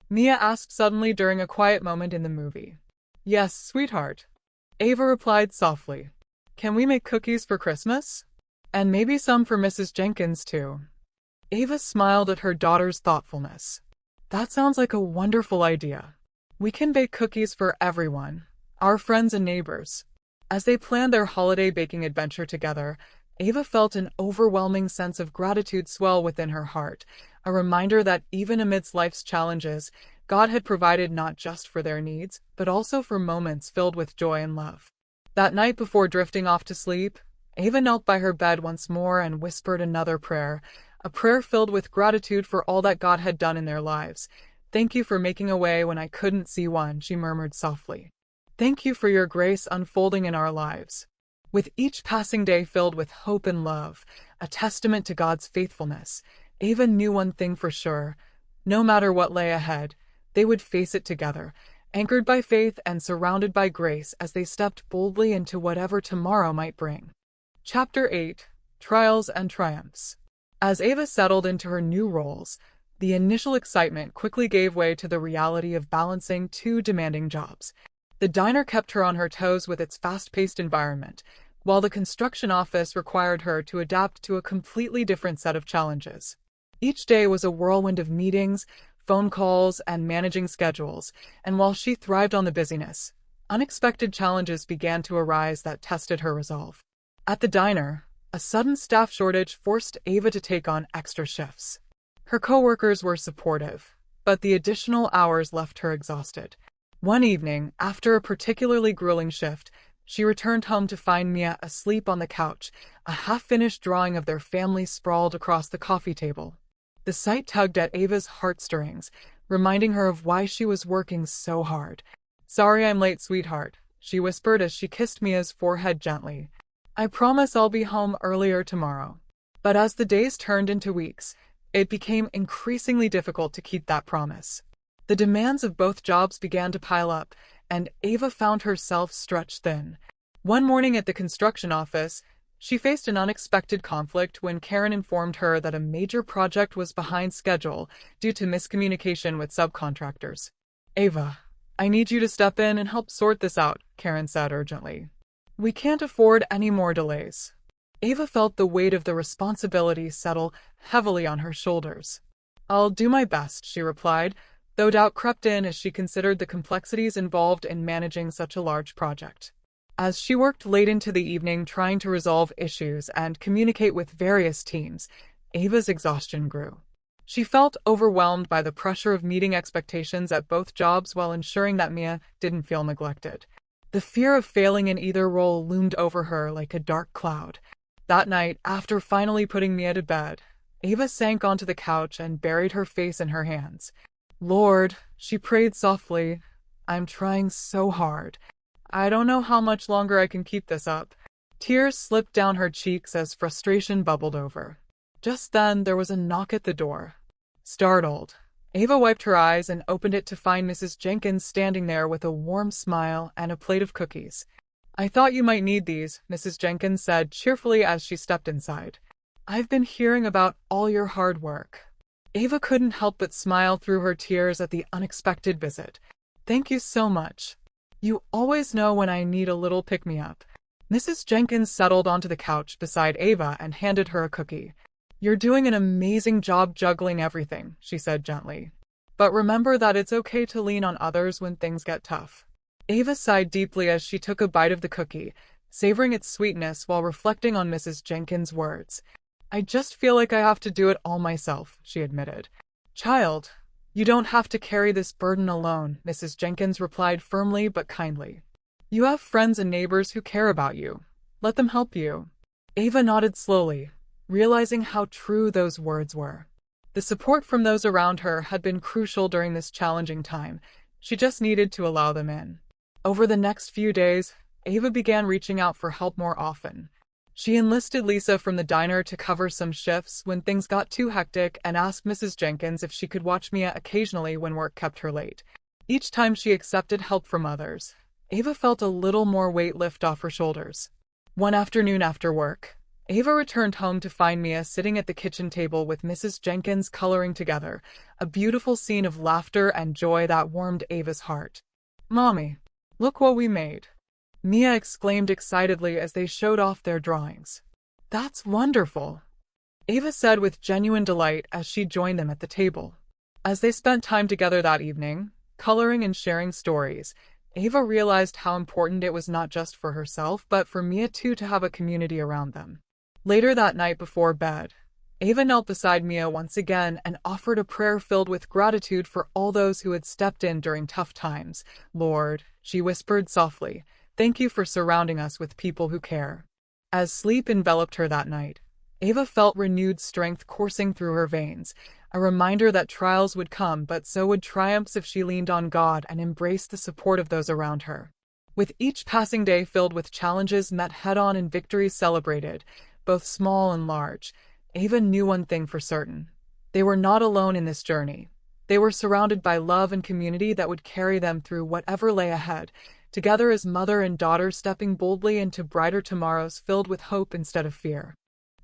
Mia asked suddenly during a quiet moment in the movie. "Yes, sweetheart," Ava replied softly. "Can we make cookies for Christmas? And maybe some for Mrs. Jenkins, too." Ava smiled at her daughter's thoughtfulness. "That sounds like a wonderful idea. We can bake cookies for everyone, our friends and neighbors." As they planned their holiday baking adventure together, Ava felt an overwhelming sense of gratitude swell within her heart, a reminder that even amidst life's challenges, God had provided not just for their needs, but also for moments filled with joy and love. That night before drifting off to sleep, Ava knelt by her bed once more and whispered another prayer, a prayer filled with gratitude for all that God had done in their lives. "Thank you for making a way when I couldn't see one," she murmured softly. "Thank you for your grace unfolding in our lives." With each passing day filled with hope and love, a testament to God's faithfulness, Ava knew one thing for sure. No matter what lay ahead, they would face it together, anchored by faith and surrounded by grace as they stepped boldly into whatever tomorrow might bring. Chapter 8: Trials and Triumphs. As Ava settled into her new roles, the initial excitement quickly gave way to the reality of balancing two demanding jobs. The diner kept her on her toes with its fast-paced environment, while the construction office required her to adapt to a completely different set of challenges. Each day was a whirlwind of meetings, phone calls, and managing schedules, and while she thrived on the busyness, unexpected challenges began to arise that tested her resolve. At the diner, a sudden staff shortage forced Ava to take on extra shifts. Her coworkers were supportive, but the additional hours left her exhausted. One evening, after a particularly grueling shift, she returned home to find Mia asleep on the couch, a half-finished drawing of their family sprawled across the coffee table. The sight tugged at Ava's heartstrings, reminding her of why she was working so hard. "Sorry I'm late, sweetheart," she whispered as she kissed Mia's forehead gently. "I promise I'll be home earlier tomorrow." But as the days turned into weeks, it became increasingly difficult to keep that promise. The demands of both jobs began to pile up, and Ava found herself stretched thin. One morning at the construction office, she faced an unexpected conflict when Karen informed her that a major project was behind schedule due to miscommunication with subcontractors. "Ava, I need you to step in and help sort this out," Karen said urgently. "We can't afford any more delays." Ava felt the weight of the responsibility settle heavily on her shoulders. "I'll do my best," she replied, though doubt crept in as she considered the complexities involved in managing such a large project. As she worked late into the evening trying to resolve issues and communicate with various teams, Ava's exhaustion grew. She felt overwhelmed by the pressure of meeting expectations at both jobs while ensuring that Mia didn't feel neglected. The fear of failing in either role loomed over her like a dark cloud. That night, after finally putting Mia to bed, Ava sank onto the couch and buried her face in her hands. "Lord," she prayed softly, "I'm trying so hard. I don't know how much longer I can keep this up." Tears slipped down her cheeks as frustration bubbled over. Just then, there was a knock at the door. Startled, Ava wiped her eyes and opened it to find Mrs. Jenkins standing there with a warm smile and a plate of cookies. "I thought you might need these," Mrs. Jenkins said cheerfully as she stepped inside. "I've been hearing about all your hard work." Ava couldn't help but smile through her tears at the unexpected visit. "Thank you so much. You always know when I need a little pick-me-up." Mrs. Jenkins settled onto the couch beside Ava and handed her a cookie. "You're doing an amazing job juggling everything," she said gently. "But remember that it's okay to lean on others when things get tough." Ava sighed deeply as she took a bite of the cookie, savoring its sweetness while reflecting on Mrs. Jenkins' words. "I just feel like I have to do it all myself," she admitted. "Child, you don't have to carry this burden alone," Mrs. Jenkins replied firmly but kindly. "You have friends and neighbors who care about you. Let them help you." Ava nodded slowly, realizing how true those words were. The support from those around her had been crucial during this challenging time. She just needed to allow them in. Over the next few days, Ava began reaching out for help more often. She enlisted Lisa from the diner to cover some shifts when things got too hectic and asked Mrs. Jenkins if she could watch Mia occasionally when work kept her late. Each time she accepted help from others, Ava felt a little more weight lift off her shoulders. One afternoon after work, Ava returned home to find Mia sitting at the kitchen table with Mrs. Jenkins coloring together, a beautiful scene of laughter and joy that warmed Ava's heart. "Mommy, look what we made," Mia exclaimed excitedly as they showed off their drawings. "That's wonderful," Ava said with genuine delight as she joined them at the table. As they spent time together that evening, coloring and sharing stories, Ava realized how important it was not just for herself but for Mia too to have a community around them. Later that night before bed, Ava knelt beside Mia once again and offered a prayer filled with gratitude for all those who had stepped in during tough times. "Lord," she whispered softly, "thank you for surrounding us with people who care." As sleep enveloped her that night, Ava felt renewed strength coursing through her veins, a reminder that trials would come, but so would triumphs if she leaned on God and embraced the support of those around her. With each passing day filled with challenges met head-on and victories celebrated, both small and large, Ava knew one thing for certain. They were not alone in this journey. They were surrounded by love and community that would carry them through whatever lay ahead, together as mother and daughter stepping boldly into brighter tomorrows filled with hope instead of fear.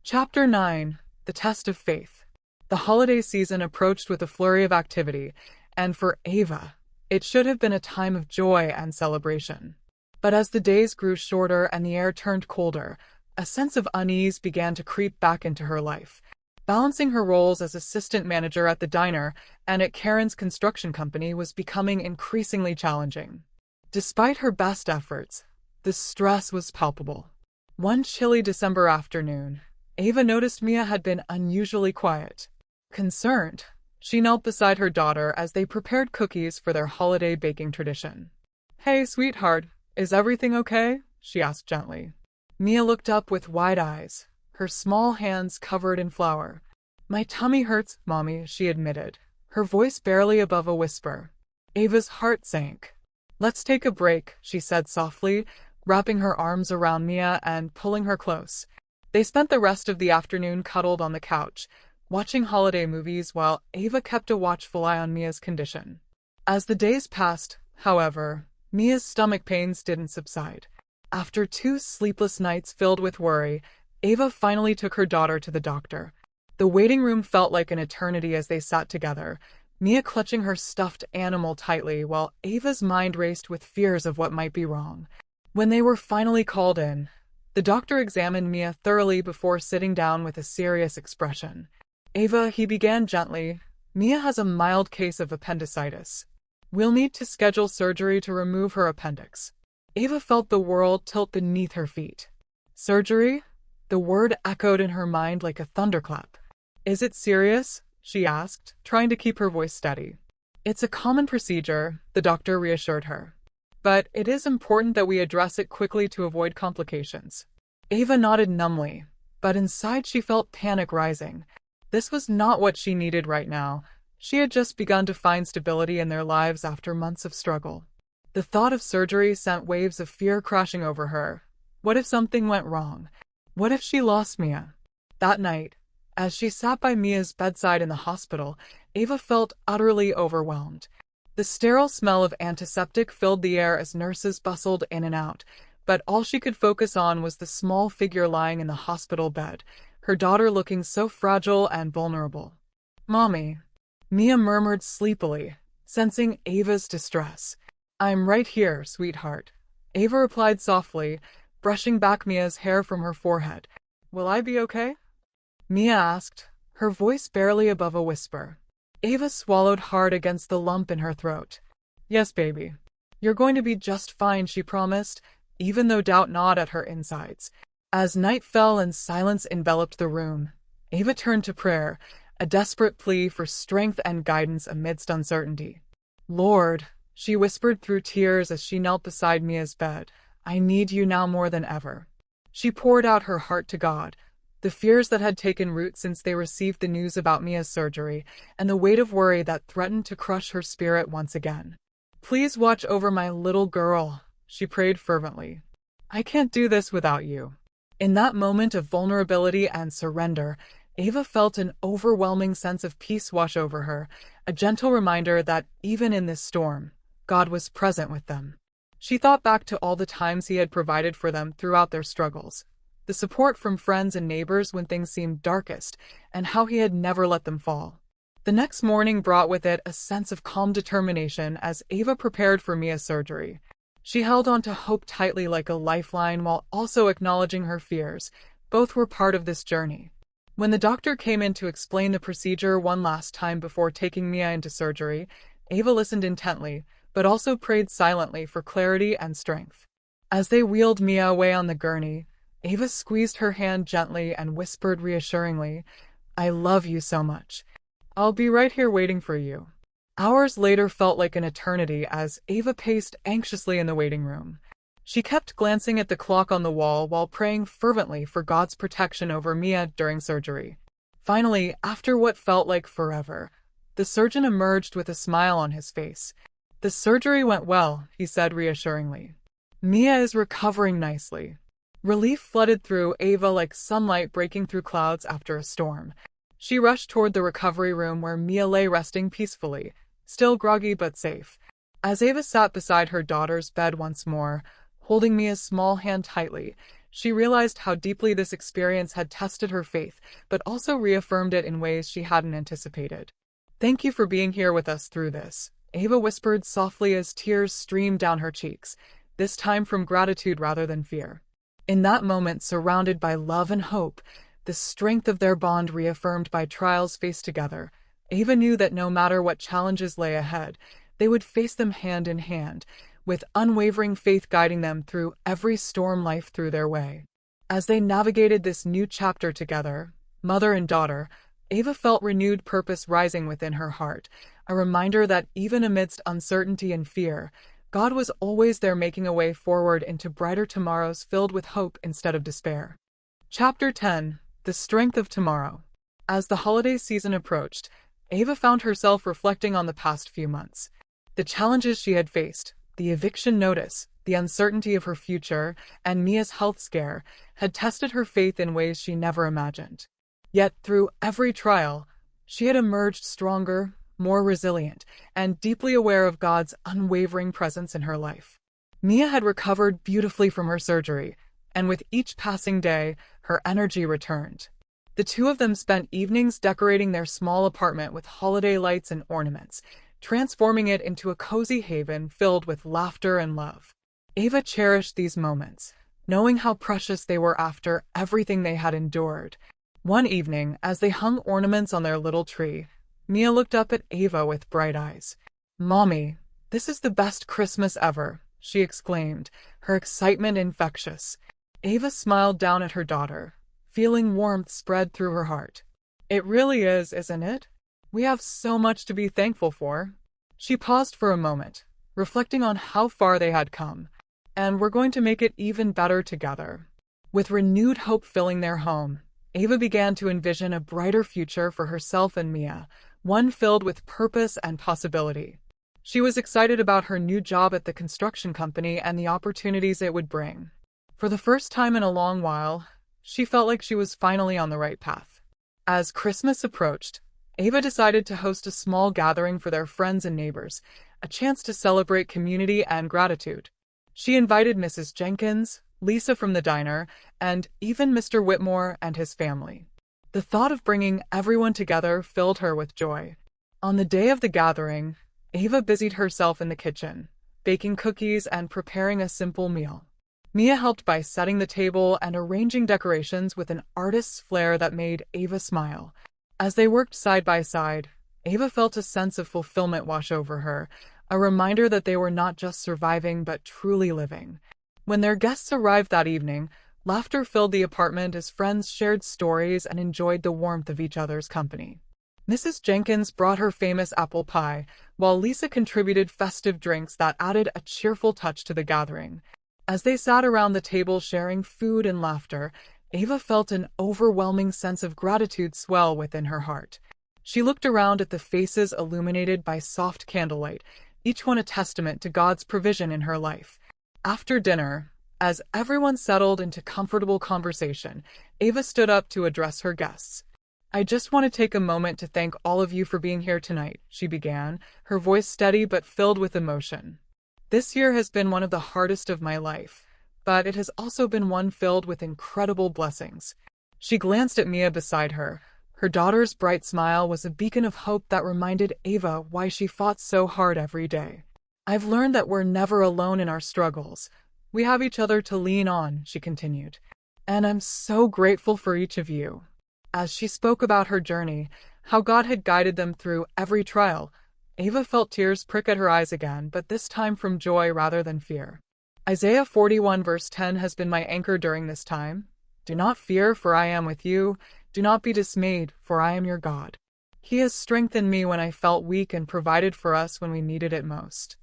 Chapter 9. The Test of Faith. The holiday season approached with a flurry of activity, and for Ava, it should have been a time of joy and celebration. But as the days grew shorter and the air turned colder, a sense of unease began to creep back into her life. Balancing her roles as assistant manager at the diner and at Karen's construction company was becoming increasingly challenging. Despite her best efforts, the stress was palpable. One chilly December afternoon, Ava noticed Mia had been unusually quiet. Concerned, she knelt beside her daughter as they prepared cookies for their holiday baking tradition. "Hey, sweetheart, is everything okay?" she asked gently. Mia looked up with wide eyes, her small hands covered in flour. "My tummy hurts, Mommy," she admitted, her voice barely above a whisper. Ava's heart sank. "Let's take a break," she said softly, wrapping her arms around Mia and pulling her close. They spent the rest of the afternoon cuddled on the couch, watching holiday movies while Ava kept a watchful eye on Mia's condition. As the days passed, however, Mia's stomach pains didn't subside. After 2 sleepless nights filled with worry, Ava finally took her daughter to the doctor. The waiting room felt like an eternity as they sat together, Mia clutching her stuffed animal tightly while Ava's mind raced with fears of what might be wrong. When they were finally called in, the doctor examined Mia thoroughly before sitting down with a serious expression. "Ava," he began gently, "Mia has a mild case of appendicitis. We'll need to schedule surgery to remove her appendix." Ava felt the world tilt beneath her feet. "Surgery?" The word echoed in her mind like a thunderclap. "Is it serious?" she asked, trying to keep her voice steady. "It's a common procedure," the doctor reassured her. "But it is important that we address it quickly to avoid complications." Ava nodded numbly, but inside she felt panic rising. This was not what she needed right now. She had just begun to find stability in their lives after months of struggle. The thought of surgery sent waves of fear crashing over her. What if something went wrong? What if she lost Mia? That night, as she sat by Mia's bedside in the hospital, Ava felt utterly overwhelmed. The sterile smell of antiseptic filled the air as nurses bustled in and out, but all she could focus on was the small figure lying in the hospital bed, her daughter looking so fragile and vulnerable. "Mommy," Mia murmured sleepily, sensing Ava's distress. "I'm right here, sweetheart," Ava replied softly, brushing back Mia's hair from her forehead. "Will I be okay?" Mia asked, her voice barely above a whisper. Ava swallowed hard against the lump in her throat. "Yes, baby. You're going to be just fine," she promised, even though doubt gnawed at her insides. As night fell and silence enveloped the room, Ava turned to prayer, a desperate plea for strength and guidance amidst uncertainty. "Lord," she whispered through tears as she knelt beside Mia's bed, "I need you now more than ever." She poured out her heart to God, the fears that had taken root since they received the news about Mia's surgery, and the weight of worry that threatened to crush her spirit once again. "Please watch over my little girl," she prayed fervently. "I can't do this without you." In that moment of vulnerability and surrender, Ava felt an overwhelming sense of peace wash over her, a gentle reminder that even in this storm, God was present with them. She thought back to all the times he had provided for them throughout their struggles, the support from friends and neighbors when things seemed darkest, and how he had never let them fall. The next morning brought with it a sense of calm determination as Ava prepared for Mia's surgery. She held on to hope tightly like a lifeline while also acknowledging her fears. Both were part of this journey. When the doctor came in to explain the procedure one last time before taking Mia into surgery, Ava listened intently, but also prayed silently for clarity and strength. As they wheeled Mia away on the gurney, Ava squeezed her hand gently and whispered reassuringly, "I love you so much. I'll be right here waiting for you." Hours later felt like an eternity as Ava paced anxiously in the waiting room. She kept glancing at the clock on the wall while praying fervently for God's protection over Mia during surgery. Finally, after what felt like forever, the surgeon emerged with a smile on his face. "The surgery went well," he said reassuringly. "Mia is recovering nicely." Relief flooded through Ava like sunlight breaking through clouds after a storm. She rushed toward the recovery room where Mia lay resting peacefully, still groggy but safe. As Ava sat beside her daughter's bed once more, holding Mia's small hand tightly, she realized how deeply this experience had tested her faith, but also reaffirmed it in ways she hadn't anticipated. "Thank you for being here with us through this," Ava whispered softly as tears streamed down her cheeks, this time from gratitude rather than fear. In that moment, surrounded by love and hope, the strength of their bond reaffirmed by trials faced together, Ava knew that no matter what challenges lay ahead, they would face them hand in hand, with unwavering faith guiding them through every storm life threw their way. As they navigated this new chapter together, mother and daughter, Ava felt renewed purpose rising within her heart, a reminder that even amidst uncertainty and fear, God was always there making a way forward into brighter tomorrows filled with hope instead of despair. Chapter 10: The Strength of Tomorrow. As the holiday season approached, Ava found herself reflecting on the past few months. The challenges she had faced, the eviction notice, the uncertainty of her future, and Mia's health scare had tested her faith in ways she never imagined. Yet through every trial, she had emerged stronger, more resilient, and deeply aware of God's unwavering presence in her life. Mia had recovered beautifully from her surgery, and with each passing day, her energy returned. The two of them spent evenings decorating their small apartment with holiday lights and ornaments, transforming it into a cozy haven filled with laughter and love. Ava cherished these moments, knowing how precious they were after everything they had endured. One evening, as they hung ornaments on their little tree, Mia looked up at Ava with bright eyes. "Mommy, this is the best Christmas ever," she exclaimed, her excitement infectious. Ava smiled down at her daughter, feeling warmth spread through her heart. "It really is, isn't it? We have so much to be thankful for." She paused for a moment, reflecting on how far they had come, and we're going to make it even better together. With renewed hope filling their home, Ava began to envision a brighter future for herself and Mia, one filled with purpose and possibility. She was excited about her new job at the construction company and the opportunities it would bring. For the first time in a long while, she felt like she was finally on the right path. As Christmas approached, Ava decided to host a small gathering for their friends and neighbors, a chance to celebrate community and gratitude. She invited Mrs. Jenkins, Lisa from the diner, and even Mr. Whitmore and his family. The thought of bringing everyone together filled her with joy. On the day of the gathering, Ava busied herself in the kitchen, baking cookies and preparing a simple meal. Mia helped by setting the table and arranging decorations with an artist's flair that made Ava smile. As they worked side by side, Ava felt a sense of fulfillment wash over her, a reminder that they were not just surviving but truly living. When their guests arrived that evening, laughter filled the apartment as friends shared stories and enjoyed the warmth of each other's company. Mrs. Jenkins brought her famous apple pie, while Lisa contributed festive drinks that added a cheerful touch to the gathering. As they sat around the table sharing food and laughter, Ava felt an overwhelming sense of gratitude swell within her heart. She looked around at the faces illuminated by soft candlelight, each one a testament to God's provision in her life. After dinner, as everyone settled into comfortable conversation, Ava stood up to address her guests. "I just want to take a moment to thank all of you for being here tonight," she began, her voice steady but filled with emotion. "This year has been one of the hardest of my life, but it has also been one filled with incredible blessings." She glanced at Mia beside her. Her daughter's bright smile was a beacon of hope that reminded Ava why she fought so hard every day. "I've learned that we're never alone in our struggles. We have each other to lean on," she continued. "And I'm so grateful for each of you." As she spoke about her journey, how God had guided them through every trial, Ava felt tears prick at her eyes again, but this time from joy rather than fear. Isaiah 41 verse 10 has been my anchor during this time. "Do not fear, for I am with you. Do not be dismayed, for I am your God. He has strengthened me when I felt weak and provided for us when we needed it most."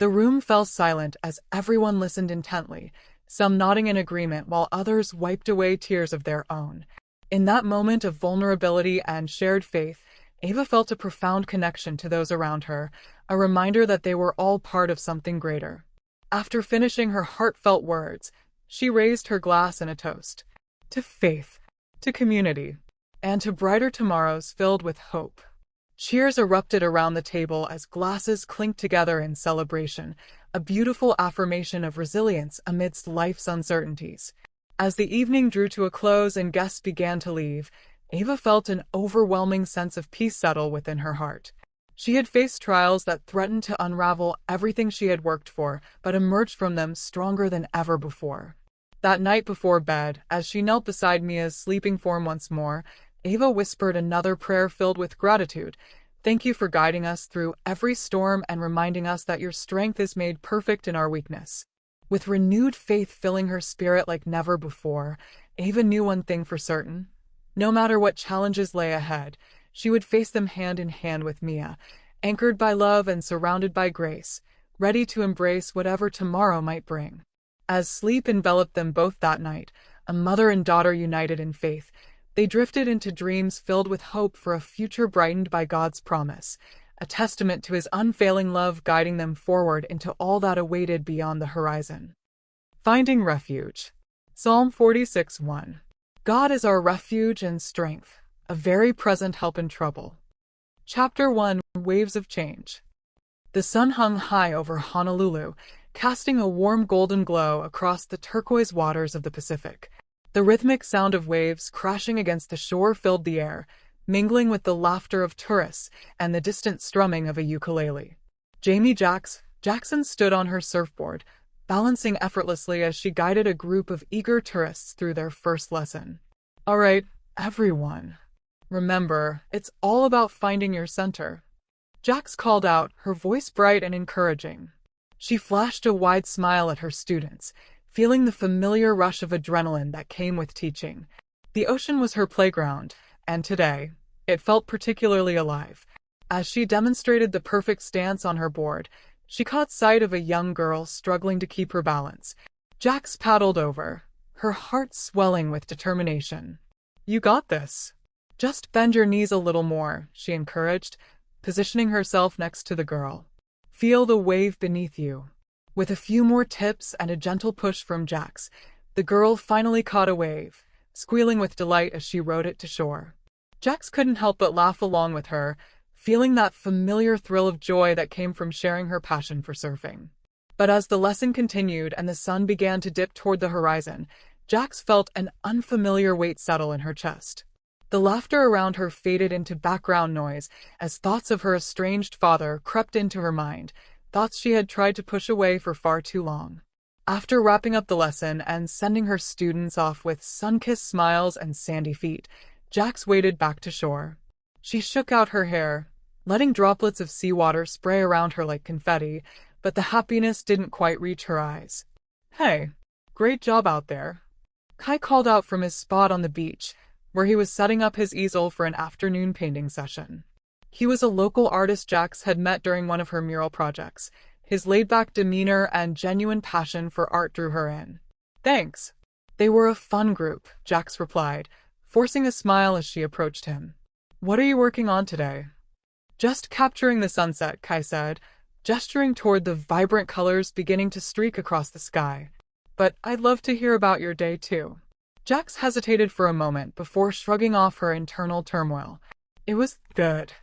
The room fell silent as everyone listened intently, some nodding in agreement while others wiped away tears of their own. In that moment of vulnerability and shared faith, Ava felt a profound connection to those around her, a reminder that they were all part of something greater. After finishing her heartfelt words, she raised her glass in a toast. To faith, to community, and to brighter tomorrows filled with hope. Cheers erupted around the table as glasses clinked together in celebration, a beautiful affirmation of resilience amidst life's uncertainties. As the evening drew to a close and guests began to leave, Ava felt an overwhelming sense of peace settle within her heart. She had faced trials that threatened to unravel everything she had worked for, but emerged from them stronger than ever before. That night before bed, as she knelt beside Mia's sleeping form once more, Ava whispered another prayer filled with gratitude. Thank you for guiding us through every storm and reminding us that your strength is made perfect in our weakness. With renewed faith filling her spirit like never before, Ava knew one thing for certain. No matter what challenges lay ahead, she would face them hand in hand with Mia, anchored by love and surrounded by grace, ready to embrace whatever tomorrow might bring. As sleep enveloped them both that night, a mother and daughter united in faith, they drifted into dreams filled with hope for a future brightened by God's promise, a testament to his unfailing love guiding them forward into all that awaited beyond the horizon. Finding refuge. Psalm 46:1. God is our refuge and strength, a very present help in trouble. Chapter 1. Waves of Change. The sun hung high over Honolulu, casting a warm golden glow across the turquoise waters of the Pacific. The rhythmic sound of waves crashing against the shore filled the air, mingling with the laughter of tourists and the distant strumming of a ukulele. Jamie Jackson stood on her surfboard, balancing effortlessly as she guided a group of eager tourists through their first lesson. All right, everyone. Remember, it's all about finding your center. Jax called out, her voice bright and encouraging. She flashed a wide smile at her students, feeling the familiar rush of adrenaline that came with teaching. The ocean was her playground, and today, it felt particularly alive. As she demonstrated the perfect stance on her board, she caught sight of a young girl struggling to keep her balance. Jax paddled over, her heart swelling with determination. You got this. Just bend your knees a little more, she encouraged, positioning herself next to the girl. Feel the wave beneath you. With a few more tips and a gentle push from Jax, the girl finally caught a wave, squealing with delight as she rode it to shore. Jax couldn't help but laugh along with her, feeling that familiar thrill of joy that came from sharing her passion for surfing. But as the lesson continued and the sun began to dip toward the horizon, Jax felt an unfamiliar weight settle in her chest. The laughter around her faded into background noise as thoughts of her estranged father crept into her mind, thoughts she had tried to push away for far too long. After wrapping up the lesson and sending her students off with sun-kissed smiles and sandy feet, Jax waded back to shore. She shook out her hair, letting droplets of seawater spray around her like confetti, but the happiness didn't quite reach her eyes. Hey, great job out there. Kai called out from his spot on the beach, where he was setting up his easel for an afternoon painting session. He was a local artist Jax had met during one of her mural projects. His laid-back demeanor and genuine passion for art drew her in. Thanks. They were a fun group, Jax replied, forcing a smile as she approached him. What are you working on today? Just capturing the sunset, Kai said, gesturing toward the vibrant colors beginning to streak across the sky. But I'd love to hear about your day too. Jax hesitated for a moment before shrugging off her internal turmoil. It was good.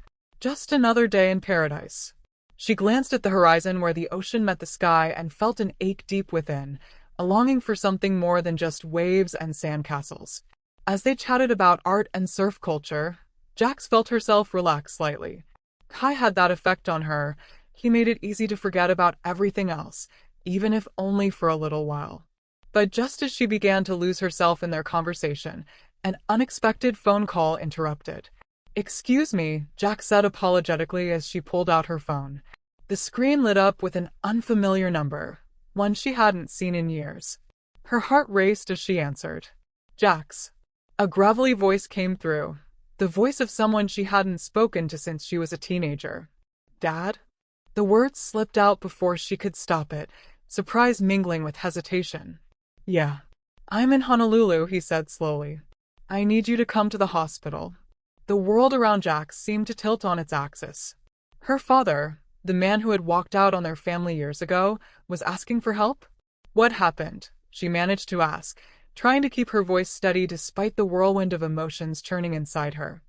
Just another day in paradise. She glanced at the horizon where the ocean met the sky and felt an ache deep within, a longing for something more than just waves and sandcastles. As they chatted about art and surf culture, Jax felt herself relax slightly. Kai had that effect on her. He made it easy to forget about everything else, even if only for a little while. But just as she began to lose herself in their conversation, an unexpected phone call interrupted. Excuse me, Jax said apologetically as she pulled out her phone. The screen lit up with an unfamiliar number, one she hadn't seen in years. Her heart raced as she answered. Jax. A gravelly voice came through, the voice of someone she hadn't spoken to since she was a teenager. Dad? The words slipped out before she could stop it, surprise mingling with hesitation. "Yeah. I'm in Honolulu," he said slowly. "I need you to come to the hospital." The world around Jax seemed to tilt on its axis. Her father, the man who had walked out on their family years ago, was asking for help? "What happened?" she managed to ask, trying to keep her voice steady despite the whirlwind of emotions churning inside her.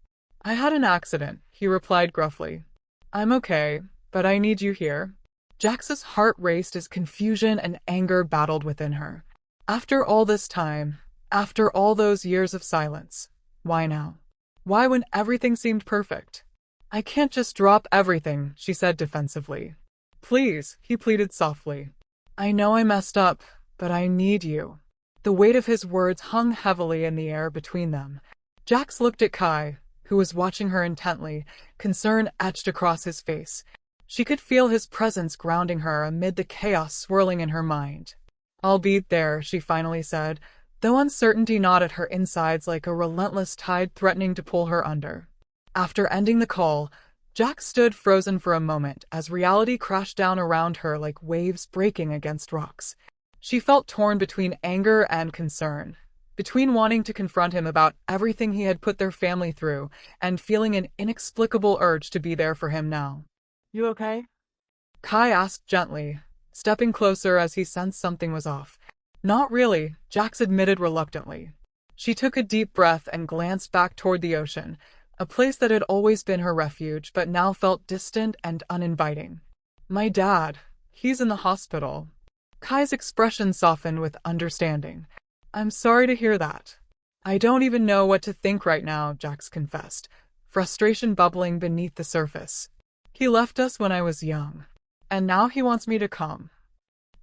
"I had an accident," he replied gruffly. "I'm okay, but I need you here." Jax's heart raced as confusion and anger battled within her. After all this time, after all those years of silence, why now? Why when everything seemed perfect? "I can't just drop everything," she said defensively. "Please," he pleaded softly. "I know I messed up, but I need you." The weight of his words hung heavily in the air between them. Jax looked at Kai, who was watching her intently, concern etched across his face. She could feel his presence grounding her amid the chaos swirling in her mind. "I'll be there," she finally said, though uncertainty gnawed at her insides like a relentless tide threatening to pull her under. After ending the call, Jax stood frozen for a moment as reality crashed down around her like waves breaking against rocks. She felt torn between anger and concern, between wanting to confront him about everything he had put their family through and feeling an inexplicable urge to be there for him now. "You okay?" Kai asked gently, stepping closer as he sensed something was off. "Not really," Jax admitted reluctantly. She took a deep breath and glanced back toward the ocean, a place that had always been her refuge but now felt distant and uninviting. "My dad, he's in the hospital." Kai's expression softened with understanding. "I'm sorry to hear that." "I don't even know what to think right now," Jax confessed, frustration bubbling beneath the surface. "He left us when I was young, and now he wants me to come."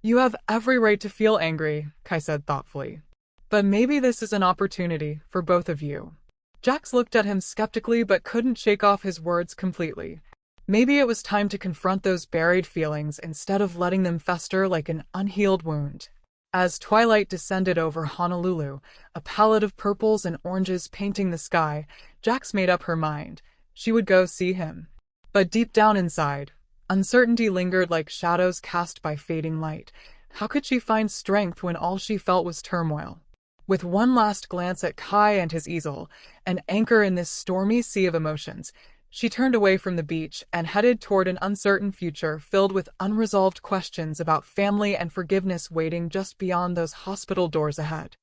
"You have every right to feel angry," Kai said thoughtfully. "But maybe this is an opportunity for both of you." Jax looked at him skeptically but couldn't shake off his words completely. Maybe it was time to confront those buried feelings instead of letting them fester like an unhealed wound. As twilight descended over Honolulu, a palette of purples and oranges painting the sky, Jax made up her mind. She would go see him. But deep down inside, uncertainty lingered like shadows cast by fading light. How could she find strength when all she felt was turmoil? With one last glance at Kai and his easel, an anchor in this stormy sea of emotions, she turned away from the beach and headed toward an uncertain future filled with unresolved questions about family and forgiveness waiting just beyond those hospital doors ahead.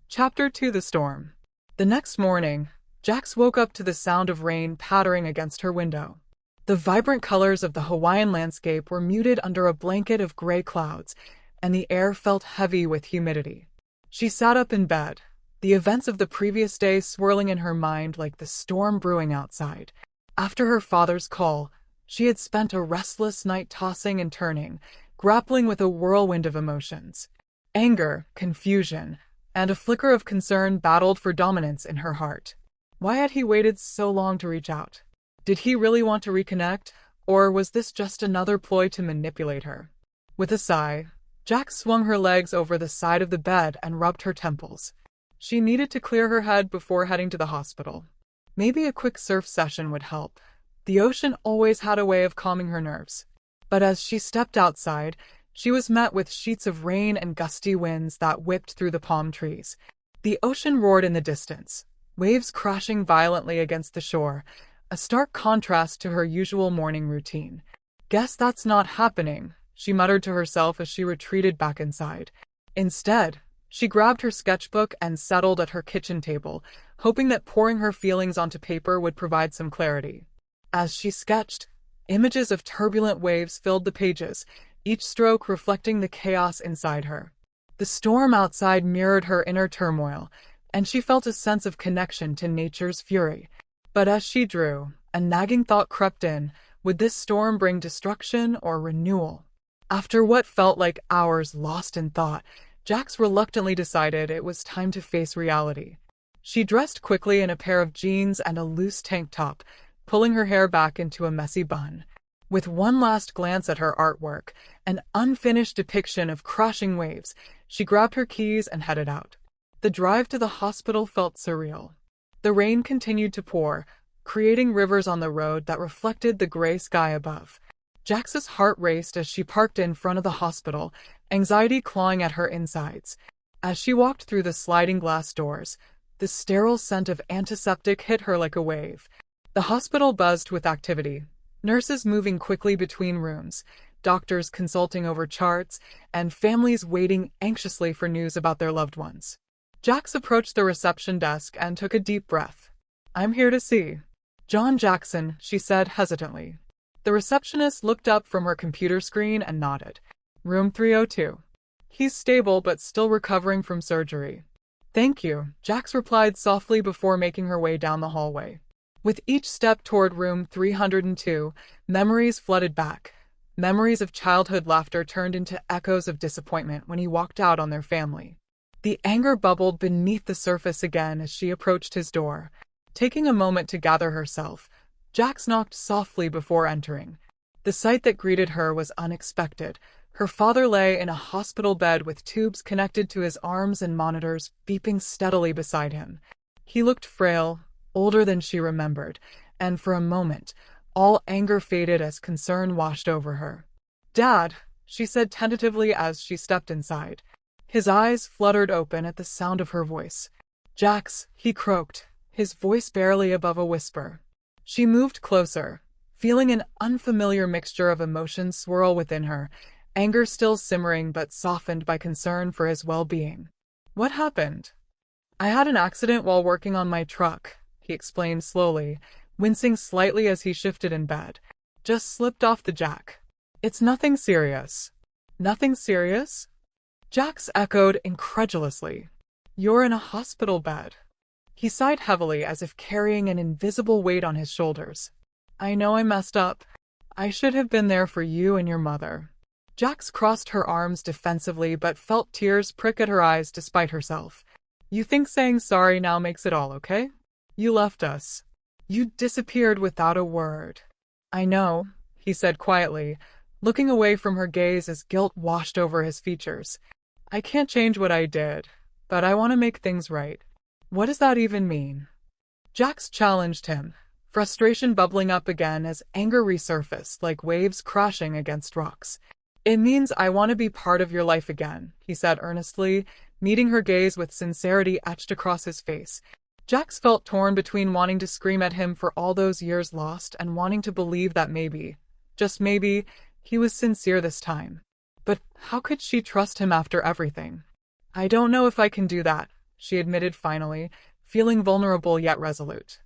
Chapter 2: The Storm. The next morning, Jax woke up to the sound of rain pattering against her window. The vibrant colors of the Hawaiian landscape were muted under a blanket of gray clouds, and the air felt heavy with humidity. She sat up in bed, the events of the previous day swirling in her mind like the storm brewing outside. After her father's call, she had spent a restless night tossing and turning, grappling with a whirlwind of emotions. Anger, confusion, and a flicker of concern battled for dominance in her heart. Why had he waited so long to reach out? Did he really want to reconnect, or was this just another ploy to manipulate her? With a sigh, Jax swung her legs over the side of the bed and rubbed her temples. She needed to clear her head before heading to the hospital. Maybe a quick surf session would help. The ocean always had a way of calming her nerves. But as she stepped outside, she was met with sheets of rain and gusty winds that whipped through the palm trees. The ocean roared in the distance, waves crashing violently against the shore, a stark contrast to her usual morning routine. "Guess that's not happening," she muttered to herself as she retreated back inside. Instead, she grabbed her sketchbook and settled at her kitchen table, hoping that pouring her feelings onto paper would provide some clarity. As she sketched, images of turbulent waves filled the pages, each stroke reflecting the chaos inside her. The storm outside mirrored her inner turmoil, and she felt a sense of connection to nature's fury. But as she drew, a nagging thought crept in: would this storm bring destruction or renewal? After what felt like hours lost in thought, Jax reluctantly decided it was time to face reality. She dressed quickly in a pair of jeans and a loose tank top, pulling her hair back into a messy bun. With one last glance at her artwork, an unfinished depiction of crashing waves, she grabbed her keys and headed out. The drive to the hospital felt surreal. The rain continued to pour, creating rivers on the road that reflected the gray sky above. Jax's heart raced as she parked in front of the hospital, anxiety clawing at her insides. As she walked through the sliding glass doors, the sterile scent of antiseptic hit her like a wave. The hospital buzzed with activity, nurses moving quickly between rooms, doctors consulting over charts, and families waiting anxiously for news about their loved ones. Jax approached the reception desk and took a deep breath. "I'm here to see John Jackson," she said hesitantly. The receptionist looked up from her computer screen and nodded. "Room 302. He's stable but still recovering from surgery." "Thank you," Jax replied softly before making her way down the hallway. With each step toward room 302, memories flooded back. Memories of childhood laughter turned into echoes of disappointment when he walked out on their family. The anger bubbled beneath the surface again as she approached his door. Taking a moment to gather herself, Jax knocked softly before entering. The sight that greeted her was unexpected. Her father lay in a hospital bed with tubes connected to his arms and monitors beeping steadily beside him. He looked frail, older than she remembered, and for a moment, all anger faded as concern washed over her. "Dad," she said tentatively as she stepped inside. His eyes fluttered open at the sound of her voice. "Jax," he croaked, his voice barely above a whisper. She moved closer, feeling an unfamiliar mixture of emotions swirl within her, anger still simmering but softened by concern for his well-being. "What happened?" "I had an accident while working on my truck," he explained slowly, wincing slightly as he shifted in bed. "Just slipped off the jack. It's nothing serious." "Nothing serious?" Jax echoed incredulously. "You're in a hospital bed." He sighed heavily as if carrying an invisible weight on his shoulders. "I know I messed up. I should have been there for you and your mother." Jax crossed her arms defensively but felt tears prick at her eyes despite herself. "You think saying sorry now makes it all okay? You left us. You disappeared without a word." "I know," he said quietly, looking away from her gaze as guilt washed over his features. "I can't change what I did, but I want to make things right." "What does that even mean?" Jax challenged him, frustration bubbling up again as anger resurfaced like waves crashing against rocks. "It means I want to be part of your life again," he said earnestly, meeting her gaze with sincerity etched across his face. Jax felt torn between wanting to scream at him for all those years lost and wanting to believe that maybe, just maybe, he was sincere this time. But how could she trust him after everything? "I don't know if I can do that," she admitted finally, feeling vulnerable yet resolute.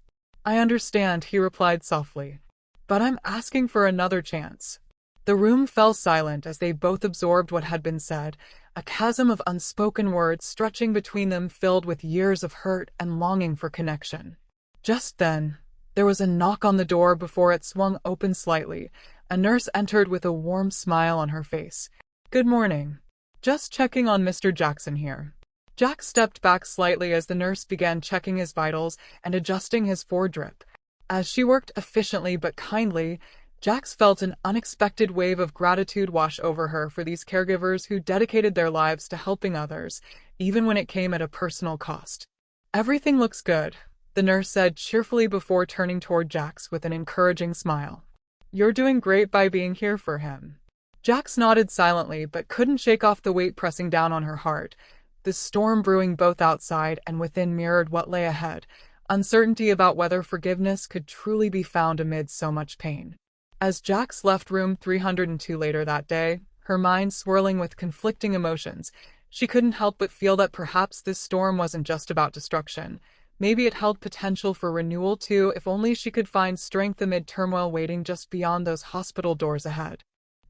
"I understand," he replied softly. "But I'm asking for another chance." The room fell silent as they both absorbed what had been said, a chasm of unspoken words stretching between them filled with years of hurt and longing for connection. Just then, there was a knock on the door before it swung open slightly. A nurse entered with a warm smile on her face. "Good morning. Just checking on Mr. Jackson here." Jack stepped back slightly as the nurse began checking his vitals and adjusting his foredrip. As she worked efficiently but kindly, Jax felt an unexpected wave of gratitude wash over her for these caregivers who dedicated their lives to helping others, even when it came at a personal cost. "Everything looks good," the nurse said cheerfully before turning toward Jax with an encouraging smile. "You're doing great by being here for him." Jax nodded silently but couldn't shake off the weight pressing down on her heart. The storm brewing both outside and within mirrored what lay ahead, uncertainty about whether forgiveness could truly be found amid so much pain. As Jax left room 302 later that day, her mind swirling with conflicting emotions, she couldn't help but feel that perhaps this storm wasn't just about destruction. Maybe it held potential for renewal too, if only she could find strength amid turmoil waiting just beyond those hospital doors ahead.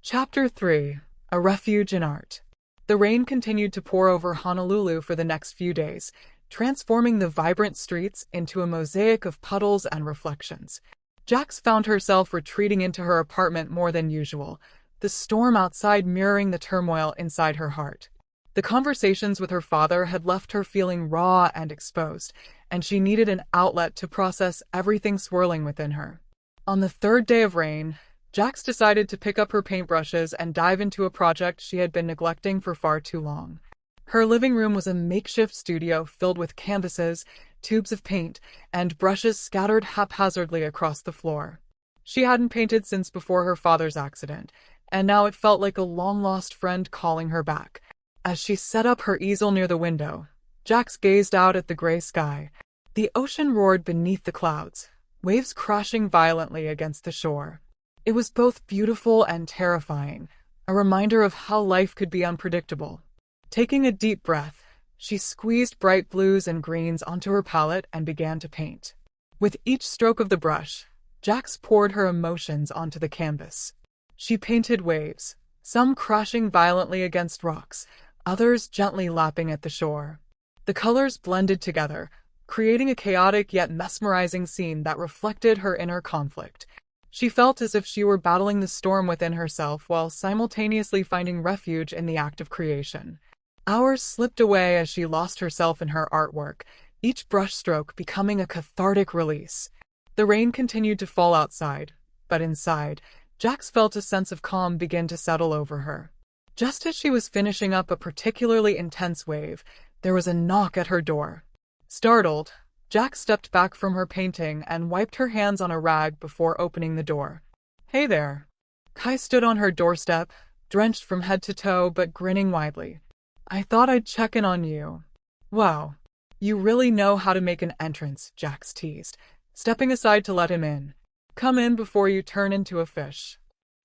Chapter 3: A Refuge in Art. The rain continued to pour over Honolulu for the next few days, transforming the vibrant streets into a mosaic of puddles and reflections. Jax found herself retreating into her apartment more than usual, the storm outside mirroring the turmoil inside her heart. The conversations with her father had left her feeling raw and exposed, and she needed an outlet to process everything swirling within her. On the third day of rain, Jax decided to pick up her paintbrushes and dive into a project she had been neglecting for far too long. Her living room was a makeshift studio filled with canvases, tubes of paint, and brushes scattered haphazardly across the floor. She hadn't painted since before her father's accident, and now it felt like a long-lost friend calling her back. As she set up her easel near the window, Jax gazed out at the gray sky. The ocean roared beneath the clouds, waves crashing violently against the shore. It was both beautiful and terrifying, a reminder of how life could be unpredictable. Taking a deep breath, she squeezed bright blues and greens onto her palette and began to paint. With each stroke of the brush, Jax poured her emotions onto the canvas. She painted waves, some crashing violently against rocks, others gently lapping at the shore. The colors blended together, creating a chaotic yet mesmerizing scene that reflected her inner conflict. She felt as if she were battling the storm within herself while simultaneously finding refuge in the act of creation. Hours slipped away as she lost herself in her artwork, each brushstroke becoming a cathartic release. The rain continued to fall outside, but inside, Jax felt a sense of calm begin to settle over her. Just as she was finishing up a particularly intense wave, there was a knock at her door. Startled, Jax stepped back from her painting and wiped her hands on a rag before opening the door. "Hey there." Kai stood on her doorstep, drenched from head to toe but grinning widely. "I thought I'd check in on you." "Wow, you really know how to make an entrance," Jax teased, stepping aside to let him in. "Come in before you turn into a fish."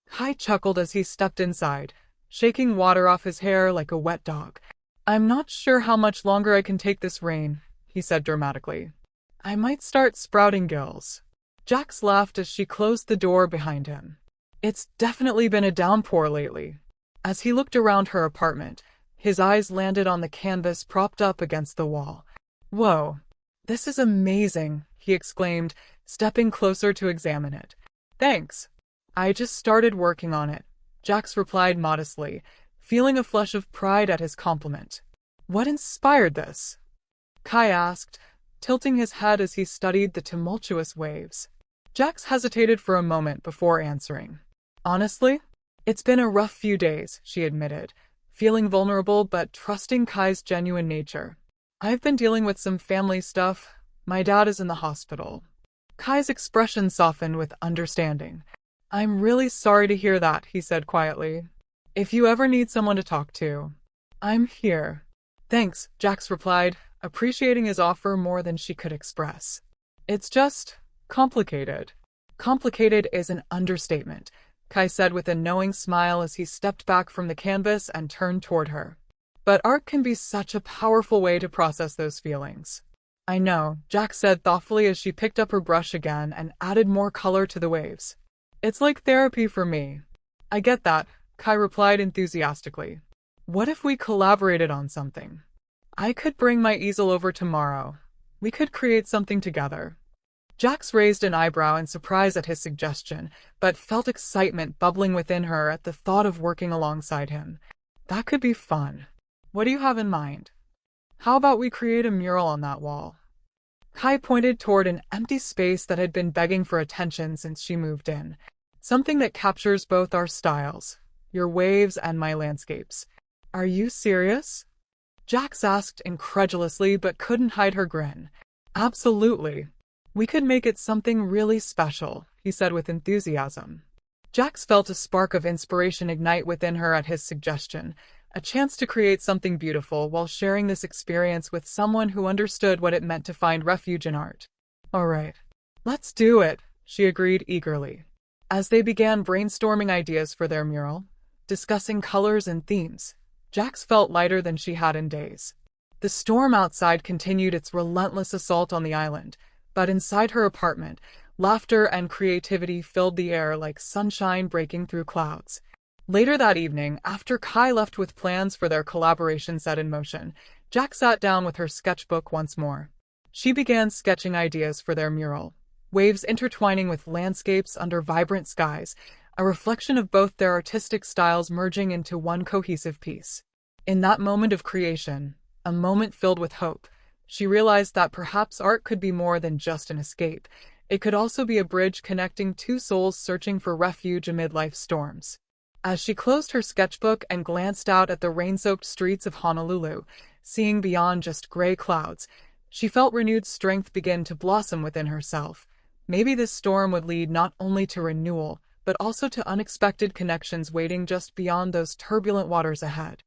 Kai chuckled as he stepped inside, shaking water off his hair like a wet dog. "I'm not sure how much longer I can take this rain," he said dramatically. "I might start sprouting gills." Jax laughed as she closed the door behind him. "It's definitely been a downpour lately." As he looked around her apartment, his eyes landed on the canvas propped up against the wall. "Whoa, this is amazing," he exclaimed, stepping closer to examine it. "Thanks. I just started working on it," Jax replied modestly, feeling a flush of pride at his compliment. "What inspired this?" Kai asked, tilting his head as he studied the tumultuous waves. Jax hesitated for a moment before answering. "Honestly, it's been a rough few days," she admitted, feeling vulnerable but trusting Kai's genuine nature. "I've been dealing with some family stuff. My dad is in the hospital." Kai's expression softened with understanding. "I'm really sorry to hear that," he said quietly. "If you ever need someone to talk to, I'm here." "Thanks," Jax replied, appreciating his offer more than she could express. "It's just complicated." "Complicated is an understatement," Kai said with a knowing smile as he stepped back from the canvas and turned toward her. "But art can be such a powerful way to process those feelings." "I know," Jax said thoughtfully as she picked up her brush again and added more color to the waves. "It's like therapy for me." "I get that," Kai replied enthusiastically. "What if we collaborated on something? I could bring my easel over tomorrow. We could create something together." Jax raised an eyebrow in surprise at his suggestion, but felt excitement bubbling within her at the thought of working alongside him. "That could be fun. What do you have in mind?" "How about we create a mural on that wall?" Kai pointed toward an empty space that had been begging for attention since she moved in. "Something that captures both our styles, your waves and my landscapes." "Are you serious?" Jax asked incredulously but couldn't hide her grin. "Absolutely. We could make it something really special," he said with enthusiasm. Jax felt a spark of inspiration ignite within her at his suggestion, a chance to create something beautiful while sharing this experience with someone who understood what it meant to find refuge in art. "All right, let's do it," she agreed eagerly. As they began brainstorming ideas for their mural, discussing colors and themes, Jax felt lighter than she had in days. The storm outside continued its relentless assault on the island, but inside her apartment, laughter and creativity filled the air like sunshine breaking through clouds. Later that evening, after Kai left with plans for their collaboration set in motion, Jax sat down with her sketchbook once more. She began sketching ideas for their mural, waves intertwining with landscapes under vibrant skies, a reflection of both their artistic styles merging into one cohesive piece. In that moment of creation, a moment filled with hope, she realized that perhaps art could be more than just an escape. It could also be a bridge connecting two souls searching for refuge amid life's storms. As she closed her sketchbook and glanced out at the rain-soaked streets of Honolulu, seeing beyond just gray clouds, she felt renewed strength begin to blossom within herself. Maybe this storm would lead not only to renewal, but also to unexpected connections waiting just beyond those turbulent waters ahead.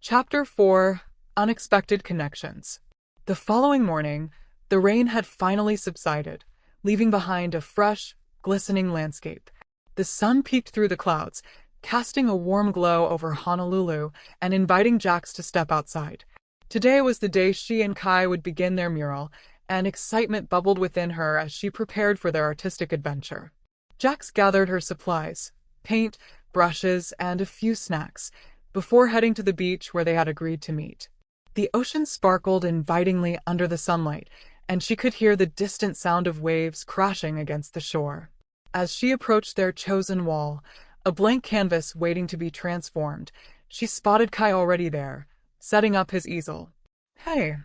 Chapter 4: Unexpected Connections. The following morning, the rain had finally subsided, leaving behind a fresh, glistening landscape. The sun peeked through the clouds, casting a warm glow over Honolulu and inviting Jax to step outside. Today was the day she and Kai would begin their mural, and excitement bubbled within her as she prepared for their artistic adventure. Jax gathered her supplies, paint, brushes, and a few snacks, before heading to the beach where they had agreed to meet. The ocean sparkled invitingly under the sunlight, and she could hear the distant sound of waves crashing against the shore. As she approached their chosen wall, a blank canvas waiting to be transformed, she spotted Kai already there, setting up his easel. "Hey,"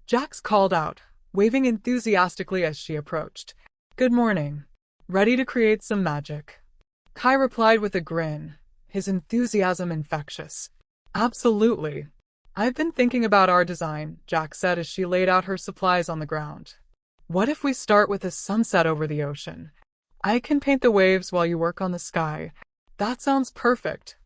Jax called out, waving enthusiastically as she approached. "Good morning. Ready to create some magic?" Kai replied with a grin, his enthusiasm infectious. "Absolutely. I've been thinking about our design," Jax said as she laid out her supplies on the ground. "What if we start with a sunset over the ocean? I can paint the waves while you work on the sky." "That sounds perfect,"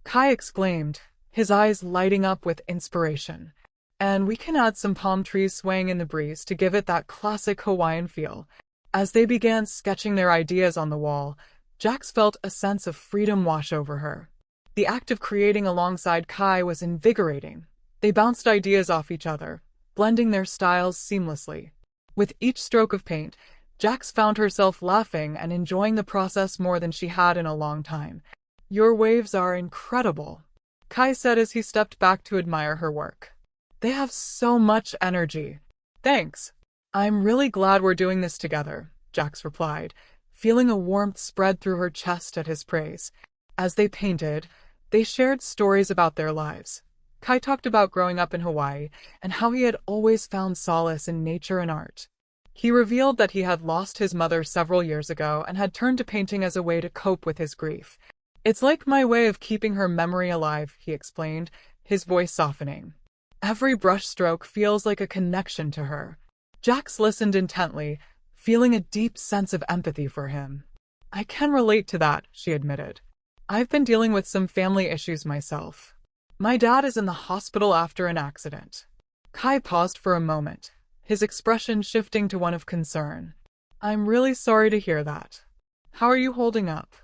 Kai exclaimed, his eyes lighting up with inspiration. "And we can add some palm trees swaying in the breeze to give it that classic Hawaiian feel." As they began sketching their ideas on the wall, Jax felt a sense of freedom wash over her. The act of creating alongside Kai was invigorating. They bounced ideas off each other, blending their styles seamlessly. With each stroke of paint, Jax found herself laughing and enjoying the process more than she had in a long time. "Your waves are incredible," Kai said as he stepped back to admire her work. "They have so much energy." "Thanks. I'm really glad we're doing this together," Jax replied, feeling a warmth spread through her chest at his praise. As they painted, they shared stories about their lives. Kai talked about growing up in Hawaii and how he had always found solace in nature and art. He revealed that he had lost his mother several years ago and had turned to painting as a way to cope with his grief. "It's like my way of keeping her memory alive," he explained, his voice softening. "Every brushstroke feels like a connection to her." Jax listened intently, feeling a deep sense of empathy for him. "I can relate to that," she admitted. "I've been dealing with some family issues myself. My dad is in the hospital after an accident." Kai paused for a moment, his expression shifting to one of concern. "I'm really sorry to hear that. How are you holding up?"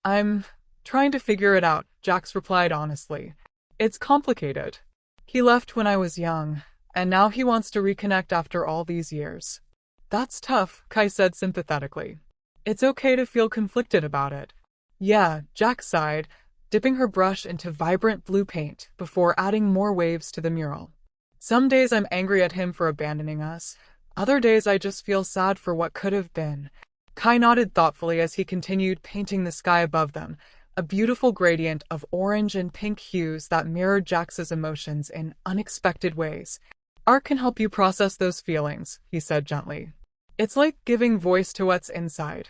"I'm trying to figure it out," Jax replied honestly. "It's complicated. He left when I was young, and now he wants to reconnect after all these years." "That's tough," Kai said sympathetically. "It's okay to feel conflicted about it." "Yeah," Jax sighed, dipping her brush into vibrant blue paint before adding more waves to the mural. "Some days I'm angry at him for abandoning us. Other days I just feel sad for what could have been." Kai nodded thoughtfully as he continued painting the sky above them, a beautiful gradient of orange and pink hues that mirrored Jax's emotions in unexpected ways. "Art can help you process those feelings," he said gently. "It's like giving voice to what's inside."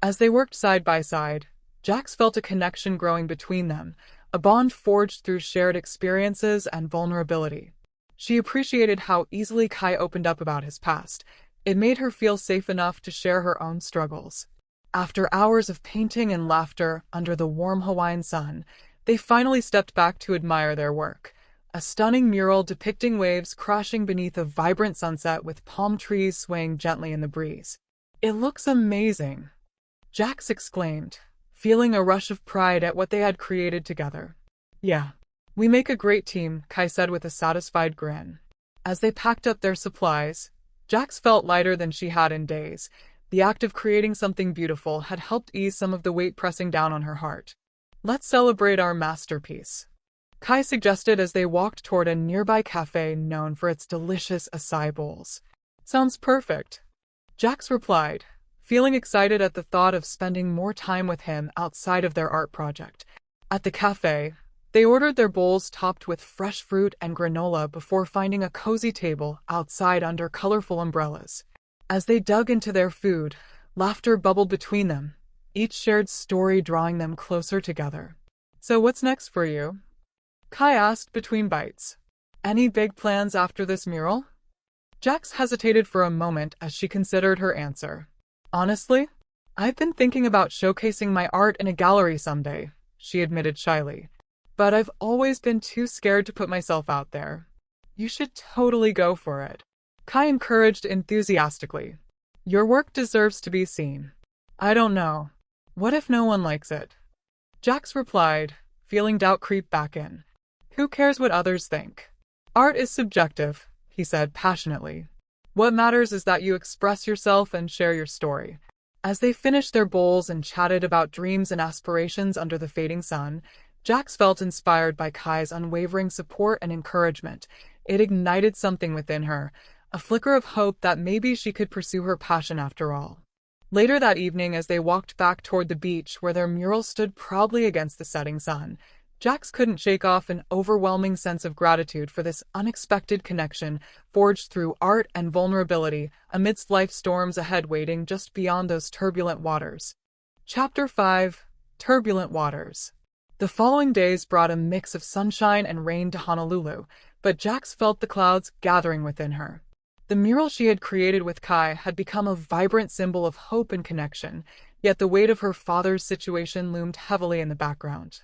As they worked side by side, Jax felt a connection growing between them, a bond forged through shared experiences and vulnerability. She appreciated how easily Kai opened up about his past. It made her feel safe enough to share her own struggles. After hours of painting and laughter under the warm Hawaiian sun, they finally stepped back to admire their work. A stunning mural depicting waves crashing beneath a vibrant sunset with palm trees swaying gently in the breeze. "It looks amazing," Jax exclaimed, feeling a rush of pride at what they had created together. "Yeah, we make a great team," Kai said with a satisfied grin. As they packed up their supplies, Jax felt lighter than she had in days. The act of creating something beautiful had helped ease some of the weight pressing down on her heart. "Let's celebrate our masterpiece," Kai suggested as they walked toward a nearby cafe known for its delicious acai bowls. "Sounds perfect," Jax replied, feeling excited at the thought of spending more time with him outside of their art project. At the cafe, they ordered their bowls topped with fresh fruit and granola before finding a cozy table outside under colorful umbrellas. As they dug into their food, laughter bubbled between them, each shared story drawing them closer together. "So what's next for you?" Kai asked between bites. "Any big plans after this mural?" Jax hesitated for a moment as she considered her answer. Honestly, I've been thinking about showcasing my art in a gallery someday, she admitted shyly. But I've always been too scared to put myself out there. You should totally go for it, Kai encouraged enthusiastically. Your work deserves to be seen. I don't know. What if no one likes it? Jax replied, feeling doubt creep back in. Who cares what others think? Art is subjective, he said passionately. What matters is that you express yourself and share your story. As they finished their bowls and chatted about dreams and aspirations under the fading sun, Jax felt inspired by Kai's unwavering support and encouragement. It ignited something within her, a flicker of hope that maybe she could pursue her passion after all. Later that evening, as they walked back toward the beach where their mural stood proudly against the setting sun, Jax couldn't shake off an overwhelming sense of gratitude for this unexpected connection forged through art and vulnerability amidst life's storms ahead waiting just beyond those turbulent waters. Chapter 5: Turbulent Waters. The following days brought a mix of sunshine and rain to Honolulu, but Jax felt the clouds gathering within her. The mural she had created with Kai had become a vibrant symbol of hope and connection, yet the weight of her father's situation loomed heavily in the background.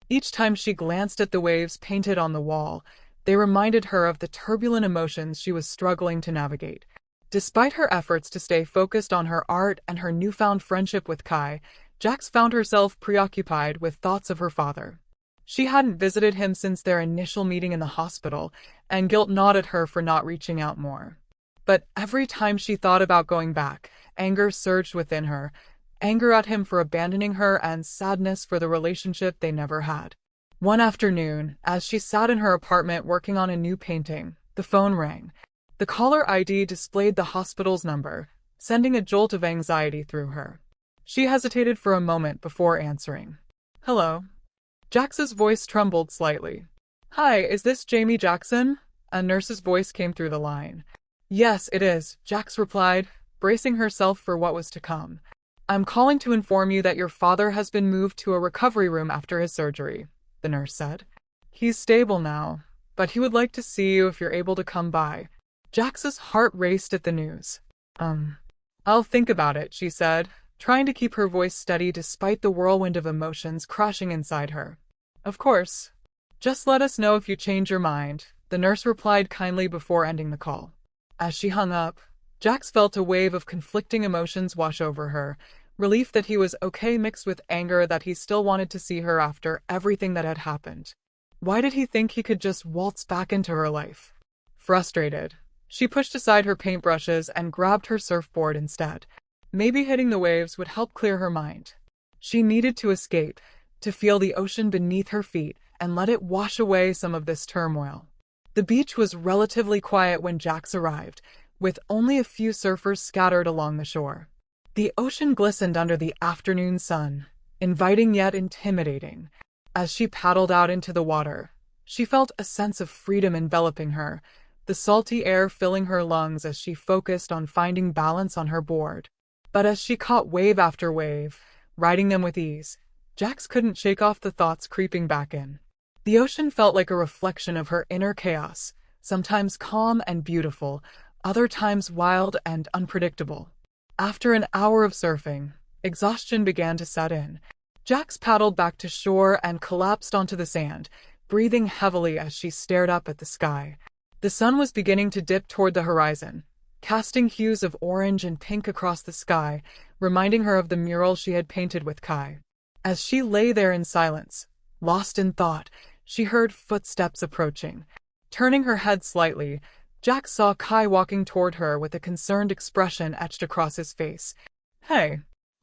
Each time she glanced at the waves painted on the wall, they reminded her of the turbulent emotions she was struggling to navigate. Despite her efforts to stay focused on her art and her newfound friendship with Kai, Jax found herself preoccupied with thoughts of her father. She hadn't visited him since their initial meeting in the hospital, and guilt gnawed at her for not reaching out more. But every time she thought about going back, anger surged within her, anger at him for abandoning her and sadness for the relationship they never had. One afternoon, as she sat in her apartment working on a new painting, the phone rang. The caller ID displayed the hospital's number, sending a jolt of anxiety through her. She hesitated for a moment before answering. Hello. Jax's voice trembled slightly. Hi, is this Jamie Jackson? A nurse's voice came through the line. Yes, it is, Jax replied, bracing herself for what was to come. I'm calling to inform you that your father has been moved to a recovery room after his surgery, the nurse said. He's stable now, but he would like to see you if you're able to come by. Jax's heart raced at the news. I'll think about it, she said, trying to keep her voice steady despite the whirlwind of emotions crashing inside her. Of course. Just let us know if you change your mind, the nurse replied kindly before ending the call. As she hung up, Jax felt a wave of conflicting emotions wash over her, relief that he was okay mixed with anger that he still wanted to see her after everything that had happened. Why did he think he could just waltz back into her life? Frustrated, she pushed aside her paintbrushes and grabbed her surfboard instead. Maybe hitting the waves would help clear her mind. She needed to escape, to feel the ocean beneath her feet and let it wash away some of this turmoil. The beach was relatively quiet when Jax arrived, with only a few surfers scattered along the shore. The ocean glistened under the afternoon sun, inviting yet intimidating. As she paddled out into the water, she felt a sense of freedom enveloping her, the salty air filling her lungs as she focused on finding balance on her board. But as she caught wave after wave, riding them with ease, Jax couldn't shake off the thoughts creeping back in. The ocean felt like a reflection of her inner chaos, sometimes calm and beautiful, other times wild and unpredictable. After an hour of surfing, exhaustion began to set in. Jax paddled back to shore and collapsed onto the sand, breathing heavily as she stared up at the sky. The sun was beginning to dip toward the horizon, casting hues of orange and pink across the sky, reminding her of the mural she had painted with Kai. As she lay there in silence, lost in thought, she heard footsteps approaching. Turning her head slightly, Jax saw Kai walking toward her with a concerned expression etched across his face. Hey,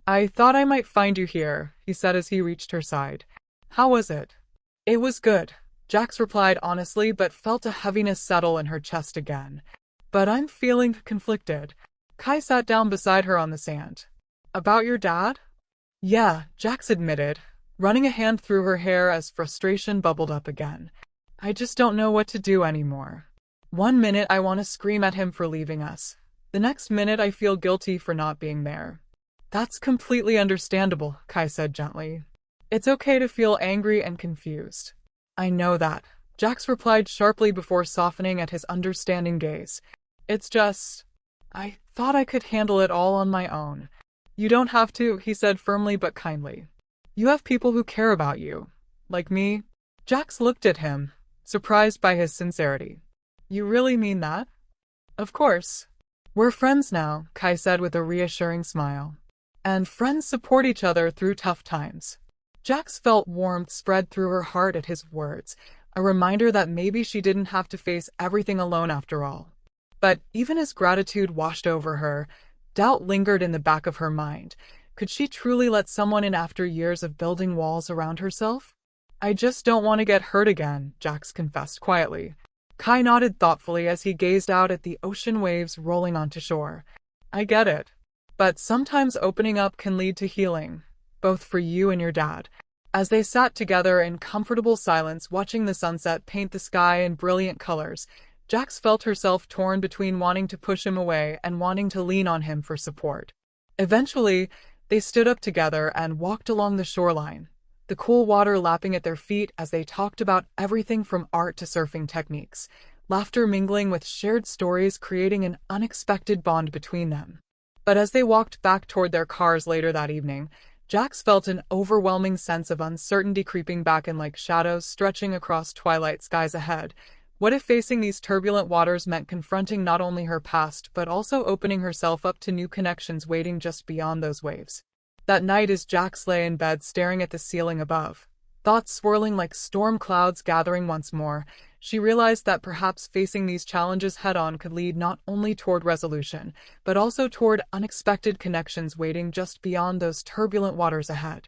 I thought I might find you here, he said as he reached her side. How was it? It was good, Jax replied honestly, but felt a heaviness settle in her chest again. But I'm feeling conflicted. Kai sat down beside her on the sand. About your dad? Yeah, Jax admitted, running a hand through her hair as frustration bubbled up again. I just don't know what to do anymore. One minute I want to scream at him for leaving us. The next minute I feel guilty for not being there. That's completely understandable, Kai said gently. It's okay to feel angry and confused. I know that, Jax replied sharply before softening at his understanding gaze. It's just, I thought I could handle it all on my own. You don't have to, he said firmly but kindly. You have people who care about you. Like me? Jax looked at him, surprised by his sincerity. You really mean that? Of course. We're friends now, Kai said with a reassuring smile. And friends support each other through tough times. Jax felt warmth spread through her heart at his words, a reminder that maybe she didn't have to face everything alone after all. But even as gratitude washed over her, doubt lingered in the back of her mind. Could she truly let someone in after years of building walls around herself? I just don't want to get hurt again, Jax confessed quietly. Kai nodded thoughtfully as he gazed out at the ocean waves rolling onto shore. I get it. But sometimes opening up can lead to healing, both for you and your dad. As they sat together in comfortable silence watching the sunset paint the sky in brilliant colors, Jax felt herself torn between wanting to push him away and wanting to lean on him for support. Eventually, they stood up together and walked along the shoreline, the cool water lapping at their feet as they talked about everything from art to surfing techniques, laughter mingling with shared stories creating an unexpected bond between them. But as they walked back toward their cars later that evening, Jax felt an overwhelming sense of uncertainty creeping back in like shadows stretching across twilight skies ahead. What if facing these turbulent waters meant confronting not only her past but also opening herself up to new connections waiting just beyond those waves? That night as Jax lay in bed staring at the ceiling above, thoughts swirling like storm clouds gathering once more, she realized that perhaps facing these challenges head-on could lead not only toward resolution, but also toward unexpected connections waiting just beyond those turbulent waters ahead.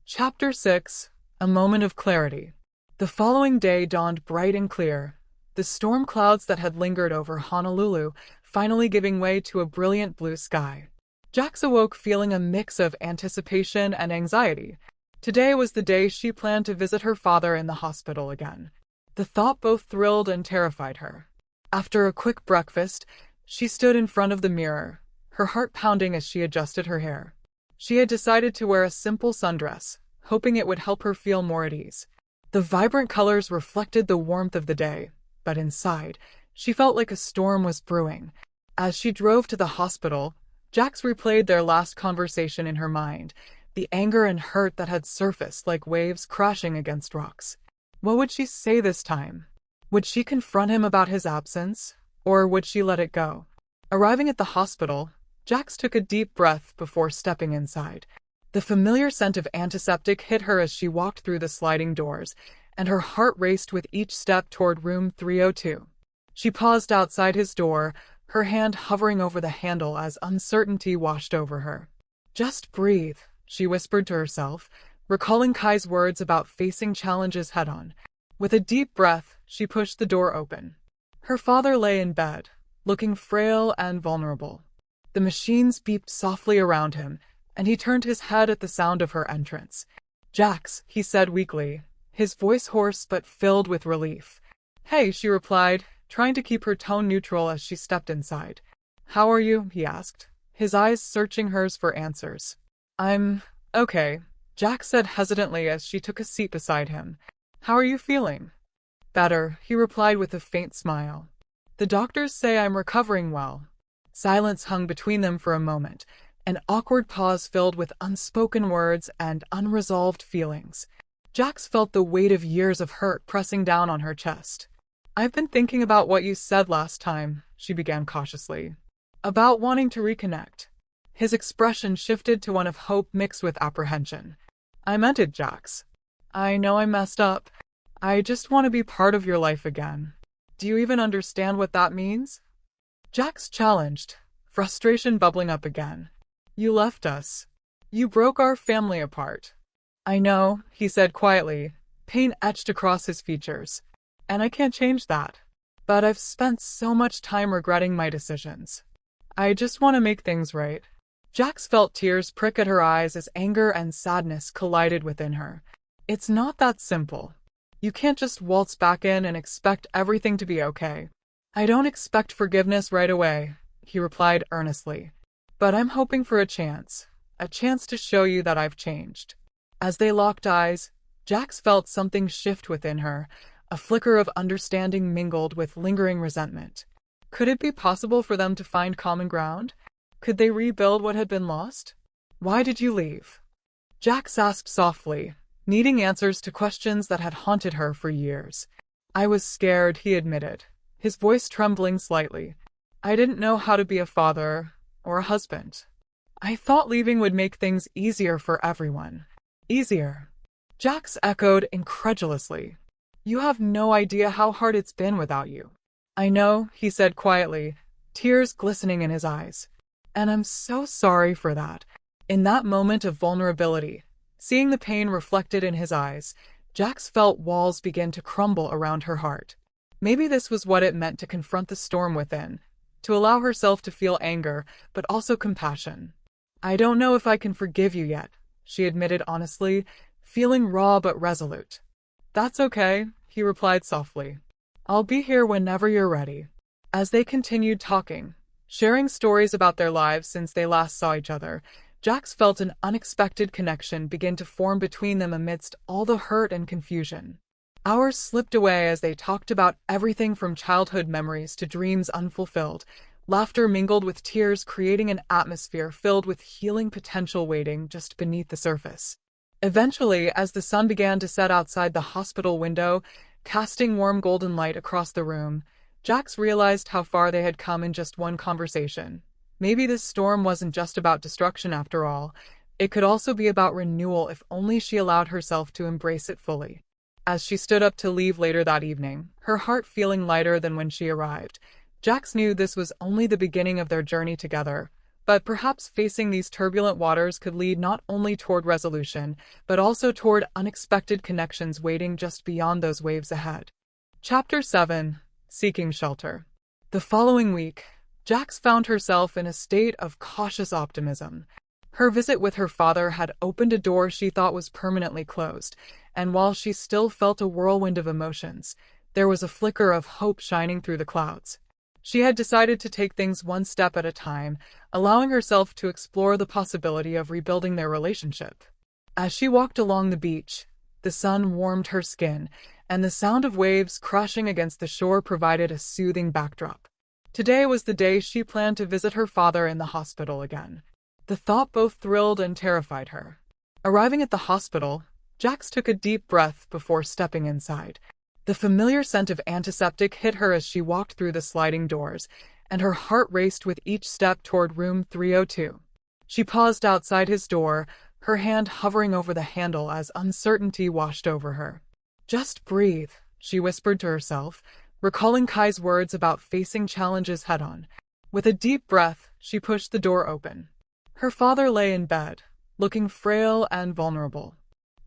Chapter 6: A Moment of Clarity. The following day dawned bright and clear, the storm clouds that had lingered over Honolulu finally giving way to a brilliant blue sky. Jax awoke feeling a mix of anticipation and anxiety. Today was the day she planned to visit her father in the hospital again. The thought both thrilled and terrified her. After a quick breakfast, she stood in front of the mirror, her heart pounding as she adjusted her hair. She had decided to wear a simple sundress, hoping it would help her feel more at ease. The vibrant colors reflected the warmth of the day, but inside, she felt like a storm was brewing. As she drove to the hospital, Jax replayed their last conversation in her mind, the anger and hurt that had surfaced like waves crashing against rocks. What would she say this time? Would she confront him about his absence, or would she let it go? Arriving at the hospital, Jax took a deep breath before stepping inside. The familiar scent of antiseptic hit her as she walked through the sliding doors, and her heart raced with each step toward room 302. She paused outside his door, her hand hovering over the handle as uncertainty washed over her. Just breathe, she whispered to herself, recalling Kai's words about facing challenges head-on. With a deep breath, she pushed the door open. Her father lay in bed, looking frail and vulnerable. The machines beeped softly around him, and he turned his head at the sound of her entrance. "Jax," he said weakly, his voice hoarse but filled with relief. "Hey," she replied, trying to keep her tone neutral as she stepped inside. "How are you?" he asked, his eyes searching hers for answers. "I'm okay," Jax said hesitantly as she took a seat beside him. "How are you feeling?" "Better," he replied with a faint smile. "The doctors say I'm recovering well." Silence hung between them for a moment, an awkward pause filled with unspoken words and unresolved feelings. Jax felt the weight of years of hurt pressing down on her chest. "I've been thinking about what you said last time," she began cautiously. "About wanting to reconnect." His expression shifted to one of hope mixed with apprehension. "I meant it, Jax. I know I messed up. I just want to be part of your life again. Do you even understand what that means?" Jax challenged, frustration bubbling up again. "You left us. You broke our family apart." "I know," he said quietly, pain etched across his features. "And I can't change that. But I've spent so much time regretting my decisions. I just want to make things right." Jax felt tears prick at her eyes as anger and sadness collided within her. "It's not that simple. You can't just waltz back in and expect everything to be okay." "I don't expect forgiveness right away," he replied earnestly. "But I'm hoping for a chance to show you that I've changed." As they locked eyes, Jax felt something shift within her, a flicker of understanding mingled with lingering resentment. Could it be possible for them to find common ground? Could they rebuild what had been lost? Why did you leave? Jax asked softly, needing answers to questions that had haunted her for years. I was scared, he admitted, his voice trembling slightly. I didn't know how to be a father or a husband. I thought leaving would make things easier for everyone. Easier. Jax echoed incredulously. You have no idea how hard it's been without you. I know, he said quietly, tears glistening in his eyes. And I'm so sorry for that. In that moment of vulnerability, seeing the pain reflected in his eyes, Jax felt walls begin to crumble around her heart. Maybe this was what it meant to confront the storm within, to allow herself to feel anger, but also compassion. I don't know if I can forgive you yet, she admitted honestly, feeling raw but resolute. That's okay, he replied softly. I'll be here whenever you're ready. As they continued talking, sharing stories about their lives since they last saw each other, Jax felt an unexpected connection begin to form between them amidst all the hurt and confusion. Hours slipped away as they talked about everything from childhood memories to dreams unfulfilled. Laughter mingled with tears, creating an atmosphere filled with healing potential waiting just beneath the surface. Eventually, as the sun began to set outside the hospital window, casting warm golden light across the room, Jax realized how far they had come in just one conversation. Maybe this storm wasn't just about destruction after all. It could also be about renewal if only she allowed herself to embrace it fully. As she stood up to leave later that evening, her heart feeling lighter than when she arrived, Jax knew this was only the beginning of their journey together, but perhaps facing these turbulent waters could lead not only toward resolution, but also toward unexpected connections waiting just beyond those waves ahead. Chapter 7. Seeking Shelter. The following week, Jax found herself in a state of cautious optimism. Her visit with her father had opened a door she thought was permanently closed, and while she still felt a whirlwind of emotions, there was a flicker of hope shining through the clouds. She had decided to take things one step at a time, allowing herself to explore the possibility of rebuilding their relationship. As she walked along the beach, the sun warmed her skin, and the sound of waves crashing against the shore provided a soothing backdrop. Today was the day she planned to visit her father in the hospital again. The thought both thrilled and terrified her. Arriving at the hospital, Jax took a deep breath before stepping inside. The familiar scent of antiseptic hit her as she walked through the sliding doors, and her heart raced with each step toward room 302. She paused outside his door, her hand hovering over the handle as uncertainty washed over her. Just breathe, she whispered to herself, recalling Kai's words about facing challenges head-on. With a deep breath, she pushed the door open. Her father lay in bed, looking frail and vulnerable.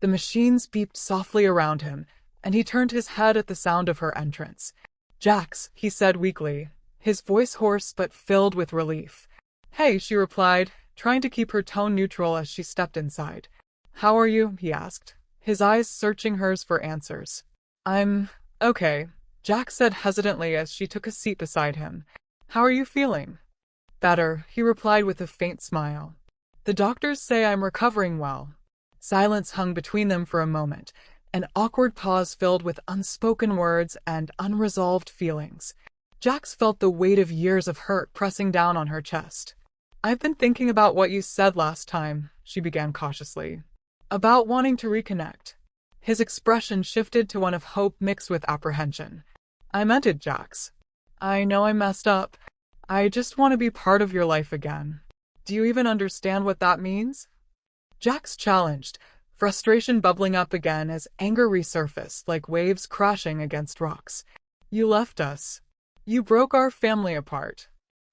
The machines beeped softly around him, and he turned his head at the sound of her entrance. Jax, he said weakly, his voice hoarse but filled with relief. Hey, she replied, trying to keep her tone neutral as she stepped inside. How are you? He asked, his eyes searching hers for answers. I'm okay, Jax said hesitantly as she took a seat beside him. How are you feeling? Better, he replied with a faint smile. The doctors say I'm recovering well. Silence hung between them for a moment, an awkward pause filled with unspoken words and unresolved feelings. Jax felt the weight of years of hurt pressing down on her chest. I've been thinking about what you said last time, she began cautiously. About wanting to reconnect. His expression shifted to one of hope mixed with apprehension. I meant it, Jax. I know I messed up. I just want to be part of your life again. Do you even understand what that means? Jax challenged, frustration bubbling up again as anger resurfaced like waves crashing against rocks. You left us. You broke our family apart.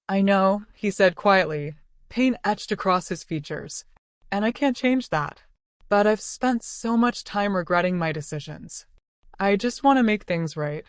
I know, he said quietly, pain etched across his features. And I can't change that. But I've spent so much time regretting my decisions. I just want to make things right.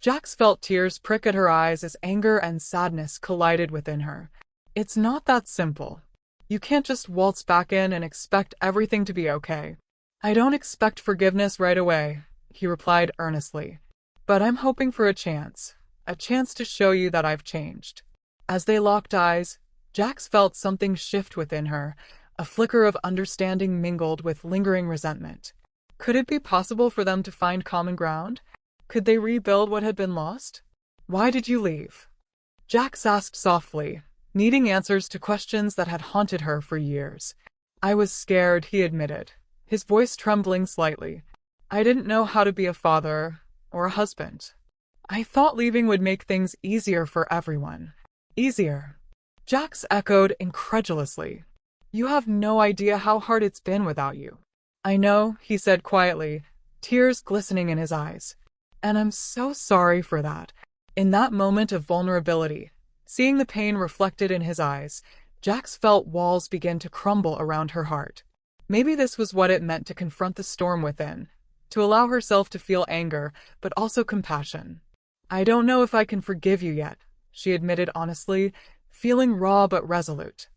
Jax felt tears prick at her eyes as anger and sadness collided within her. It's not that simple. You can't just waltz back in and expect everything to be okay. I don't expect forgiveness right away, he replied earnestly. But I'm hoping for a chance to show you that I've changed. As they locked eyes, Jax felt something shift within her, a flicker of understanding mingled with lingering resentment. Could it be possible for them to find common ground? Could they rebuild what had been lost? Why did you leave? Jax asked softly, needing answers to questions that had haunted her for years. I was scared, he admitted, his voice trembling slightly. I didn't know how to be a father or a husband. I thought leaving would make things easier for everyone. Easier. Jax echoed incredulously. You have no idea how hard it's been without you. I know, he said quietly, tears glistening in his eyes. And I'm so sorry for that. In that moment of vulnerability, seeing the pain reflected in his eyes, Jax felt walls begin to crumble around her heart. Maybe this was what it meant to confront the storm within, to allow herself to feel anger, but also compassion. I don't know if I can forgive you yet, she admitted honestly, feeling raw but resolute.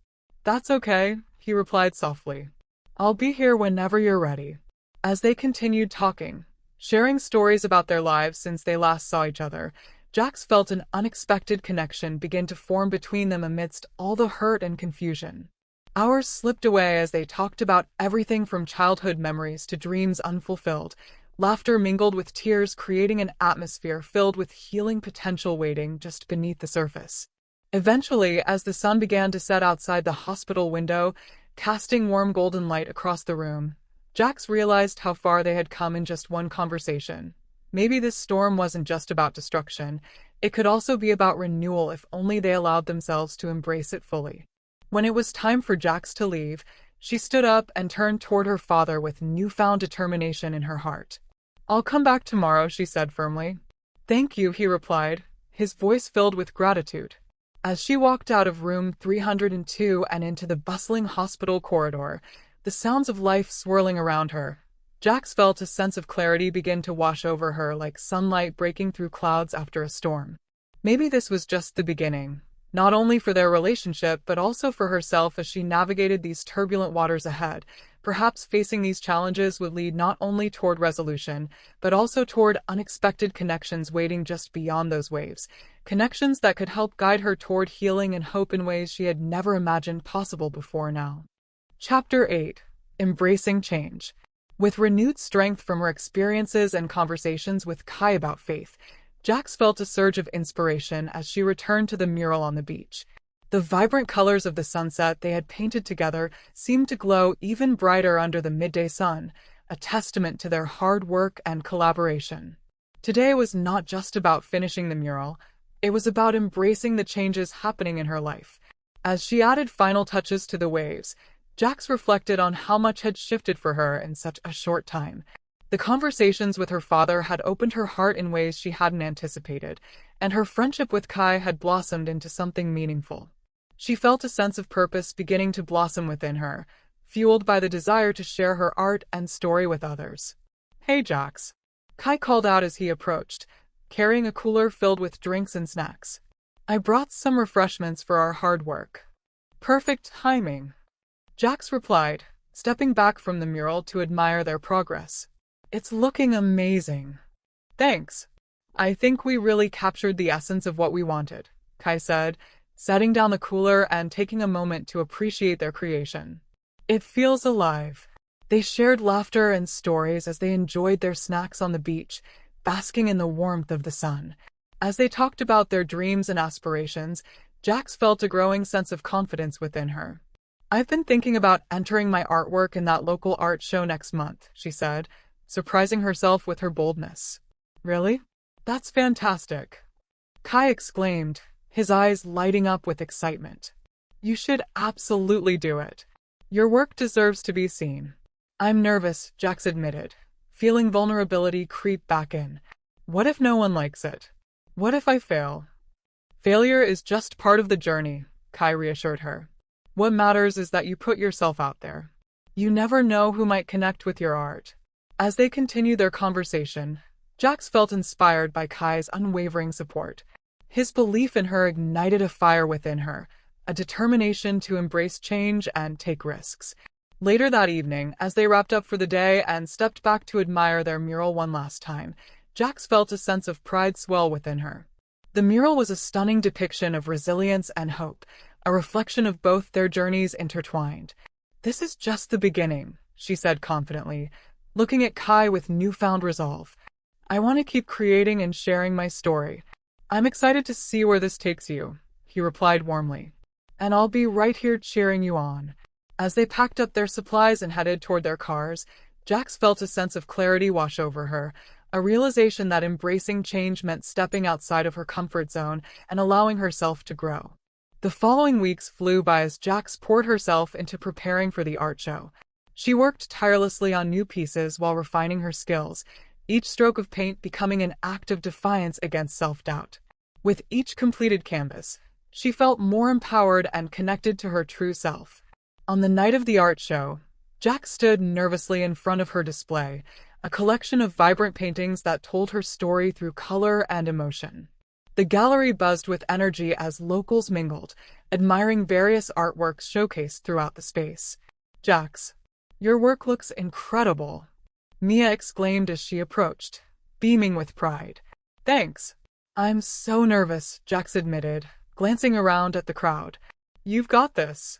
That's okay, he replied softly. I'll be here whenever you're ready. As they continued talking, sharing stories about their lives since they last saw each other, Jax felt an unexpected connection begin to form between them amidst all the hurt and confusion. Hours slipped away as they talked about everything from childhood memories to dreams unfulfilled. Laughter mingled with tears, creating an atmosphere filled with healing potential waiting just beneath the surface. Eventually, as the sun began to set outside the hospital window, casting warm golden light across the room, Jax realized how far they had come in just one conversation. Maybe this storm wasn't just about destruction, it could also be about renewal if only they allowed themselves to embrace it fully. When it was time for Jax to leave, she stood up and turned toward her father with newfound determination in her heart. I'll come back tomorrow, she said firmly. Thank you, he replied, his voice filled with gratitude. As she walked out of room 302 and into the bustling hospital corridor, the sounds of life swirling around her, Jax felt a sense of clarity begin to wash over her like sunlight breaking through clouds after a storm. Maybe this was just the beginning, not only for their relationship but also for herself as she navigated these turbulent waters ahead. Perhaps facing these challenges would lead not only toward resolution, but also toward unexpected connections waiting just beyond those waves. Connections that could help guide her toward healing and hope in ways she had never imagined possible before now. Chapter 8. Embracing Change. With renewed strength from her experiences and conversations with Kai about faith, Jax felt a surge of inspiration as she returned to the mural on the beach. The vibrant colors of the sunset they had painted together seemed to glow even brighter under the midday sun, a testament to their hard work and collaboration. Today was not just about finishing the mural, it was about embracing the changes happening in her life. As she added final touches to the waves, Jax reflected on how much had shifted for her in such a short time. The conversations with her father had opened her heart in ways she hadn't anticipated, and her friendship with Kai had blossomed into something meaningful. She felt a sense of purpose beginning to blossom within her, fueled by the desire to share her art and story with others. Hey Jax, Kai called out as he approached, carrying a cooler filled with drinks and snacks. I brought some refreshments for our hard work. Perfect timing, Jax replied, stepping back from the mural to admire their progress. It's looking amazing. Thanks. I think we really captured the essence of what we wanted, Kai said, setting down the cooler and taking a moment to appreciate their creation. It feels alive. They shared laughter and stories as they enjoyed their snacks on the beach, basking in the warmth of the sun. As they talked about their dreams and aspirations, Jax felt a growing sense of confidence within her. I've been thinking about entering my artwork in that local art show next month, she said, surprising herself with her boldness. Really? That's fantastic, Kai exclaimed, his eyes lighting up with excitement. You should absolutely do it. Your work deserves to be seen. I'm nervous, Jax admitted, feeling vulnerability creep back in. What if no one likes it? What if I fail? Failure is just part of the journey, Kai reassured her. What matters is that you put yourself out there. You never know who might connect with your art. As they continued their conversation, Jax felt inspired by Kai's unwavering support. His belief in her ignited a fire within her, a determination to embrace change and take risks. Later that evening, as they wrapped up for the day and stepped back to admire their mural one last time, Jax felt a sense of pride swell within her. The mural was a stunning depiction of resilience and hope, a reflection of both their journeys intertwined. This is just the beginning, she said confidently, looking at Kai with newfound resolve. I want to keep creating and sharing my story. I'm excited to see where this takes you, he replied warmly. And I'll be right here cheering you on. As they packed up their supplies and headed toward their cars, Jax felt a sense of clarity wash over her, a realization that embracing change meant stepping outside of her comfort zone and allowing herself to grow. The following weeks flew by as Jax poured herself into preparing for the art show. She worked tirelessly on new pieces while refining her skills, each stroke of paint becoming an act of defiance against self-doubt. With each completed canvas, she felt more empowered and connected to her true self. On the night of the art show, Jax stood nervously in front of her display, a collection of vibrant paintings that told her story through color and emotion. The gallery buzzed with energy as locals mingled, admiring various artworks showcased throughout the space. "Jax, your work looks incredible," Mia exclaimed as she approached, beaming with pride. "Thanks." "I'm so nervous," Jax admitted, glancing around at the crowd. "You've got this,"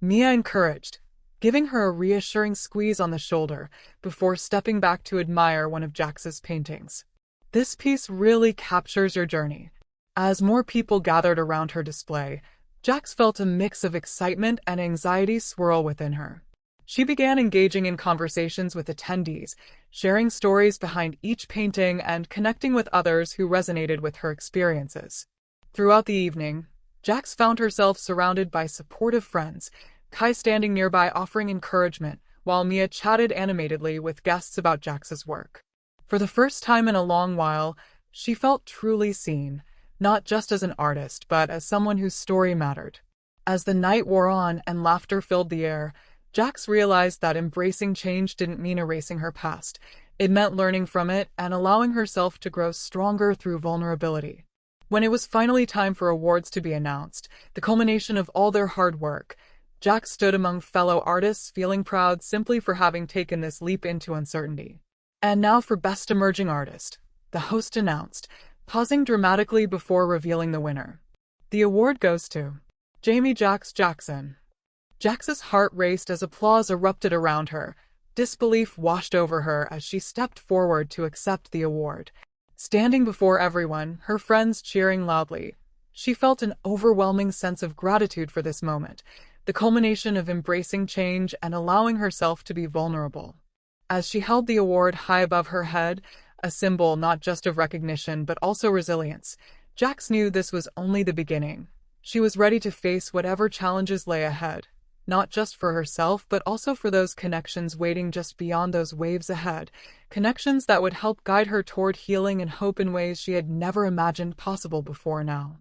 Mia encouraged, giving her a reassuring squeeze on the shoulder before stepping back to admire one of Jax's paintings. "This piece really captures your journey." As more people gathered around her display, Jax felt a mix of excitement and anxiety swirl within her. She began engaging in conversations with attendees, sharing stories behind each painting and connecting with others who resonated with her experiences. Throughout the evening, Jax found herself surrounded by supportive friends, Kai standing nearby offering encouragement, while Mia chatted animatedly with guests about Jax's work. For the first time in a long while, she felt truly seen, not just as an artist, but as someone whose story mattered. As the night wore on and laughter filled the air, Jax realized that embracing change didn't mean erasing her past. It meant learning from it and allowing herself to grow stronger through vulnerability. When it was finally time for awards to be announced, the culmination of all their hard work, Jax stood among fellow artists feeling proud simply for having taken this leap into uncertainty. "And now for Best Emerging Artist," the host announced, pausing dramatically before revealing the winner. "The award goes to Jamie Jax Jackson." Jax's heart raced as applause erupted around her. Disbelief washed over her as she stepped forward to accept the award. Standing before everyone, her friends cheering loudly, she felt an overwhelming sense of gratitude for this moment, the culmination of embracing change and allowing herself to be vulnerable. As she held the award high above her head, a symbol not just of recognition but also resilience, Jax knew this was only the beginning. She was ready to face whatever challenges lay ahead, not just for herself but also for those connections waiting just beyond those waves ahead, connections that would help guide her toward healing and hope in ways she had never imagined possible before now.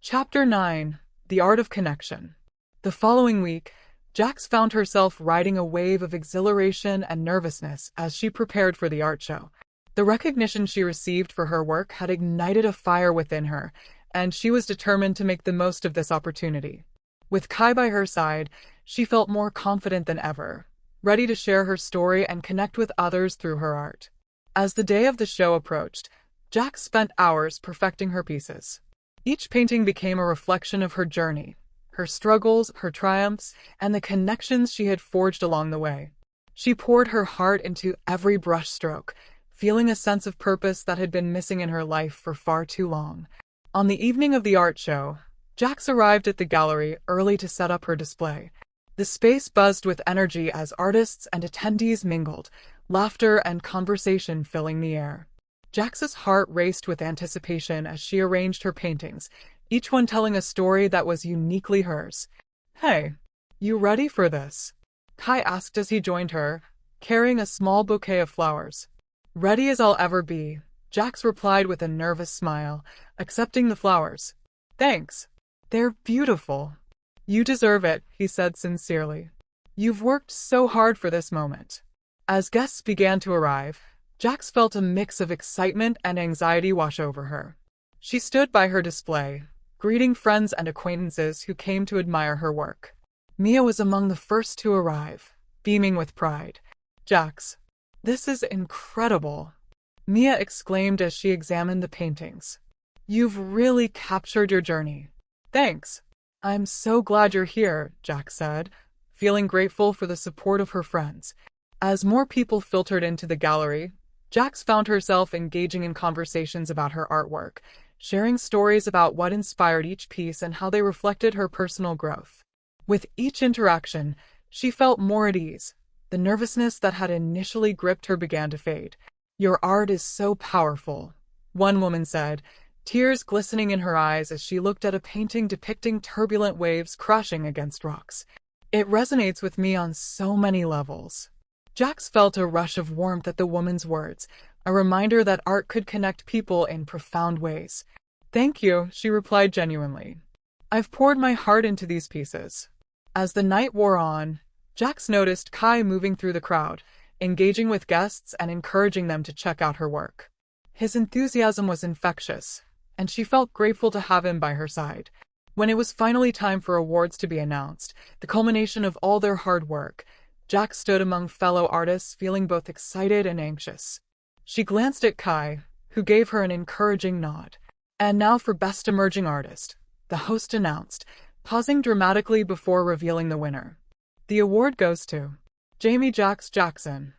Chapter 9: The Art of Connection. The following week, Jax found herself riding a wave of exhilaration and nervousness as she prepared for the art show. The recognition she received for her work had ignited a fire within her, and she was determined to make the most of this opportunity. With Kai by her side, she felt more confident than ever, ready to share her story and connect with others through her art. As the day of the show approached, Jax spent hours perfecting her pieces. Each painting became a reflection of her journey, her struggles, her triumphs, and the connections she had forged along the way. She poured her heart into every brushstroke, feeling a sense of purpose that had been missing in her life for far too long. On the evening of the art show, Jax arrived at the gallery early to set up her display. The space buzzed with energy as artists and attendees mingled, laughter and conversation filling the air. Jax's heart raced with anticipation as she arranged her paintings, each one telling a story that was uniquely hers. "Hey, you ready for this?" Kai asked as he joined her, carrying a small bouquet of flowers. "Ready as I'll ever be," Jax replied with a nervous smile, accepting the flowers. "Thanks. They're beautiful." "You deserve it," he said sincerely. "You've worked so hard for this moment." As guests began to arrive, Jax felt a mix of excitement and anxiety wash over her. She stood by her display, greeting friends and acquaintances who came to admire her work. Mia was among the first to arrive, beaming with pride. "Jax, this is incredible," Mia exclaimed as she examined the paintings. "You've really captured your journey." "Thanks. I'm so glad you're here," Jax said, feeling grateful for the support of her friends. As more people filtered into the gallery, Jax found herself engaging in conversations about her artwork, sharing stories about what inspired each piece and how they reflected her personal growth. With each interaction, She felt more at ease. The nervousness that had initially gripped her began to fade. "Your art is so powerful," one woman said, tears glistening in her eyes as she looked at a painting depicting turbulent waves crashing against rocks. "It resonates with me on so many levels." Jax felt a rush of warmth at the woman's words, a reminder that art could connect people in profound ways. "Thank you," she replied genuinely. "I've poured my heart into these pieces." As the night wore on, Jax noticed Kai moving through the crowd, engaging with guests and encouraging them to check out her work. His enthusiasm was infectious, and she felt grateful to have him by her side. When it was finally time for awards to be announced, the culmination of all their hard work, Jax stood among fellow artists feeling both excited and anxious. She glanced at Kai, who gave her an encouraging nod. "And now for Best Emerging Artist," the host announced, pausing dramatically before revealing the winner. "The award goes to Jamie Jax Jackson."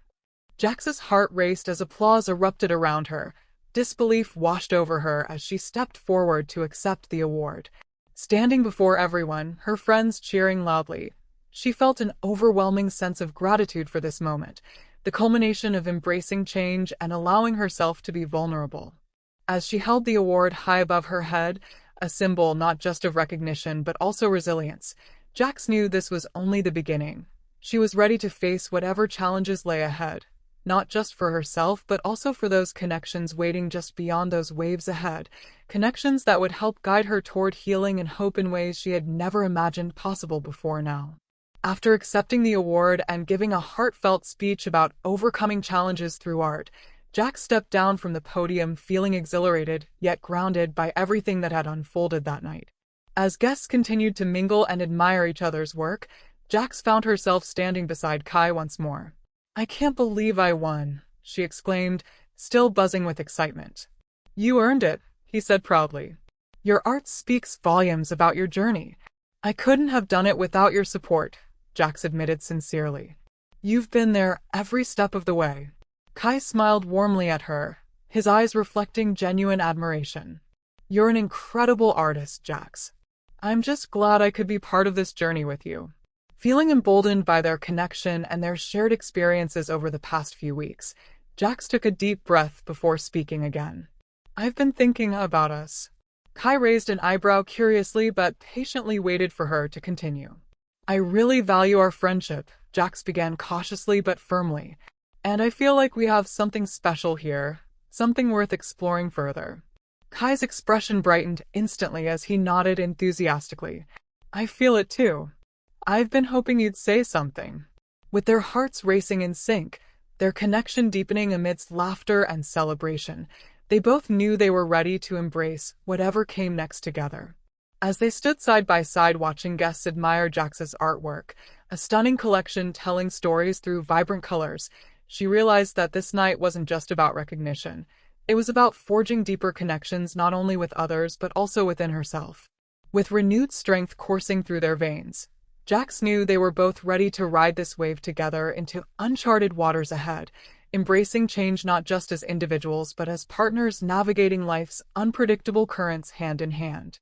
Jax's heart raced as applause erupted around her. Disbelief washed over her as she stepped forward to accept the award. Standing before everyone, her friends cheering loudly, she felt an overwhelming sense of gratitude for this moment, the culmination of embracing change and allowing herself to be vulnerable. As she held the award high above her head, a symbol not just of recognition but also resilience, Jax knew this was only the beginning. She was ready to face whatever challenges lay ahead, not just for herself but also for those connections waiting just beyond those waves ahead, connections that would help guide her toward healing and hope in ways she had never imagined possible before now. After accepting the award and giving a heartfelt speech about overcoming challenges through art, Jax stepped down from the podium feeling exhilarated yet grounded by everything that had unfolded that night. As guests continued to mingle and admire each other's work, Jax found herself standing beside Kai once more. "I can't believe I won," she exclaimed, still buzzing with excitement. "You earned it," he said proudly. "Your art speaks volumes about your journey. I couldn't have done it without your support," Jax admitted sincerely. "You've been there every step of the way." Kai smiled warmly at her, his eyes reflecting genuine admiration. "You're an incredible artist, Jax. I'm just glad I could be part of this journey with you." Feeling emboldened by their connection and their shared experiences over the past few weeks, Jax took a deep breath before speaking again. "I've been thinking about us." Kai raised an eyebrow curiously but patiently waited for her to continue. "I really value our friendship," Jax began cautiously but firmly, "and I feel like we have something special here, something worth exploring further." Kai's expression brightened instantly as he nodded enthusiastically. "I feel it too. I've been hoping you'd say something." With their hearts racing in sync, their connection deepening amidst laughter and celebration, they both knew they were ready to embrace whatever came next together. As they stood side by side watching guests admire Jax's artwork, a stunning collection telling stories through vibrant colors, she realized that this night wasn't just about recognition. It was about forging deeper connections not only with others but also within herself. With renewed strength coursing through their veins, Jax knew they were both ready to ride this wave together into uncharted waters ahead, embracing change not just as individuals but as partners navigating life's unpredictable currents hand in hand.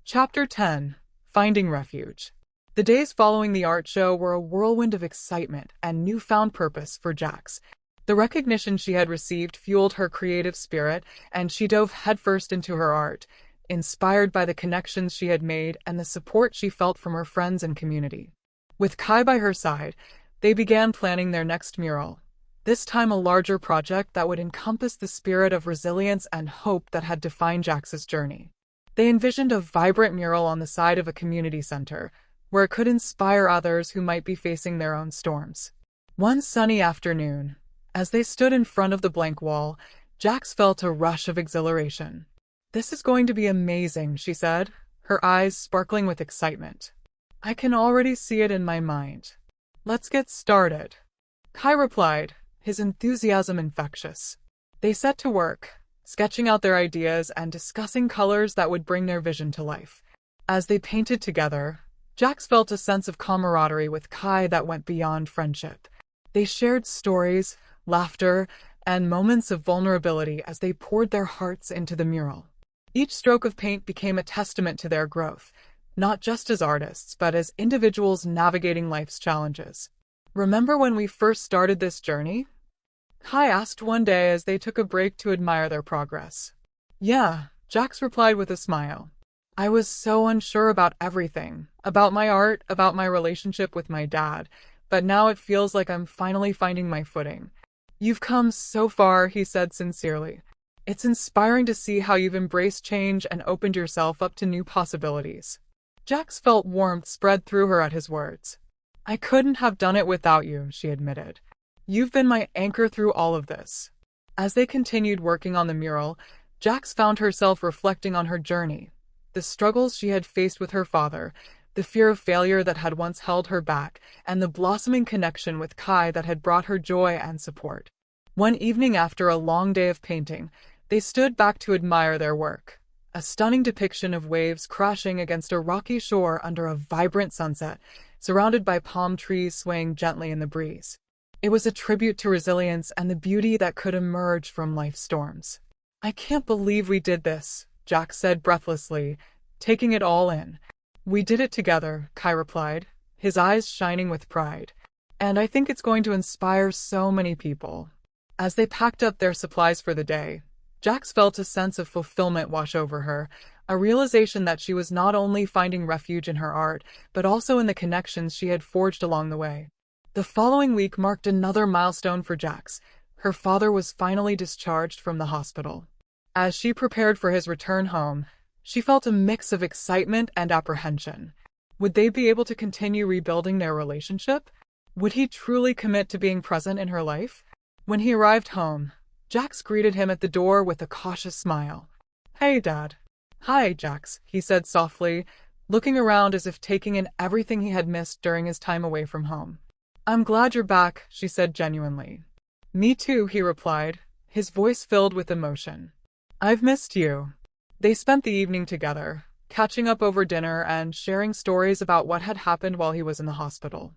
Chapter 10: Finding Refuge. The days following the art show were a whirlwind of excitement and newfound purpose for Jax. The recognition she had received fueled her creative spirit, and she dove headfirst into her art, inspired by the connections she had made and the support she felt from her friends and community. With Kai by her side, they began planning their next mural, this time a larger project that would encompass the spirit of resilience and hope that had defined Jax's journey. They envisioned a vibrant mural on the side of a community center, where it could inspire others who might be facing their own storms. One sunny afternoon, as they stood in front of the blank wall, Jax felt a rush of exhilaration. "This is going to be amazing," she said, her eyes sparkling with excitement. "I can already see it in my mind. Let's get started." Kai replied, his enthusiasm infectious. They set to work, sketching out their ideas and discussing colors that would bring their vision to life. As they painted together, Jax felt a sense of camaraderie with Kai that went beyond friendship. They shared stories, laughter, and moments of vulnerability as they poured their hearts into the mural. Each stroke of paint became a testament to their growth, not just as artists, but as individuals navigating life's challenges. "Remember when we first started this journey?" Kai asked one day as they took a break to admire their progress. "Yeah," Jax replied with a smile. "I was so unsure about everything, about my art, about my relationship with my dad, but now it feels like I'm finally finding my footing." "You've come so far," he said sincerely. "It's inspiring to see how you've embraced change and opened yourself up to new possibilities." Jax felt warmth spread through her at his words. "I couldn't have done it without you," she admitted. "You've been my anchor through all of this." As they continued working on the mural, Jax found herself reflecting on her journey, the struggles she had faced with her father, the fear of failure that had once held her back, and the blossoming connection with Kai that had brought her joy and support. One evening after a long day of painting, they stood back to admire their work. A stunning depiction of waves crashing against a rocky shore under a vibrant sunset, surrounded by palm trees swaying gently in the breeze. It was a tribute to resilience and the beauty that could emerge from life's storms. "I can't believe we did this," Jax said breathlessly, taking it all in. "We did it together," Kai replied, his eyes shining with pride. "And I think it's going to inspire so many people." As they packed up their supplies for the day, Jax felt a sense of fulfillment wash over her, a realization that she was not only finding refuge in her art, but also in the connections she had forged along the way. The following week marked another milestone for Jax. Her father was finally discharged from the hospital. As she prepared for his return home, she felt a mix of excitement and apprehension. Would they be able to continue rebuilding their relationship? Would he truly commit to being present in her life? When he arrived home, Jax greeted him at the door with a cautious smile. "Hey, Dad." "Hi, Jax," he said softly, looking around as if taking in everything he had missed during his time away from home. "I'm glad you're back," she said genuinely. "Me too," he replied, his voice filled with emotion. "I've missed you." They spent the evening together, catching up over dinner and sharing stories about what had happened while he was in the hospital.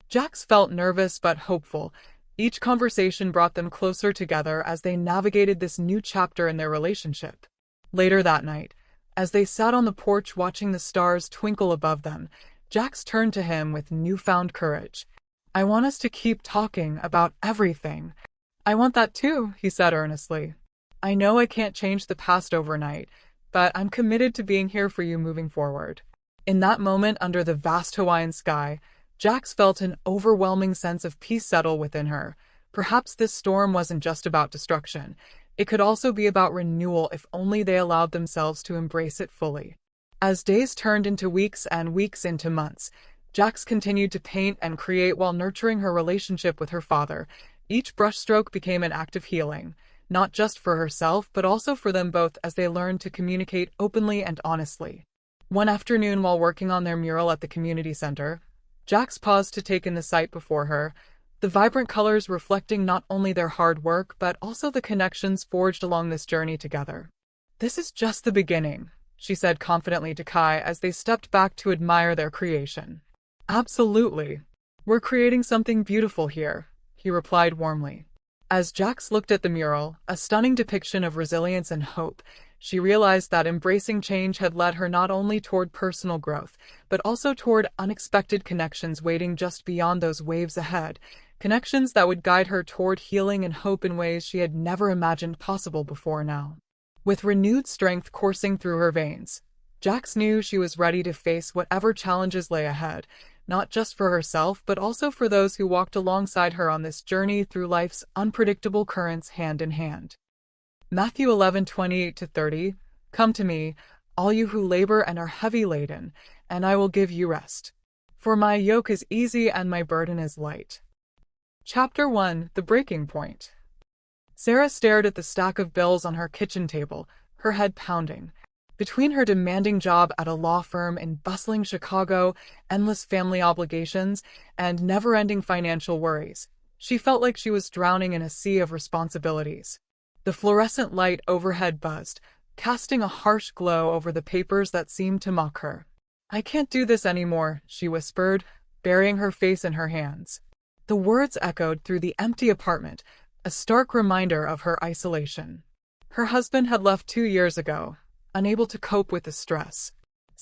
Jax felt nervous but hopeful. Each conversation brought them closer together as they navigated this new chapter in their relationship. Later that night, as they sat on the porch watching the stars twinkle above them, Jax turned to him with newfound courage. "I want us to keep talking about everything." "I want that too," he said earnestly. "I know I can't change the past overnight, but I'm committed to being here for you moving forward." In that moment under the vast Hawaiian sky, Jax felt an overwhelming sense of peace settle within her. Perhaps this storm wasn't just about destruction. It could also be about renewal if only they allowed themselves to embrace it fully. As days turned into weeks and weeks into months, Jax continued to paint and create while nurturing her relationship with her father. Each brushstroke became an act of healing, not just for herself but also for them both as they learned to communicate openly and honestly. One afternoon while working on their mural at the community center, Jax paused to take in the sight before her, the vibrant colors reflecting not only their hard work but also the connections forged along this journey together. "This is just the beginning," she said confidently to Kai as they stepped back to admire their creation. "Absolutely. We're creating something beautiful here," he replied warmly. As Jax looked at the mural, a stunning depiction of resilience and hope, she realized that embracing change had led her not only toward personal growth, but also toward unexpected connections waiting just beyond those waves ahead, connections that would guide her toward healing and hope in ways she had never imagined possible before now. With renewed strength coursing through her veins, Jax knew she was ready to face whatever challenges lay ahead, not just for herself but also for those who walked alongside her on this journey through life's unpredictable currents hand in hand. Matthew 11:28-30, "Come to me, all you who labor and are heavy laden, and I will give you rest. For my yoke is easy and my burden is light." Chapter 1: The Breaking Point. Sarah stared at the stack of bills on her kitchen table, her head pounding. Between her demanding job at a law firm in bustling Chicago, endless family obligations, and never-ending financial worries, she felt like she was drowning in a sea of responsibilities. The fluorescent light overhead buzzed, casting a harsh glow over the papers that seemed to mock her. "I can't do this anymore," she whispered, burying her face in her hands. The words echoed through the empty apartment, a stark reminder of her isolation. Her husband had left 2 years ago, unable to cope with the stress.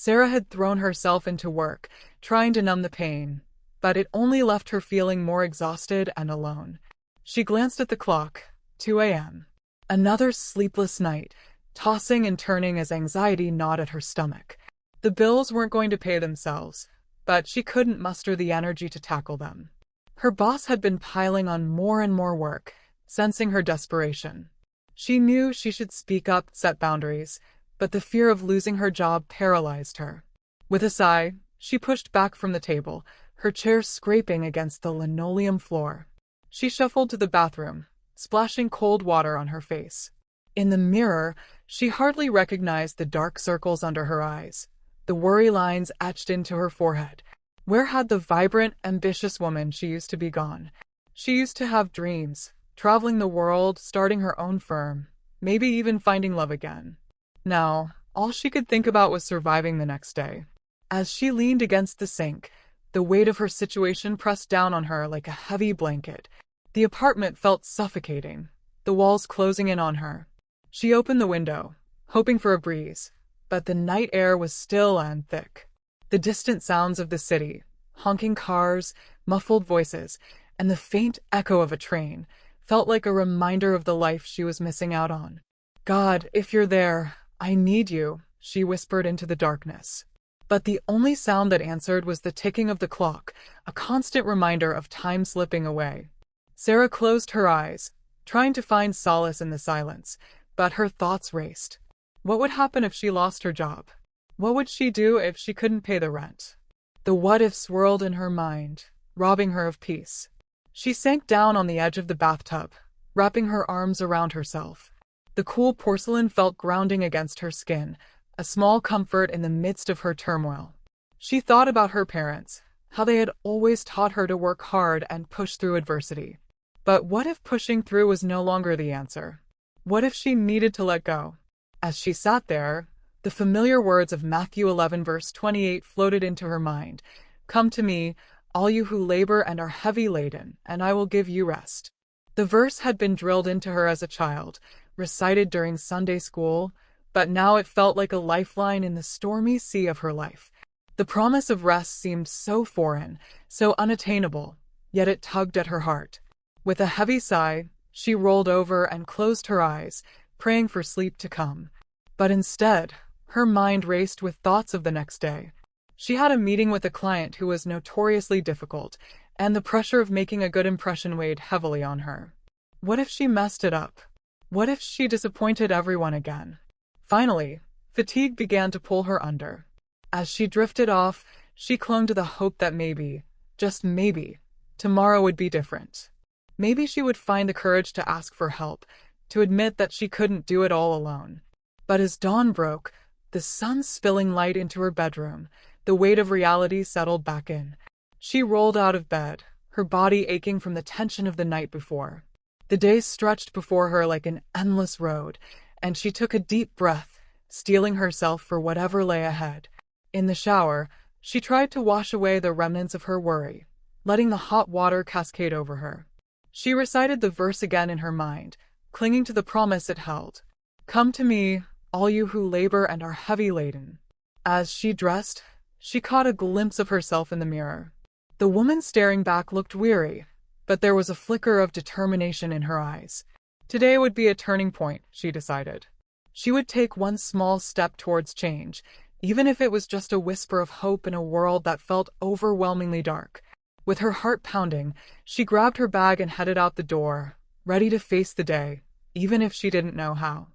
Sarah had thrown herself into work, trying to numb the pain, but it only left her feeling more exhausted and alone. She glanced at the clock. 2 a.m. Another sleepless night, tossing and turning as anxiety gnawed at her stomach. The bills weren't going to pay themselves, but she couldn't muster the energy to tackle them. Her boss had been piling on more and more work, sensing her desperation. She knew she should speak up, set boundaries, but the fear of losing her job paralyzed her. With a sigh, she pushed back from the table, her chair scraping against the linoleum floor. She shuffled to the bathroom, splashing cold water on her face. In the mirror, she hardly recognized the dark circles under her eyes, the worry lines etched into her forehead. Where had the vibrant, ambitious woman she used to be gone? She used to have dreams, traveling the world, starting her own firm, maybe even finding love again. Now, all she could think about was surviving the next day. As she leaned against the sink, the weight of her situation pressed down on her like a heavy blanket. The apartment felt suffocating, the walls closing in on her. She opened the window, hoping for a breeze, but the night air was still and thick. The distant sounds of the city, honking cars, muffled voices, and the faint echo of a train felt like a reminder of the life she was missing out on. "God, if you're there, I need you," she whispered into the darkness. But the only sound that answered was the ticking of the clock, a constant reminder of time slipping away. Sarah closed her eyes, trying to find solace in the silence, but her thoughts raced. What would happen if she lost her job? What would she do if she couldn't pay the rent? The what-ifs swirled in her mind, robbing her of peace. She sank down on the edge of the bathtub, wrapping her arms around herself. The cool porcelain felt grounding against her skin, a small comfort in the midst of her turmoil. She thought about her parents, how they had always taught her to work hard and push through adversity. But what if pushing through was no longer the answer? What if she needed to let go? As she sat there, the familiar words of Matthew 11 verse 28 floated into her mind. "Come to me, all you who labor and are heavy laden, and I will give you rest." The verse had been drilled into her as a child, recited during Sunday school, but now it felt like a lifeline in the stormy sea of her life. The promise of rest seemed so foreign, so unattainable, yet it tugged at her heart. With a heavy sigh, she rolled over and closed her eyes, praying for sleep to come. But instead, her mind raced with thoughts of the next day. She had a meeting with a client who was notoriously difficult, and the pressure of making a good impression weighed heavily on her. What if she messed it up? What if she disappointed everyone again? Finally, fatigue began to pull her under. As she drifted off, she clung to the hope that maybe, just maybe, tomorrow would be different. Maybe she would find the courage to ask for help, to admit that she couldn't do it all alone. But as dawn broke, the sun spilling light into her bedroom, the weight of reality settled back in. She rolled out of bed, her body aching from the tension of the night before. The day stretched before her like an endless road, and she took a deep breath, steeling herself for whatever lay ahead. In the shower, she tried to wash away the remnants of her worry, letting the hot water cascade over her. She recited the verse again in her mind, clinging to the promise it held. "Come to me, all you who labor and are heavy laden." As she dressed, she caught a glimpse of herself in the mirror. The woman staring back looked weary, but there was a flicker of determination in her eyes. Today would be a turning point, she decided. She would take one small step towards change, even if it was just a whisper of hope in a world that felt overwhelmingly dark. With her heart pounding, she grabbed her bag and headed out the door, ready to face the day, even if she didn't know how.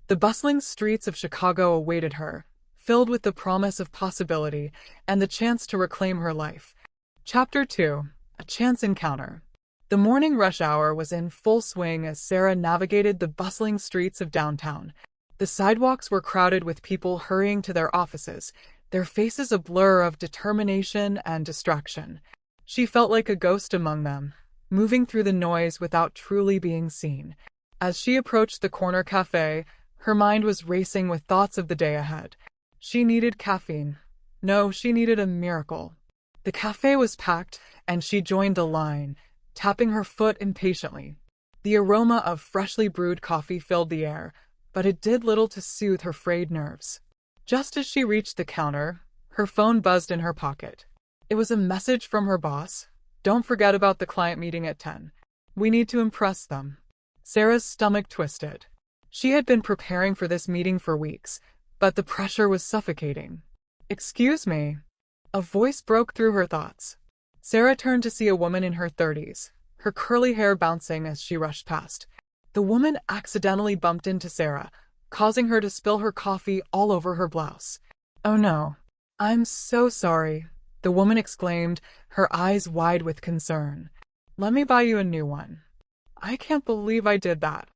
The bustling streets of Chicago awaited her, filled with the promise of possibility and the chance to reclaim her life. Chapter 2: A Chance Encounter. The morning rush hour was in full swing as Sarah navigated the bustling streets of downtown. The sidewalks were crowded with people hurrying to their offices, their faces a blur of determination and distraction. She felt like a ghost among them, moving through the noise without truly being seen. As she approached the corner cafe, her mind was racing with thoughts of the day ahead. She needed caffeine. No, she needed a miracle. The cafe was packed, and she joined the line, tapping her foot impatiently. The aroma of freshly brewed coffee filled the air, but it did little to soothe her frayed nerves. Just as she reached the counter, her phone buzzed in her pocket. It was a message from her boss. "Don't forget about the client meeting at 10. We need to impress them." Sarah's stomach twisted. She had been preparing for this meeting for weeks, but the pressure was suffocating. "Excuse me." A voice broke through her thoughts. Sarah turned to see a woman in her 30s, her curly hair bouncing as she rushed past. The woman accidentally bumped into Sarah, causing her to spill her coffee all over her blouse. "Oh no. I'm so sorry," the woman exclaimed, her eyes wide with concern. "Let me buy you a new one." "I can't believe I did that."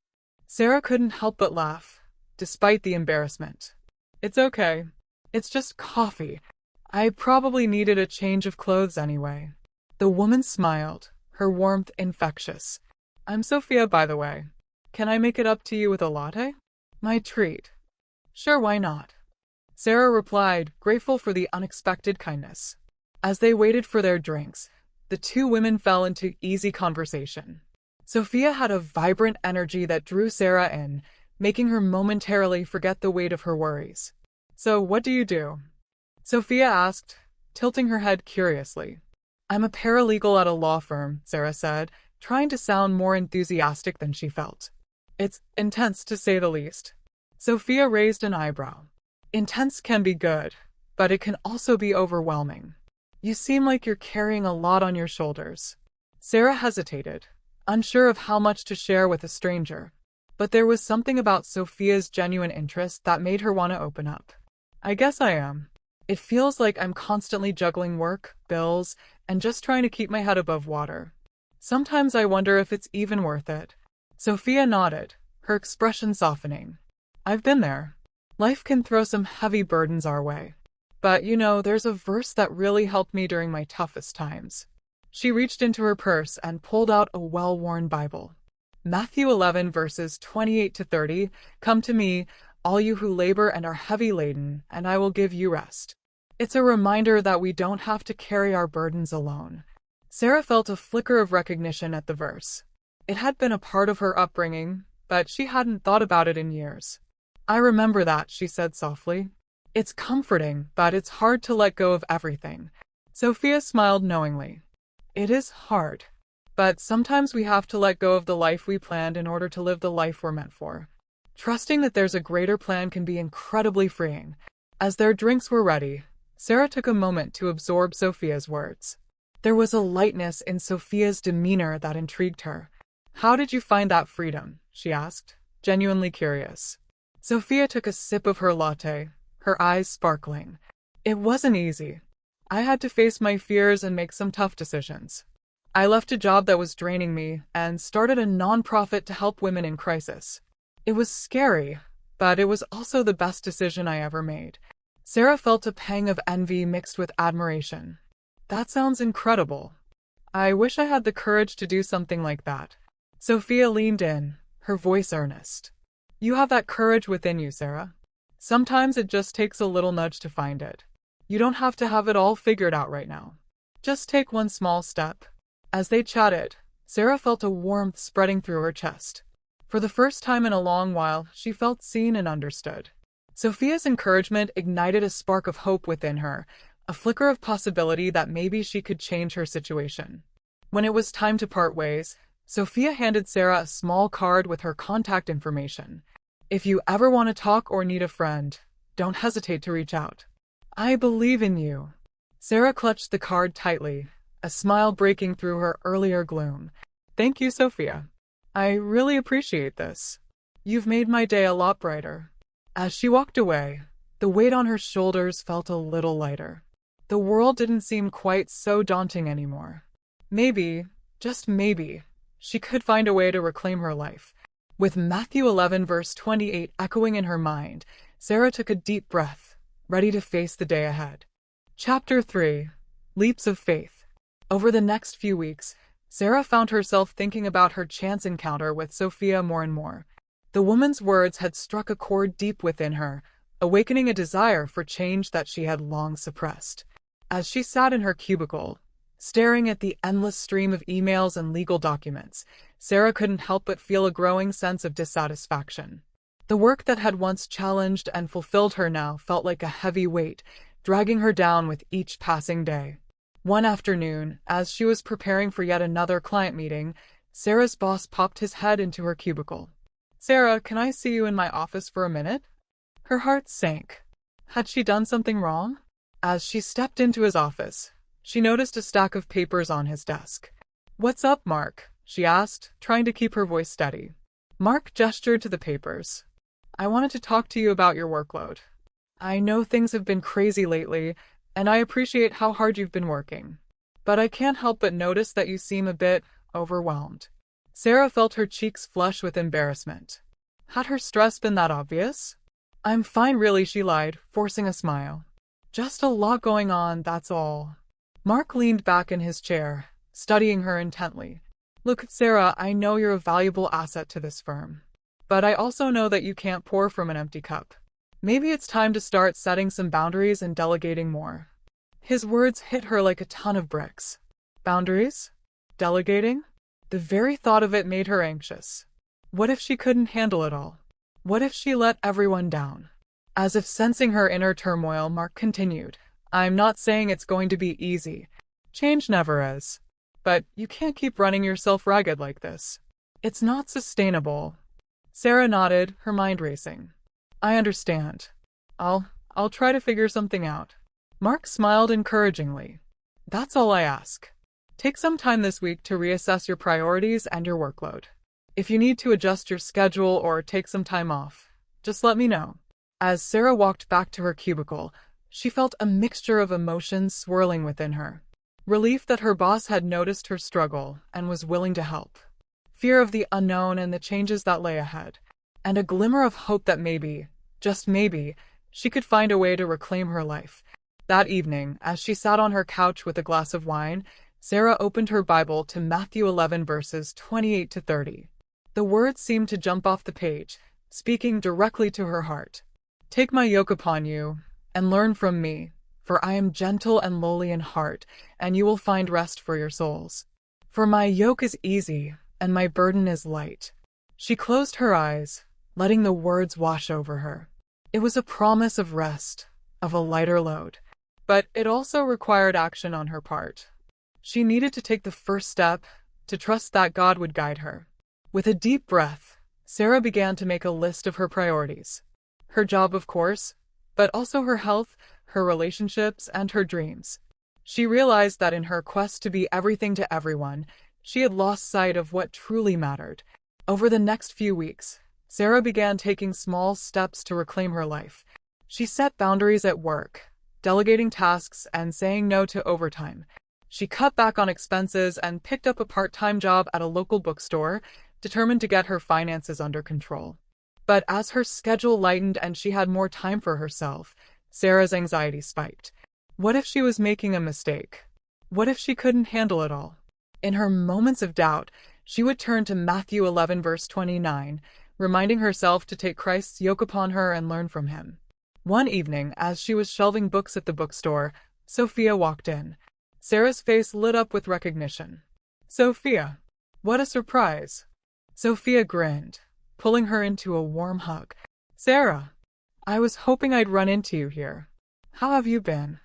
Sarah couldn't help but laugh, despite the embarrassment. "It's okay. It's just coffee. I probably needed a change of clothes anyway." The woman smiled, her warmth infectious. "I'm Sophia, by the way. Can I make it up to you with a latte?" "My treat." "Sure, why not?" Sarah replied, grateful for the unexpected kindness. As they waited for their drinks, the two women fell into easy conversation. Sophia had a vibrant energy that drew Sarah in, making her momentarily forget the weight of her worries. "So, what do you do?" Sophia asked, tilting her head curiously. "I'm a paralegal at a law firm," Sarah said, trying to sound more enthusiastic than she felt. "It's intense, to say the least." Sophia raised an eyebrow. "Intense can be good, but it can also be overwhelming. You seem like you're carrying a lot on your shoulders." Sarah hesitated, unsure of how much to share with a stranger. But there was something about Sophia's genuine interest that made her want to open up. "I guess I am. It feels like I'm constantly juggling work, bills, and just trying to keep my head above water. Sometimes I wonder if it's even worth it." Sophia nodded, her expression softening. "I've been there. Life can throw some heavy burdens our way. But, there's a verse that really helped me during my toughest times." She reached into her purse and pulled out a well-worn Bible. Matthew 11 verses 28 to 30, "Come to me, all you who labor and are heavy laden, and I will give you rest." It's a reminder that we don't have to carry our burdens alone. Sarah felt a flicker of recognition at the verse. It had been a part of her upbringing, but she hadn't thought about it in years. "I remember that," she said softly. "It's comforting, but it's hard to let go of everything." Sophia smiled knowingly. "It is hard. But sometimes we have to let go of the life we planned in order to live the life we're meant for." Trusting that there's a greater plan can be incredibly freeing. As their drinks were ready, Sarah took a moment to absorb Sophia's words. There was a lightness in Sophia's demeanor that intrigued her. "How did you find that freedom?" she asked, genuinely curious. Sophia took a sip of her latte, her eyes sparkling. "It wasn't easy. I had to face my fears and make some tough decisions. I left a job that was draining me and started a nonprofit to help women in crisis. It was scary, but it was also the best decision I ever made." Sarah felt a pang of envy mixed with admiration. "That sounds incredible. I wish I had the courage to do something like that." Sophia leaned in, her voice earnest. "You have that courage within you, Sarah. Sometimes it just takes a little nudge to find it. You don't have to have it all figured out right now. Just take one small step." As they chatted, Sarah felt a warmth spreading through her chest. For the first time in a long while, she felt seen and understood. Sophia's encouragement ignited a spark of hope within her, a flicker of possibility that maybe she could change her situation. When it was time to part ways, Sophia handed Sarah a small card with her contact information. "If you ever want to talk or need a friend, don't hesitate to reach out. I believe in you." Sarah clutched the card tightly, a smile breaking through her earlier gloom. "Thank you, Sophia. I really appreciate this. You've made my day a lot brighter." As she walked away, the weight on her shoulders felt a little lighter. The world didn't seem quite so daunting anymore. Maybe, just maybe, she could find a way to reclaim her life. With Matthew 11 verse 28 echoing in her mind, Sarah took a deep breath, ready to face the day ahead. Chapter 3. Leaps of Faith. Over the next few weeks, Sarah found herself thinking about her chance encounter with Sophia more and more. The woman's words had struck a chord deep within her, awakening a desire for change that she had long suppressed. As she sat in her cubicle, staring at the endless stream of emails and legal documents, Sarah couldn't help but feel a growing sense of dissatisfaction. The work that had once challenged and fulfilled her now felt like a heavy weight, dragging her down with each passing day. One afternoon, as she was preparing for yet another client meeting, Sarah's boss popped his head into her cubicle. "Sarah, can I see you in my office for a minute?" Her heart sank. Had she done something wrong? As she stepped into his office, she noticed a stack of papers on his desk. "What's up, Mark?" she asked, trying to keep her voice steady. Mark gestured to the papers. "I wanted to talk to you about your workload. I know things have been crazy lately, and I appreciate how hard you've been working. But I can't help but notice that you seem a bit overwhelmed." Sarah felt her cheeks flush with embarrassment. Had her stress been that obvious? "I'm fine really," she lied, forcing a smile. "Just a lot going on, that's all." Mark leaned back in his chair, studying her intently. "Look, Sarah, I know you're a valuable asset to this firm. But I also know that you can't pour from an empty cup. Maybe it's time to start setting some boundaries and delegating more." His words hit her like a ton of bricks. Boundaries? Delegating? The very thought of it made her anxious. What if she couldn't handle it all? What if she let everyone down? As if sensing her inner turmoil, Mark continued, "I'm not saying it's going to be easy. Change never is. But you can't keep running yourself ragged like this. It's not sustainable." Sarah nodded, her mind racing. "I understand. I'll try to figure something out." Mark smiled encouragingly. "That's all I ask. Take some time this week to reassess your priorities and your workload. If you need to adjust your schedule or take some time off, just let me know." As Sarah walked back to her cubicle, she felt a mixture of emotions swirling within her. Relief that her boss had noticed her struggle and was willing to help. Fear of the unknown and the changes that lay ahead. And a glimmer of hope that maybe, just maybe, she could find a way to reclaim her life. That evening, as she sat on her couch with a glass of wine, Sarah opened her Bible to Matthew 11 verses 28 to 30. The words seemed to jump off the page, speaking directly to her heart. "Take my yoke upon you, and learn from me, for I am gentle and lowly in heart, and you will find rest for your souls. For my yoke is easy, and my burden is light." She closed her eyes, letting the words wash over her. It was a promise of rest, of a lighter load. But it also required action on her part. She needed to take the first step, to trust that God would guide her. With a deep breath, Sarah began to make a list of her priorities. Her job, of course, but also her health, her relationships, and her dreams. She realized that in her quest to be everything to everyone, she had lost sight of what truly mattered. Over the next few weeks, Sarah began taking small steps to reclaim her life. She set boundaries at work, delegating tasks and saying no to overtime. She cut back on expenses and picked up a part-time job at a local bookstore, determined to get her finances under control. But as her schedule lightened and she had more time for herself, Sarah's anxiety spiked. What if she was making a mistake? What if she couldn't handle it all? In her moments of doubt, she would turn to Matthew 11 verse 29, reminding herself to take Christ's yoke upon her and learn from him. One evening, as she was shelving books at the bookstore, Sophia walked in. Sarah's face lit up with recognition. "Sophia, what a surprise." Sophia grinned, pulling her into a warm hug. "Sarah, I was hoping I'd run into you here. How have you been?"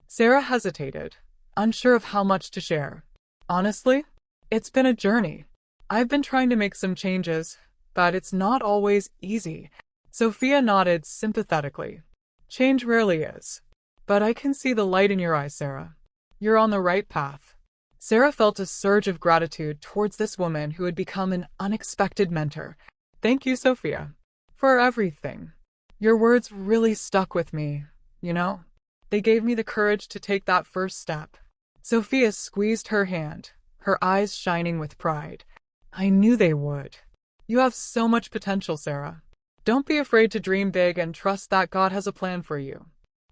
Sarah hesitated, unsure of how much to share. "Honestly, it's been a journey. I've been trying to make some changes, but it's not always easy." Sophia nodded sympathetically. "Change rarely is. But I can see the light in your eyes, Sarah. You're on the right path." Sarah felt a surge of gratitude towards this woman who had become an unexpected mentor. "Thank you, Sophia, for everything. Your words really stuck with me, you know? They gave me the courage to take that first step." Sophia squeezed her hand, her eyes shining with pride. "I knew they would. You have so much potential, Sarah. Don't be afraid to dream big and trust that God has a plan for you."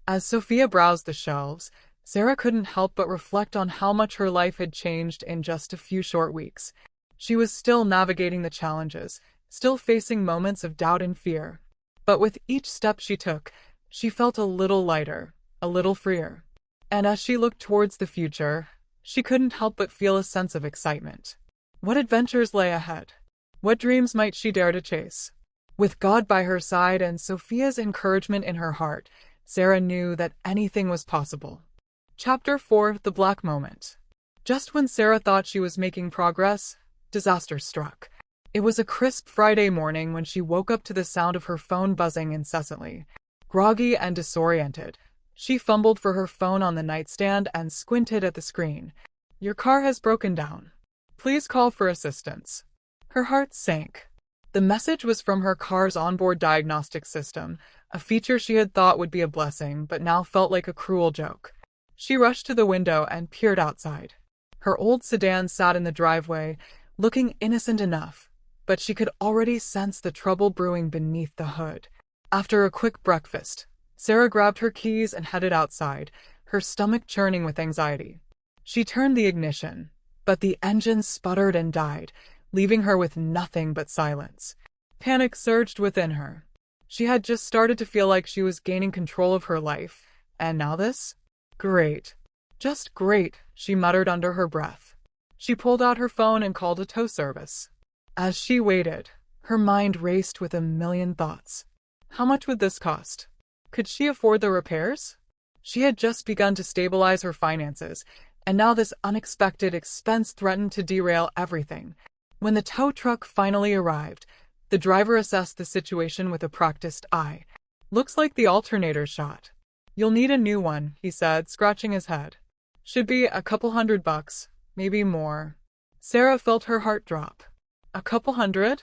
As Sophia browsed the shelves, Sarah couldn't help but reflect on how much her life had changed in just a few short weeks. She was still navigating the challenges, still facing moments of doubt and fear. But with each step she took, she felt a little lighter, a little freer. And as she looked towards the future, she couldn't help but feel a sense of excitement. What adventures lay ahead? What dreams might she dare to chase? With God by her side and Sophia's encouragement in her heart, Sarah knew that anything was possible. Chapter 4: The Black Moment. Just when Sarah thought she was making progress, disaster struck. It was a crisp Friday morning when she woke up to the sound of her phone buzzing incessantly. Groggy and disoriented, she fumbled for her phone on the nightstand and squinted at the screen. "Your car has broken down. Please call for assistance." Her heart sank. The message was from her car's onboard diagnostic system, a feature she had thought would be a blessing but now felt like a cruel joke. She rushed to the window and peered outside. Her old sedan sat in the driveway, looking innocent enough, but she could already sense the trouble brewing beneath the hood. After a quick breakfast, Sarah grabbed her keys and headed outside, her stomach churning with anxiety. She turned the ignition, but the engine sputtered and died, leaving her with nothing but silence. Panic surged within her. She had just started to feel like she was gaining control of her life, and now this? Great. Just great, she muttered under her breath. She pulled out her phone and called a tow service. As she waited, her mind raced with a million thoughts. How much would this cost? Could she afford the repairs? She had just begun to stabilize her finances, and now this unexpected expense threatened to derail everything. When the tow truck finally arrived, the driver assessed the situation with a practiced eye. "Looks like the alternator's shot. You'll need a new one," he said, scratching his head. "Should be a couple $100, maybe more." Sarah felt her heart drop. "A couple $100?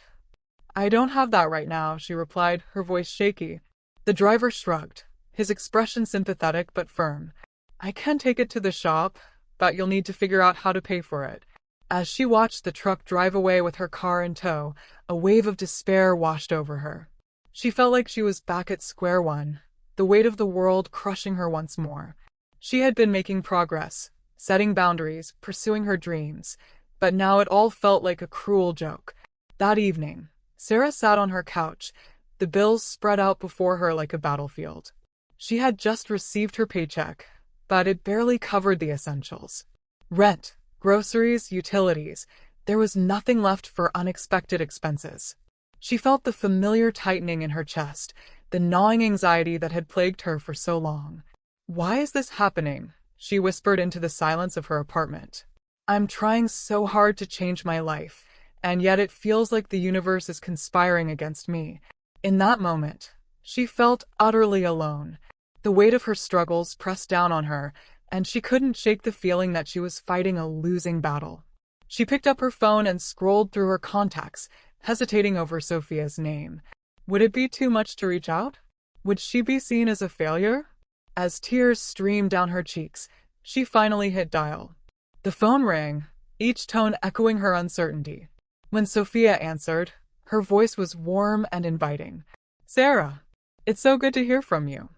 I don't have that right now," she replied, her voice shaky. The driver shrugged, his expression sympathetic but firm. "I can take it to the shop, but you'll need to figure out how to pay for it." As she watched the truck drive away with her car in tow, a wave of despair washed over her. She felt like she was back at square one, the weight of the world crushing her once more. She had been making progress, setting boundaries, pursuing her dreams, but now it all felt like a cruel joke. That evening, Sarah sat on her couch, the bills spread out before her like a battlefield. She had just received her paycheck, but it barely covered the essentials. Rent, groceries, utilities. There was nothing left for unexpected expenses. She felt the familiar tightening in her chest, the gnawing anxiety that had plagued her for so long. "Why is this happening?" she whispered into the silence of her apartment. "I'm trying so hard to change my life, and yet it feels like the universe is conspiring against me." In that moment, she felt utterly alone. The weight of her struggles pressed down on her, and she couldn't shake the feeling that she was fighting a losing battle. She picked up her phone and scrolled through her contacts, hesitating over Sophia's name. Would it be too much to reach out? Would she be seen as a failure? As tears streamed down her cheeks, she finally hit dial. The phone rang, each tone echoing her uncertainty. When Sophia answered, her voice was warm and inviting. "Sarah, it's so good to hear from you.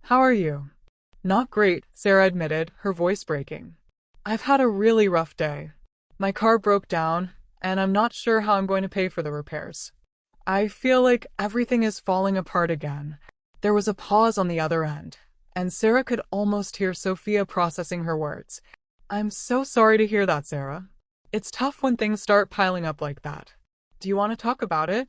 How are you?" "Not great," Sarah admitted, her voice breaking. "I've had a really rough day. My car broke down, and I'm not sure how I'm going to pay for the repairs. I feel like everything is falling apart again." There was a pause on the other end, and Sarah could almost hear Sophia processing her words. "I'm so sorry to hear that, Sarah. It's tough when things start piling up like that. Do you want to talk about it?"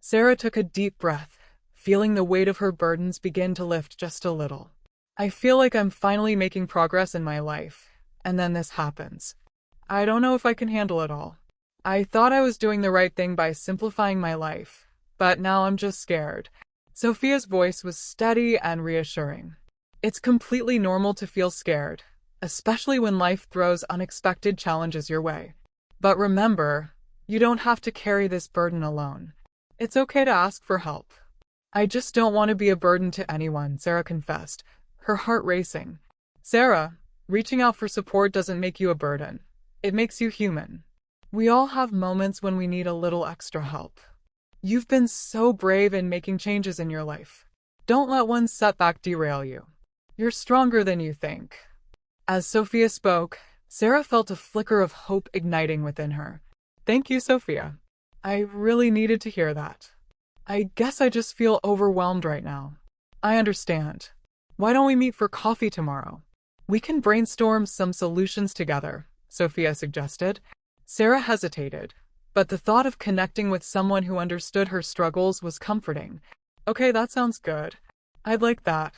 Sarah took a deep breath, feeling the weight of her burdens begin to lift just a little. "I feel like I'm finally making progress in my life, and then this happens. I don't know if I can handle it all. I thought I was doing the right thing by simplifying my life, but now I'm just scared." Sophia's voice was steady and reassuring. "It's completely normal to feel scared, especially when life throws unexpected challenges your way. But remember, you don't have to carry this burden alone. It's okay to ask for help." "I just don't want to be a burden to anyone," Sarah confessed, her heart racing. "Sarah, reaching out for support doesn't make you a burden. It makes you human. We all have moments when we need a little extra help. You've been so brave in making changes in your life. Don't let one setback derail you. You're stronger than you think." As Sophia spoke, Sarah felt a flicker of hope igniting within her. "Thank you, Sophia. I really needed to hear that. I guess I just feel overwhelmed right now." "I understand. Why don't we meet for coffee tomorrow? We can brainstorm some solutions together," Sophia suggested. Sarah hesitated, but the thought of connecting with someone who understood her struggles was comforting. Okay, that sounds good. I'd like that.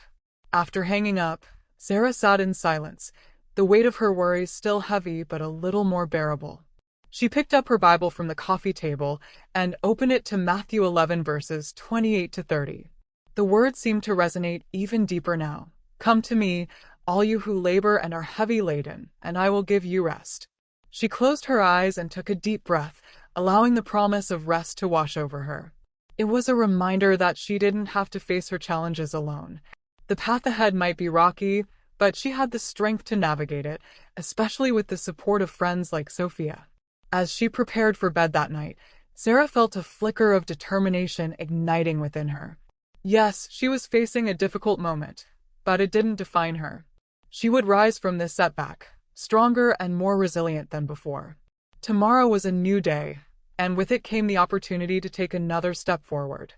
After hanging up, Sarah sat in silence, the weight of her worries still heavy but a little more bearable. She picked up her Bible from the coffee table and opened it to Matthew 11 verses 28 to 30. The words seemed to resonate even deeper now. Come to me, all you who labor and are heavy laden, and I will give you rest. She closed her eyes and took a deep breath, allowing the promise of rest to wash over her. It was a reminder that she didn't have to face her challenges alone. The path ahead might be rocky, but she had the strength to navigate it, especially with the support of friends like Sophia. As she prepared for bed that night, Sarah felt a flicker of determination igniting within her. Yes, she was facing a difficult moment, but it didn't define her. She would rise from this setback, stronger and more resilient than before. Tomorrow was a new day, and with it came the opportunity to take another step forward.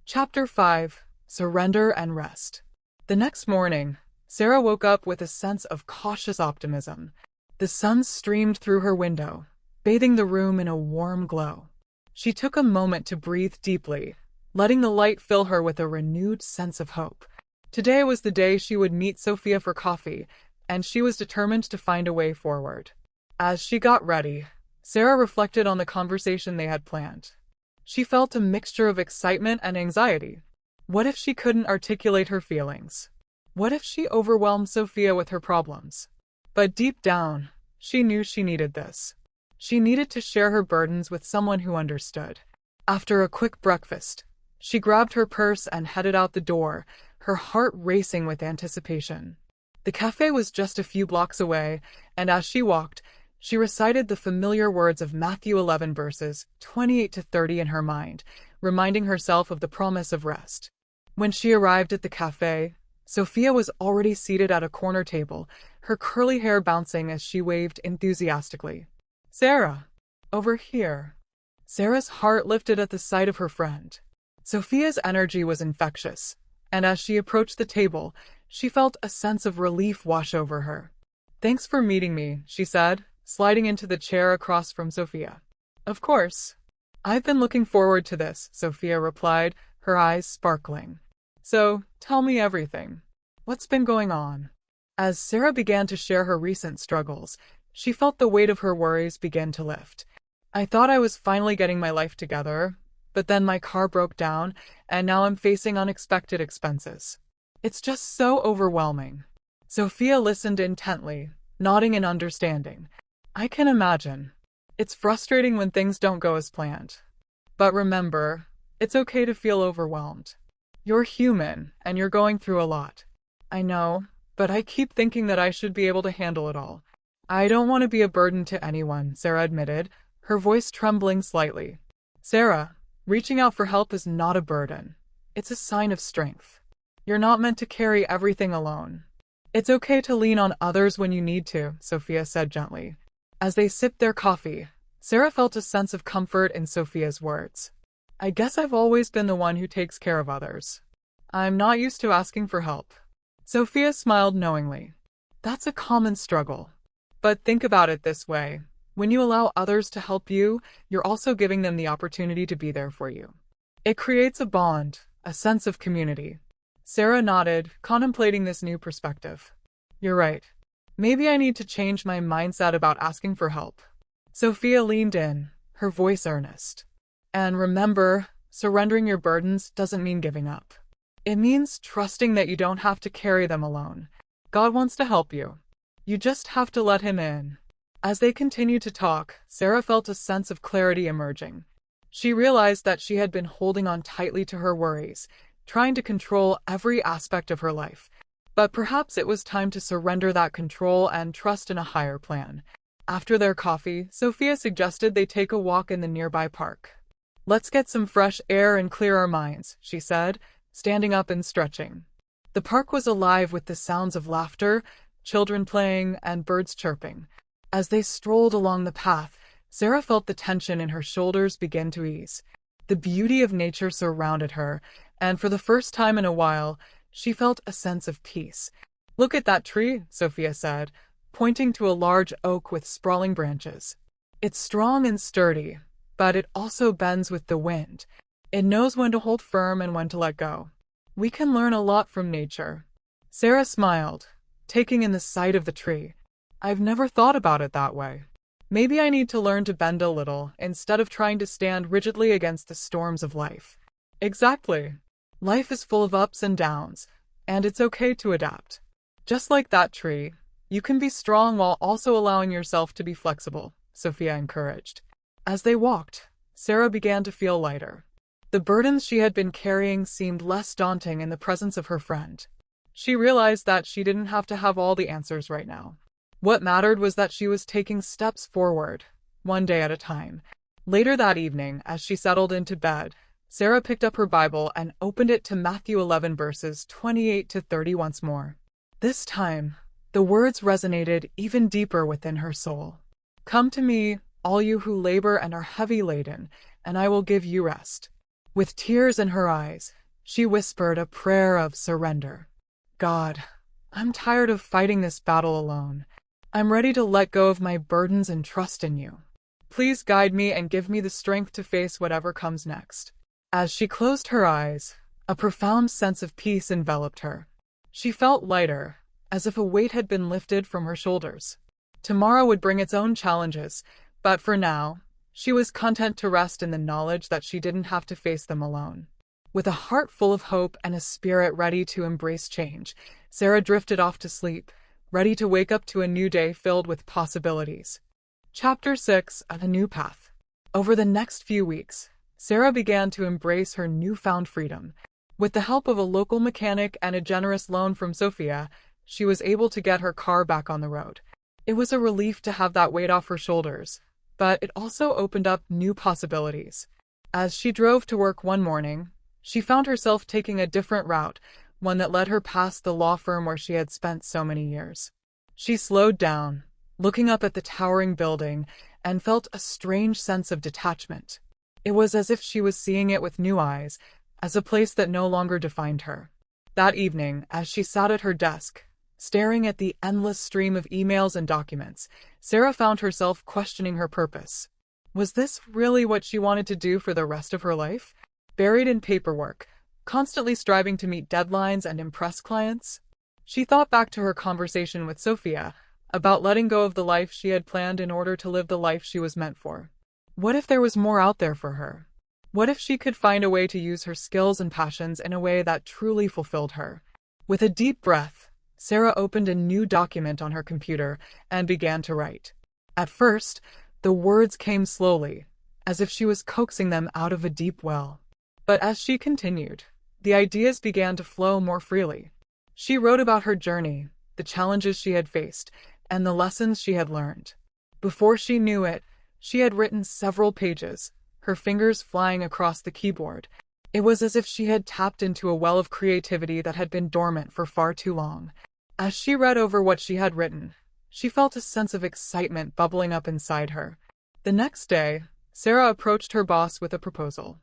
Chapter 5: Surrender and Rest. The next morning, Sarah woke up with a sense of cautious optimism. The sun streamed through her window, bathing the room in a warm glow. She took a moment to breathe deeply, letting the light fill her with a renewed sense of hope. Today was the day she would meet Sophia for coffee, and she was determined to find a way forward. As she got ready, Sarah reflected on the conversation they had planned. She felt a mixture of excitement and anxiety. What if she couldn't articulate her feelings? What if she overwhelmed Sophia with her problems? But deep down, she knew she needed this. She needed to share her burdens with someone who understood. After a quick breakfast, she grabbed her purse and headed out the door, her heart racing with anticipation. The cafe was just a few blocks away, and as she walked, she recited the familiar words of Matthew 11 verses 28 to 30 in her mind, reminding herself of the promise of rest. When she arrived at the cafe, Sophia was already seated at a corner table, her curly hair bouncing as she waved enthusiastically. Sarah, over here. Sarah's heart lifted at the sight of her friend. Sophia's energy was infectious, and as she approached the table, she felt a sense of relief wash over her. Thanks for meeting me, she said, sliding into the chair across from Sophia. Of course. I've been looking forward to this, Sophia replied, her eyes sparkling. So, tell me everything. What's been going on? As Sarah began to share her recent struggles, she felt the weight of her worries begin to lift. I thought I was finally getting my life together, but then my car broke down, and now I'm facing unexpected expenses. It's just so overwhelming. Sophia listened intently, nodding in understanding. I can imagine. It's frustrating when things don't go as planned. But remember, it's okay to feel overwhelmed. You're human, and you're going through a lot. I know, but I keep thinking that I should be able to handle it all. I don't want to be a burden to anyone, Sarah admitted, her voice trembling slightly. Sarah, reaching out for help is not a burden. It's a sign of strength. You're not meant to carry everything alone. It's okay to lean on others when you need to, Sophia said gently. As they sipped their coffee, Sarah felt a sense of comfort in Sophia's words. I guess I've always been the one who takes care of others. I'm not used to asking for help. Sophia smiled knowingly. That's a common struggle. But think about it this way. When you allow others to help you, you're also giving them the opportunity to be there for you. It creates a bond, a sense of community. Sarah nodded, contemplating this new perspective. You're right. Maybe I need to change my mindset about asking for help. Sophia leaned in, her voice earnest. And remember, surrendering your burdens doesn't mean giving up. It means trusting that you don't have to carry them alone. God wants to help you. You just have to let Him in. As they continued to talk, Sarah felt a sense of clarity emerging. She realized that she had been holding on tightly to her worries, trying to control every aspect of her life. But perhaps it was time to surrender that control and trust in a higher plan. After their coffee, Sophia suggested they take a walk in the nearby park. Let's get some fresh air and clear our minds, she said, standing up and stretching. The park was alive with the sounds of laughter, children playing, and birds chirping. As they strolled along the path, Sarah felt the tension in her shoulders begin to ease. The beauty of nature surrounded her, and for the first time in a while, she felt a sense of peace. Look at that tree, Sophia said, pointing to a large oak with sprawling branches. It's strong and sturdy, but it also bends with the wind. It knows when to hold firm and when to let go. We can learn a lot from nature. Sarah smiled, taking in the sight of the tree. I've never thought about it that way. Maybe I need to learn to bend a little instead of trying to stand rigidly against the storms of life. Exactly. Life is full of ups and downs, and it's okay to adapt. Just like that tree, you can be strong while also allowing yourself to be flexible, Sophia encouraged. As they walked, Sarah began to feel lighter. The burdens she had been carrying seemed less daunting in the presence of her friend. She realized that she didn't have to have all the answers right now. What mattered was that she was taking steps forward, one day at a time. Later that evening, as she settled into bed, Sarah picked up her Bible and opened it to Matthew 11 verses 28 to 30 once more. This time, the words resonated even deeper within her soul. Come to me, all you who labor and are heavy laden, and I will give you rest. With tears in her eyes, she whispered a prayer of surrender. God, I'm tired of fighting this battle alone. I'm ready to let go of my burdens and trust in you. Please guide me and give me the strength to face whatever comes next. As she closed her eyes, a profound sense of peace enveloped her. She felt lighter, as if a weight had been lifted from her shoulders. Tomorrow would bring its own challenges, but for now, she was content to rest in the knowledge that she didn't have to face them alone. With a heart full of hope and a spirit ready to embrace change, Sarah drifted off to sleep, ready to wake up to a new day filled with possibilities. Chapter 6: A New Path. Over the next few weeks, Sarah began to embrace her newfound freedom. With the help of a local mechanic and a generous loan from Sophia, she was able to get her car back on the road. It was a relief to have that weight off her shoulders, but it also opened up new possibilities. As she drove to work one morning, she found herself taking a different route, one that led her past the law firm where she had spent so many years. She slowed down, looking up at the towering building, and felt a strange sense of detachment. It was as if she was seeing it with new eyes, as a place that no longer defined her. That evening, as she sat at her desk, staring at the endless stream of emails and documents, Sarah found herself questioning her purpose. Was this really what she wanted to do for the rest of her life? Buried in paperwork, constantly striving to meet deadlines and impress clients? She thought back to her conversation with Sophia about letting go of the life she had planned in order to live the life she was meant for. What if there was more out there for her? What if she could find a way to use her skills and passions in a way that truly fulfilled her? With a deep breath, Sarah opened a new document on her computer and began to write. At first, the words came slowly, as if she was coaxing them out of a deep well. But as she continued, the ideas began to flow more freely. She wrote about her journey, the challenges she had faced, and the lessons she had learned. Before she knew it, she had written several pages, her fingers flying across the keyboard. It was as if she had tapped into a well of creativity that had been dormant for far too long. As she read over what she had written, she felt a sense of excitement bubbling up inside her. The next day, Sarah approached her boss with a proposal.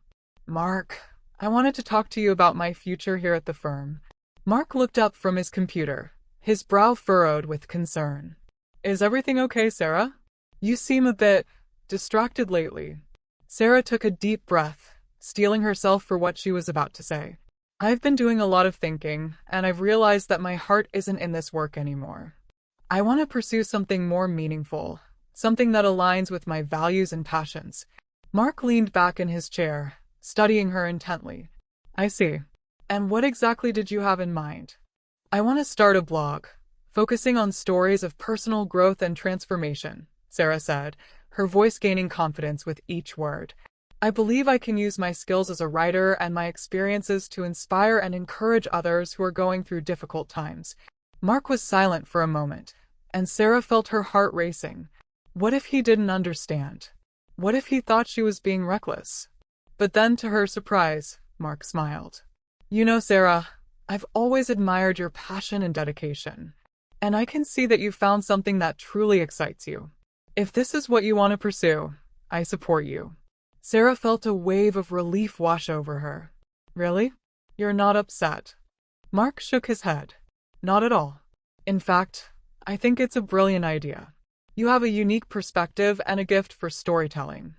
Mark, I wanted to talk to you about my future here at the firm. Mark looked up from his computer, his brow furrowed with concern. Is everything okay, Sarah? You seem a bit distracted lately. Sarah took a deep breath, steeling herself for what she was about to say. I've been doing a lot of thinking, and I've realized that my heart isn't in this work anymore. I want to pursue something more meaningful, something that aligns with my values and passions. Mark leaned back in his chair, studying her intently. I see. And what exactly did you have in mind? I want to start a blog, focusing on stories of personal growth and transformation, Sarah said, her voice gaining confidence with each word. I believe I can use my skills as a writer and my experiences to inspire and encourage others who are going through difficult times. Mark was silent for a moment, and Sarah felt her heart racing. What if he didn't understand? What if he thought she was being reckless? But then, to her surprise, Mark smiled. You know, Sarah, I've always admired your passion and dedication, and I can see that you've found something that truly excites you. If this is what you want to pursue, I support you. Sarah felt a wave of relief wash over her. Really? You're not upset? Mark shook his head. Not at all. In fact, I think it's a brilliant idea. You have a unique perspective and a gift for storytelling.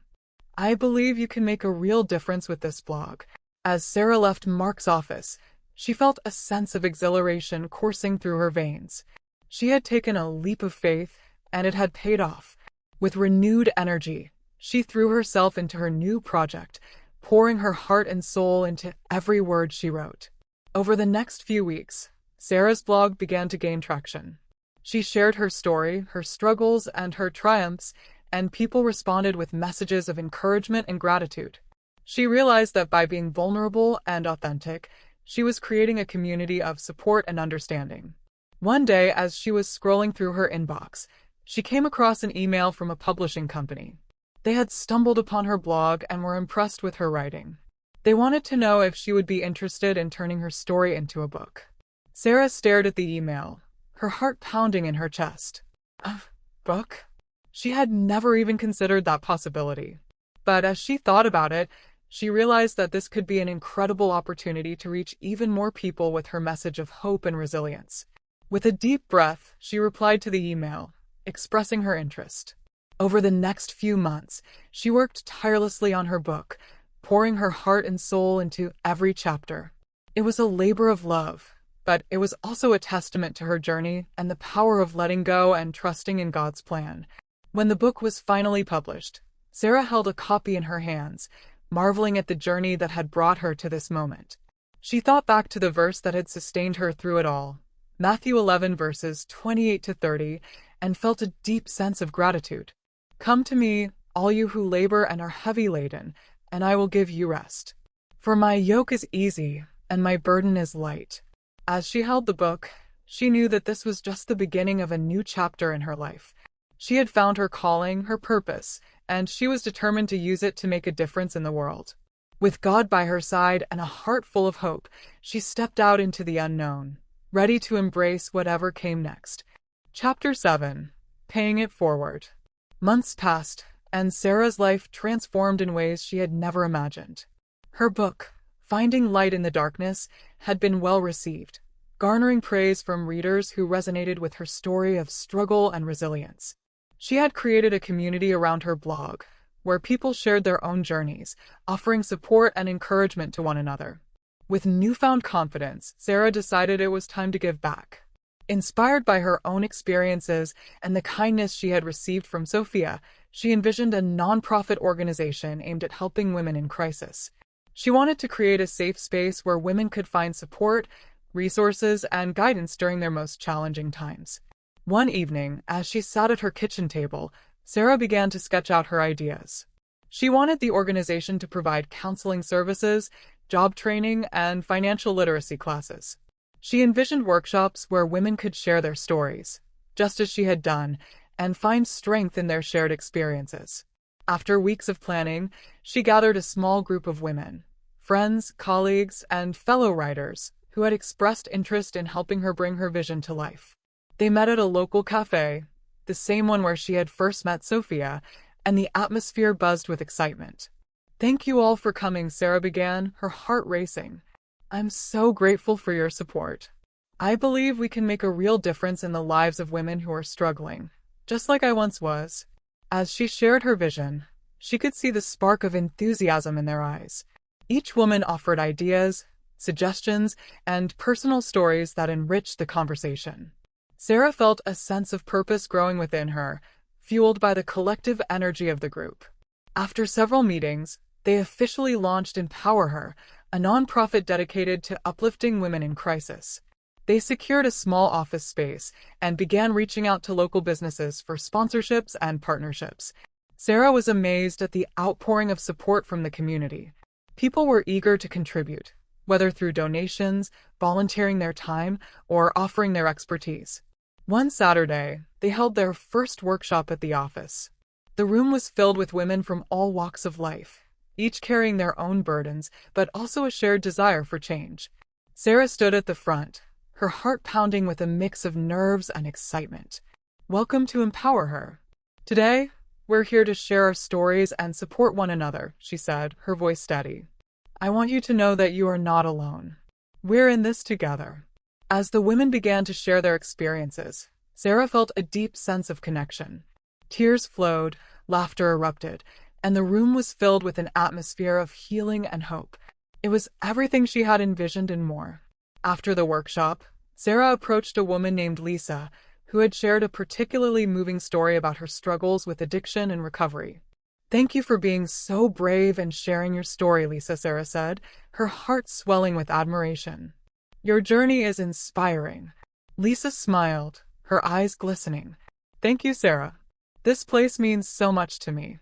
I believe you can make a real difference with this blog. As Sarah left Mark's office, she felt a sense of exhilaration coursing through her veins. She had taken a leap of faith, and it had paid off. With renewed energy, she threw herself into her new project, pouring her heart and soul into every word she wrote. Over the next few weeks, Sarah's blog began to gain traction. She shared her story, her struggles, and her triumphs, and people responded with messages of encouragement and gratitude. She realized that by being vulnerable and authentic, she was creating a community of support and understanding. One day, as she was scrolling through her inbox, she came across an email from a publishing company. They had stumbled upon her blog and were impressed with her writing. They wanted to know if she would be interested in turning her story into a book. Sarah stared at the email, her heart pounding in her chest. A book? She had never even considered that possibility. But as she thought about it, she realized that this could be an incredible opportunity to reach even more people with her message of hope and resilience. With a deep breath, she replied to the email, expressing her interest. Over the next few months, she worked tirelessly on her book, pouring her heart and soul into every chapter. It was a labor of love, but it was also a testament to her journey and the power of letting go and trusting in God's plan. When the book was finally published, Sarah held a copy in her hands, marveling at the journey that had brought her to this moment. She thought back to the verse that had sustained her through it all, Matthew 11 verses 28 to 30, and felt a deep sense of gratitude. Come to me, all you who labor and are heavy laden, and I will give you rest. For my yoke is easy, and my burden is light. As she held the book, she knew that this was just the beginning of a new chapter in her life. She had found her calling, her purpose, and she was determined to use it to make a difference in the world. With God by her side and a heart full of hope, she stepped out into the unknown, ready to embrace whatever came next. Chapter 7. Paying It Forward. Months passed, and Sarah's life transformed in ways she had never imagined. Her book, Finding Light in the Darkness, had been well received, garnering praise from readers who resonated with her story of struggle and resilience. She had created a community around her blog, where people shared their own journeys, offering support and encouragement to one another. With newfound confidence, Sarah decided it was time to give back. Inspired by her own experiences and the kindness she had received from Sophia, she envisioned a nonprofit organization aimed at helping women in crisis. She wanted to create a safe space where women could find support, resources, and guidance during their most challenging times. One evening, as she sat at her kitchen table, Sarah began to sketch out her ideas. She wanted the organization to provide counseling services, job training, and financial literacy classes. She envisioned workshops where women could share their stories, just as she had done, and find strength in their shared experiences. After weeks of planning, she gathered a small group of women, friends, colleagues, and fellow writers who had expressed interest in helping her bring her vision to life. They met at a local cafe, the same one where she had first met Sophia, and the atmosphere buzzed with excitement. "Thank you all for coming," Sarah began, her heart racing. "I'm so grateful for your support. I believe we can make a real difference in the lives of women who are struggling, just like I once was." As she shared her vision, she could see the spark of enthusiasm in their eyes. Each woman offered ideas, suggestions, and personal stories that enriched the conversation. Sarah felt a sense of purpose growing within her, fueled by the collective energy of the group. After several meetings, they officially launched Empower Her, a nonprofit dedicated to uplifting women in crisis. They secured a small office space and began reaching out to local businesses for sponsorships and partnerships. Sarah was amazed at the outpouring of support from the community. People were eager to contribute, whether through donations, volunteering their time, or offering their expertise. One Saturday, they held their first workshop at the office. The room was filled with women from all walks of life, each carrying their own burdens, but also a shared desire for change. Sarah stood at the front, her heart pounding with a mix of nerves and excitement. "Welcome to Empower Her. Today, we're here to share our stories and support one another," she said, her voice steady. "I want you to know that you are not alone. We're in this together." As the women began to share their experiences, Sarah felt a deep sense of connection. Tears flowed, laughter erupted, and the room was filled with an atmosphere of healing and hope. It was everything she had envisioned and more. After the workshop, Sarah approached a woman named Lisa, who had shared a particularly moving story about her struggles with addiction and recovery. "Thank you for being so brave and sharing your story, Lisa," Sarah said, her heart swelling with admiration. "Your journey is inspiring." Lisa smiled, her eyes glistening. "Thank you, Sarah. This place means so much to me.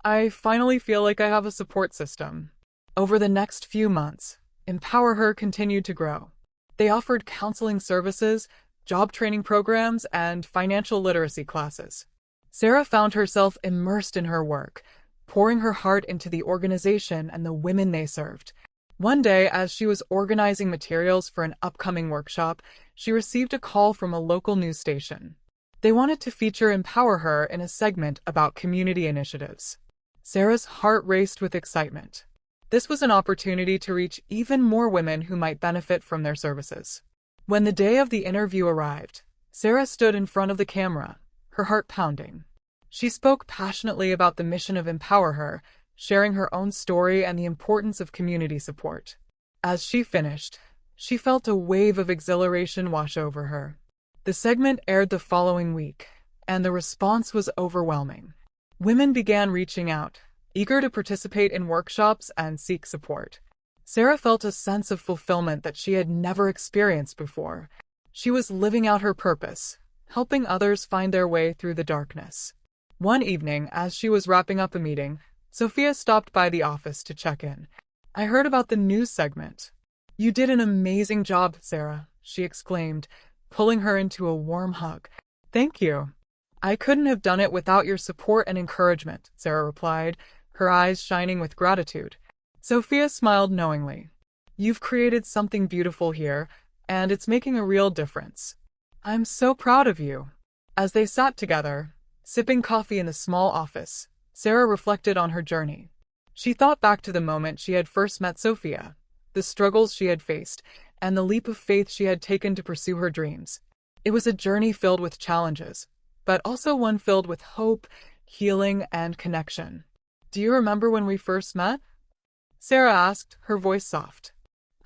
I finally feel like I have a support system." Over the next few months, Empower Her continued to grow. They offered counseling services, job training programs, and financial literacy classes. Sarah found herself immersed in her work, pouring her heart into the organization and the women they served. One day, as she was organizing materials for an upcoming workshop, she received a call from a local news station. They wanted to feature Empower Her in a segment about community initiatives. Sarah's heart raced with excitement. This was an opportunity to reach even more women who might benefit from their services. When the day of the interview arrived, Sarah stood in front of the camera, her heart pounding. She spoke passionately about the mission of Empower Her, sharing her own story and the importance of community support. As she finished, she felt a wave of exhilaration wash over her. The segment aired the following week, and the response was overwhelming. Women began reaching out, eager to participate in workshops and seek support. Sarah felt a sense of fulfillment that she had never experienced before. She was living out her purpose, helping others find their way through the darkness. One evening, as she was wrapping up a meeting, Sophia stopped by the office to check in. "I heard about the news segment." "You did an amazing job, Sarah," she exclaimed, pulling her into a warm hug. "Thank you. I couldn't have done it without your support and encouragement," Sarah replied, her eyes shining with gratitude. Sophia smiled knowingly. "You've created something beautiful here, and it's making a real difference. I'm so proud of you." As they sat together, sipping coffee in the small office, Sarah reflected on her journey. She thought back to the moment she had first met Sophia, the struggles she had faced, and the leap of faith she had taken to pursue her dreams. It was a journey filled with challenges, but also one filled with hope, healing, and connection. "Do you remember when we first met?" Sarah asked, her voice soft.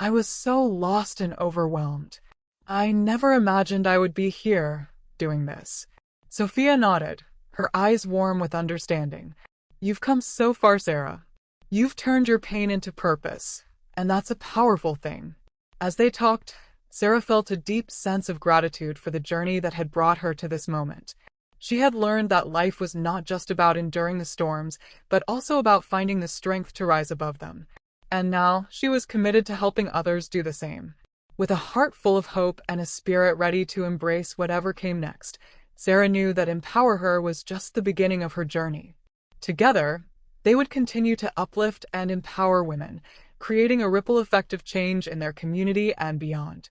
"I was so lost and overwhelmed. I never imagined I would be here, doing this." Sophia nodded, her eyes warm with understanding. "You've come so far, Sarah. You've turned your pain into purpose, and that's a powerful thing." As they talked, Sarah felt a deep sense of gratitude for the journey that had brought her to this moment. She had learned that life was not just about enduring the storms, but also about finding the strength to rise above them. And now she was committed to helping others do the same. With a heart full of hope and a spirit ready to embrace whatever came next, Sarah knew that Empower Her was just the beginning of her journey. Together, they would continue to uplift and empower women, creating a ripple effect of change in their community and beyond.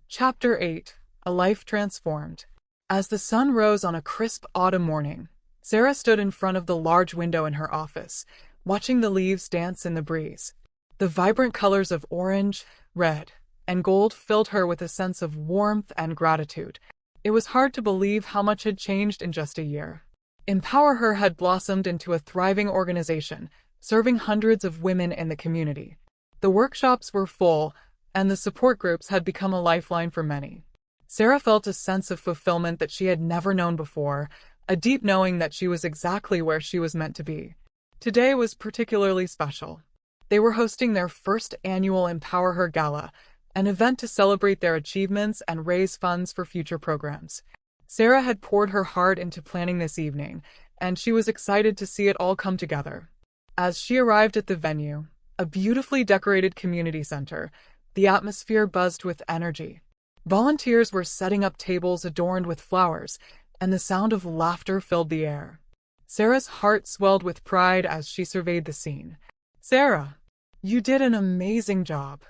Chapter 8: A Life Transformed. As the sun rose on a crisp autumn morning, Sarah stood in front of the large window in her office, watching the leaves dance in the breeze. The vibrant colors of orange, red, and gold filled her with a sense of warmth and gratitude. It was hard to believe how much had changed in just a year. Empower Her had blossomed into a thriving organization, serving hundreds of women in the community. The workshops were full, and the support groups had become a lifeline for many. Sarah felt a sense of fulfillment that she had never known before, a deep knowing that she was exactly where she was meant to be. Today was particularly special. They were hosting their first annual Empower Her Gala, an event to celebrate their achievements and raise funds for future programs. Sarah had poured her heart into planning this evening, and she was excited to see it all come together. As she arrived at the venue, a beautifully decorated community center, the atmosphere buzzed with energy. Volunteers were setting up tables adorned with flowers, and the sound of laughter filled the air. Sarah's heart swelled with pride as she surveyed the scene. "Sarah, you did an amazing job,"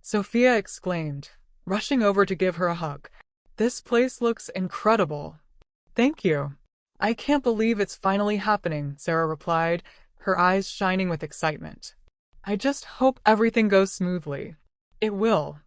Sophia exclaimed, rushing over to give her a hug. "This place looks incredible." "Thank you. I can't believe it's finally happening," Sarah replied, her eyes shining with excitement. "I just hope everything goes smoothly." "It will.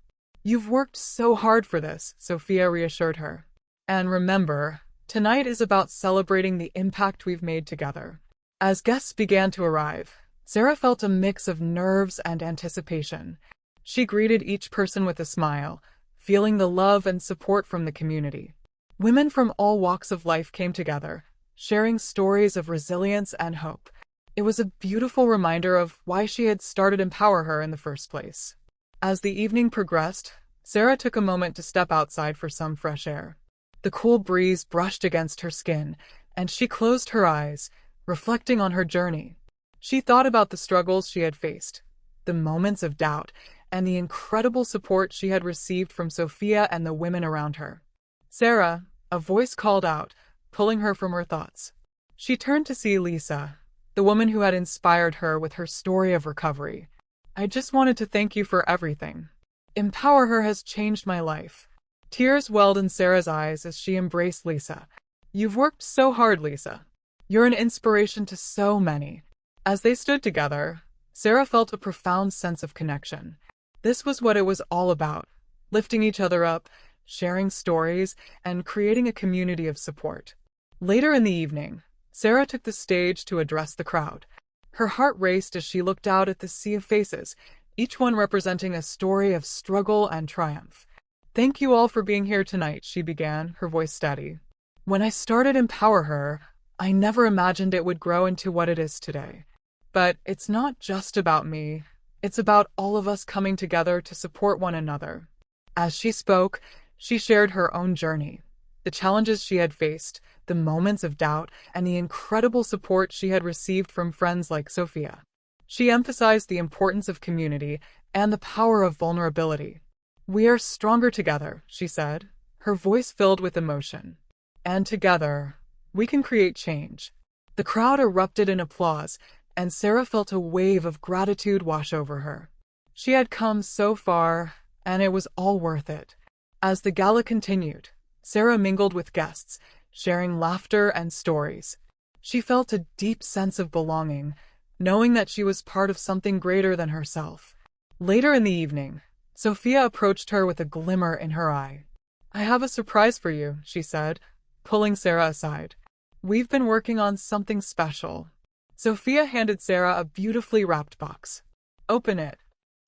You've worked so hard for this," Sophia reassured her. "And remember, tonight is about celebrating the impact we've made together." As guests began to arrive, Sarah felt a mix of nerves and anticipation. She greeted each person with a smile, feeling the love and support from the community. Women from all walks of life came together, sharing stories of resilience and hope. It was a beautiful reminder of why she had started Empower Her in the first place. As the evening progressed, Sarah took a moment to step outside for some fresh air. The cool breeze brushed against her skin, and she closed her eyes, reflecting on her journey. She thought about the struggles she had faced, the moments of doubt, and the incredible support she had received from Sophia and the women around her. "Sarah," a voice called out, pulling her from her thoughts. She turned to see Lisa, the woman who had inspired her with her story of recovery. "I just wanted to thank you for everything. Empower Her has changed my life." Tears welled in Sarah's eyes as she embraced Lisa. "You've worked so hard, Lisa. You're an inspiration to so many." As they stood together, Sarah felt a profound sense of connection. This was what it was all about, lifting each other up, sharing stories, and creating a community of support. Later in the evening, Sarah took the stage to address the crowd. Her heart raced as she looked out at the sea of faces, each one representing a story of struggle and triumph. "Thank you all for being here tonight," she began, her voice steady. "When I started Empower Her, I never imagined it would grow into what it is today. But it's not just about me. It's about all of us coming together to support one another." As she spoke, she shared her own journey, the challenges she had faced, the moments of doubt, and the incredible support she had received from friends like Sophia. She emphasized the importance of community and the power of vulnerability. "We are stronger together," she said, her voice filled with emotion. "And together, we can create change." The crowd erupted in applause, and Sarah felt a wave of gratitude wash over her. She had come so far, and it was all worth it. As the gala continued, Sarah mingled with guests, sharing laughter and stories. She felt a deep sense of belonging, knowing that she was part of something greater than herself. Later in the evening, Sophia approached her with a glimmer in her eye. "I have a surprise for you," she said, pulling Sarah aside. "We've been working on something special." Sophia handed Sarah a beautifully wrapped box. "Open it."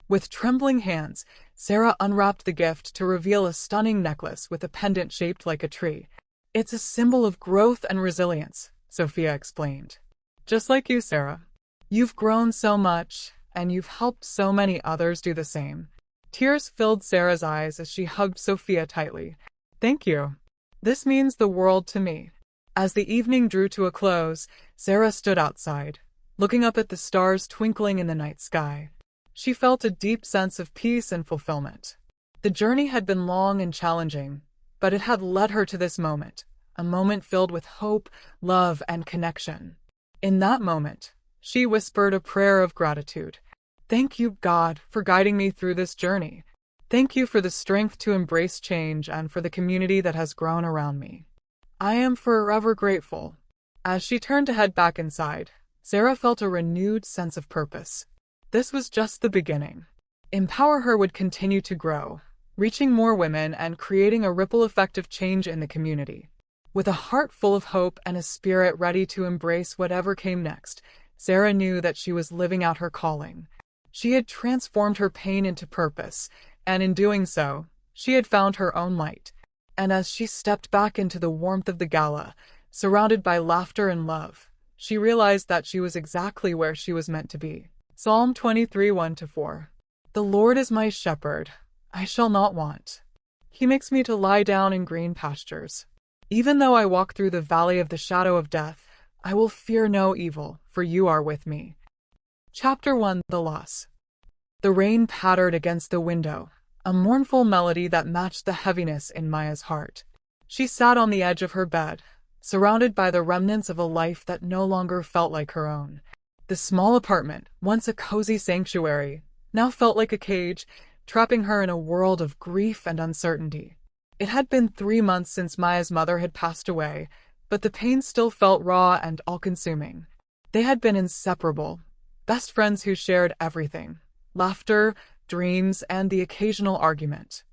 With trembling hands, Sarah unwrapped the gift to reveal a stunning necklace with a pendant shaped like a tree. "It's a symbol of growth and resilience," Sophia explained. "Just like you, Sarah. You've grown so much, and you've helped so many others do the same." Tears filled Sarah's eyes as she hugged Sophia tightly. "Thank you. This means the world to me." As the evening drew to a close, Sarah stood outside, looking up at the stars twinkling in the night sky. She felt a deep sense of peace and fulfillment. The journey had been long and challenging, but it had led her to this moment, a moment filled with hope, love, and connection. In that moment, she whispered a prayer of gratitude. "Thank you, God, for guiding me through this journey. Thank you for the strength to embrace change and for the community that has grown around me. I am forever grateful." As she turned to head back inside, Sarah felt a renewed sense of purpose. This was just the beginning. Empower Her would continue to grow, reaching more women and creating a ripple effect of change in the community. With a heart full of hope and a spirit ready to embrace whatever came next, Sarah knew that she was living out her calling. She had transformed her pain into purpose, and in doing so, she had found her own light. And as she stepped back into the warmth of the gala, surrounded by laughter and love, she realized that she was exactly where she was meant to be. Psalm 23, 1-4. "The Lord is my shepherd, I shall not want. He makes me to lie down in green pastures. Even though I walk through the valley of the shadow of death, I will fear no evil, for you are with me." Chapter 1: The Loss. The rain pattered against the window, a mournful melody that matched the heaviness in Maya's heart. She sat on the edge of her bed, surrounded by the remnants of a life that no longer felt like her own. The small apartment, once a cozy sanctuary, now felt like a cage, trapping her in a world of grief and uncertainty. It had been 3 months since Maya's mother had passed away, but the pain still felt raw and all-consuming. They had been inseparable, best friends who shared everything: laughter, dreams, and the occasional argument.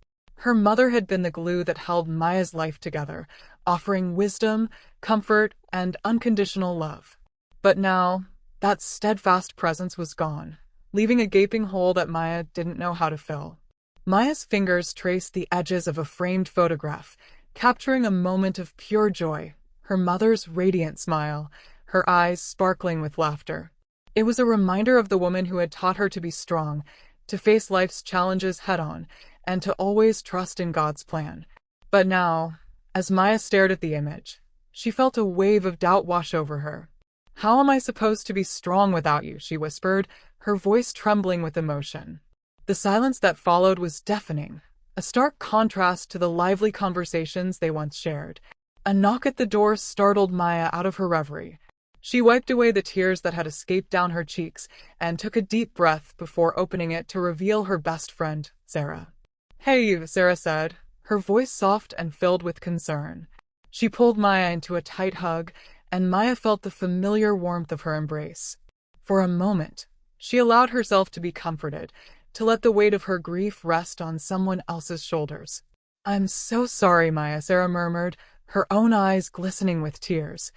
Her mother had been the glue that held Maya's life together, offering wisdom, comfort, and unconditional love. But now, that steadfast presence was gone, leaving a gaping hole that Maya didn't know how to fill. Maya's fingers traced the edges of a framed photograph, capturing a moment of pure joy, her mother's radiant smile, her eyes sparkling with laughter. It was a reminder of the woman who had taught her to be strong, to face life's challenges head-on, and to always trust in God's plan. But now, as Maya stared at the image, she felt a wave of doubt wash over her. "How am I supposed to be strong without you?" she whispered, her voice trembling with emotion. The silence that followed was deafening, a stark contrast to the lively conversations they once shared. A knock at the door startled Maya out of her reverie. She wiped away the tears that had escaped down her cheeks and took a deep breath before opening it to reveal her best friend, Sarah. "Hey," Sarah said, her voice soft and filled with concern. She pulled Maya into a tight hug, and Maya felt the familiar warmth of her embrace. For a moment, she allowed herself to be comforted, to let the weight of her grief rest on someone else's shoulders. "I'm so sorry, Maya," Sarah murmured, her own eyes glistening with tears.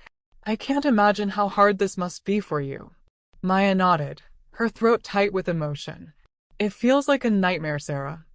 "I can't imagine how hard this must be for you." Maya nodded, her throat tight with emotion. "It feels like a nightmare, Sarah.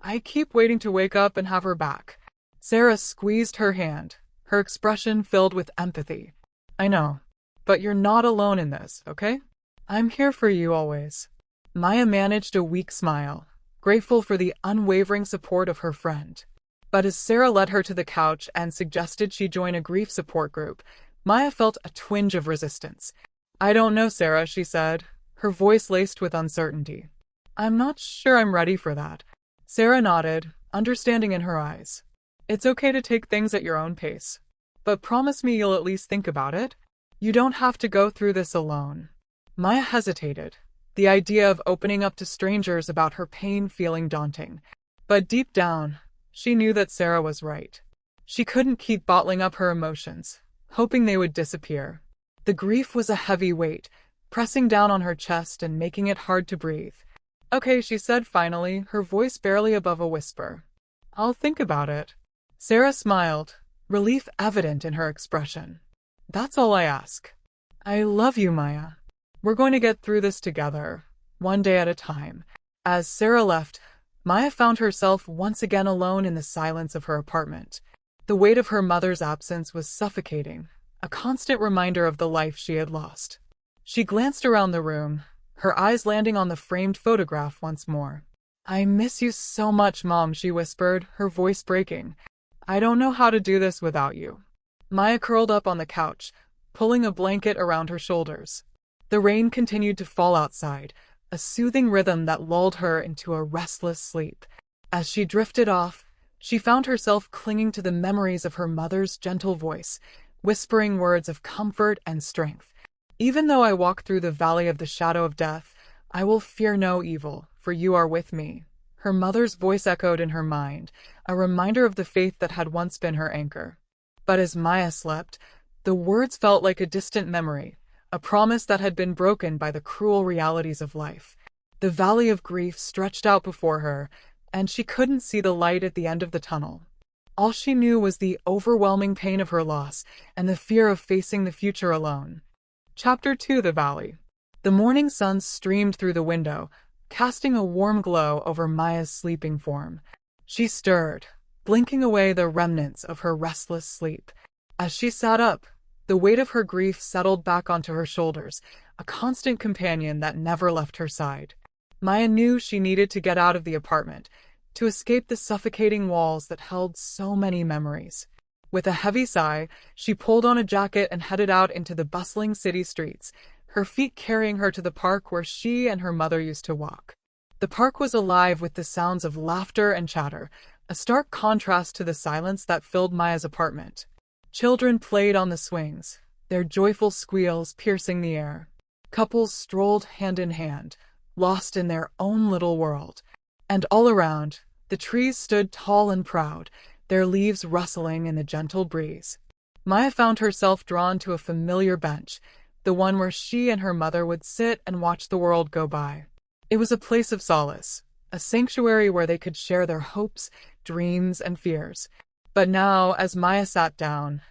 I keep waiting to wake up and have her back." Sarah squeezed her hand, her expression filled with empathy. "I know, but you're not alone in this, okay? I'm here for you always." Maya managed a weak smile, grateful for the unwavering support of her friend. But as Sarah led her to the couch and suggested she join a grief support group, Maya felt a twinge of resistance. "I don't know, Sarah," she said, her voice laced with uncertainty. "I'm not sure I'm ready for that." Sarah nodded, understanding in her eyes. "It's okay to take things at your own pace. But promise me you'll at least think about it. You don't have to go through this alone." Maya hesitated, the idea of opening up to strangers about her pain feeling daunting. But deep down, she knew that Sarah was right. She couldn't keep bottling up her emotions, hoping they would disappear. The grief was a heavy weight, pressing down on her chest and making it hard to breathe. "Okay," she said finally, her voice barely above a whisper. "I'll think about it." Sarah smiled, relief evident in her expression. "That's all I ask. I love you, Maya. We're going to get through this together, one day at a time." As Sarah left, Maya found herself once again alone in the silence of her apartment. The weight of her mother's absence was suffocating, a constant reminder of the life she had lost. She glanced around the room, her eyes landing on the framed photograph once more. "I miss you so much, Mom," she whispered, her voice breaking. "I don't know how to do this without you." Maya curled up on the couch, pulling a blanket around her shoulders. The rain continued to fall outside, a soothing rhythm that lulled her into a restless sleep. As she drifted off, she found herself clinging to the memories of her mother's gentle voice, whispering words of comfort and strength. "Even though I walk through the valley of the shadow of death, I will fear no evil, for you are with me." Her mother's voice echoed in her mind, a reminder of the faith that had once been her anchor. But as Maya slept, the words felt like a distant memory, a promise that had been broken by the cruel realities of life. The valley of grief stretched out before her, and she couldn't see the light at the end of the tunnel. All she knew was the overwhelming pain of her loss and the fear of facing the future alone. Chapter 2: The Valley. The morning sun streamed through the window, casting a warm glow over Maya's sleeping form. She stirred, blinking away the remnants of her restless sleep. As she sat up, the weight of her grief settled back onto her shoulders, a constant companion that never left her side. Maya knew she needed to get out of the apartment, to escape the suffocating walls that held so many memories. With a heavy sigh, she pulled on a jacket and headed out into the bustling city streets, her feet carrying her to the park where she and her mother used to walk. The park was alive with the sounds of laughter and chatter, a stark contrast to the silence that filled Maya's apartment. Children played on the swings, their joyful squeals piercing the air. Couples strolled hand in hand, lost in their own little world. And all around, the trees stood tall and proud, their leaves rustling in the gentle breeze. Maya found herself drawn to a familiar bench, the one where she and her mother would sit and watch the world go by. It was a place of solace, a sanctuary where they could share their hopes, dreams, and fears. But now, as Maya sat down,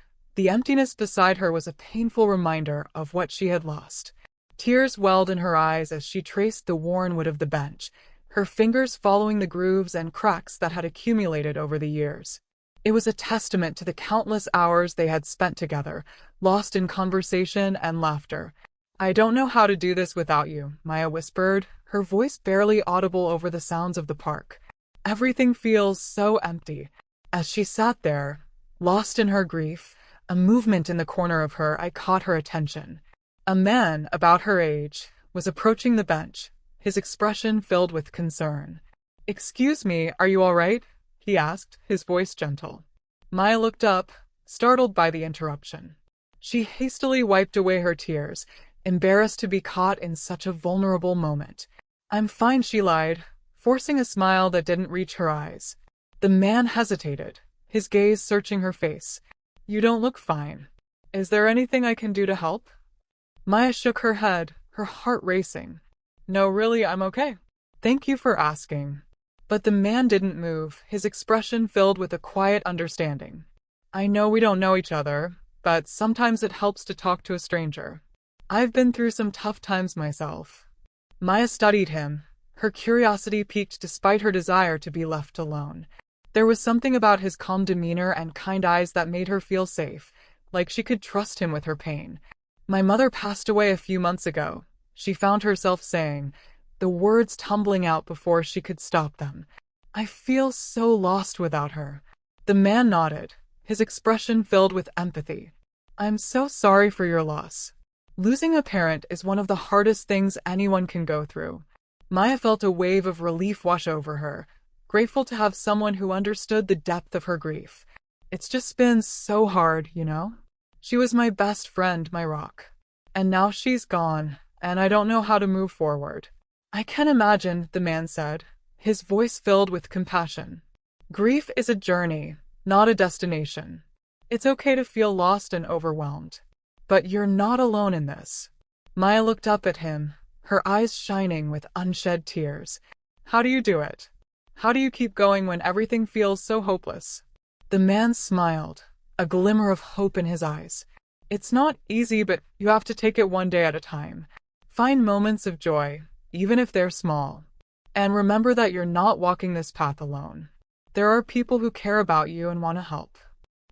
The emptiness beside her was a painful reminder of what she had lost. Tears welled in her eyes as she traced the worn wood of the bench, her fingers following the grooves and cracks that had accumulated over the years. It was a testament to the countless hours they had spent together, lost in conversation and laughter. "I don't know how to do this without you," Maya whispered, her voice barely audible over the sounds of the park. "Everything feels so empty." As she sat there, lost in her grief, a movement in the corner of her eye caught her attention. A man, about her age, was approaching the bench, his expression filled with concern. "Excuse me, are you all right?" he asked, his voice gentle. Maya looked up, startled by the interruption. She hastily wiped away her tears, embarrassed to be caught in such a vulnerable moment. "I'm fine," she lied, forcing a smile that didn't reach her eyes. The man hesitated, his gaze searching her face. "You don't look fine. Is there anything I can do to help?" Maya shook her head, her heart racing. "No, really, I'm okay. Thank you for asking." But the man didn't move, his expression filled with a quiet understanding. "I know we don't know each other, but sometimes it helps to talk to a stranger. I've been through some tough times myself." Maya studied him, her curiosity piqued despite her desire to be left alone. There was something about his calm demeanor and kind eyes that made her feel safe, like she could trust him with her pain. "My mother passed away a few months ago," she found herself saying, the words tumbling out before she could stop them. "I feel so lost without her." The man nodded, his expression filled with empathy. "I'm so sorry for your loss. Losing a parent is one of the hardest things anyone can go through." Maya felt a wave of relief wash over her, grateful to have someone who understood the depth of her grief. "It's just been so hard, you know? She was my best friend, my rock. And now she's gone, and I don't know how to move forward." "I can imagine," the man said, his voice filled with compassion. "Grief is a journey, not a destination. It's okay to feel lost and overwhelmed. But you're not alone in this." Maya looked up at him, her eyes shining with unshed tears. "How do you do it? How do you keep going when everything feels so hopeless?" The man smiled, a glimmer of hope in his eyes. "It's not easy, but you have to take it one day at a time. Find moments of joy, even if they're small. And remember that you're not walking this path alone. There are people who care about you and want to help."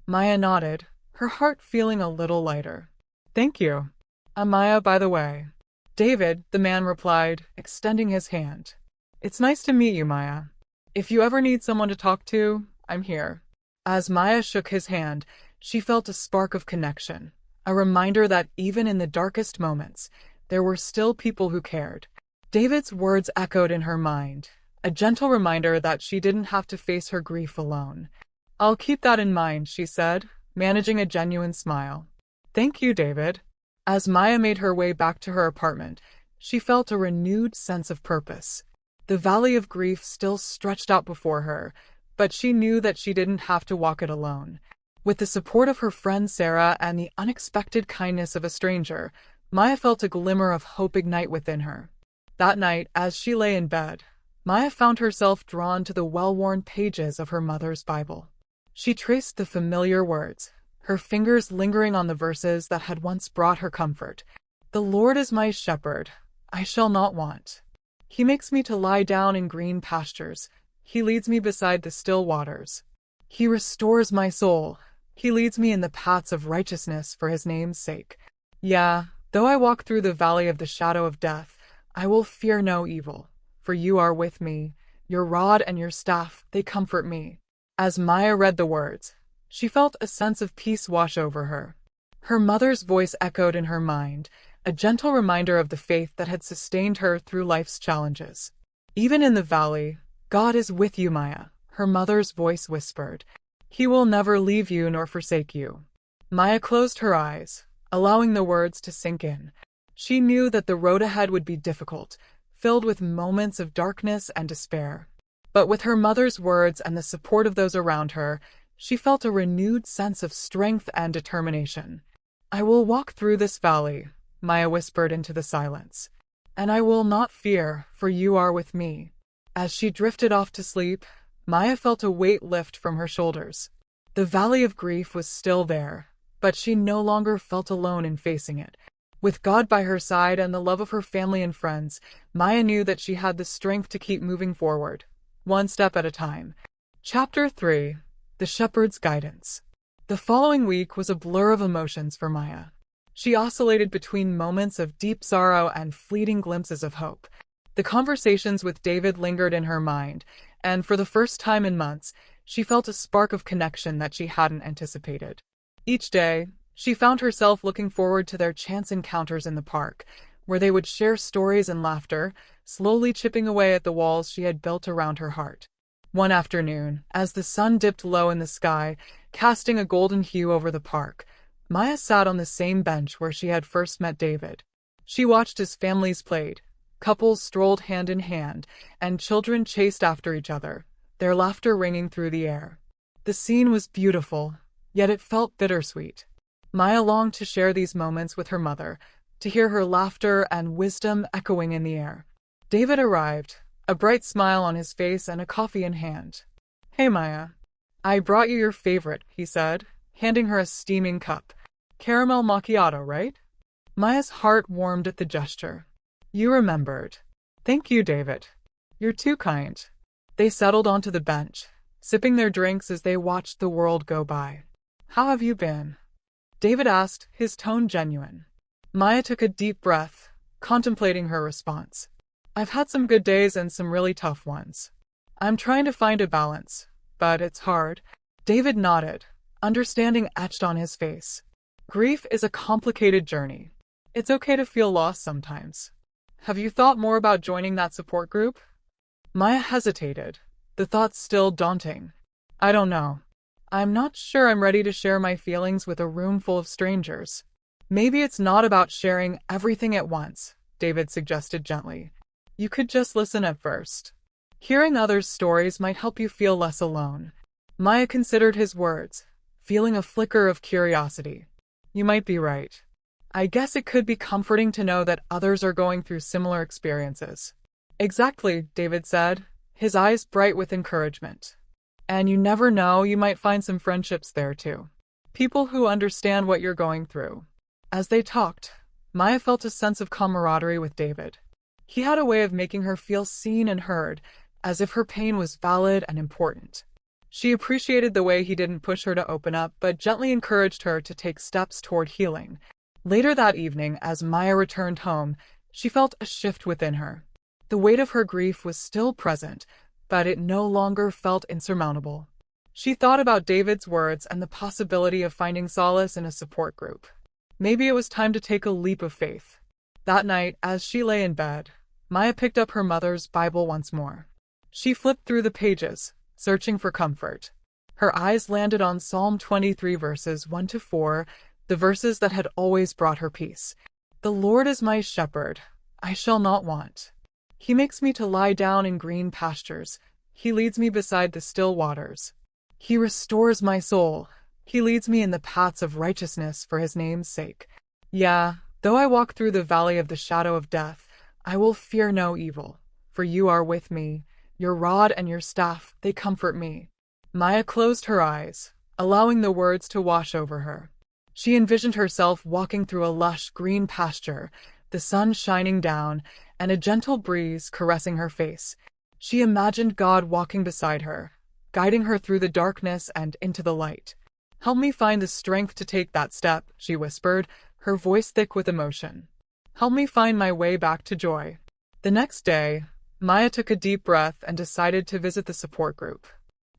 Maya nodded, her heart feeling a little lighter. "Thank you. I'm Maya, by the way." "David," the man replied, extending his hand. "It's nice to meet you, Maya. If you ever need someone to talk to, I'm here." As Maya shook his hand, she felt a spark of connection, a reminder that even in the darkest moments, there were still people who cared. David's words echoed in her mind, a gentle reminder that she didn't have to face her grief alone. "I'll keep that in mind," she said, managing a genuine smile. "Thank you, David." As Maya made her way back to her apartment, she felt a renewed sense of purpose. The valley of grief still stretched out before her, but she knew that she didn't have to walk it alone. With the support of her friend Sarah and the unexpected kindness of a stranger, Maya felt a glimmer of hope ignite within her. That night, as she lay in bed, Maya found herself drawn to the well-worn pages of her mother's Bible. She traced the familiar words, her fingers lingering on the verses that had once brought her comfort. "The Lord is my shepherd, I shall not want. He makes me to lie down in green pastures. He leads me beside the still waters. He restores my soul. He leads me in the paths of righteousness for his name's sake. Yeah, though I walk through the valley of the shadow of death, I will fear no evil, for you are with me. Your rod and your staff, they comfort me." As Maya read the words, she felt a sense of peace wash over her. Her mother's voice echoed in her mind, a gentle reminder of the faith that had sustained her through life's challenges. "Even in the valley, God is with you, Maya," her mother's voice whispered. "He will never leave you nor forsake you." Maya closed her eyes, allowing the words to sink in. She knew that the road ahead would be difficult, filled with moments of darkness and despair. But with her mother's words and the support of those around her, she felt a renewed sense of strength and determination. "I will walk through this valley," Maya whispered into the silence. "And I will not fear, for you are with me." As she drifted off to sleep, Maya felt a weight lift from her shoulders. The valley of grief was still there, But she no longer felt alone in facing it. With God by her side and the love of her family and friends, Maya knew that she had the strength to keep moving forward, one step at a time. Chapter 3. The Shepherd's Guidance. The following week was a blur of emotions for Maya. She oscillated between moments of deep sorrow and fleeting glimpses of hope. The conversations with David lingered in her mind, and for the first time in months, she felt a spark of connection that she hadn't anticipated. Each day, she found herself looking forward to their chance encounters in the park, where they would share stories and laughter, slowly chipping away at the walls she had built around her heart. One afternoon, as the sun dipped low in the sky, casting a golden hue over the park, Maya sat on the same bench where she had first met David. She watched as families played, couples strolled hand in hand, and children chased after each other, their laughter ringing through the air. The scene was beautiful, yet it felt bittersweet. Maya longed to share these moments with her mother, to hear her laughter and wisdom echoing in the air. David arrived, a bright smile on his face and a coffee in hand. "Hey Maya, I brought you your favorite," he said, handing her a steaming cup. "Caramel macchiato, right?" Maya's heart warmed at the gesture. "You remembered." "Thank you, David. You're too kind." They settled onto the bench, sipping their drinks as they watched the world go by. "How have you been?" David asked, his tone genuine. Maya took a deep breath, contemplating her response. "I've had some good days and some really tough ones. I'm trying to find a balance, but it's hard." David nodded, understanding etched on his face. Grief is a complicated journey. It's okay to feel lost sometimes. "Have you thought more about joining that support group?" Maya hesitated, the thought still daunting. "I don't know. I'm not sure I'm ready to share my feelings with a room full of strangers." "Maybe it's not about sharing everything at once," David suggested gently. "You could just listen at first. Hearing others' stories might help you feel less alone." Maya considered his words, feeling a flicker of curiosity. "You might be right. I guess it could be comforting to know that others are going through similar experiences." "Exactly," David said, his eyes bright with encouragement. "And you never know, you might find some friendships there too. People who understand what you're going through." As they talked, Maya felt a sense of camaraderie with David. He had a way of making her feel seen and heard, as if her pain was valid and important. She appreciated the way he didn't push her to open up, but gently encouraged her to take steps toward healing. Later that evening, as Maya returned home, she felt a shift within her. The weight of her grief was still present, but it no longer felt insurmountable. She thought about David's words and the possibility of finding solace in a support group. Maybe it was time to take a leap of faith. That night, as she lay in bed, Maya picked up her mother's Bible once more. She flipped through the pages, searching for comfort. Her eyes landed on Psalm 23 verses 1 to 4, the verses that had always brought her peace. "The Lord is my shepherd, I shall not want. He makes me to lie down in green pastures. He leads me beside the still waters. He restores my soul. He leads me in the paths of righteousness for his name's sake. Yeah, though I walk through the valley of the shadow of death, I will fear no evil, for you are with me. Your rod and your staff, they comfort me." Maya closed her eyes, allowing the words to wash over her. She envisioned herself walking through a lush green pasture, the sun shining down, and a gentle breeze caressing her face. She imagined God walking beside her, guiding her through the darkness and into the light. "Help me find the strength to take that step," she whispered, her voice thick with emotion. "Help me find my way back to joy." The next day, Maya took a deep breath and decided to visit the support group.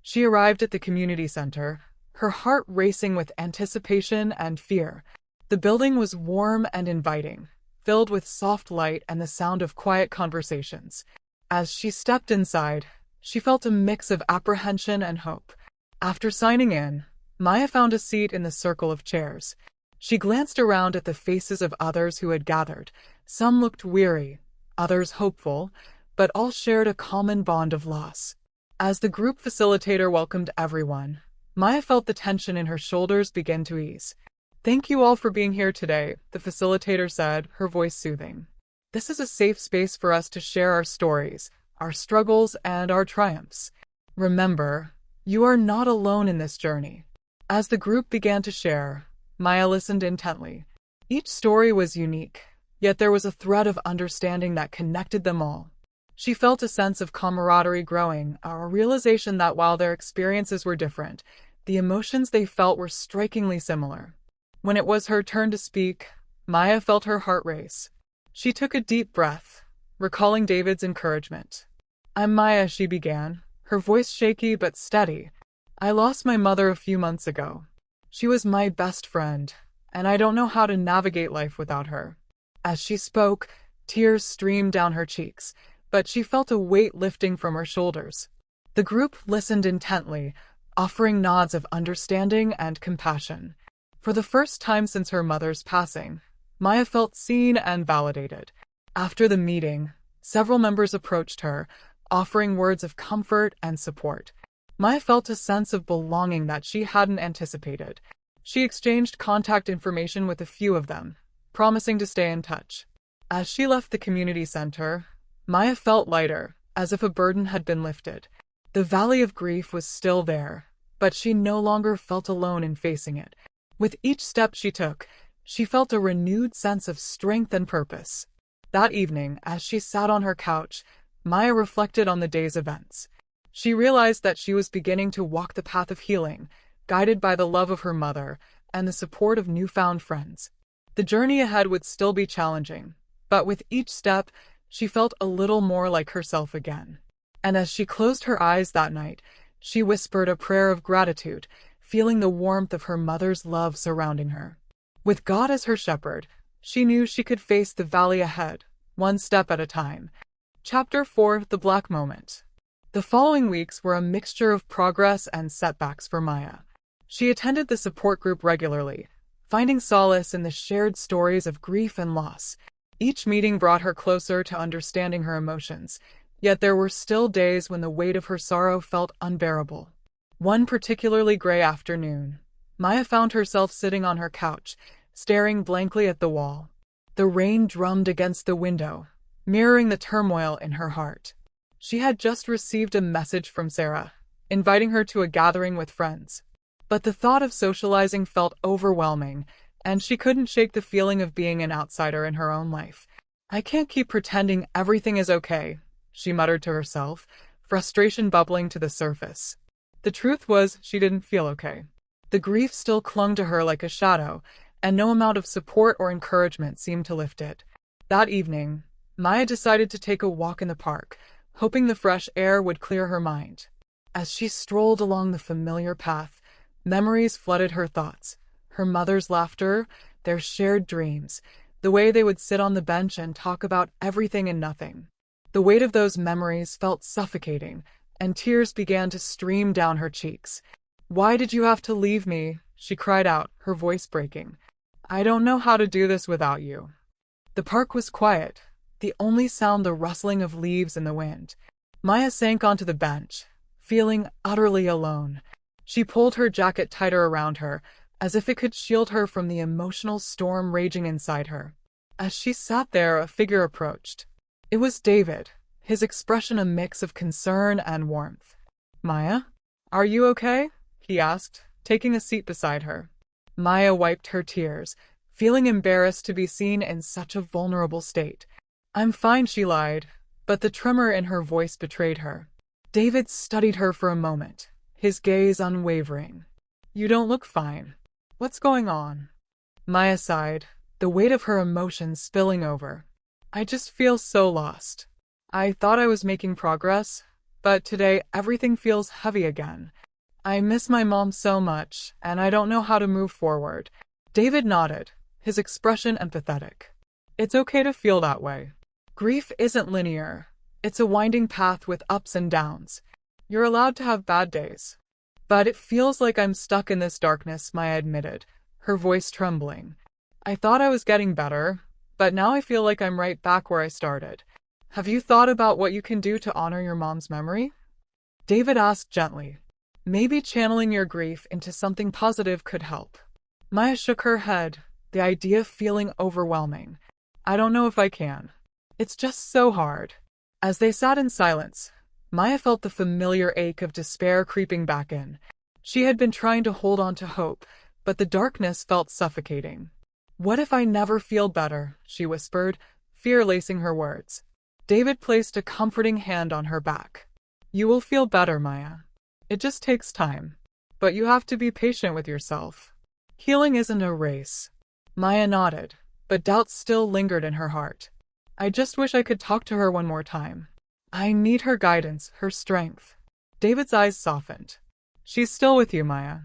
She arrived at the community center, her heart racing with anticipation and fear. The building was warm and inviting, filled with soft light and the sound of quiet conversations. As she stepped inside, she felt a mix of apprehension and hope. After signing in, Maya found a seat in the circle of chairs. She glanced around at the faces of others who had gathered. Some looked weary, others hopeful, but all shared a common bond of loss. As the group facilitator welcomed everyone, Maya felt the tension in her shoulders begin to ease. "Thank you all for being here today," the facilitator said, her voice soothing. "This is a safe space for us to share our stories, our struggles, and our triumphs. Remember, you are not alone in this journey." As the group began to share, Maya listened intently. Each story was unique, yet there was a thread of understanding that connected them all. She felt a sense of camaraderie growing, a realization that while their experiences were different, the emotions they felt were strikingly similar. When it was her turn to speak, Maya felt her heart race. She took a deep breath, recalling David's encouragement. "I'm Maya," she began, her voice shaky but steady. "I lost my mother a few months ago. She was my best friend, and I don't know how to navigate life without her." As she spoke, tears streamed down her cheeks, but she felt a weight lifting from her shoulders. The group listened intently, offering nods of understanding and compassion. For the first time since her mother's passing, Maya felt seen and validated. After the meeting, several members approached her, offering words of comfort and support. Maya felt a sense of belonging that she hadn't anticipated. She exchanged contact information with a few of them, promising to stay in touch. As she left the community center, Maya felt lighter, as if a burden had been lifted. The valley of grief was still there, but she no longer felt alone in facing it. With each step she took, she felt a renewed sense of strength and purpose. That evening, as she sat on her couch, Maya reflected on the day's events. She realized that she was beginning to walk the path of healing, guided by the love of her mother and the support of newfound friends. The journey ahead would still be challenging, but with each step, she felt a little more like herself again. And as she closed her eyes that night, she whispered a prayer of gratitude, feeling the warmth of her mother's love surrounding her. With God as her shepherd, she knew she could face the valley ahead, one step at a time. Chapter 4: The Black Moment. The following weeks were a mixture of progress and setbacks for Maya. She attended the support group regularly, finding solace in the shared stories of grief and loss. Each meeting brought her closer to understanding her emotions, yet there were still days when the weight of her sorrow felt unbearable. One particularly gray afternoon, Maya found herself sitting on her couch, staring blankly at the wall. The rain drummed against the window, mirroring the turmoil in her heart. She had just received a message from Sarah, inviting her to a gathering with friends. But the thought of socializing felt overwhelming, and she couldn't shake the feeling of being an outsider in her own life. "I can't keep pretending everything is okay," she muttered to herself, frustration bubbling to the surface. The truth was, she didn't feel okay. The grief still clung to her like a shadow, and no amount of support or encouragement seemed to lift it. That evening, Maya decided to take a walk in the park, hoping the fresh air would clear her mind. As she strolled along the familiar path, memories flooded her thoughts. Her mother's laughter, their shared dreams, the way they would sit on the bench and talk about everything and nothing. The weight of those memories felt suffocating, and tears began to stream down her cheeks. "Why did you have to leave me?" she cried out, her voice breaking. "I don't know how to do this without you." The park was quiet, the only sound the rustling of leaves in the wind. Maya sank onto the bench, feeling utterly alone. She pulled her jacket tighter around her, as if it could shield her from the emotional storm raging inside her. As she sat there, a figure approached. It was David, his expression a mix of concern and warmth. "Maya, are you okay?" he asked, taking a seat beside her. Maya wiped her tears, feeling embarrassed to be seen in such a vulnerable state. "I'm fine," she lied, but the tremor in her voice betrayed her. David studied her for a moment, his gaze unwavering. "You don't look fine. What's going on?" Maya sighed, the weight of her emotions spilling over. "I just feel so lost. I thought I was making progress, but today everything feels heavy again. I miss my mom so much, and I don't know how to move forward." David nodded, his expression empathetic. "It's okay to feel that way. Grief isn't linear. It's a winding path with ups and downs. You're allowed to have bad days." "But it feels like I'm stuck in this darkness," Maya admitted, her voice trembling. "I thought I was getting better, but now I feel like I'm right back where I started. Have you thought about what you can do to honor your mom's memory?" David asked gently. "Maybe channeling your grief into something positive could help." Maya shook her head, the idea feeling overwhelming. "I don't know if I can. It's just so hard." As they sat in silence, Maya felt the familiar ache of despair creeping back in. She had been trying to hold on to hope, but the darkness felt suffocating. "What if I never feel better?" she whispered, fear lacing her words. David placed a comforting hand on her back. "You will feel better, Maya. It just takes time. But you have to be patient with yourself. Healing isn't a race." Maya nodded, but doubt still lingered in her heart. "I just wish I could talk to her one more time. I need her guidance, her strength." David's eyes softened. "She's still with you, Maya.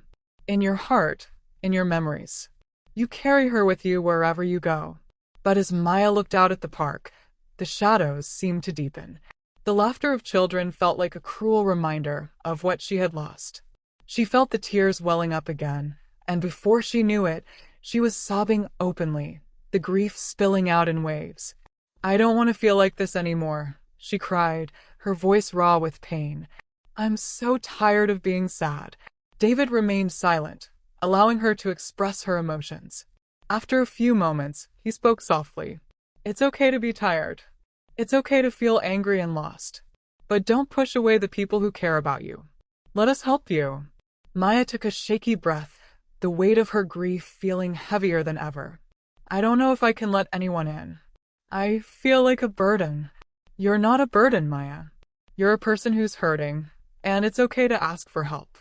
In your heart, in your memories. You carry her with you wherever you go." But as Maya looked out at the park, the shadows seemed to deepen. The laughter of children felt like a cruel reminder of what she had lost. She felt the tears welling up again, and before she knew it, she was sobbing openly, the grief spilling out in waves. "I don't want to feel like this anymore," she cried, her voice raw with pain. "I'm so tired of being sad." David remained silent, allowing her to express her emotions. After a few moments, he spoke softly. "It's okay to be tired. It's okay to feel angry and lost. But don't push away the people who care about you. Let us help you." Maya took a shaky breath, the weight of her grief feeling heavier than ever. "I don't know if I can let anyone in. I feel like a burden." "You're not a burden, Maya. You're a person who's hurting, and it's okay to ask for help.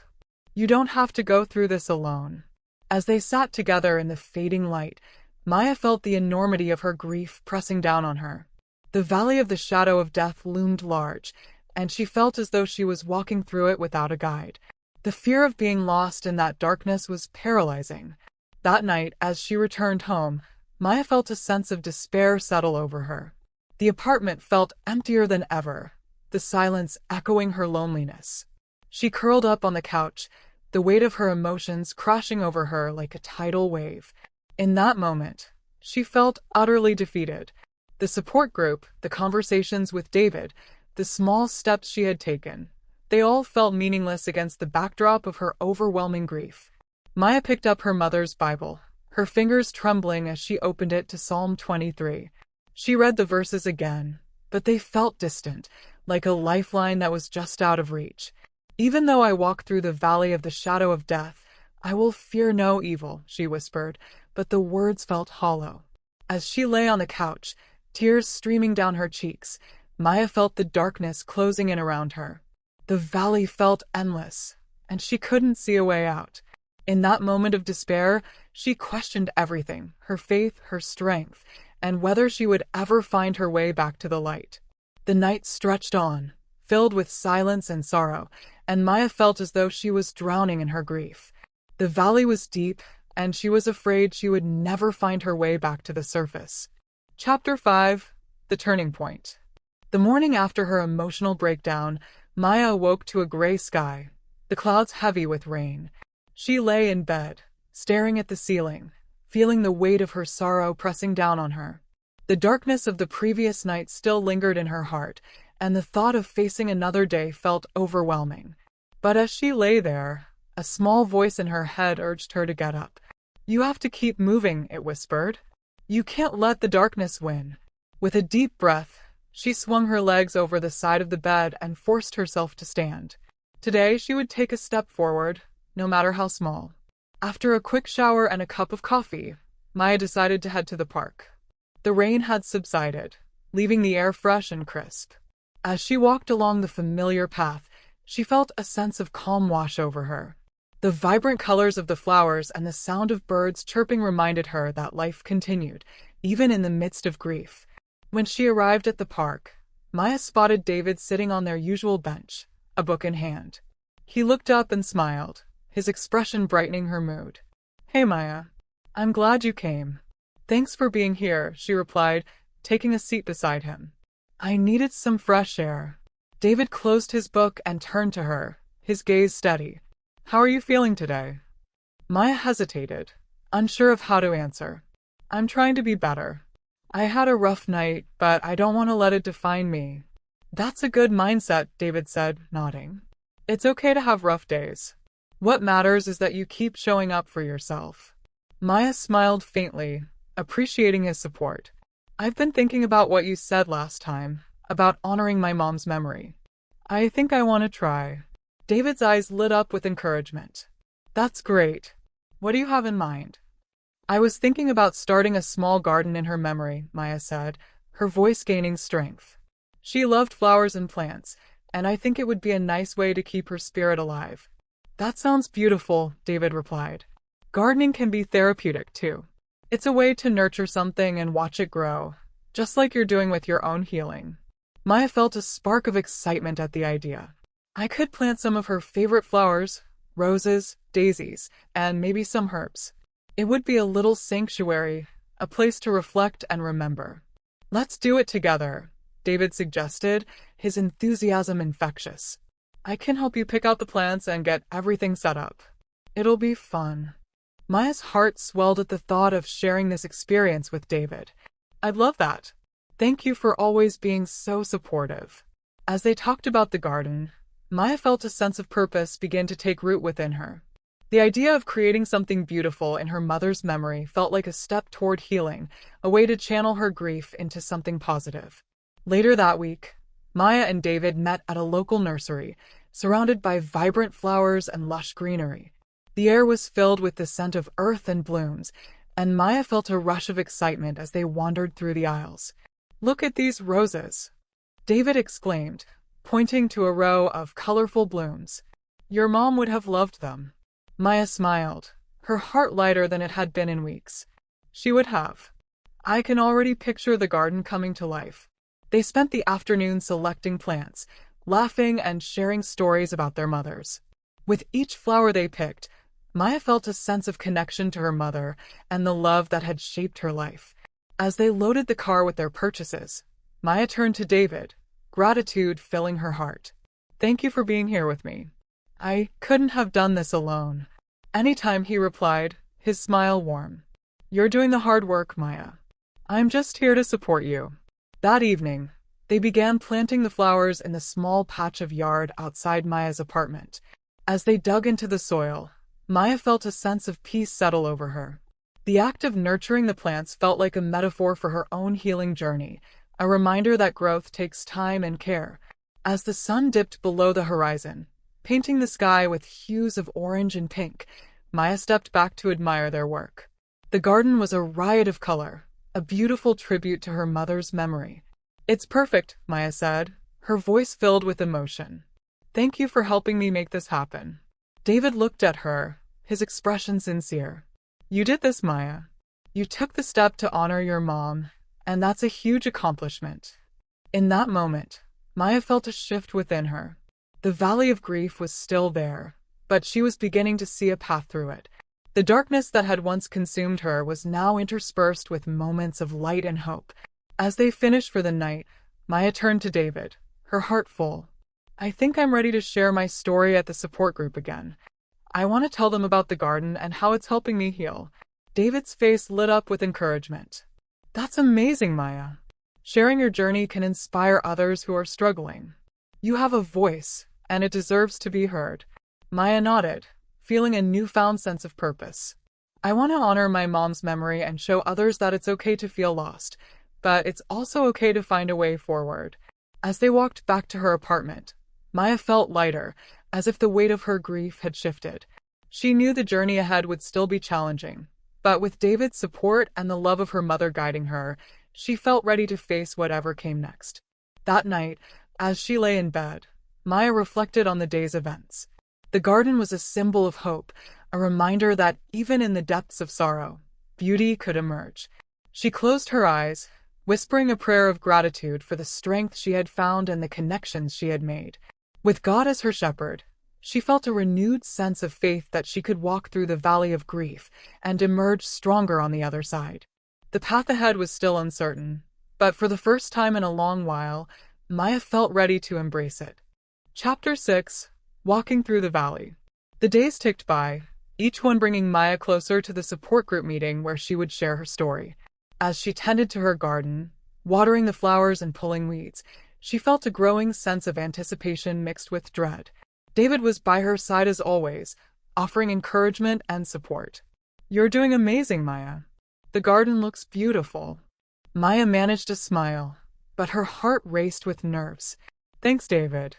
You don't have to go through this alone." As they sat together in the fading light, Maya felt the enormity of her grief pressing down on her. The valley of the shadow of death loomed large, and she felt as though she was walking through it without a guide. The fear of being lost in that darkness was paralyzing. That night, as she returned home, Maya felt a sense of despair settle over her. The apartment felt emptier than ever, the silence echoing her loneliness. She curled up on the couch, the weight of her emotions crashing over her like a tidal wave. In that moment, she felt utterly defeated. The support group, the conversations with David, the small steps she had taken, they all felt meaningless against the backdrop of her overwhelming grief. Maya picked up her mother's Bible, her fingers trembling as she opened it to Psalm 23. She read the verses again, but they felt distant, like a lifeline that was just out of reach. "Even though I walk through the valley of the shadow of death, I will fear no evil," she whispered, but the words felt hollow. As she lay on the couch, tears streaming down her cheeks, Maya felt the darkness closing in around her. The valley felt endless, and she couldn't see a way out. In that moment of despair, she questioned everything, her faith, her strength, and whether she would ever find her way back to the light. The night stretched on, filled with silence and sorrow, and Maya felt as though she was drowning in her grief. The valley was deep, and she was afraid she would never find her way back to the surface. Chapter 5: The Turning Point. The morning after her emotional breakdown, Maya awoke to a gray sky, the clouds heavy with rain. She lay in bed, staring at the ceiling, feeling the weight of her sorrow pressing down on her. The darkness of the previous night still lingered in her heart, and the thought of facing another day felt overwhelming. But as she lay there, a small voice in her head urged her to get up. "You have to keep moving," it whispered. "You can't let the darkness win." With a deep breath, she swung her legs over the side of the bed and forced herself to stand. Today she would take a step forward, no matter how small. After a quick shower and a cup of coffee, Maya decided to head to the park. The rain had subsided, leaving the air fresh and crisp. As she walked along the familiar path, she felt a sense of calm wash over her. The vibrant colors of the flowers and the sound of birds chirping reminded her that life continued, even in the midst of grief. When she arrived at the park, Maya spotted David sitting on their usual bench, a book in hand. He looked up and smiled, his expression brightening her mood. "Hey, Maya. I'm glad you came." "Thanks for being here," she replied, taking a seat beside him. "I needed some fresh air." David closed his book and turned to her, his gaze steady. "How are you feeling today?" Maya hesitated, unsure of how to answer. "I'm trying to be better. I had a rough night, but I don't want to let it define me." "That's a good mindset," David said, nodding. "It's okay to have rough days. What matters is that you keep showing up for yourself." Maya smiled faintly, appreciating his support. "I've been thinking about what you said last time, about honoring my mom's memory. I think I want to try." David's eyes lit up with encouragement. "That's great. What do you have in mind? I was thinking about starting a small garden in her memory, Maya said, her voice gaining strength. She loved flowers and plants, and I think it would be a nice way to keep her spirit alive. That sounds beautiful, David replied. Gardening can be therapeutic, too. It's a way to nurture something and watch it grow, just like you're doing with your own healing. Maya felt a spark of excitement at the idea. I could plant some of her favorite flowers, roses, daisies, and maybe some herbs. It would be a little sanctuary, a place to reflect and remember. Let's do it together, David suggested, his enthusiasm infectious. I can help you pick out the plants and get everything set up. It'll be fun. Maya's heart swelled at the thought of sharing this experience with David. I'd love that. Thank you for always being so supportive. As they talked about the garden, Maya felt a sense of purpose begin to take root within her. The idea of creating something beautiful in her mother's memory felt like a step toward healing, a way to channel her grief into something positive. Later that week, Maya and David met at a local nursery, surrounded by vibrant flowers and lush greenery. The air was filled with the scent of earth and blooms, and Maya felt a rush of excitement as they wandered through the aisles. Look at these roses, David exclaimed, pointing to a row of colorful blooms. Your mom would have loved them. Maya smiled, her heart lighter than it had been in weeks. She would have. I can already picture the garden coming to life. They spent the afternoon selecting plants, laughing and sharing stories about their mothers. With each flower they picked, Maya felt a sense of connection to her mother and the love that had shaped her life. As they loaded the car with their purchases, Maya turned to David, gratitude filling her heart. Thank you for being here with me. I couldn't have done this alone. Anytime, he replied, his smile warm. You're doing the hard work, Maya. I'm just here to support you. That evening, they began planting the flowers in the small patch of yard outside Maya's apartment. As they dug into the soil, Maya felt a sense of peace settle over her. The act of nurturing the plants felt like a metaphor for her own healing journey, a reminder that growth takes time and care. As the sun dipped below the horizon, painting the sky with hues of orange and pink, Maya stepped back to admire their work. The garden was a riot of color, a beautiful tribute to her mother's memory. It's perfect, Maya said, her voice filled with emotion. Thank you for helping me make this happen. David looked at her, his expression sincere. You did this, Maya. You took the step to honor your mom, and that's a huge accomplishment. In that moment, Maya felt a shift within her. The valley of grief was still there, but she was beginning to see a path through it. The darkness that had once consumed her was now interspersed with moments of light and hope. As they finished for the night, Maya turned to David, her heart full. I think I'm ready to share my story at the support group again. I want to tell them about the garden and how it's helping me heal. David's face lit up with encouragement. That's amazing, Maya. Sharing your journey can inspire others who are struggling. You have a voice, and it deserves to be heard. Maya nodded, feeling a newfound sense of purpose. I want to honor my mom's memory and show others that it's okay to feel lost, but it's also okay to find a way forward. As they walked back to her apartment, Maya felt lighter, as if the weight of her grief had shifted. She knew the journey ahead would still be challenging, but with David's support and the love of her mother guiding her, she felt ready to face whatever came next. That night, as she lay in bed, Maya reflected on the day's events. The garden was a symbol of hope, a reminder that even in the depths of sorrow, beauty could emerge. She closed her eyes, whispering a prayer of gratitude for the strength she had found and the connections she had made. With God as her shepherd, she felt a renewed sense of faith that she could walk through the valley of grief and emerge stronger on the other side. The path ahead was still uncertain, but for the first time in a long while, Maya felt ready to embrace it. Chapter 6: Walking Through the Valley. The days ticked by, each one bringing Maya closer to the support group meeting where she would share her story. As she tended to her garden, watering the flowers and pulling weeds, she felt a growing sense of anticipation mixed with dread. David was by her side as always, offering encouragement and support. You're doing amazing, Maya. The garden looks beautiful. Maya managed to smile, but her heart raced with nerves. Thanks, David.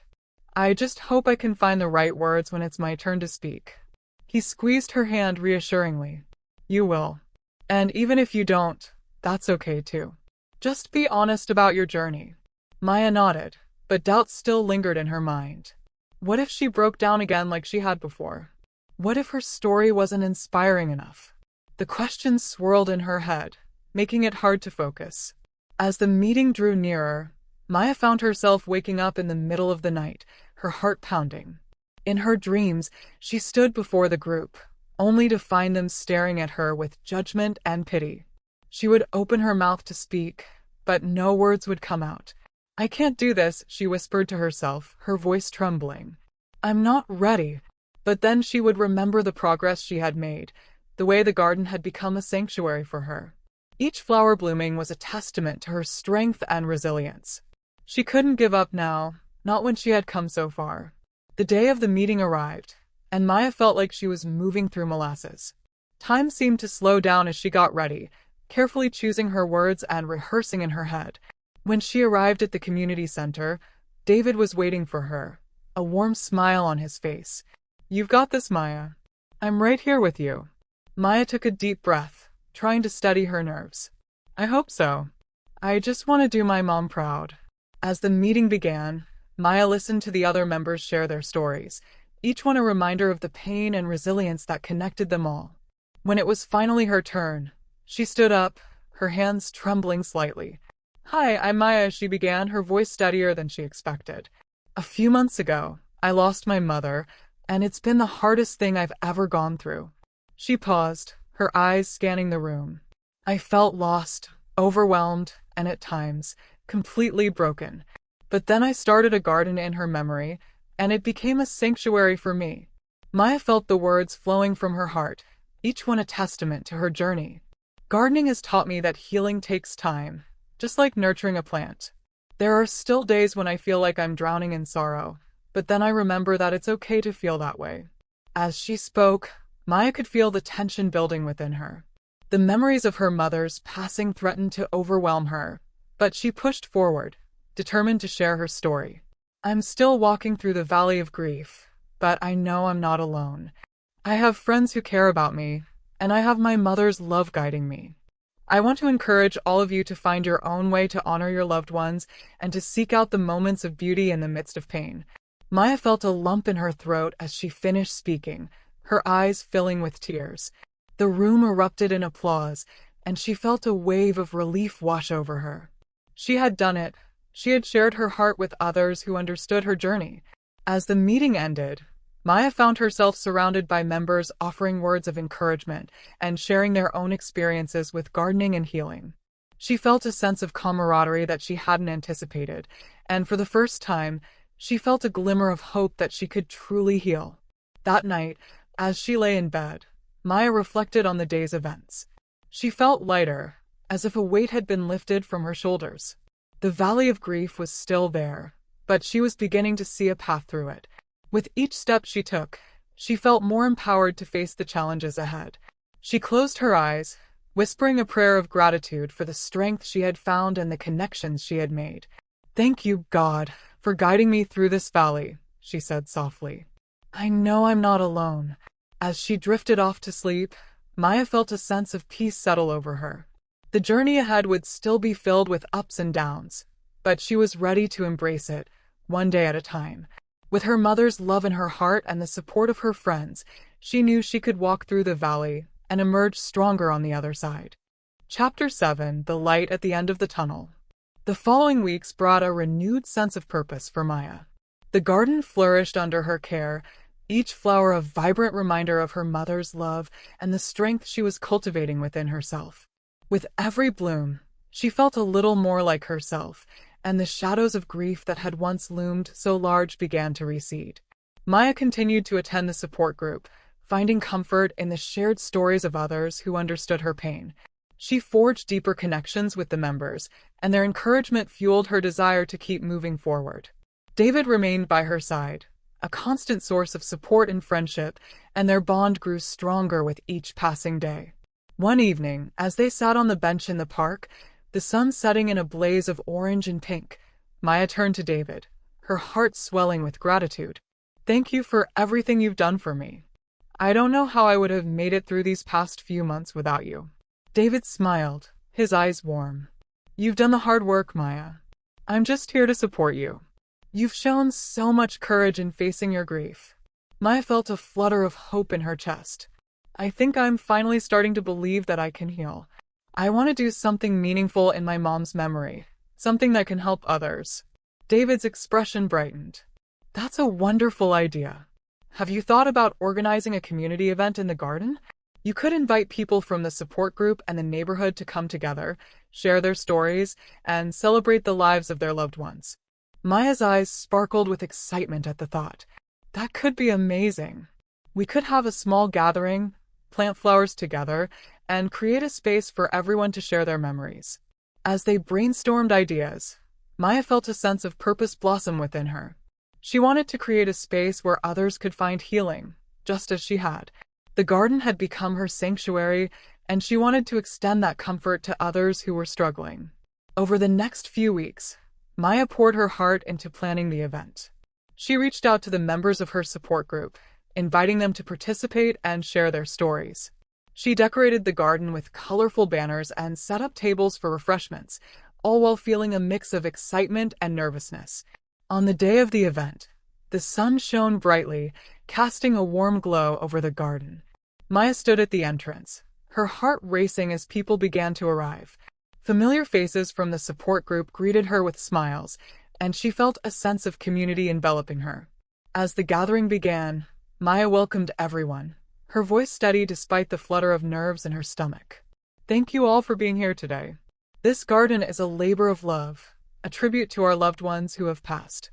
I just hope I can find the right words when it's my turn to speak. He squeezed her hand reassuringly. You will. And even if you don't, that's okay too. Just be honest about your journey. Maya nodded, but doubt still lingered in her mind. What if she broke down again like she had before? What if her story wasn't inspiring enough? The questions swirled in her head, making it hard to focus. As the meeting drew nearer, Maya found herself waking up in the middle of the night, her heart pounding. In her dreams, she stood before the group, only to find them staring at her with judgment and pity. She would open her mouth to speak, but no words would come out. I can't do this, she whispered to herself, her voice trembling. I'm not ready. But then she would remember the progress she had made, the way the garden had become a sanctuary for her. Each flower blooming was a testament to her strength and resilience. She couldn't give up now, not when she had come so far. The day of the meeting arrived, and Maya felt like she was moving through molasses. Time seemed to slow down as she got ready, carefully choosing her words and rehearsing in her head. When she arrived at the community center, David was waiting for her, a warm smile on his face. You've got this, Maya. I'm right here with you. Maya took a deep breath, trying to steady her nerves. I hope so. I just want to do my mom proud. As the meeting began, Maya listened to the other members share their stories, each one a reminder of the pain and resilience that connected them all. When it was finally her turn, she stood up, her hands trembling slightly. Hi, I'm Maya, she began, her voice steadier than she expected. A few months ago, I lost my mother, and it's been the hardest thing I've ever gone through. She paused, her eyes scanning the room. I felt lost, overwhelmed, and at times, completely broken. But then I started a garden in her memory, and it became a sanctuary for me. Maya felt the words flowing from her heart, each one a testament to her journey. Gardening has taught me that healing takes time, just like nurturing a plant. There are still days when I feel like I'm drowning in sorrow, but then I remember that it's okay to feel that way. As she spoke, Maya could feel the tension building within her. The memories of her mother's passing threatened to overwhelm her, but she pushed forward, determined to share her story. I'm still walking through the valley of grief, but I know I'm not alone. I have friends who care about me, and I have my mother's love guiding me. I want to encourage all of you to find your own way to honor your loved ones and to seek out the moments of beauty in the midst of pain. Maya felt a lump in her throat as she finished speaking, her eyes filling with tears. The room erupted in applause, and she felt a wave of relief wash over her. She had done it. She had shared her heart with others who understood her journey. As the meeting ended, Maya found herself surrounded by members offering words of encouragement and sharing their own experiences with gardening and healing. She felt a sense of camaraderie that she hadn't anticipated, and for the first time, she felt a glimmer of hope that she could truly heal. That night, as she lay in bed, Maya reflected on the day's events. She felt lighter, as if a weight had been lifted from her shoulders. The valley of grief was still there, but she was beginning to see a path through it. With each step she took, she felt more empowered to face the challenges ahead. She closed her eyes, whispering a prayer of gratitude for the strength she had found and the connections she had made. Thank you, God, for guiding me through this valley, she said softly. I know I'm not alone. As she drifted off to sleep, Maya felt a sense of peace settle over her. The journey ahead would still be filled with ups and downs, but she was ready to embrace it, one day at a time. With her mother's love in her heart and the support of her friends, she knew she could walk through the valley and emerge stronger on the other side. Chapter 7: The Light at the End of the Tunnel. The following weeks brought a renewed sense of purpose for Maya. The garden flourished under her care, each flower a vibrant reminder of her mother's love and the strength she was cultivating within herself. With every bloom, she felt a little more like herself, and the shadows of grief that had once loomed so large began to recede. Maya continued to attend the support group, finding comfort in the shared stories of others who understood her pain. She forged deeper connections with the members, and their encouragement fueled her desire to keep moving forward. David remained by her side, a constant source of support and friendship, and their bond grew stronger with each passing day. One evening, as they sat on the bench in the park, the sun setting in a blaze of orange and pink, Maya turned to David, her heart swelling with gratitude. Thank you for everything you've done for me. I don't know how I would have made it through these past few months without you. David smiled, his eyes warm. You've done the hard work, Maya. I'm just here to support you. You've shown so much courage in facing your grief. Maya felt a flutter of hope in her chest. I think I'm finally starting to believe that I can heal. I want to do something meaningful in my mom's memory, something that can help others. David's expression brightened. That's a wonderful idea. Have you thought about organizing a community event in the garden? You could invite people from the support group and the neighborhood to come together, share their stories, and celebrate the lives of their loved ones. Maya's eyes sparkled with excitement at the thought. That could be amazing. We could have a small gathering, plant flowers together, and create a space for everyone to share their memories. As they brainstormed ideas, Maya felt a sense of purpose blossom within her. She wanted to create a space where others could find healing, just as she had. The garden had become her sanctuary, and she wanted to extend that comfort to others who were struggling. Over the next few weeks, Maya poured her heart into planning the event. She reached out to the members of her support group, inviting them to participate and share their stories. She decorated the garden with colorful banners and set up tables for refreshments, all while feeling a mix of excitement and nervousness. On the day of the event, the sun shone brightly, casting a warm glow over the garden. Maya stood at the entrance, her heart racing as people began to arrive. Familiar faces from the support group greeted her with smiles, and she felt a sense of community enveloping her. As the gathering began, Maya welcomed everyone, her voice steady despite the flutter of nerves in her stomach. Thank you all for being here today. This garden is a labor of love, a tribute to our loved ones who have passed.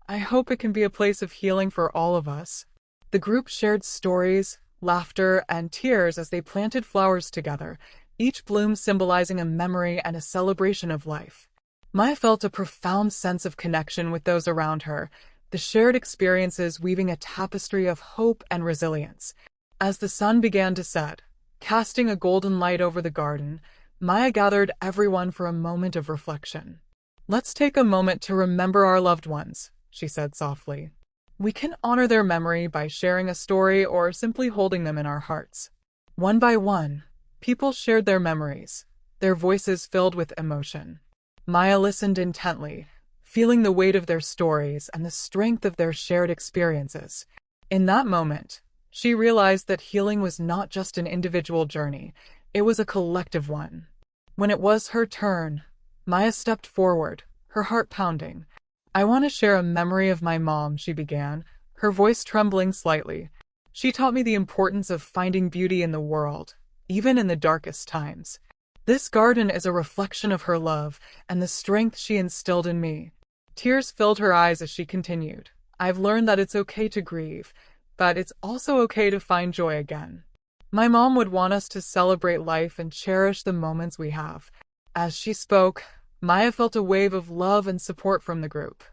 I hope it can be a place of healing for all of us. The group shared stories, laughter, and tears as they planted flowers together, each bloom symbolizing a memory and a celebration of life. Maya felt a profound sense of connection with those around her, the shared experiences weaving a tapestry of hope and resilience. As the sun began to set, casting a golden light over the garden, Maya gathered everyone for a moment of reflection. Let's take a moment to remember our loved ones, she said softly. We can honor their memory by sharing a story or simply holding them in our hearts. One by one, people shared their memories, their voices filled with emotion. Maya listened intently, feeling the weight of their stories and the strength of their shared experiences. In that moment, she realized that healing was not just an individual journey, it was a collective one. When it was her turn, Maya stepped forward, her heart pounding. I want to share a memory of my mom, she began, her voice trembling slightly. She taught me the importance of finding beauty in the world, even in the darkest times. This garden is a reflection of her love and the strength she instilled in me. Tears filled her eyes as she continued. I've learned that it's okay to grieve, but it's also okay to find joy again. My mom would want us to celebrate life and cherish the moments we have. As she spoke, Maya felt a wave of love and support from the group.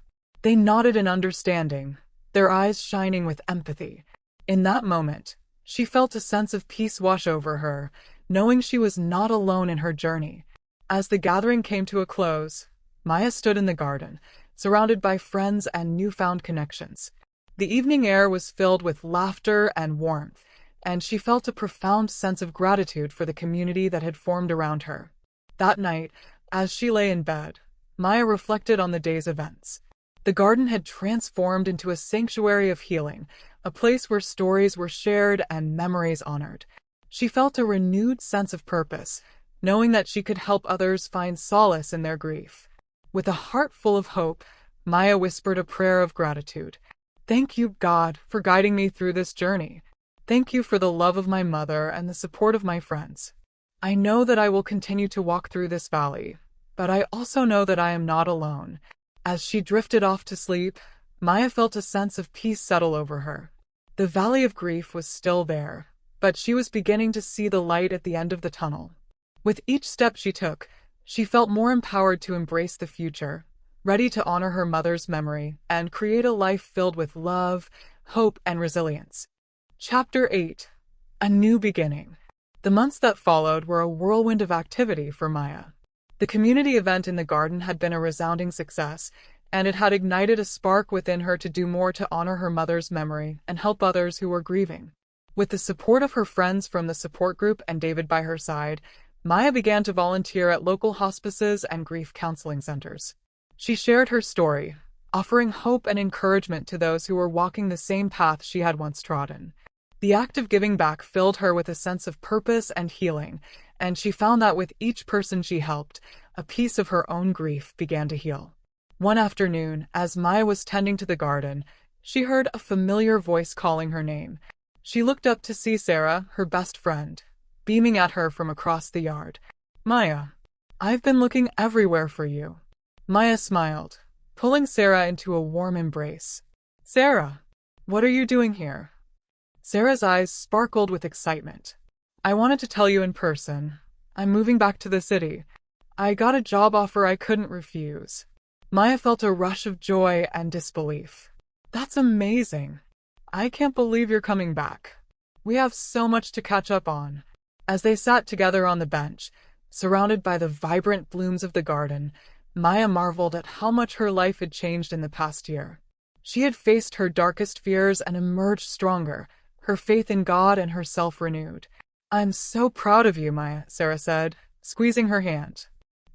They nodded in understanding, their eyes shining with empathy. In that moment, she felt a sense of peace wash over her, knowing she was not alone in her journey. As the gathering came to a close, Maya stood in the garden, surrounded by friends and newfound connections. The evening air was filled with laughter and warmth, and she felt a profound sense of gratitude for the community that had formed around her. That night, as she lay in bed, Maya reflected on the day's events. The garden had transformed into a sanctuary of healing, a place where stories were shared and memories honored. She felt a renewed sense of purpose, knowing that she could help others find solace in their grief. With a heart full of hope, Maya whispered a prayer of gratitude. Thank you, God, for guiding me through this journey. Thank you for the love of my mother and the support of my friends. I know that I will continue to walk through this valley, but I also know that I am not alone. As she drifted off to sleep, Maya felt a sense of peace settle over her. The valley of grief was still there, but she was beginning to see the light at the end of the tunnel. With each step she took, she felt more empowered to embrace the future, ready to honor her mother's memory and create a life filled with love, hope, and resilience. Chapter 8. A New Beginning. The months that followed were a whirlwind of activity for Maya. The community event in the garden had been a resounding success, and it had ignited a spark within her to do more to honor her mother's memory and help others who were grieving. With the support of her friends from the support group and David by her side, Maya began to volunteer at local hospices and grief counseling centers. She shared her story, offering hope and encouragement to those who were walking the same path she had once trodden. The act of giving back filled her with a sense of purpose and healing, and she found that with each person she helped, a piece of her own grief began to heal. One afternoon, as Maya was tending to the garden, she heard a familiar voice calling her name. She looked up to see Sarah, her best friend, beaming at her from across the yard. "Maya, I've been looking everywhere for you." Maya smiled, pulling Sarah into a warm embrace. "Sarah, what are you doing here?" Sarah's eyes sparkled with excitement. "I wanted to tell you in person. I'm moving back to the city. I got a job offer I couldn't refuse." Maya felt a rush of joy and disbelief. "That's amazing. I can't believe you're coming back. We have so much to catch up on." As they sat together on the bench, surrounded by the vibrant blooms of the garden, Maya marveled at how much her life had changed in the past year. She had faced her darkest fears and emerged stronger, her faith in God and herself renewed. "I'm so proud of you, Maya," Sarah said, squeezing her hand.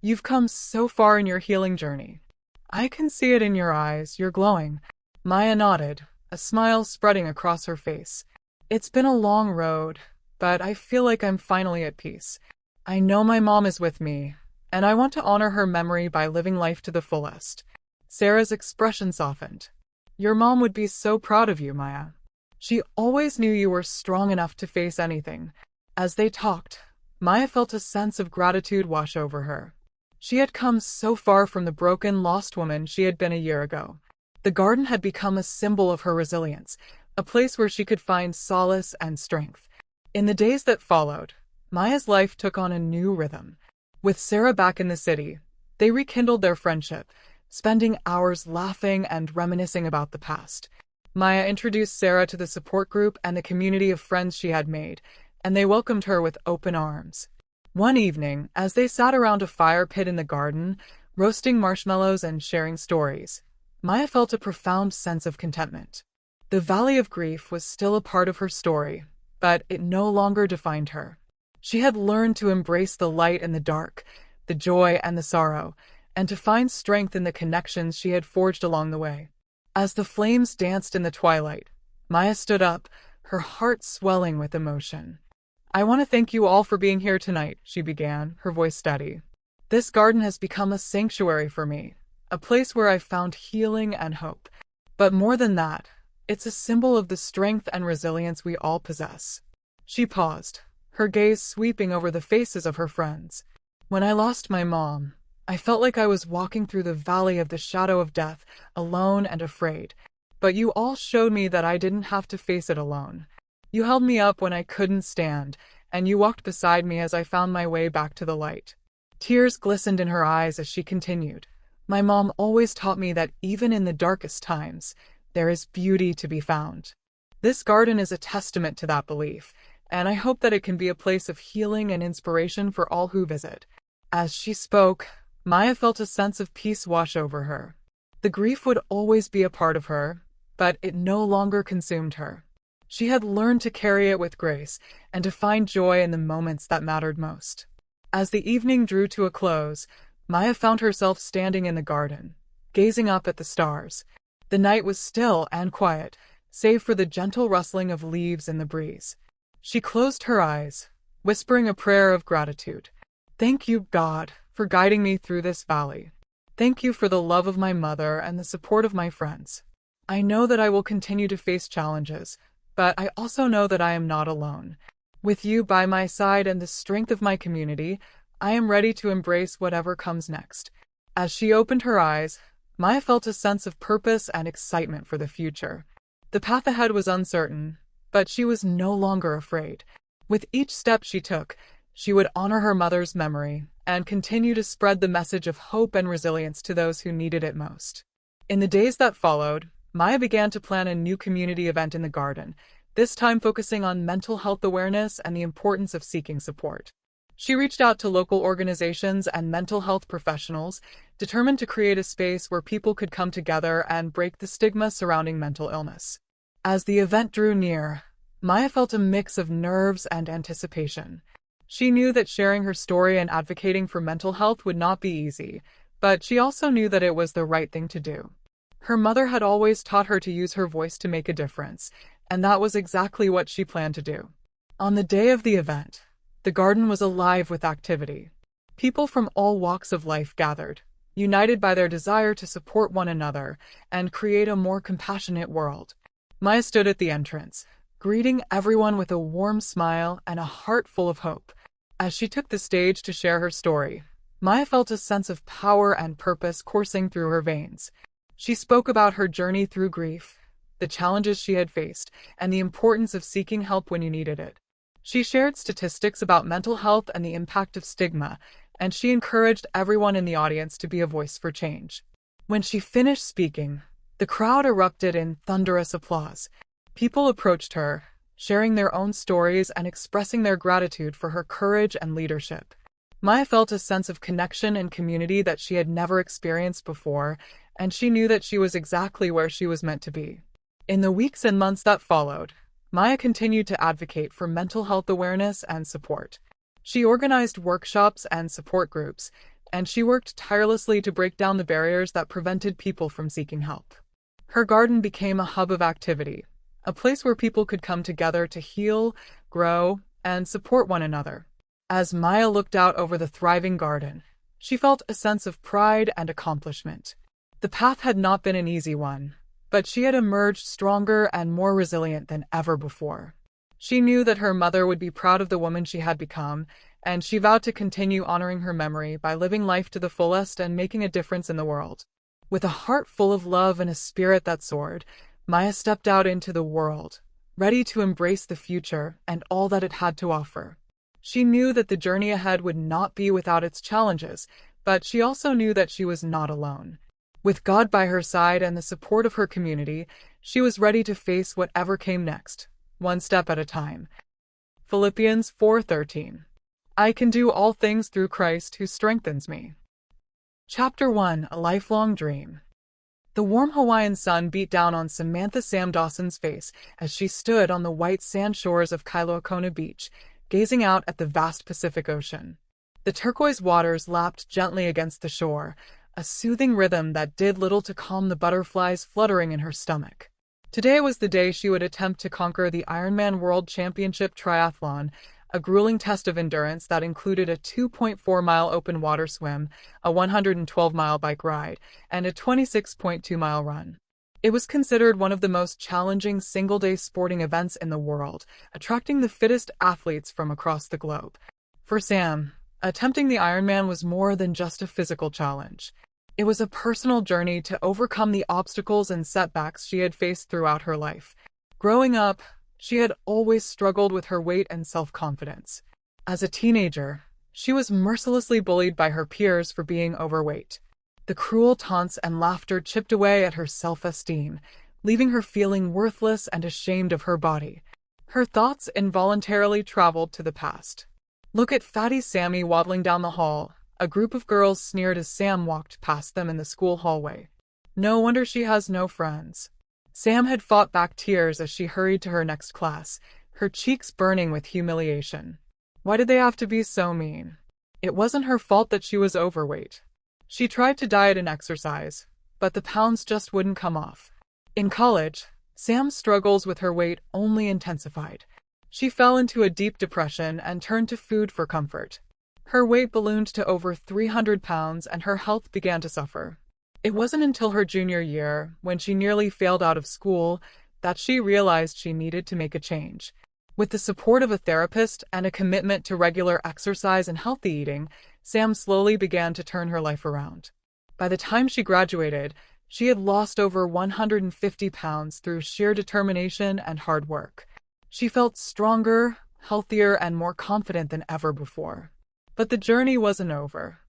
"You've come so far in your healing journey. I can see it in your eyes, you're glowing." Maya nodded, a smile spreading across her face. "It's been a long road, but I feel like I'm finally at peace. I know my mom is with me, and I want to honor her memory by living life to the fullest." Sarah's expression softened. "Your mom would be so proud of you, Maya. She always knew you were strong enough to face anything." As they talked, Maya felt a sense of gratitude wash over her. She had come so far from the broken, lost woman she had been a year ago. The garden had become a symbol of her resilience, a place where she could find solace and strength. In the days that followed, Maya's life took on a new rhythm. With Sarah back in the city, they rekindled their friendship, spending hours laughing and reminiscing about the past. Maya introduced Sarah to the support group and the community of friends she had made, and they welcomed her with open arms. One evening, as they sat around a fire pit in the garden, roasting marshmallows and sharing stories, Maya felt a profound sense of contentment. The valley of grief was still a part of her story, but it no longer defined her. She had learned to embrace the light and the dark, the joy and the sorrow, and to find strength in the connections she had forged along the way. As the flames danced in the twilight, Maya stood up, her heart swelling with emotion. "I want to thank you all for being here tonight," she began, her voice steady. "This garden has become a sanctuary for me, a place where I've found healing and hope. But more than that, it's a symbol of the strength and resilience we all possess." She paused, her gaze sweeping over the faces of her friends. "When I lost my mom, I felt like I was walking through the valley of the shadow of death, alone and afraid. But you all showed me that I didn't have to face it alone. You held me up when I couldn't stand, and you walked beside me as I found my way back to the light." Tears glistened in her eyes as she continued. "My mom always taught me that even in the darkest times, there is beauty to be found. This garden is a testament to that belief, and I hope that it can be a place of healing and inspiration for all who visit." As she spoke, Maya felt a sense of peace wash over her. The grief would always be a part of her, but it no longer consumed her. She had learned to carry it with grace and to find joy in the moments that mattered most. As the evening drew to a close, Maya found herself standing in the garden, gazing up at the stars. The night was still and quiet, save for the gentle rustling of leaves in the breeze. She closed her eyes, whispering a prayer of gratitude. "Thank you, God, for guiding me through this valley. Thank you for the love of my mother and the support of my friends. I know that I will continue to face challenges, but I also know that I am not alone. With you by my side and the strength of my community, I am ready to embrace whatever comes next." As she opened her eyes, Maya felt a sense of purpose and excitement for the future. The path ahead was uncertain, but she was no longer afraid. With each step she took, she would honor her mother's memory and continue to spread the message of hope and resilience to those who needed it most. In the days that followed, Maya began to plan a new community event in the garden, this time focusing on mental health awareness and the importance of seeking support. She reached out to local organizations and mental health professionals, determined to create a space where people could come together and break the stigma surrounding mental illness. As the event drew near, Maya felt a mix of nerves and anticipation. She knew that sharing her story and advocating for mental health would not be easy, but she also knew that it was the right thing to do. Her mother had always taught her to use her voice to make a difference, and that was exactly what she planned to do. On the day of the event, the garden was alive with activity. People from all walks of life gathered, united by their desire to support one another and create a more compassionate world. Maya stood at the entrance, greeting everyone with a warm smile and a heart full of hope. As she took the stage to share her story, Maya felt a sense of power and purpose coursing through her veins. She spoke about her journey through grief, the challenges she had faced, and the importance of seeking help when you needed it. She shared statistics about mental health and the impact of stigma, and she encouraged everyone in the audience to be a voice for change. When she finished speaking, the crowd erupted in thunderous applause. People approached her, sharing their own stories and expressing their gratitude for her courage and leadership. Maya felt a sense of connection and community that she had never experienced before, and she knew that she was exactly where she was meant to be. In the weeks and months that followed, Maya continued to advocate for mental health awareness and support. She organized workshops and support groups, and she worked tirelessly to break down the barriers that prevented people from seeking help. Her garden became a hub of activity, a place where people could come together to heal, grow, and support one another. As Maya looked out over the thriving garden, she felt a sense of pride and accomplishment. The path had not been an easy one, but she had emerged stronger and more resilient than ever before. She knew that her mother would be proud of the woman she had become, and she vowed to continue honoring her memory by living life to the fullest and making a difference in the world. With a heart full of love and a spirit that soared, Maya stepped out into the world, ready to embrace the future and all that it had to offer. She knew that the journey ahead would not be without its challenges, but she also knew that she was not alone. With God by her side and the support of her community, she was ready to face whatever came next, one step at a time. Philippians 4:13. I can do all things through Christ who strengthens me. Chapter 1: A Lifelong Dream. The warm Hawaiian sun beat down on Samantha Sam Dawson's face as she stood on the white sand shores of Kailua Beach, gazing out at the vast Pacific Ocean. The turquoise waters lapped gently against the shore, a soothing rhythm that did little to calm the butterflies fluttering in her stomach. Today was the day she would attempt to conquer the Ironman World Championship Triathlon, a grueling test of endurance that included a 2.4-mile open water swim, a 112-mile bike ride, and a 26.2-mile run. It was considered one of the most challenging single-day sporting events in the world, attracting the fittest athletes from across the globe. For Sam, attempting the Ironman was more than just a physical challenge. It was a personal journey to overcome the obstacles and setbacks she had faced throughout her life. Growing up, she had always struggled with her weight and self-confidence. As a teenager, she was mercilessly bullied by her peers for being overweight. The cruel taunts and laughter chipped away at her self-esteem, leaving her feeling worthless and ashamed of her body. Her thoughts involuntarily traveled to the past. Look at Fatty Sammy waddling down the hall. A group of girls sneered as Sam walked past them in the school hallway. No wonder she has no friends. Sam had fought back tears as she hurried to her next class, her cheeks burning with humiliation. Why did they have to be so mean? It wasn't her fault that she was overweight. She tried to diet and exercise, but the pounds just wouldn't come off. In college, Sam's struggles with her weight only intensified. She fell into a deep depression and turned to food for comfort. Her weight ballooned to over 300 pounds and her health began to suffer. It wasn't until her junior year, when she nearly failed out of school, that she realized she needed to make a change. With the support of a therapist and a commitment to regular exercise and healthy eating, Sam slowly began to turn her life around. By the time she graduated, she had lost over 150 pounds through sheer determination and hard work. She felt stronger, healthier, and more confident than ever before. But the journey wasn't over.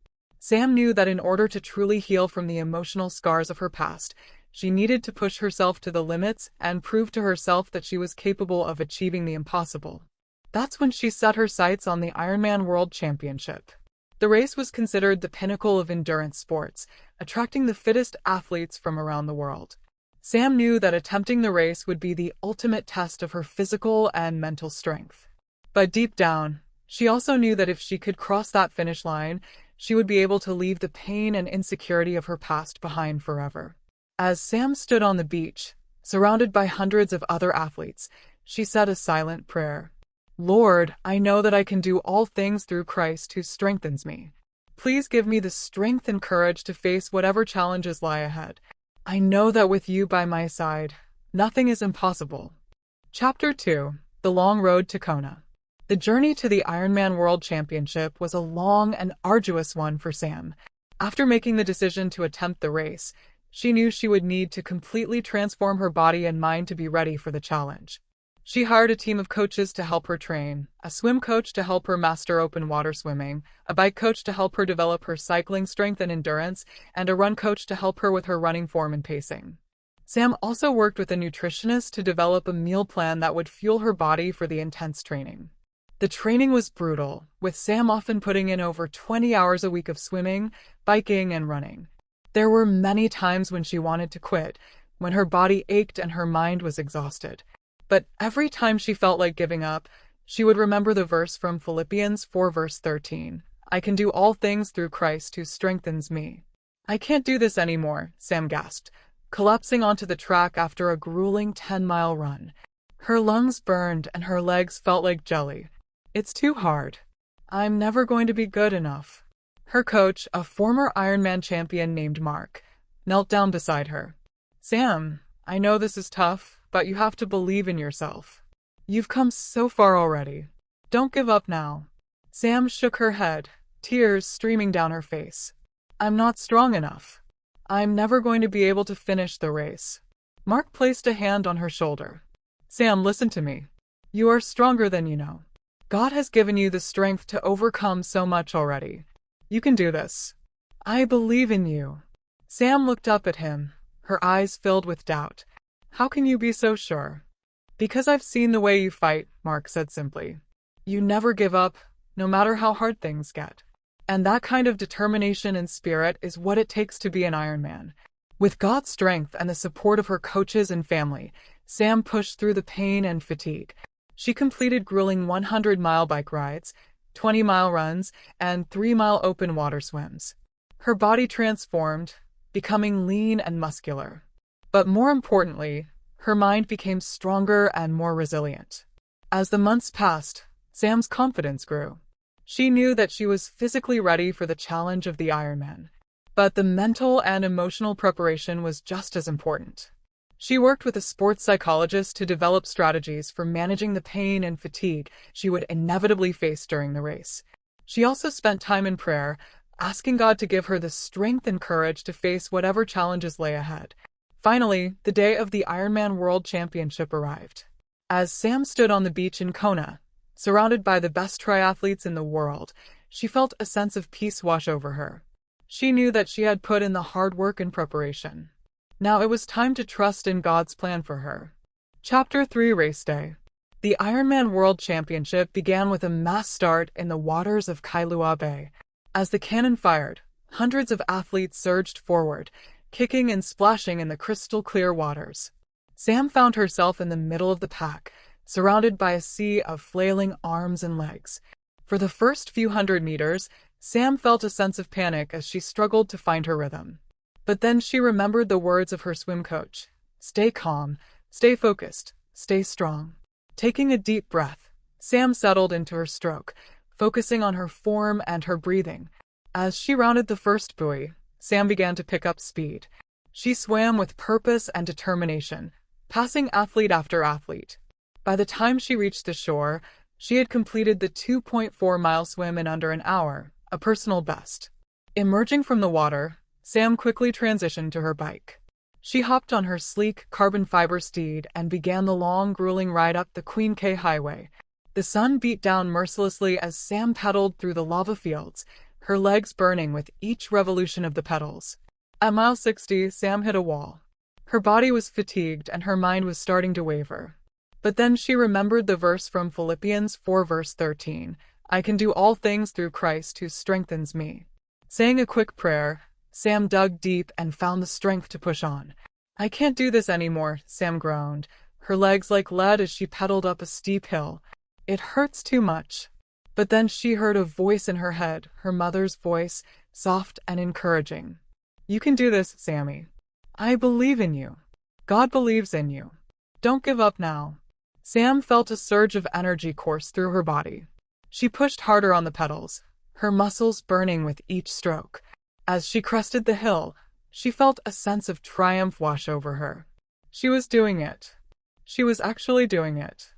Sam knew that in order to truly heal from the emotional scars of her past, she needed to push herself to the limits and prove to herself that she was capable of achieving the impossible. That's when she set her sights on the Ironman World Championship. The race was considered the pinnacle of endurance sports, attracting the fittest athletes from around the world. Sam knew that attempting the race would be the ultimate test of her physical and mental strength. But deep down, she also knew that if she could cross that finish line, she would be able to leave the pain and insecurity of her past behind forever. As Sam stood on the beach, surrounded by hundreds of other athletes, she said a silent prayer. Lord, I know that I can do all things through Christ who strengthens me. Please give me the strength and courage to face whatever challenges lie ahead. I know that with you by my side, nothing is impossible. Chapter 2. The Long Road to Kona. The journey to the Ironman World Championship was a long and arduous one for Sam. After making the decision to attempt the race, she knew she would need to completely transform her body and mind to be ready for the challenge. She hired a team of coaches to help her train, a swim coach to help her master open water swimming, a bike coach to help her develop her cycling strength and endurance, and a run coach to help her with her running form and pacing. Sam also worked with a nutritionist to develop a meal plan that would fuel her body for the intense training. The training was brutal, with Sam often putting in over 20 hours a week of swimming, biking, and running. There were many times when she wanted to quit, when her body ached and her mind was exhausted. But every time she felt like giving up, she would remember the verse from Philippians 4 verse 13. I can do all things through Christ who strengthens me. I can't do this anymore, Sam gasped, collapsing onto the track after a grueling 10-mile run. Her lungs burned and her legs felt like jelly. It's too hard. I'm never going to be good enough. Her coach, a former Ironman champion named Mark, knelt down beside her. Sam, I know this is tough, but you have to believe in yourself. You've come so far already. Don't give up now. Sam shook her head, tears streaming down her face. I'm not strong enough. I'm never going to be able to finish the race. Mark placed a hand on her shoulder. Sam, listen to me. You are stronger than you know. God has given you the strength to overcome so much already. You can do this. I believe in you. Sam looked up at him, her eyes filled with doubt. How can you be so sure? Because I've seen the way you fight, Mark said simply. You never give up, no matter how hard things get. And that kind of determination and spirit is what it takes to be an Ironman. With God's strength and the support of her coaches and family, Sam pushed through the pain and fatigue. She completed grueling 100-mile bike rides, 20-mile runs, and 3-mile open water swims. Her body transformed, becoming lean and muscular. But more importantly, her mind became stronger and more resilient. As the months passed, Sam's confidence grew. She knew that she was physically ready for the challenge of the Ironman. But the mental and emotional preparation was just as important. She worked with a sports psychologist to develop strategies for managing the pain and fatigue she would inevitably face during the race. She also spent time in prayer, asking God to give her the strength and courage to face whatever challenges lay ahead. Finally, the day of the Ironman World Championship arrived. As Sam stood on the beach in Kona, surrounded by the best triathletes in the world, she felt a sense of peace wash over her. She knew that she had put in the hard work and preparation. Now it was time to trust in God's plan for her. Chapter 3 Race Day. The Ironman World Championship began with a mass start in the waters of Kailua Bay. As the cannon fired, hundreds of athletes surged forward, kicking and splashing in the crystal-clear waters. Sam found herself in the middle of the pack, surrounded by a sea of flailing arms and legs. For the first few hundred meters, Sam felt a sense of panic as she struggled to find her rhythm. But then she remembered the words of her swim coach. Stay calm, stay focused, stay strong. Taking a deep breath, Sam settled into her stroke, focusing on her form and her breathing. As she rounded the first buoy, Sam began to pick up speed. She swam with purpose and determination, passing athlete after athlete. By the time she reached the shore, she had completed the 2.4-mile swim in under an hour, a personal best. Emerging from the water, Sam quickly transitioned to her bike. She hopped on her sleek, carbon fiber steed and began the long, grueling ride up the Queen K Highway. The sun beat down mercilessly as Sam pedaled through the lava fields, her legs burning with each revolution of the pedals. At mile 60, Sam hit a wall. Her body was fatigued and her mind was starting to waver. But then she remembered the verse from Philippians 4 verse 13, I can do all things through Christ who strengthens me. Saying a quick prayer, Sam dug deep and found the strength to push on. I can't do this anymore, Sam groaned, her legs like lead as she pedaled up a steep hill. It hurts too much. But then she heard a voice in her head, her mother's voice, soft and encouraging. You can do this, Sammy. I believe in you. God believes in you. Don't give up now. Sam felt a surge of energy course through her body. She pushed harder on the pedals, her muscles burning with each stroke. As she crested the hill, she felt a sense of triumph wash over her. She was doing it. She was actually doing it.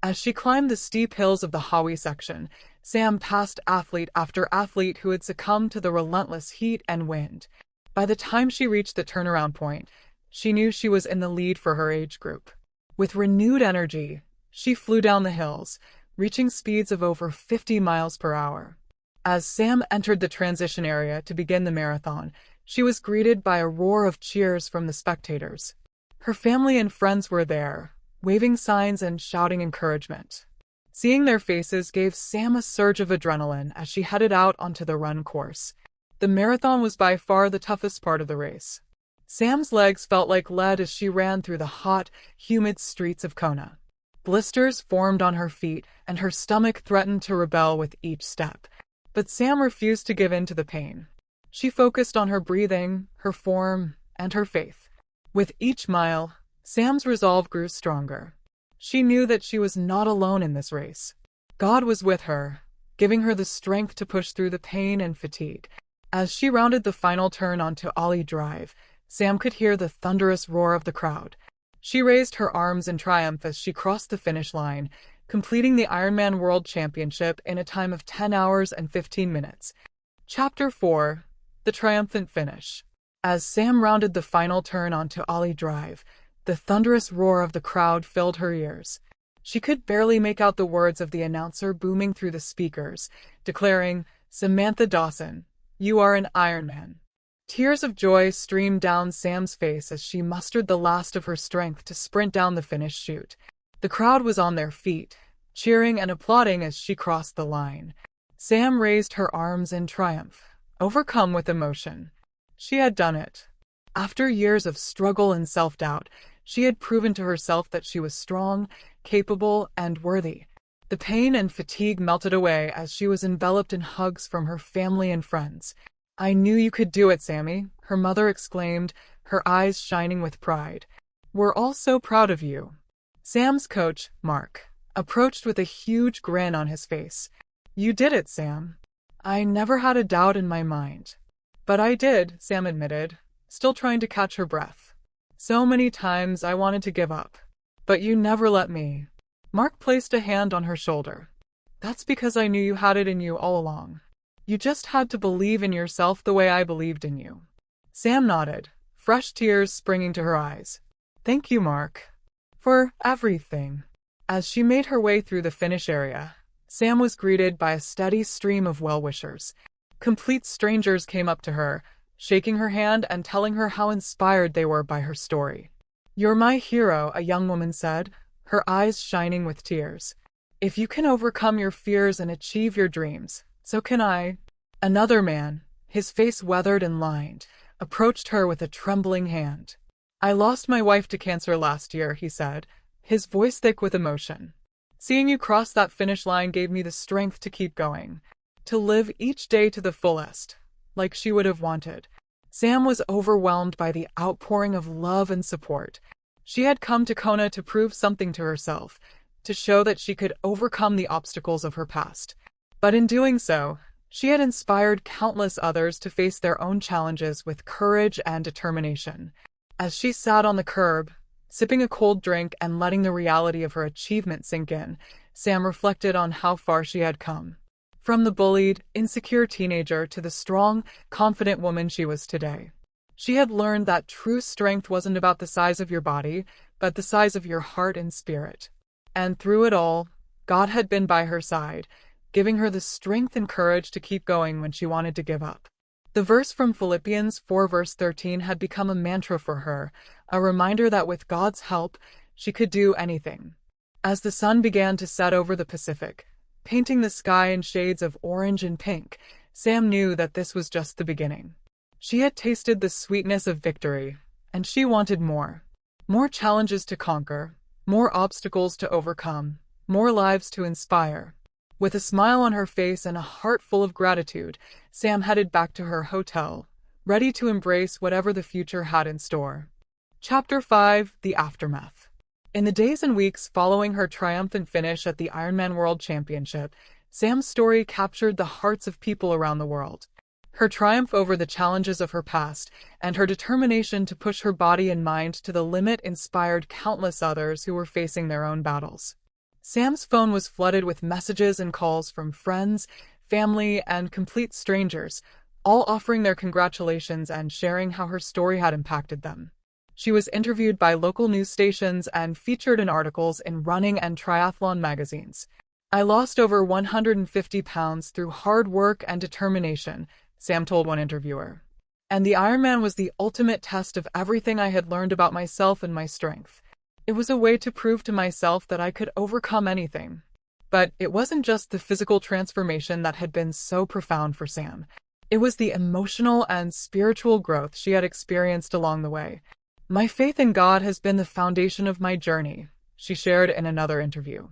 As she climbed the steep hills of the Hawi section, Sam passed athlete after athlete who had succumbed to the relentless heat and wind. By the time she reached the turnaround point, she knew she was in the lead for her age group. With renewed energy, she flew down the hills, reaching speeds of over 50 miles per hour. As Sam entered the transition area to begin the marathon, she was greeted by a roar of cheers from the spectators. Her family and friends were there, waving signs and shouting encouragement. Seeing their faces gave Sam a surge of adrenaline as she headed out onto the run course. The marathon was by far the toughest part of the race. Sam's legs felt like lead as she ran through the hot, humid streets of Kona. Blisters formed on her feet, and her stomach threatened to rebel with each step. But Sam refused to give in to the pain. She focused on her breathing, her form, and her faith. With each mile, Sam's resolve grew stronger. She knew that she was not alone in this race. God was with her, giving her the strength to push through the pain and fatigue. As she rounded the final turn onto Ollie Drive, Sam could hear the thunderous roar of the crowd. She raised her arms in triumph as she crossed the finish line, completing the Ironman World Championship in a time of 10 hours and 15 minutes. Chapter 4: The Triumphant Finish. As Sam rounded the final turn onto Ollie Drive, the thunderous roar of the crowd filled her ears. She could barely make out the words of the announcer booming through the speakers, declaring, "Samantha Dawson, you are an Ironman." Tears of joy streamed down Sam's face as she mustered the last of her strength to sprint down the finish chute. The crowd was on their feet, cheering and applauding as she crossed the line. Sam raised her arms in triumph, overcome with emotion. She had done it. After years of struggle and self-doubt, she had proven to herself that she was strong, capable, and worthy. The pain and fatigue melted away as she was enveloped in hugs from her family and friends. "I knew you could do it, Sammy," her mother exclaimed, her eyes shining with pride. "We're all so proud of you." Sam's coach, Mark, approached with a huge grin on his face. "You did it, Sam." "I never had a doubt in my mind." "But I did," Sam admitted, still trying to catch her breath. "So many times I wanted to give up. But you never let me." Mark placed a hand on her shoulder. "That's because I knew you had it in you all along. You just had to believe in yourself the way I believed in you." Sam nodded, fresh tears springing to her eyes. "Thank you, Mark, for everything." As she made her way through the finish area, Sam was greeted by a steady stream of well-wishers. Complete strangers came up to her, shaking her hand and telling her how inspired they were by her story. "You're my hero," a young woman said, her eyes shining with tears. "If you can overcome your fears and achieve your dreams, so can I." Another man, his face weathered and lined, approached her with a trembling hand. "I lost my wife to cancer last year," he said, his voice thick with emotion. "Seeing you cross that finish line gave me the strength to keep going, to live each day to the fullest, like she would have wanted." Sam was overwhelmed by the outpouring of love and support. She had come to Kona to prove something to herself, to show that she could overcome the obstacles of her past. But in doing so, she had inspired countless others to face their own challenges with courage and determination. As she sat on the curb, sipping a cold drink and letting the reality of her achievement sink in, Sam reflected on how far she had come. From the bullied, insecure teenager to the strong, confident woman she was today. She had learned that true strength wasn't about the size of your body, but the size of your heart and spirit. And through it all, God had been by her side, giving her the strength and courage to keep going when she wanted to give up. The verse from Philippians 4 verse 13 had become a mantra for her, a reminder that with God's help, she could do anything. As the sun began to set over the Pacific, painting the sky in shades of orange and pink, Sam knew that this was just the beginning. She had tasted the sweetness of victory, and she wanted more. More challenges to conquer, more obstacles to overcome, more lives to inspire. With a smile on her face and a heart full of gratitude, Sam headed back to her hotel, ready to embrace whatever the future had in store. Chapter 5: The Aftermath. In the days and weeks following her triumphant finish at the Ironman World Championship, Sam's story captured the hearts of people around the world. Her triumph over the challenges of her past and her determination to push her body and mind to the limit inspired countless others who were facing their own battles. Sam's phone was flooded with messages and calls from friends, family, and complete strangers, all offering their congratulations and sharing how her story had impacted them. She was interviewed by local news stations and featured in articles in running and triathlon magazines. "I lost over 150 pounds through hard work and determination," Sam told one interviewer. "And the Ironman was the ultimate test of everything I had learned about myself and my strength. It was a way to prove to myself that I could overcome anything." But it wasn't just the physical transformation that had been so profound for Sam. It was the emotional and spiritual growth she had experienced along the way. "My faith in God has been the foundation of my journey," she shared in another interview.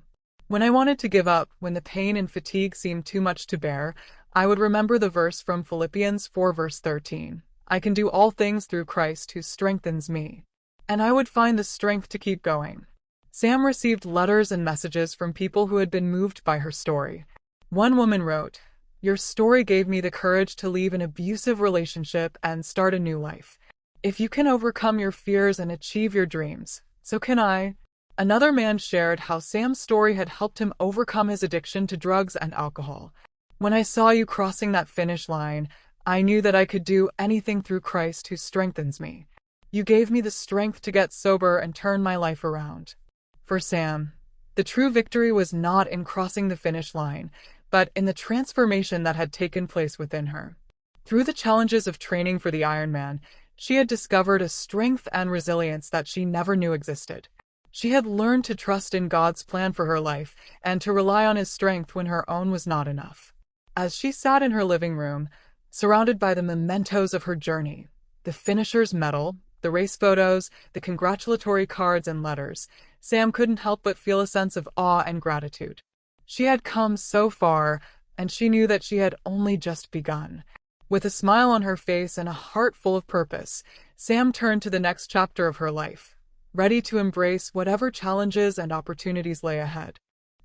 "When I wanted to give up, when the pain and fatigue seemed too much to bear, I would remember the verse from Philippians 4 verse 13, 'I can do all things through Christ who strengthens me.' And I would find the strength to keep going." Sam received letters and messages from people who had been moved by her story. One woman wrote, "Your story gave me the courage to leave an abusive relationship and start a new life. If you can overcome your fears and achieve your dreams, so can I." Another man shared how Sam's story had helped him overcome his addiction to drugs and alcohol. "When I saw you crossing that finish line, I knew that I could do anything through Christ who strengthens me. You gave me the strength to get sober and turn my life around." For Sam, the true victory was not in crossing the finish line, but in the transformation that had taken place within her. Through the challenges of training for the Ironman, she had discovered a strength and resilience that she never knew existed. She had learned to trust in God's plan for her life and to rely on His strength when her own was not enough. As she sat in her living room, surrounded by the mementos of her journey, the finisher's medal, the race photos, the congratulatory cards and letters, Sam couldn't help but feel a sense of awe and gratitude. She had come so far, and she knew that she had only just begun. With a smile on her face and a heart full of purpose, Sam turned to the next chapter of her life, ready to embrace whatever challenges and opportunities lay ahead.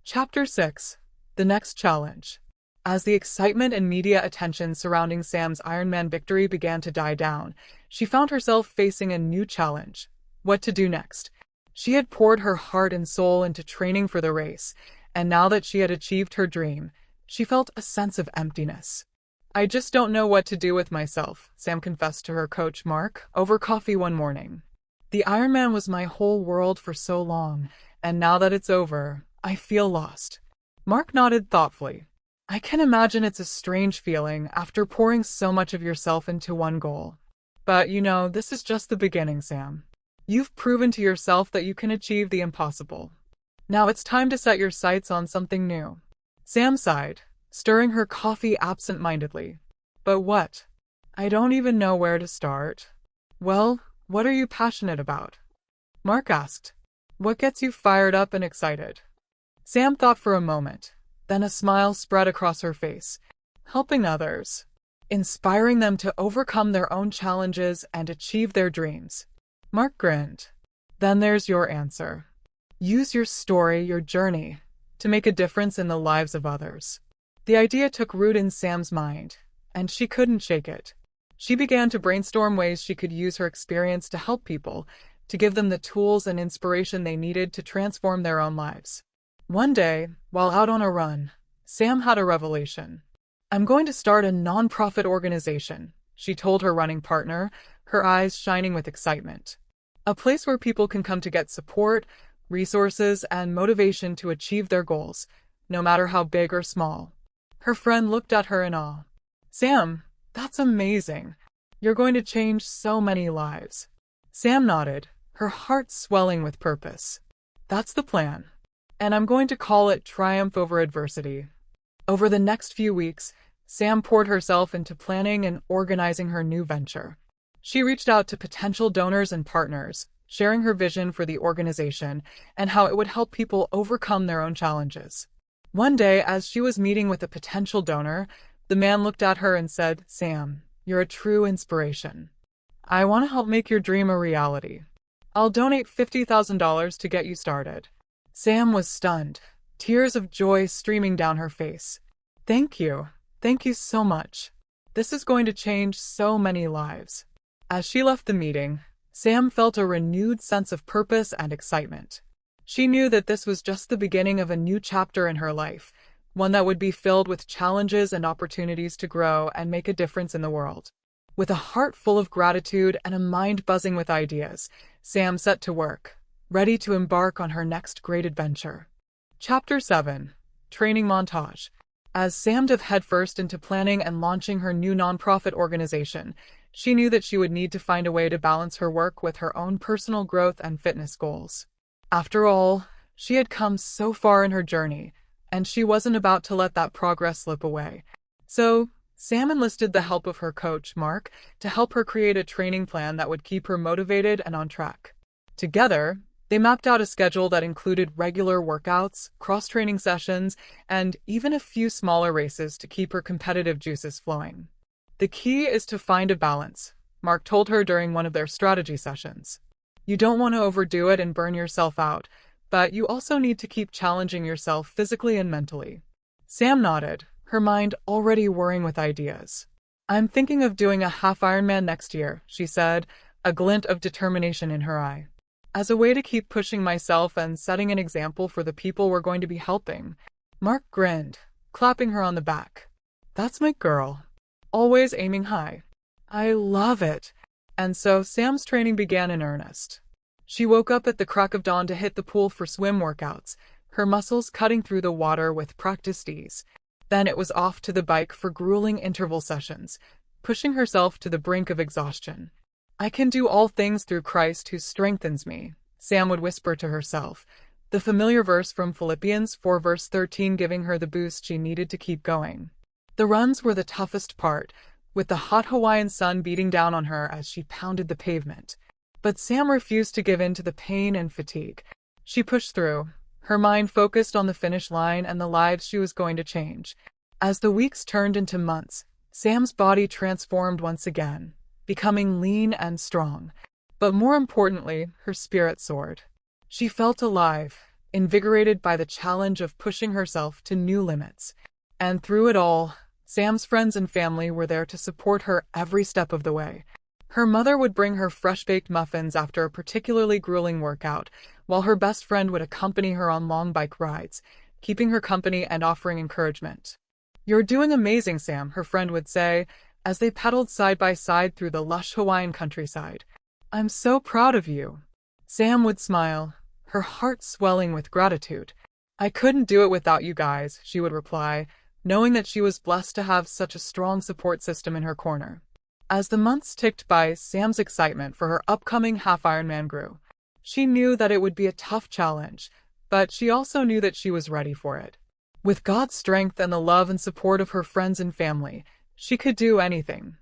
Chapter 6: The Next Challenge. As the excitement and media attention surrounding Sam's Ironman victory began to die down, she found herself facing a new challenge: what to do next. She had poured her heart and soul into training for the race, and now that she had achieved her dream, she felt a sense of emptiness. "I just don't know what to do with myself," Sam confessed to her coach Mark over coffee one morning. "The Ironman was my whole world for so long, and now that it's over, I feel lost." Mark nodded thoughtfully. "I can imagine it's a strange feeling after pouring so much of yourself into one goal. But this is just the beginning, Sam. You've proven to yourself that you can achieve the impossible. Now it's time to set your sights on something new." Sam sighed, stirring her coffee absent-mindedly. "But what? I don't even know where to start." "Well, what are you passionate about?" Mark asked. "What gets you fired up and excited?" Sam thought for a moment. Then a smile spread across her face. "Helping others. Inspiring them to overcome their own challenges and achieve their dreams." Mark grinned. "Then there's your answer. Use your story, your journey, to make a difference in the lives of others." The idea took root in Sam's mind, and she couldn't shake it. She began to brainstorm ways she could use her experience to help people, to give them the tools and inspiration they needed to transform their own lives. One day, while out on a run, Sam had a revelation. "I'm going to start a non-profit organization," she told her running partner, her eyes shining with excitement. "A place where people can come to get support, resources, and motivation to achieve their goals, no matter how big or small." Her friend looked at her in awe. "Sam, that's amazing. You're going to change so many lives." Sam nodded, her heart swelling with purpose. "That's the plan. And I'm going to call it Triumph Over Adversity." Over the next few weeks, Sam poured herself into planning and organizing her new venture. She reached out to potential donors and partners, sharing her vision for the organization and how it would help people overcome their own challenges. One day, as she was meeting with a potential donor, the man looked at her and said, "Sam, you're a true inspiration. I want to help make your dream a reality. I'll donate $50,000 to get you started." Sam was stunned, tears of joy streaming down her face. "Thank you. Thank you so much. This is going to change so many lives." As she left the meeting, Sam felt a renewed sense of purpose and excitement. She knew that this was just the beginning of a new chapter in her life, one that would be filled with challenges and opportunities to grow and make a difference in the world. With a heart full of gratitude and a mind buzzing with ideas, Sam set to work, ready to embark on her next great adventure. Chapter 7. Training Montage. As Sam dove headfirst into planning and launching her new nonprofit organization, she knew that she would need to find a way to balance her work with her own personal growth and fitness goals. After all, she had come so far in her journey, and she wasn't about to let that progress slip away. So, Sam enlisted the help of her coach, Mark, to help her create a training plan that would keep her motivated and on track. Together, they mapped out a schedule that included regular workouts, cross-training sessions, and even a few smaller races to keep her competitive juices flowing. "The key is to find a balance," Mark told her during one of their strategy sessions. "You don't want to overdo it and burn yourself out, but you also need to keep challenging yourself physically and mentally." Sam nodded, her mind already whirring with ideas. "I'm thinking of doing a half Ironman next year," she said, a glint of determination in her eye. "As a way to keep pushing myself and setting an example for the people we're going to be helping." Mark grinned, clapping her on the back. "That's my girl. Always aiming high. I love it." And so Sam's training began in earnest. She woke up at the crack of dawn to hit the pool for swim workouts, her muscles cutting through the water with practiced ease. Then it was off to the bike for grueling interval sessions, pushing herself to the brink of exhaustion. "I can do all things through Christ who strengthens me," Sam would whisper to herself, the familiar verse from Philippians 4 verse 13 giving her the boost she needed to keep going. The runs were the toughest part, with the hot Hawaiian sun beating down on her as she pounded the pavement. But Sam refused to give in to the pain and fatigue. She pushed through, her mind focused on the finish line and the lives she was going to change. As the weeks turned into months, Sam's body transformed once again, becoming lean and strong. But more importantly, her spirit soared. She felt alive, invigorated by the challenge of pushing herself to new limits. And through it all, Sam's friends and family were there to support her every step of the way. Her mother would bring her fresh-baked muffins after a particularly grueling workout, while her best friend would accompany her on long bike rides, keeping her company and offering encouragement. "You're doing amazing, Sam," her friend would say, as they pedaled side by side through the lush Hawaiian countryside. "I'm so proud of you." Sam would smile, her heart swelling with gratitude. "I couldn't do it without you guys," she would reply, knowing that she was blessed to have such a strong support system in her corner. As the months ticked by, Sam's excitement for her upcoming half Ironman grew. She knew that it would be a tough challenge, but she also knew that she was ready for it. With God's strength and the love and support of her friends and family, she could do anything.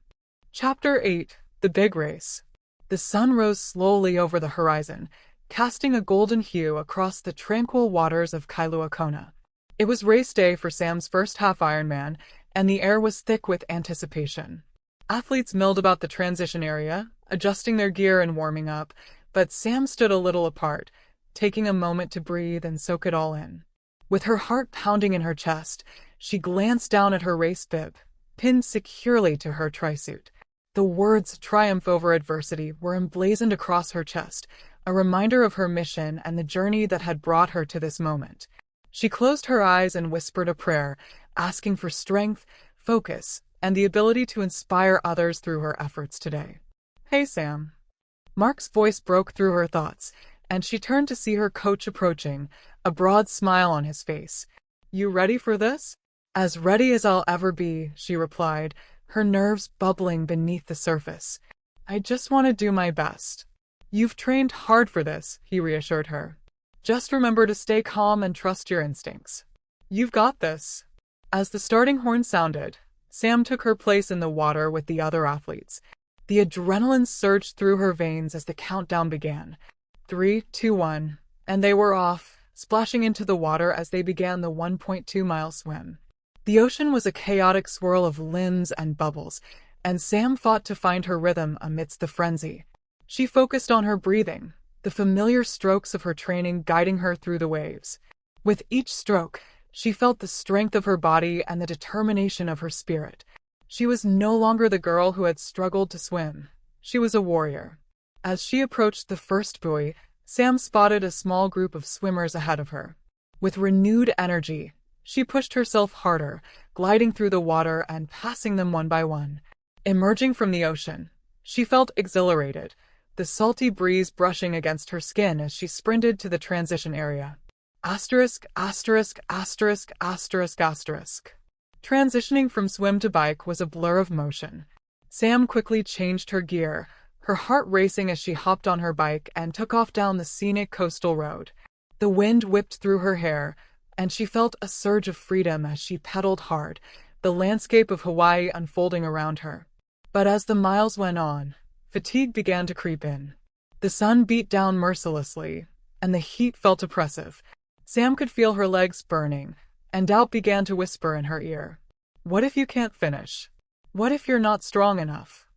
Chapter 8. The Big Race. The sun rose slowly over the horizon, casting a golden hue across the tranquil waters of Kailua Kona. It was race day for Sam's first half Ironman, and the air was thick with anticipation. Athletes milled about the transition area, adjusting their gear and warming up, but Sam stood a little apart, taking a moment to breathe and soak it all in. With her heart pounding in her chest, she glanced down at her race bib, pinned securely to her tri-suit. The words "triumph over adversity" were emblazoned across her chest, a reminder of her mission and the journey that had brought her to this moment. She closed her eyes and whispered a prayer, asking for strength, focus, and the ability to inspire others through her efforts today. "Hey, Sam." Mark's voice broke through her thoughts, and she turned to see her coach approaching, a broad smile on his face. "You ready for this?" "As ready as I'll ever be," she replied, her nerves bubbling beneath the surface. "I just want to do my best." "You've trained hard for this," he reassured her. "Just remember to stay calm and trust your instincts. You've got this." As the starting horn sounded, Sam took her place in the water with the other athletes. The adrenaline surged through her veins as the countdown began. 3, 2, 1, and they were off, splashing into the water as they began the 1.2-mile swim. The ocean was a chaotic swirl of limbs and bubbles, and Sam fought to find her rhythm amidst the frenzy. She focused on her breathing, the familiar strokes of her training guiding her through the waves. With each stroke, she felt the strength of her body and the determination of her spirit. She was no longer the girl who had struggled to swim. She was a warrior. As she approached the first buoy, Sam spotted a small group of swimmers ahead of her. With renewed energy, she pushed herself harder, gliding through the water and passing them one by one. Emerging from the ocean, she felt exhilarated, the salty breeze brushing against her skin as she sprinted to the transition area. Asterisk, asterisk, asterisk, asterisk, asterisk. Transitioning from swim to bike was a blur of motion. Sam quickly changed her gear, her heart racing as she hopped on her bike and took off down the scenic coastal road. The wind whipped through her hair, and she felt a surge of freedom as she pedaled hard, the landscape of Hawaii unfolding around her. But as the miles went on, fatigue began to creep in. The sun beat down mercilessly, and the heat felt oppressive. Sam could feel her legs burning, and doubt began to whisper in her ear. What if you can't finish? What if you're not strong enough?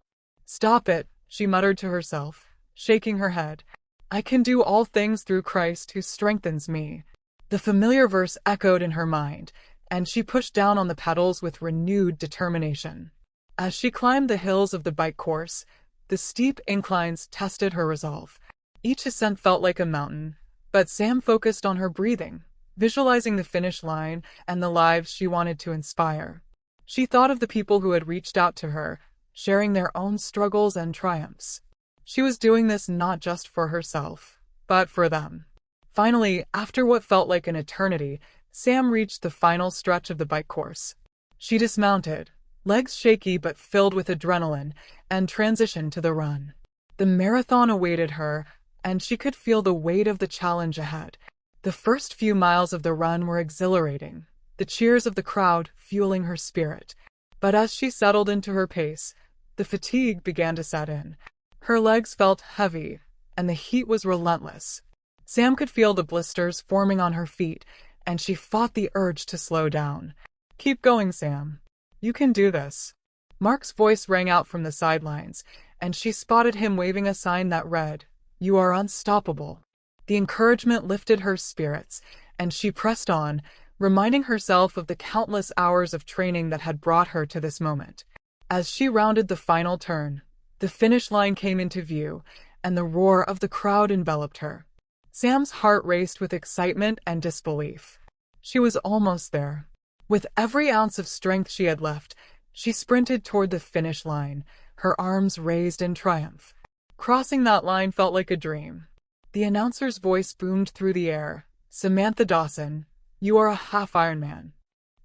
Stop it, she muttered to herself, shaking her head. I can do all things through Christ who strengthens me. The familiar verse echoed in her mind, and she pushed down on the pedals with renewed determination. As she climbed the hills of the bike course, the steep inclines tested her resolve. Each ascent felt like a mountain, but Sam focused on her breathing, visualizing the finish line and the lives she wanted to inspire. She thought of the people who had reached out to her, sharing their own struggles and triumphs. She was doing this not just for herself, but for them. Finally, after what felt like an eternity, Sam reached the final stretch of the bike course. She dismounted, legs shaky but filled with adrenaline, and transitioned to the run. The marathon awaited her, and she could feel the weight of the challenge ahead. The first few miles of the run were exhilarating, the cheers of the crowd fueling her spirit. But as she settled into her pace, the fatigue began to set in. Her legs felt heavy, and the heat was relentless. Sam could feel the blisters forming on her feet, and she fought the urge to slow down. Keep going, Sam. You can do this. Mark's voice rang out from the sidelines, and she spotted him waving a sign that read, "You are unstoppable." The encouragement lifted her spirits, and she pressed on, reminding herself of the countless hours of training that had brought her to this moment. As she rounded the final turn, the finish line came into view, and the roar of the crowd enveloped her. Sam's heart raced with excitement and disbelief. She was almost there. With every ounce of strength she had left, she sprinted toward the finish line, her arms raised in triumph. Crossing that line felt like a dream. The announcer's voice boomed through the air. "Samantha Dawson, you are a half Ironman."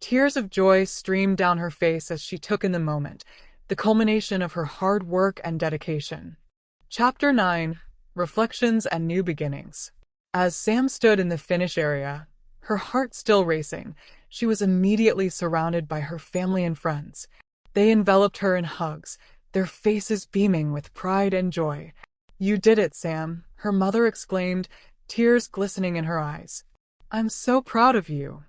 Tears of joy streamed down her face as she took in the moment, the culmination of her hard work and dedication. Chapter 9: Reflections and New Beginnings. As Sam stood in the finish area, her heart still racing, she was immediately surrounded by her family and friends. They enveloped her in hugs, their faces beaming with pride and joy. "You did it, Sam," her mother exclaimed, tears glistening in her eyes. "I'm so proud of you.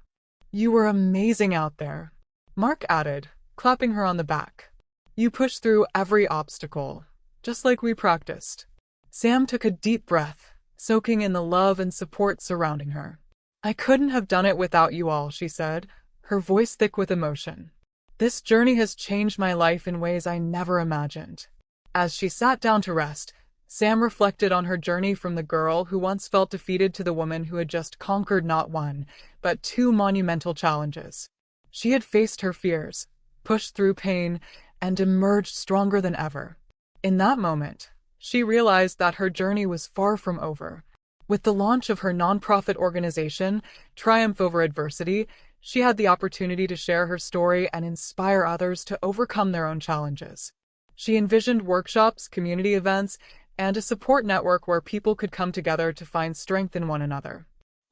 You were amazing out there," Mark added, clapping her on the back. "You pushed through every obstacle, just like we practiced." Sam took a deep breath, soaking in the love and support surrounding her. "I couldn't have done it without you all," she said, her voice thick with emotion. "This journey has changed my life in ways I never imagined." As she sat down to rest, Sam reflected on her journey from the girl who once felt defeated to the woman who had just conquered not one, but two monumental challenges. She had faced her fears, pushed through pain, and emerged stronger than ever. In that moment, she realized that her journey was far from over. With the launch of her nonprofit organization, Triumph Over Adversity, she had the opportunity to share her story and inspire others to overcome their own challenges. She envisioned workshops, community events, and a support network where people could come together to find strength in one another.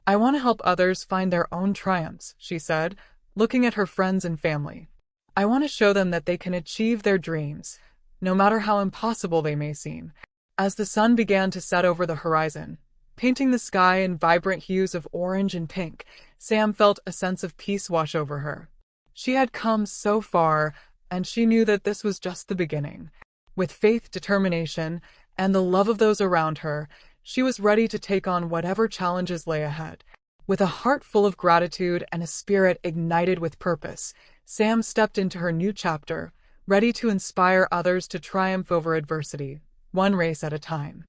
"I want to help others find their own triumphs," she said, looking at her friends and family. "I want to show them that they can achieve their dreams, no matter how impossible they may seem. As the sun began to set over the horizon, painting the sky in vibrant hues of orange and pink, Sam felt a sense of peace wash over her. She had come so far, and she knew that this was just the beginning. With faith, determination, and the love of those around her, she was ready to take on whatever challenges lay ahead. With a heart full of gratitude and a spirit ignited with purpose, Sam stepped into her new chapter, ready to inspire others to triumph over adversity, one race at a time.